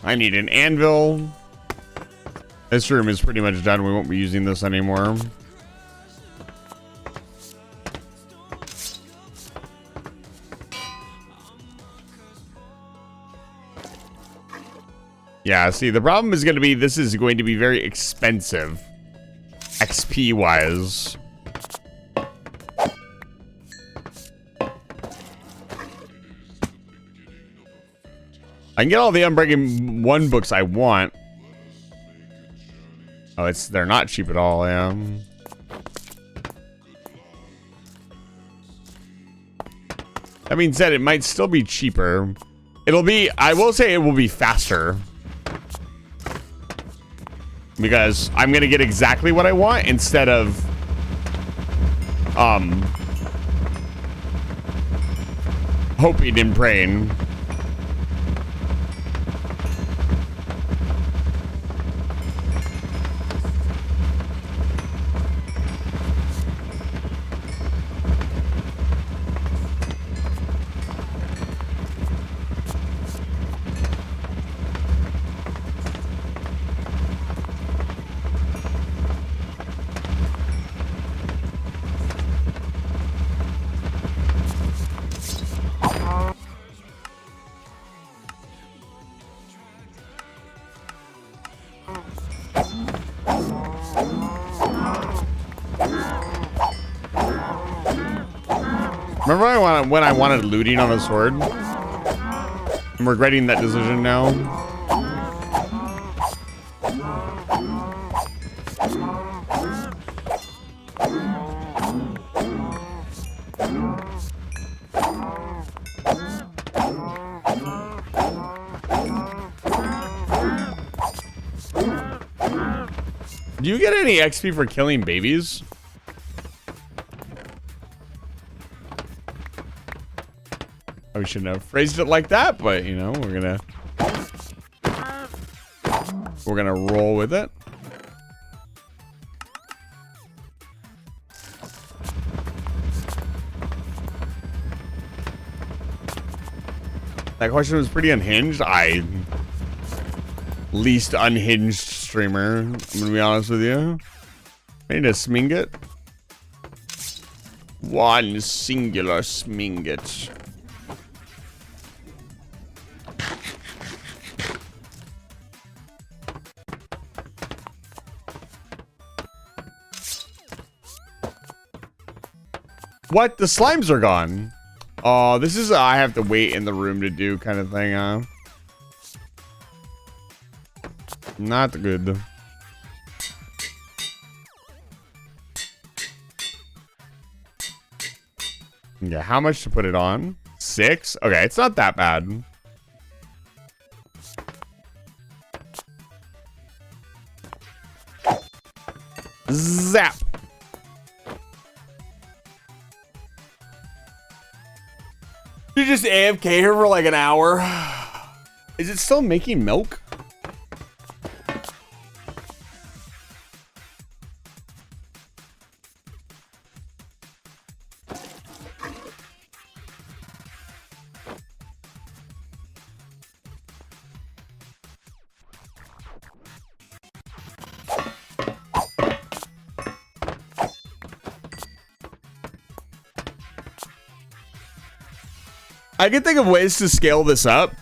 I need an anvil. This room is pretty much done. We won't be using this anymore. Yeah, see, the problem is going to be this is going to be very expensive. XP wise. I can get all the Unbreaking 1 books I want. Oh, they're not cheap at all, yeah. That being said, it might still be cheaper. I will say it will be faster. Because I'm gonna get exactly what I want instead of hoping and praying. Remember when I wanted looting on a sword? I'm regretting that decision now. Do you get any XP for killing babies? We shouldn't have phrased it like that, but you know, we're gonna roll with it. That question was pretty unhinged. Least unhinged streamer. I'm gonna be honest with you. I need a sminget. One singular sminget. What? The slimes are gone. Oh, this is I have to wait in the room to do kind of thing, huh? Not good. Yeah, how much to put it on? 6? Okay, it's not that bad. Zap. You just AFK here for like an hour. Is it still making milk? I can think of ways to scale this up.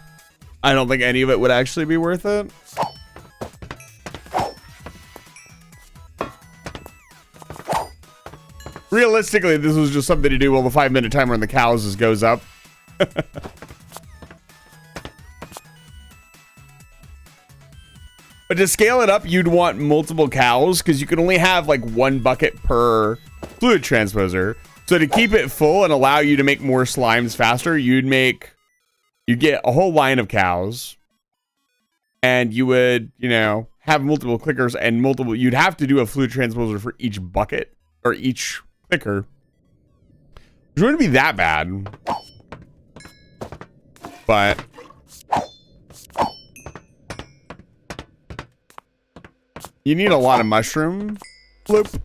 I don't think any of it would actually be worth it. Realistically, this was just something to do while the 5-minute timer on the cows just goes up. But to scale it up, you'd want multiple cows because you can only have like 1 bucket per fluid transposer. So to keep it full and allow you to make more slimes faster, you get a whole line of cows, and you would, you know, have multiple clickers and you'd have to do a fluid transposer for each bucket or each clicker. It wouldn't be that bad, but you need a lot of mushroom. Bloop.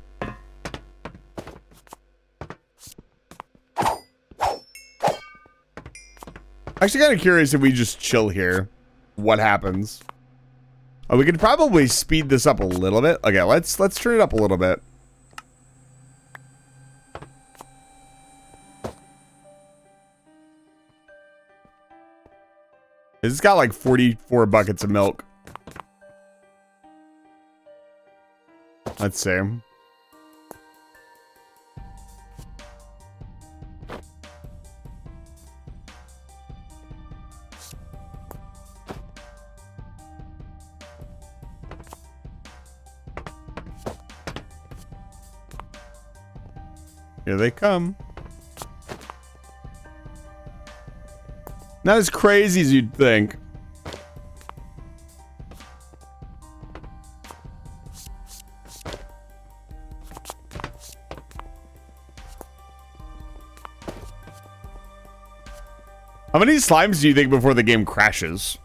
Actually, kind of curious if we just chill here, what happens? Oh, we could probably speed this up a little bit. Okay, let's turn it up a little bit. It's got like 44 buckets of milk. Let's see. Here they come. Not as crazy as you'd think. How many slimes do you think before the game crashes?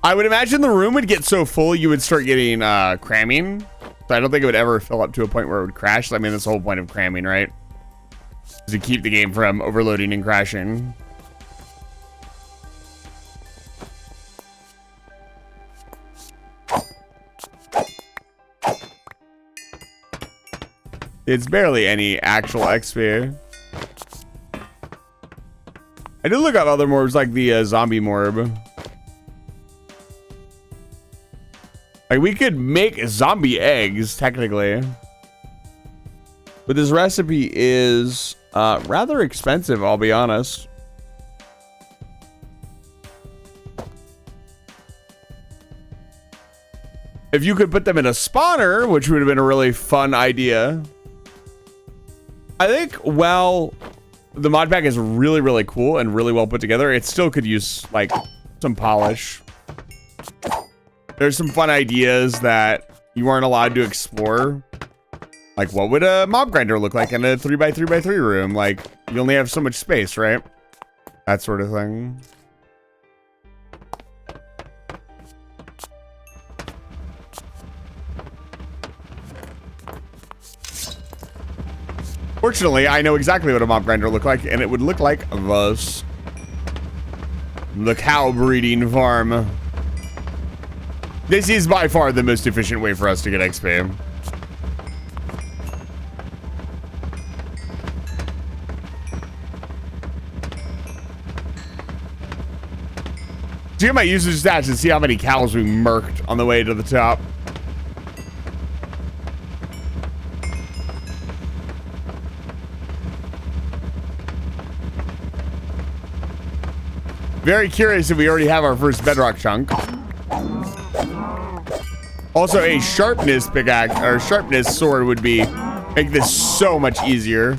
I would imagine the room would get so full you would start getting cramming. So I don't think it would ever fill up to a point where it would crash. I mean, that's the whole point of cramming, right? Is to keep the game from overloading and crashing. It's barely any actual XP. I did look up other morbs like the zombie morb. Like, we could make zombie eggs, technically. But this recipe is rather expensive, I'll be honest. If you could put them in a spawner, which would have been a really fun idea. I think, well, the mod pack is really, really cool and really well put together. It still could use, like, some polish. There's some fun ideas that you aren't allowed to explore. Like, what would a mob grinder look like in a 3x3x3 room? Like, you only have so much space, right? That sort of thing. Fortunately, I know exactly what a mob grinder look like, and it would look like this. The cow breeding farm. This is by far the most efficient way for us to get XP. So get my usage stats and see how many cows we murked on the way to the top. Very curious if we already have our first bedrock chunk. Also, a sharpness pickaxe or sharpness sword would make this so much easier.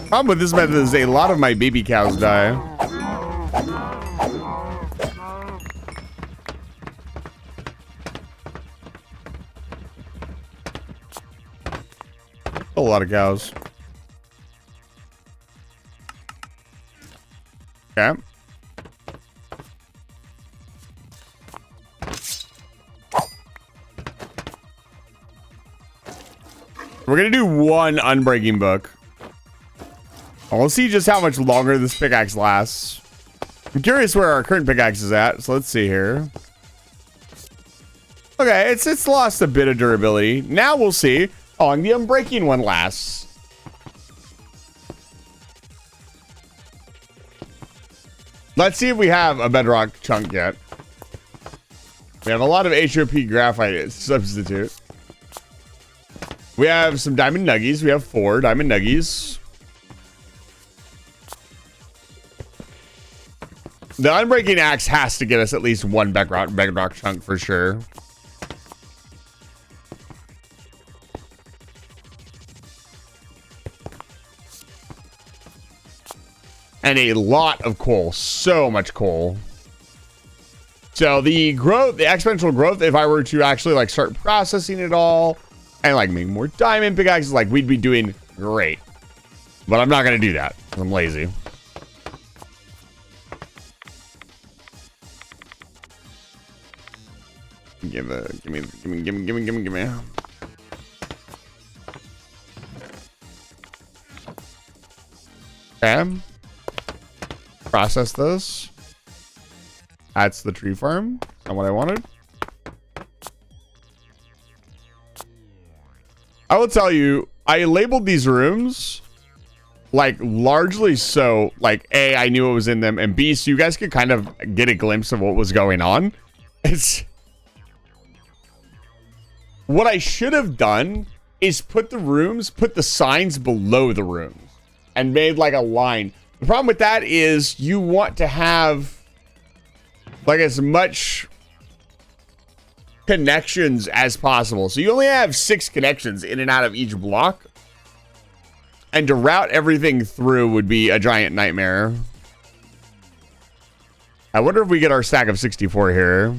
Problem with this method is a lot of my baby cows die. A lot of cows. Okay. We're gonna do one unbreaking book. We'll see just how much longer this pickaxe lasts. I'm curious where our current pickaxe is at, so let's see here. Okay, it's lost a bit of durability. Now we'll see how long the unbreaking one lasts. Let's see if we have a bedrock chunk yet. We have a lot of HOP graphite substitute. We have some diamond nuggies. We have 4 diamond nuggies. The unbreaking axe has to get us at least one bedrock chunk for sure. And a lot of coal. So much coal. So the growth, the exponential growth, if I were to actually like start processing it all and like make more diamond pickaxes, like we'd be doing great. But I'm not going to do that. I'm lazy. Give me. Okay. Process this. That's the tree farm. Not what I wanted. I will tell you, I labeled these rooms like largely so like A, I knew what was in them, and B, so you guys could kind of get a glimpse of what was going on. It's what I should have done is put the signs below the rooms and made like a line. The problem with that is you want to have like as much connections as possible. So you only have 6 connections in and out of each block. And to route everything through would be a giant nightmare. I wonder if we get our stack of 64 here.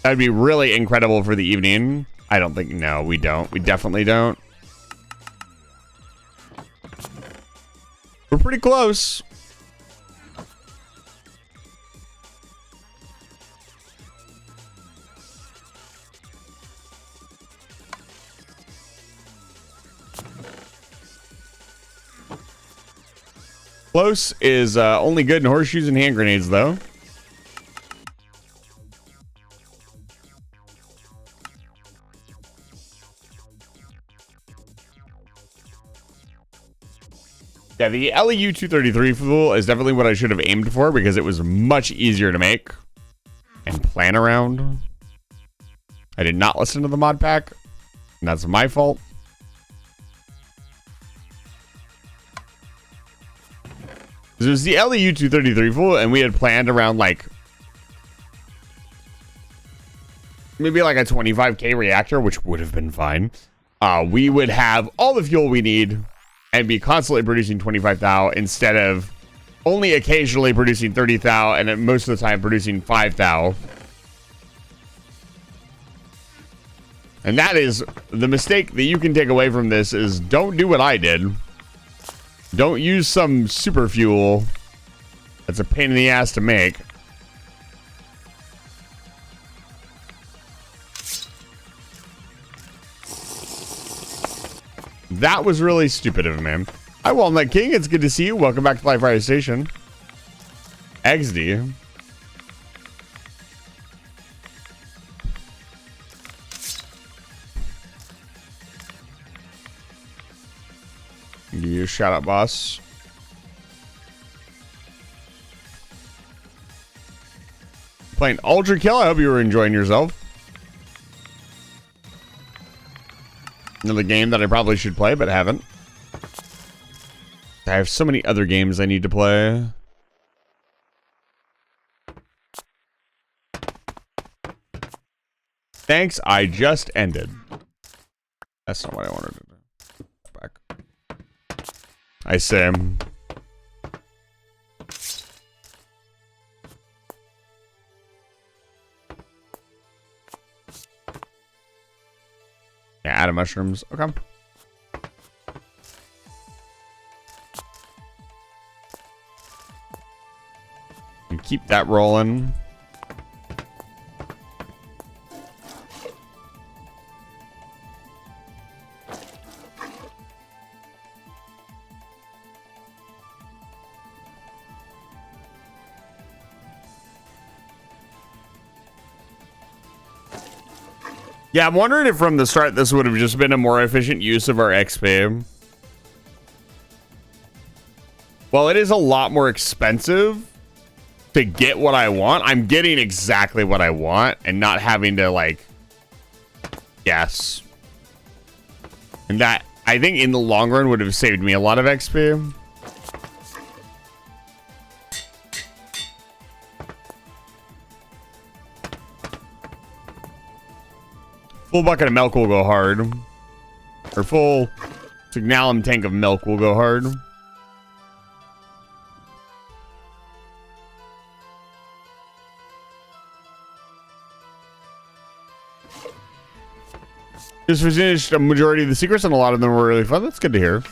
That'd be really incredible for the evening. I don't think, no, we don't. We definitely don't. We're pretty close. Close is only good in horseshoes and hand grenades, though. Yeah, the LEU 233 fuel is definitely what I should have aimed for because it was much easier to make and plan around. I did not listen to the mod pack, and that's my fault. It was the LEU 233 full, and we had planned around like maybe like a 25k reactor, which would have been fine. We would have all the fuel we need and be constantly producing 25 thou instead of only occasionally producing 30 thou and at most of the time producing 5 thou. And that is the mistake that you can take away from this is don't do what I did. Don't use some super fuel that's a pain in the ass to make. That was really stupid of him. Hi, Walnut King. It's good to see you. Welcome back to Live Fire Station. XD. Give you a shout out, boss. Playing Ultra Kill. I hope you were enjoying yourself. Another game that I probably should play, but haven't. I have so many other games I need to play. Thanks, I just ended. That's not what I wanted to do. Back. I say. Yeah, add mushrooms. Okay. And keep that rolling. Yeah, I'm wondering if from the start this would have just been a more efficient use of our XP. Well, it is a lot more expensive to get what I want. I'm getting exactly what I want and not having to, like, guess. And that, I think, in the long run would have saved me a lot of XP. Full bucket of milk will go hard. Or full Signalum tank of milk will go hard. Just finished a majority of the secrets and a lot of them were really fun. That's good to hear.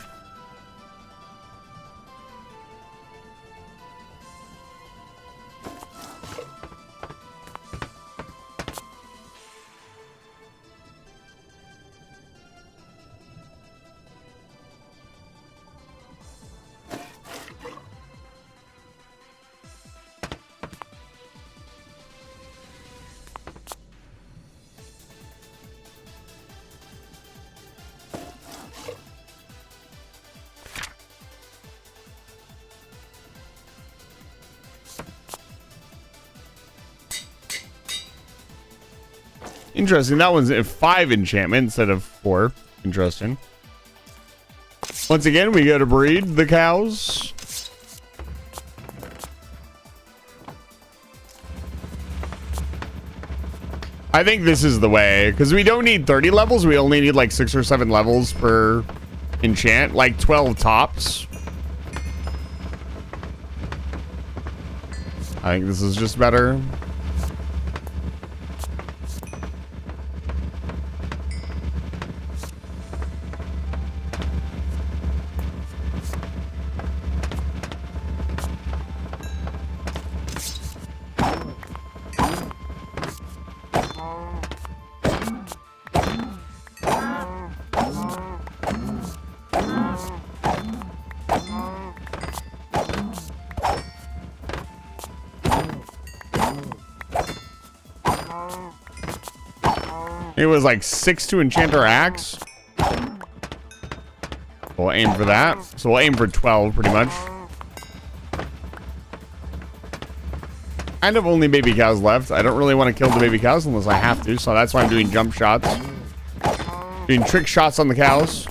Interesting. That one's at 5 enchantment instead of 4. Interesting. Once again, we go to breed the cows. I think this is the way, because we don't need 30 levels. We only need like 6 or 7 levels per enchant, like 12 tops. I think this is just better. It was like 6 to enchant our axe. We'll aim for that. So we'll aim for 12 pretty much. Kind of only baby cows left. I don't really want to kill the baby cows unless I have to. So that's why I'm doing jump shots. Doing trick shots on the cows.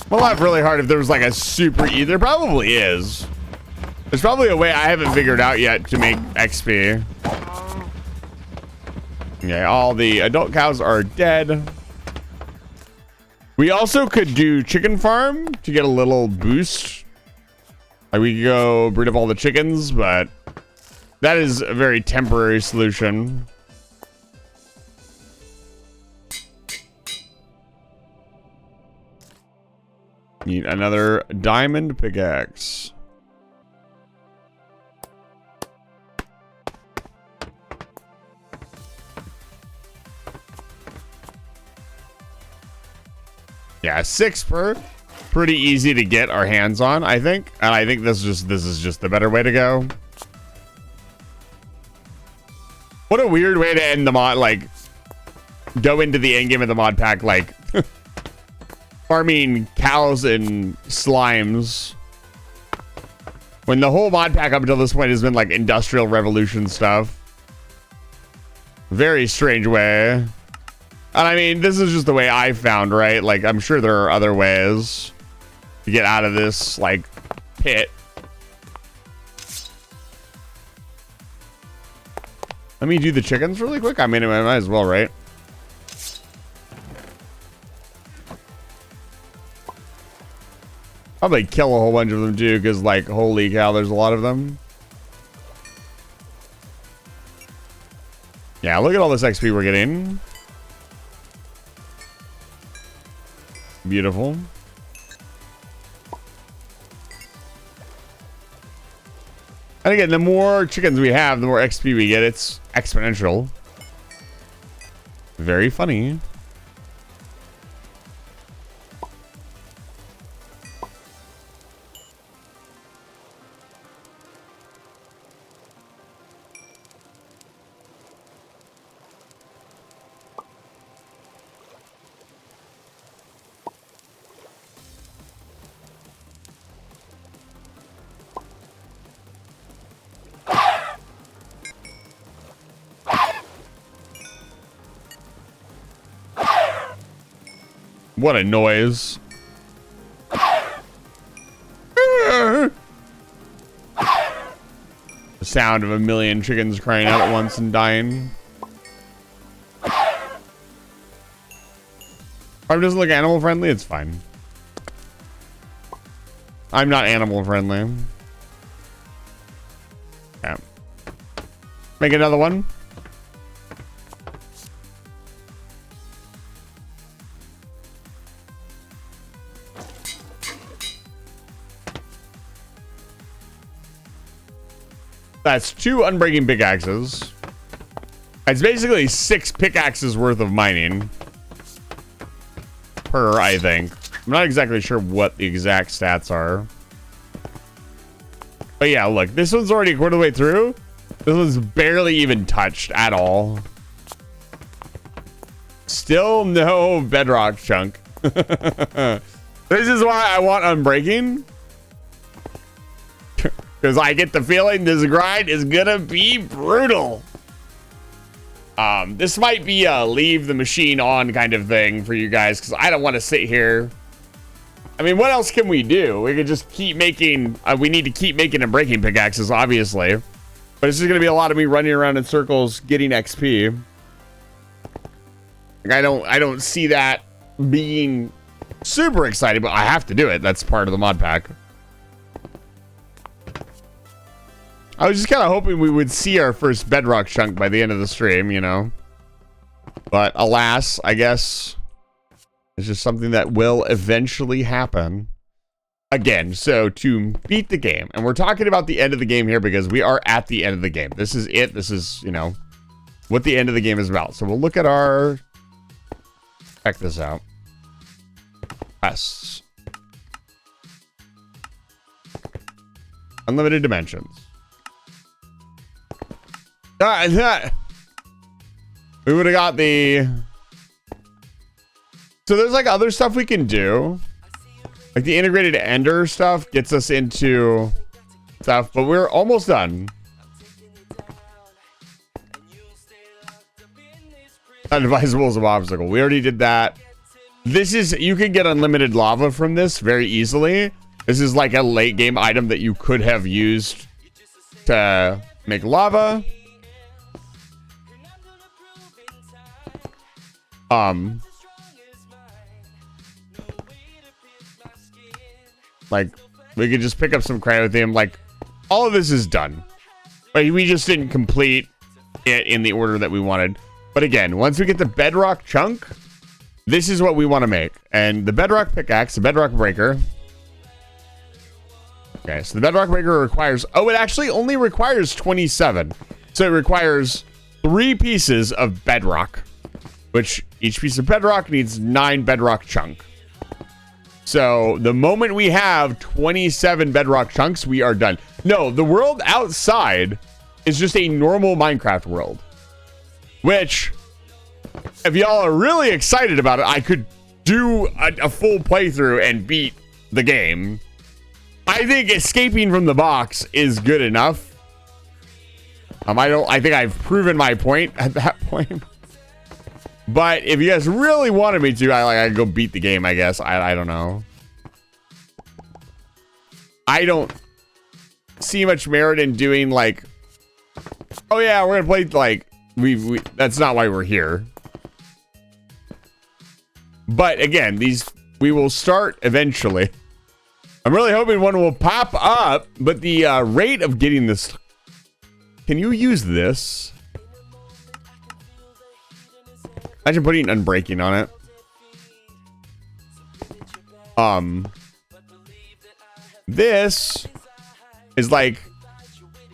Well, laugh really hard if there was like a super easy. There probably is. There's probably a way I haven't figured out yet to make XP. Okay, all the adult cows are dead. We also could do chicken farm to get a little boost. Like we could go breed up all the chickens, but that is a very temporary solution. Need another diamond pickaxe. Yeah, 6 per. Pretty easy to get our hands on, I think. And I think this is just the better way to go. What a weird way to end the mod, like go into the end game of the mod pack like farming cows and slimes, when the whole mod pack up until this point has been like Industrial Revolution stuff. Very strange way. And I mean, this is just the way I found, right? Like, I'm sure there are other ways to get out of this, like, pit. Let me do the chickens really quick. I mean, I might as well, right? Probably kill a whole bunch of them too, because like, holy cow, there's a lot of them. Yeah, look at all this XP we're getting. Beautiful. And again, the more chickens we have, the more XP we get. It's exponential. Very funny. What a noise. The sound of a million chickens crying out at once and dying. Farm doesn't look animal friendly, it's fine. I'm not animal friendly. Yeah. Make another one. That's 2 unbreaking pickaxes. It's basically 6 pickaxes worth of mining. Per, I think. I'm not exactly sure what the exact stats are. But yeah, look. This one's already a quarter of the way through. This one's barely even touched at all. Still no bedrock chunk. This is why I want Unbreaking. Because I get the feeling this grind is gonna be brutal. This might be a leave the machine on kind of thing for you guys, because I don't want to sit here. I mean, what else can we do? We could just keep making, we need to keep making Unbreaking pickaxes, obviously. But it's just gonna be a lot of me running around in circles getting XP. Like, I don't see that being super exciting, but I have to do it. That's part of the mod pack. I was just kind of hoping we would see our first bedrock chunk by the end of the stream, you know. But alas, I guess it's just something that will eventually happen. Again, so to beat the game, and we're talking about the end of the game here because we are at the end of the game. This is it. This is, you know, what the end of the game is about. So we'll look at our... Check this out. Quests. Unlimited dimensions. We would have got the... So there's like other stuff we can do. Like the integrated ender stuff gets us into stuff, but we're almost done. Unadvisable is an obstacle. We already did that. This is, you can get unlimited lava from this very easily. This is like a late game item that you could have used to make lava. Like, we could just pick up some cryothium. Like, all of this is done. But we just didn't complete it in the order that we wanted. But again, once we get the bedrock chunk, this is what we want to make. And the bedrock pickaxe, the bedrock breaker. Okay, so the bedrock breaker requires... Oh, it actually only requires 27. So it requires 3 pieces of bedrock. Which each piece of bedrock needs 9 bedrock chunk. So the moment we have 27 bedrock chunks, we are done. No, the world outside is just a normal Minecraft world. Which, if y'all are really excited about it, I could do a full playthrough and beat the game. I think escaping from the box is good enough. I think I've proven my point at that point. But if you guys really wanted me to, I go beat the game, I guess. I don't know. I don't see much merit in doing like, oh yeah, we're gonna play like we that's not why we're here. But again, we will start eventually. I'm really hoping one will pop up, but the rate of getting this. Can you use this? Imagine putting Unbreaking on it. This is like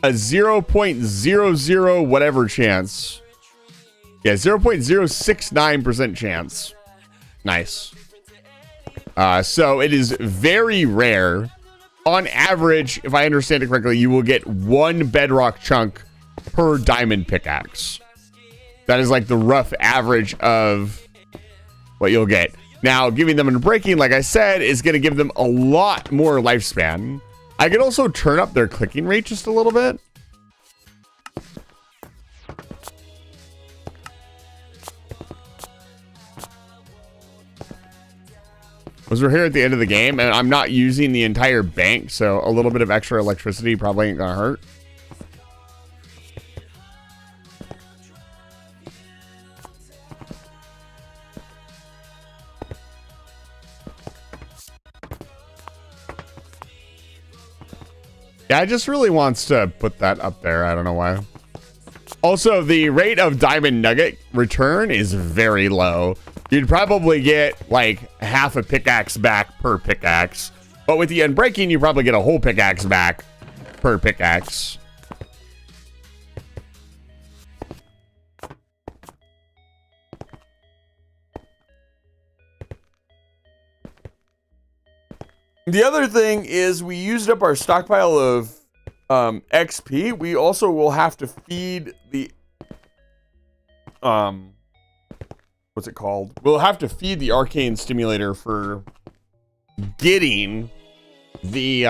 a 0.00 whatever chance. Yeah, 0.069% chance. Nice. So it is very rare. On average, if I understand it correctly, you will get 1 bedrock chunk per diamond pickaxe. That is like the rough average of what you'll get. Now, giving them Unbreaking, like I said, is going to give them a lot more lifespan. I could also turn up their clicking rate just a little bit. Because we're here at the end of the game, and I'm not using the entire bank, so a little bit of extra electricity probably ain't going to hurt. Yeah, I just really wants to put that up there. I don't know why. Also, the rate of diamond nugget return is very low. You'd probably get like half a pickaxe back per pickaxe. But with the Unbreaking, you probably get a whole pickaxe back per pickaxe. The other thing is we used up our stockpile of XP. We also will have to feed the what's it called? We'll have to feed the arcane stimulator for getting the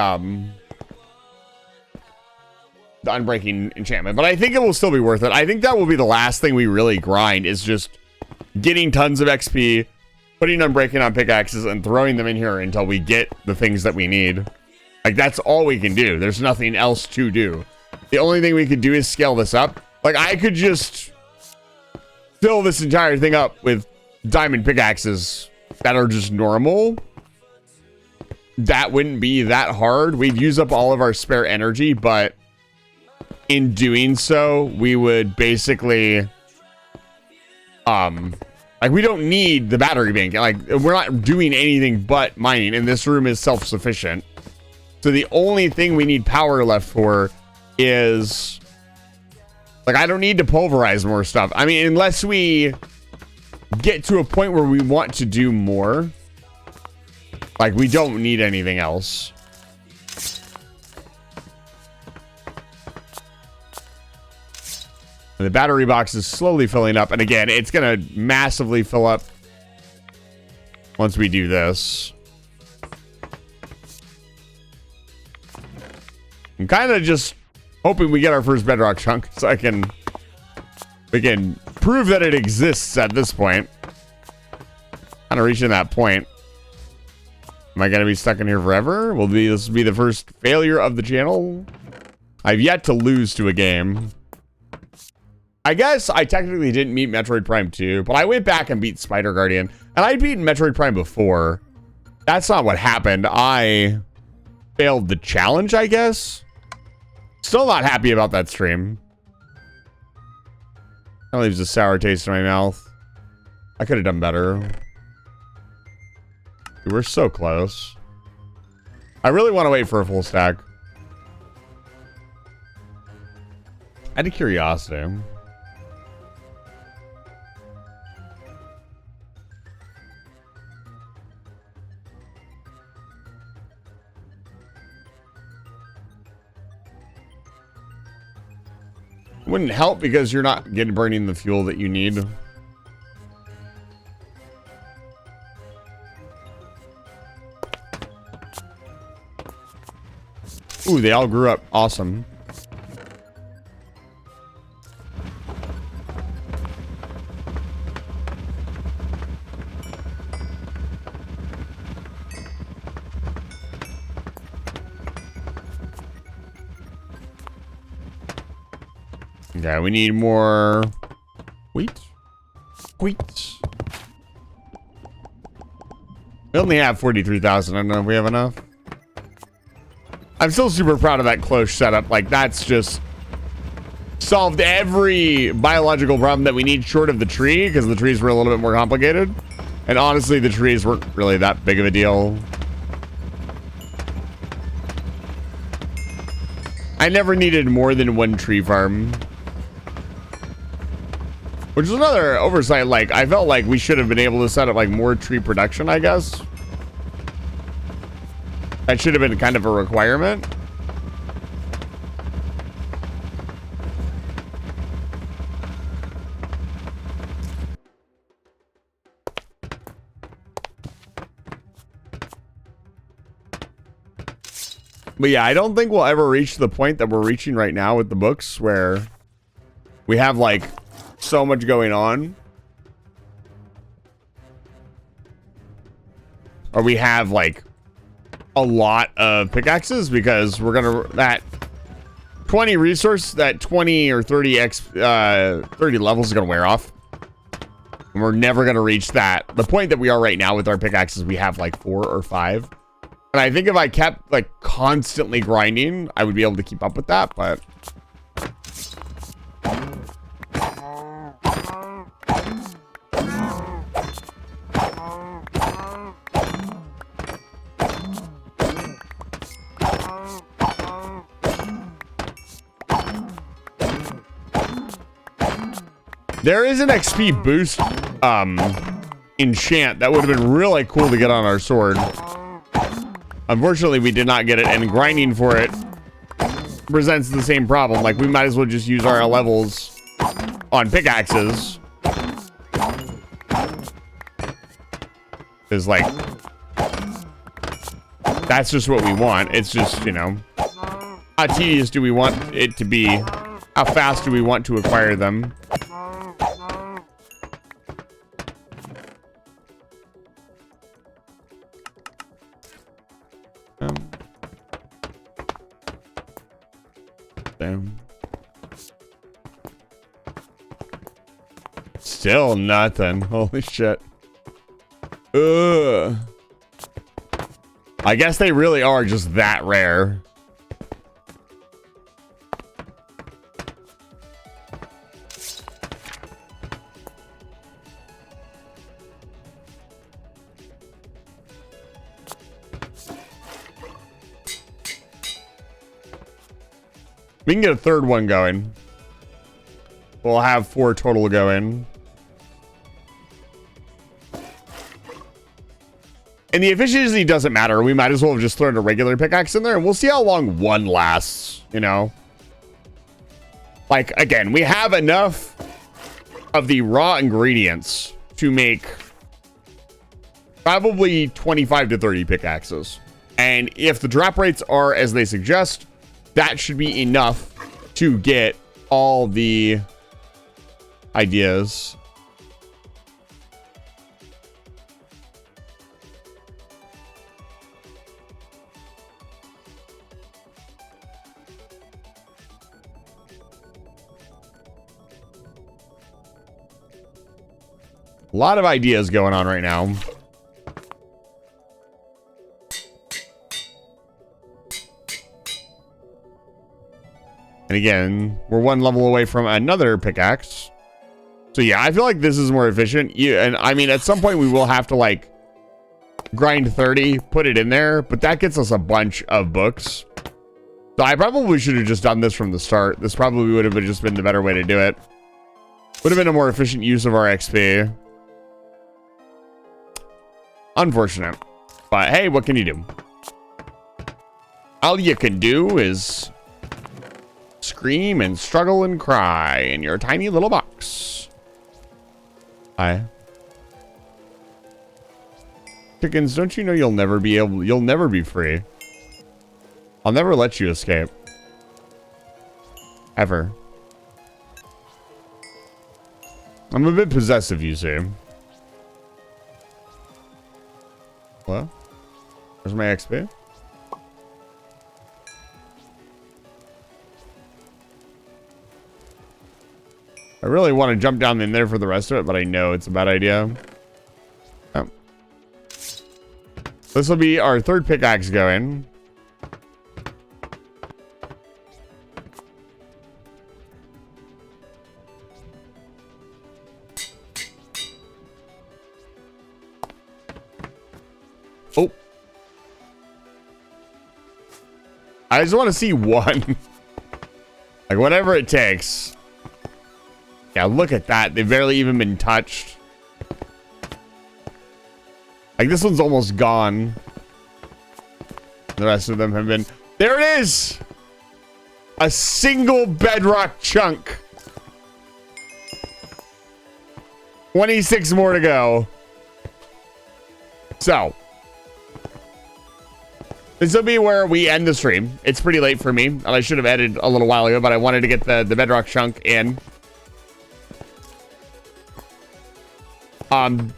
unbreaking enchantment, but I think it will still be worth it. I think that will be the last thing we really grind, is just getting tons of XP, putting unbreaking on pickaxes, and throwing them in here until we get the things that we need. Like, that's all we can do. There's nothing else to do. The only thing we could do is scale this up. Like, I could just fill this entire thing up with diamond pickaxes that are just normal. That wouldn't be that hard. We'd use up all of our spare energy, but in doing so, we would basically, like, we don't need the battery bank. Like, we're not doing anything but mining, and this room is self-sufficient. So the only thing we need power left for is, like, I don't need to pulverize more stuff. I mean, unless we get to a point where we want to do more, like, we don't need anything else. And the battery box is slowly filling up. And again, it's going to massively fill up once we do this. I'm kind of just hoping we get our first bedrock chunk so we can prove that it exists at this point. Kind of reaching that point. Am I going to be stuck in here forever? This will be the first failure of the channel? I've yet to lose to a game. I guess I technically didn't meet Metroid Prime 2, but I went back and beat Spider Guardian. And I'd beaten Metroid Prime before. That's not what happened. I failed the challenge, I guess. Still not happy about that stream. That leaves a sour taste in my mouth. I could have done better. Dude, we're so close. I really want to wait for a full stack. Out of curiosity. Wouldn't help because you're not burning the fuel that you need. Ooh, they all grew up. Awesome. Okay, we need more wheat. Wheat. We only have 43,000. I don't know if we have enough. I'm still super proud of that close setup. Like, that's just solved every biological problem that we need short of the tree, because the trees were a little bit more complicated. And honestly, the trees weren't really that big of a deal. I never needed more than one tree farm. Which is another oversight. Like, I felt like we should have been able to set up like more tree production, I guess. That should have been kind of a requirement. But yeah, I don't think we'll ever reach the point that we're reaching right now with the books, where we have like so much going on, or we have like a lot of pickaxes, because we're gonna, that 20 resource, that 20 or 30 30 levels is gonna wear off, and we're never gonna reach that. The point that we are right now with our pickaxes, we have like 4 or 5, and I think if I kept like constantly grinding, I would be able to keep up with that. But there is an XP boost enchant that would have been really cool to get on our sword. Unfortunately, we did not get it, and grinding for it presents the same problem. Like, we might as well just use our levels on pickaxes. It's like, That's just what we want. It's just, you know, how tedious do we want it to be? How fast do we want to acquire them? Damn. Still nothing. Holy shit. Ugh. I guess they really are just that rare. We can get a third one going. We'll have 4 total going. And the efficiency doesn't matter. We might as well have just thrown a regular pickaxe in there and we'll see how long one lasts, you know? Like, again, we have enough of the raw ingredients to make probably 25 to 30 pickaxes. And if the drop rates are as they suggest, that should be enough to get all the ideas. A lot of ideas going on right now. And again, we're 1 level away from another pickaxe. So yeah, I feel like this is more efficient. And I mean, at some point we will have to like grind 30, put it in there, but that gets us a bunch of books. So I probably should have just done this from the start. This probably would have just been the better way to do it. Would have been a more efficient use of our XP. Unfortunate. But hey, what can you do? All you can do is scream and struggle and cry in your tiny little box. Hi. Chickens, don't you know you'll never be free? I'll never let you escape. Ever. I'm a bit possessive, you see. Hello? Where's my XP? I really want to jump down in there for the rest of it, but I know it's a bad idea. Oh. This will be our 3rd pickaxe going. Oh. I just want to see one. Like, whatever it takes. Yeah, look at that. They've barely even been touched. Like, this one's almost gone. The rest of them have been... There it is! A single bedrock chunk. 26 more to go. So... this will be where we end the stream. It's pretty late for me, and I should have edited a little while ago, but I wanted to get the bedrock chunk in.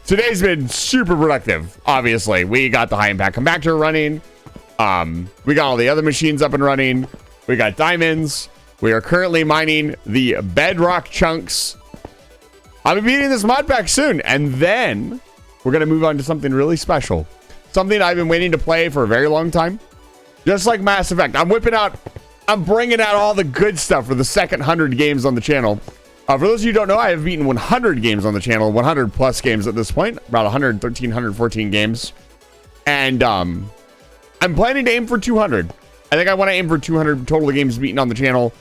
Today's been super productive, obviously. We got the high impact compactor running. We got all the other machines up and running. We got diamonds. We are currently mining the bedrock chunks. I'll be beating this mod pack soon, and then we're going to move on to something really special. Something I've been waiting to play for a very long time. Just like Mass Effect. I'm bringing out all the good stuff for the second 100 games on the channel. For those of you who don't know, I have beaten 100 games on the channel. 100 plus games at this point. About 113, 114 games. And I'm planning to aim for 200. I think I want to aim for 200 total games beaten on the channel.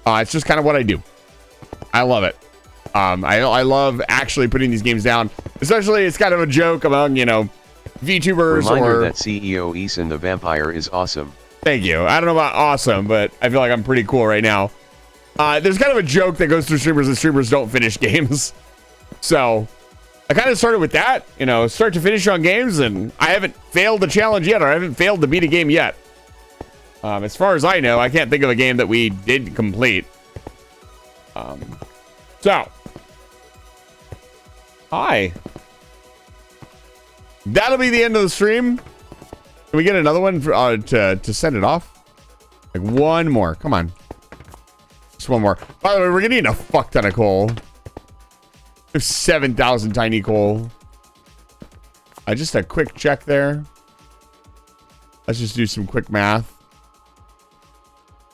It's just kind of what I do. I love it. I love actually putting these games down. Especially, it's kind of a joke among, you know, VTubers. Reminder or that CEO Eason the Vampire is awesome. Thank you. I don't know about awesome, but I feel like I'm pretty cool right now. There's kind of a joke that goes through streamers that streamers don't finish games. So, I kind of started with that, you know, start to finish on games, and I haven't failed the challenge yet, or I haven't failed to beat a game yet. As far as I know, I can't think of a game that we did complete. So, hi. That'll be the end of the stream. Can we get another one for, to send it off? Like one more. Come on. Just one more. By the way, we're getting a fuck ton of coal. There's 7,000 tiny coal. Just a quick check there. Let's just do some quick math.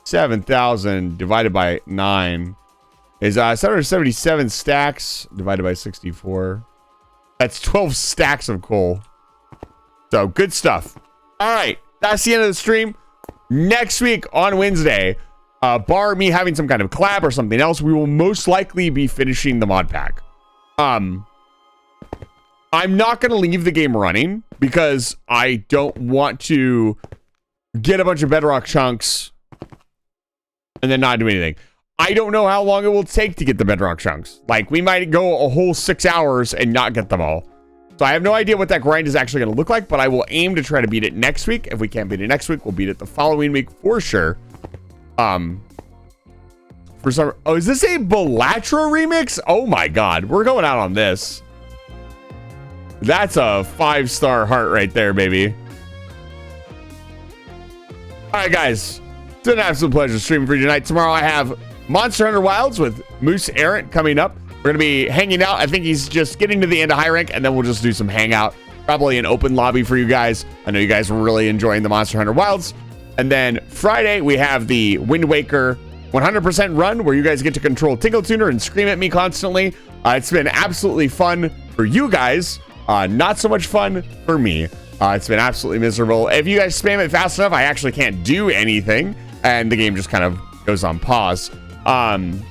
7,000 divided by 9 is 777 stacks divided by 64. That's 12 stacks of coal. So good stuff. All right, that's the end of the stream. Next week on Wednesday, bar me having some kind of collab or something else, we will most likely be finishing the mod pack. I'm not going to leave the game running because I don't want to get a bunch of bedrock chunks and then not do anything. I don't know how long it will take to get the bedrock chunks. Like, we might go a whole 6 hours and not get them all. So I have no idea what that grind is actually going to look like, but I will aim to try to beat it next week. If we can't beat it next week, we'll beat it the following week for sure. For some, oh, is this a Belatra remix? Oh my God, we're going out on this. That's a 5-star heart right there, baby. All right, guys, it's been an absolute pleasure streaming for you tonight. Tomorrow I have Monster Hunter Wilds with Moose Errant coming up. We're gonna be hanging out. I think he's just getting to the end of high rank, and then we'll just do some hangout. Probably an open lobby for you guys. I know you guys were really enjoying the Monster Hunter Wilds. And then Friday we have the Wind Waker 100% run where you guys get to control Tingle Tuner and scream at me constantly. It's been absolutely fun for you guys. Not so much fun for me. It's been absolutely miserable. If you guys spam it fast enough, I actually can't do anything, and the game just kind of goes on pause.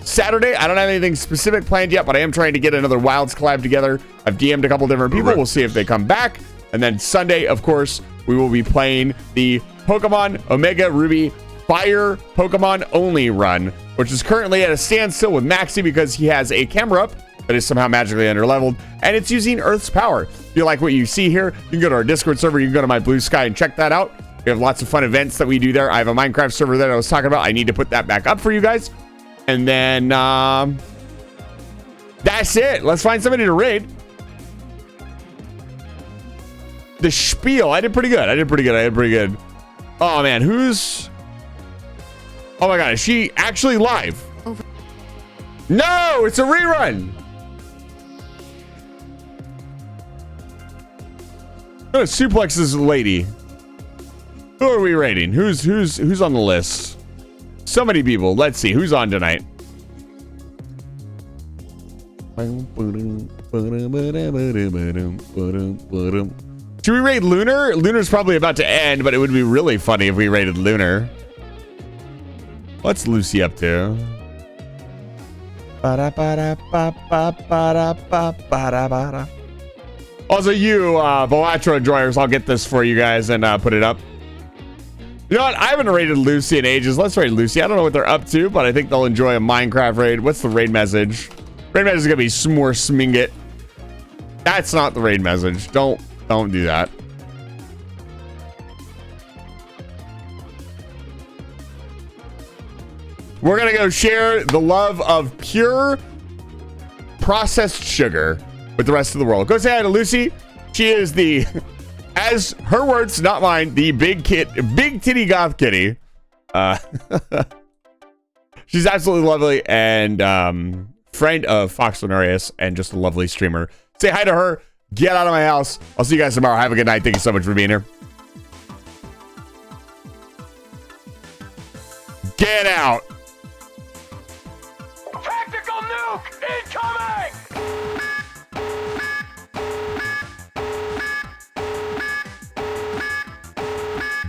Saturday, I don't have anything specific planned yet, but I am trying to get another Wilds collab together. I've DM'd a couple different people. We'll see if they come back. And then Sunday, of course, we will be playing the Pokemon Omega Ruby Fire Pokemon only run, which is currently at a standstill with Maxie because he has a camera up that is somehow magically underleveled, and it's using Earth's power. If you like what you see here, you can go to our Discord server, you can go to my Blue Sky and check that out. We have lots of fun events that we do there. I have a Minecraft server that I was talking about. I need to put that back up for you guys. And then, that's it. Let's find somebody to raid. The spiel. I did pretty good. I did pretty good. Oh, man. Who's... Oh, my God. Is she actually live? Over. No! It's a rerun! Oh, suplex this lady. Who are we raiding? Who's on the list? So many people. Let's see who's on tonight. Should we raid Lunar? Lunar's probably about to end, but it would be really funny if we raided Lunar. What's Lucy up to? Also, you Belatra enjoyers, I'll get this for you guys and put it up. You know what? I haven't raided Lucy in ages. Let's raid Lucy. I don't know what they're up to, but I think they'll enjoy a Minecraft raid. What's the raid message? Raid message is gonna be S'more Smingit. That's not the raid message. Don't do that. We're gonna go share the love of pure processed sugar with the rest of the world. Go say hi to Lucy. She is the, as her words, not mine, the big titty goth kitty. She's absolutely lovely and friend of Fox Lenarius and just a lovely streamer. Say hi to her. Get out of my house. I'll see you guys tomorrow. Have a good night. Thank you so much for being here. Get out. Tactical nuke incoming!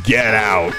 Get out.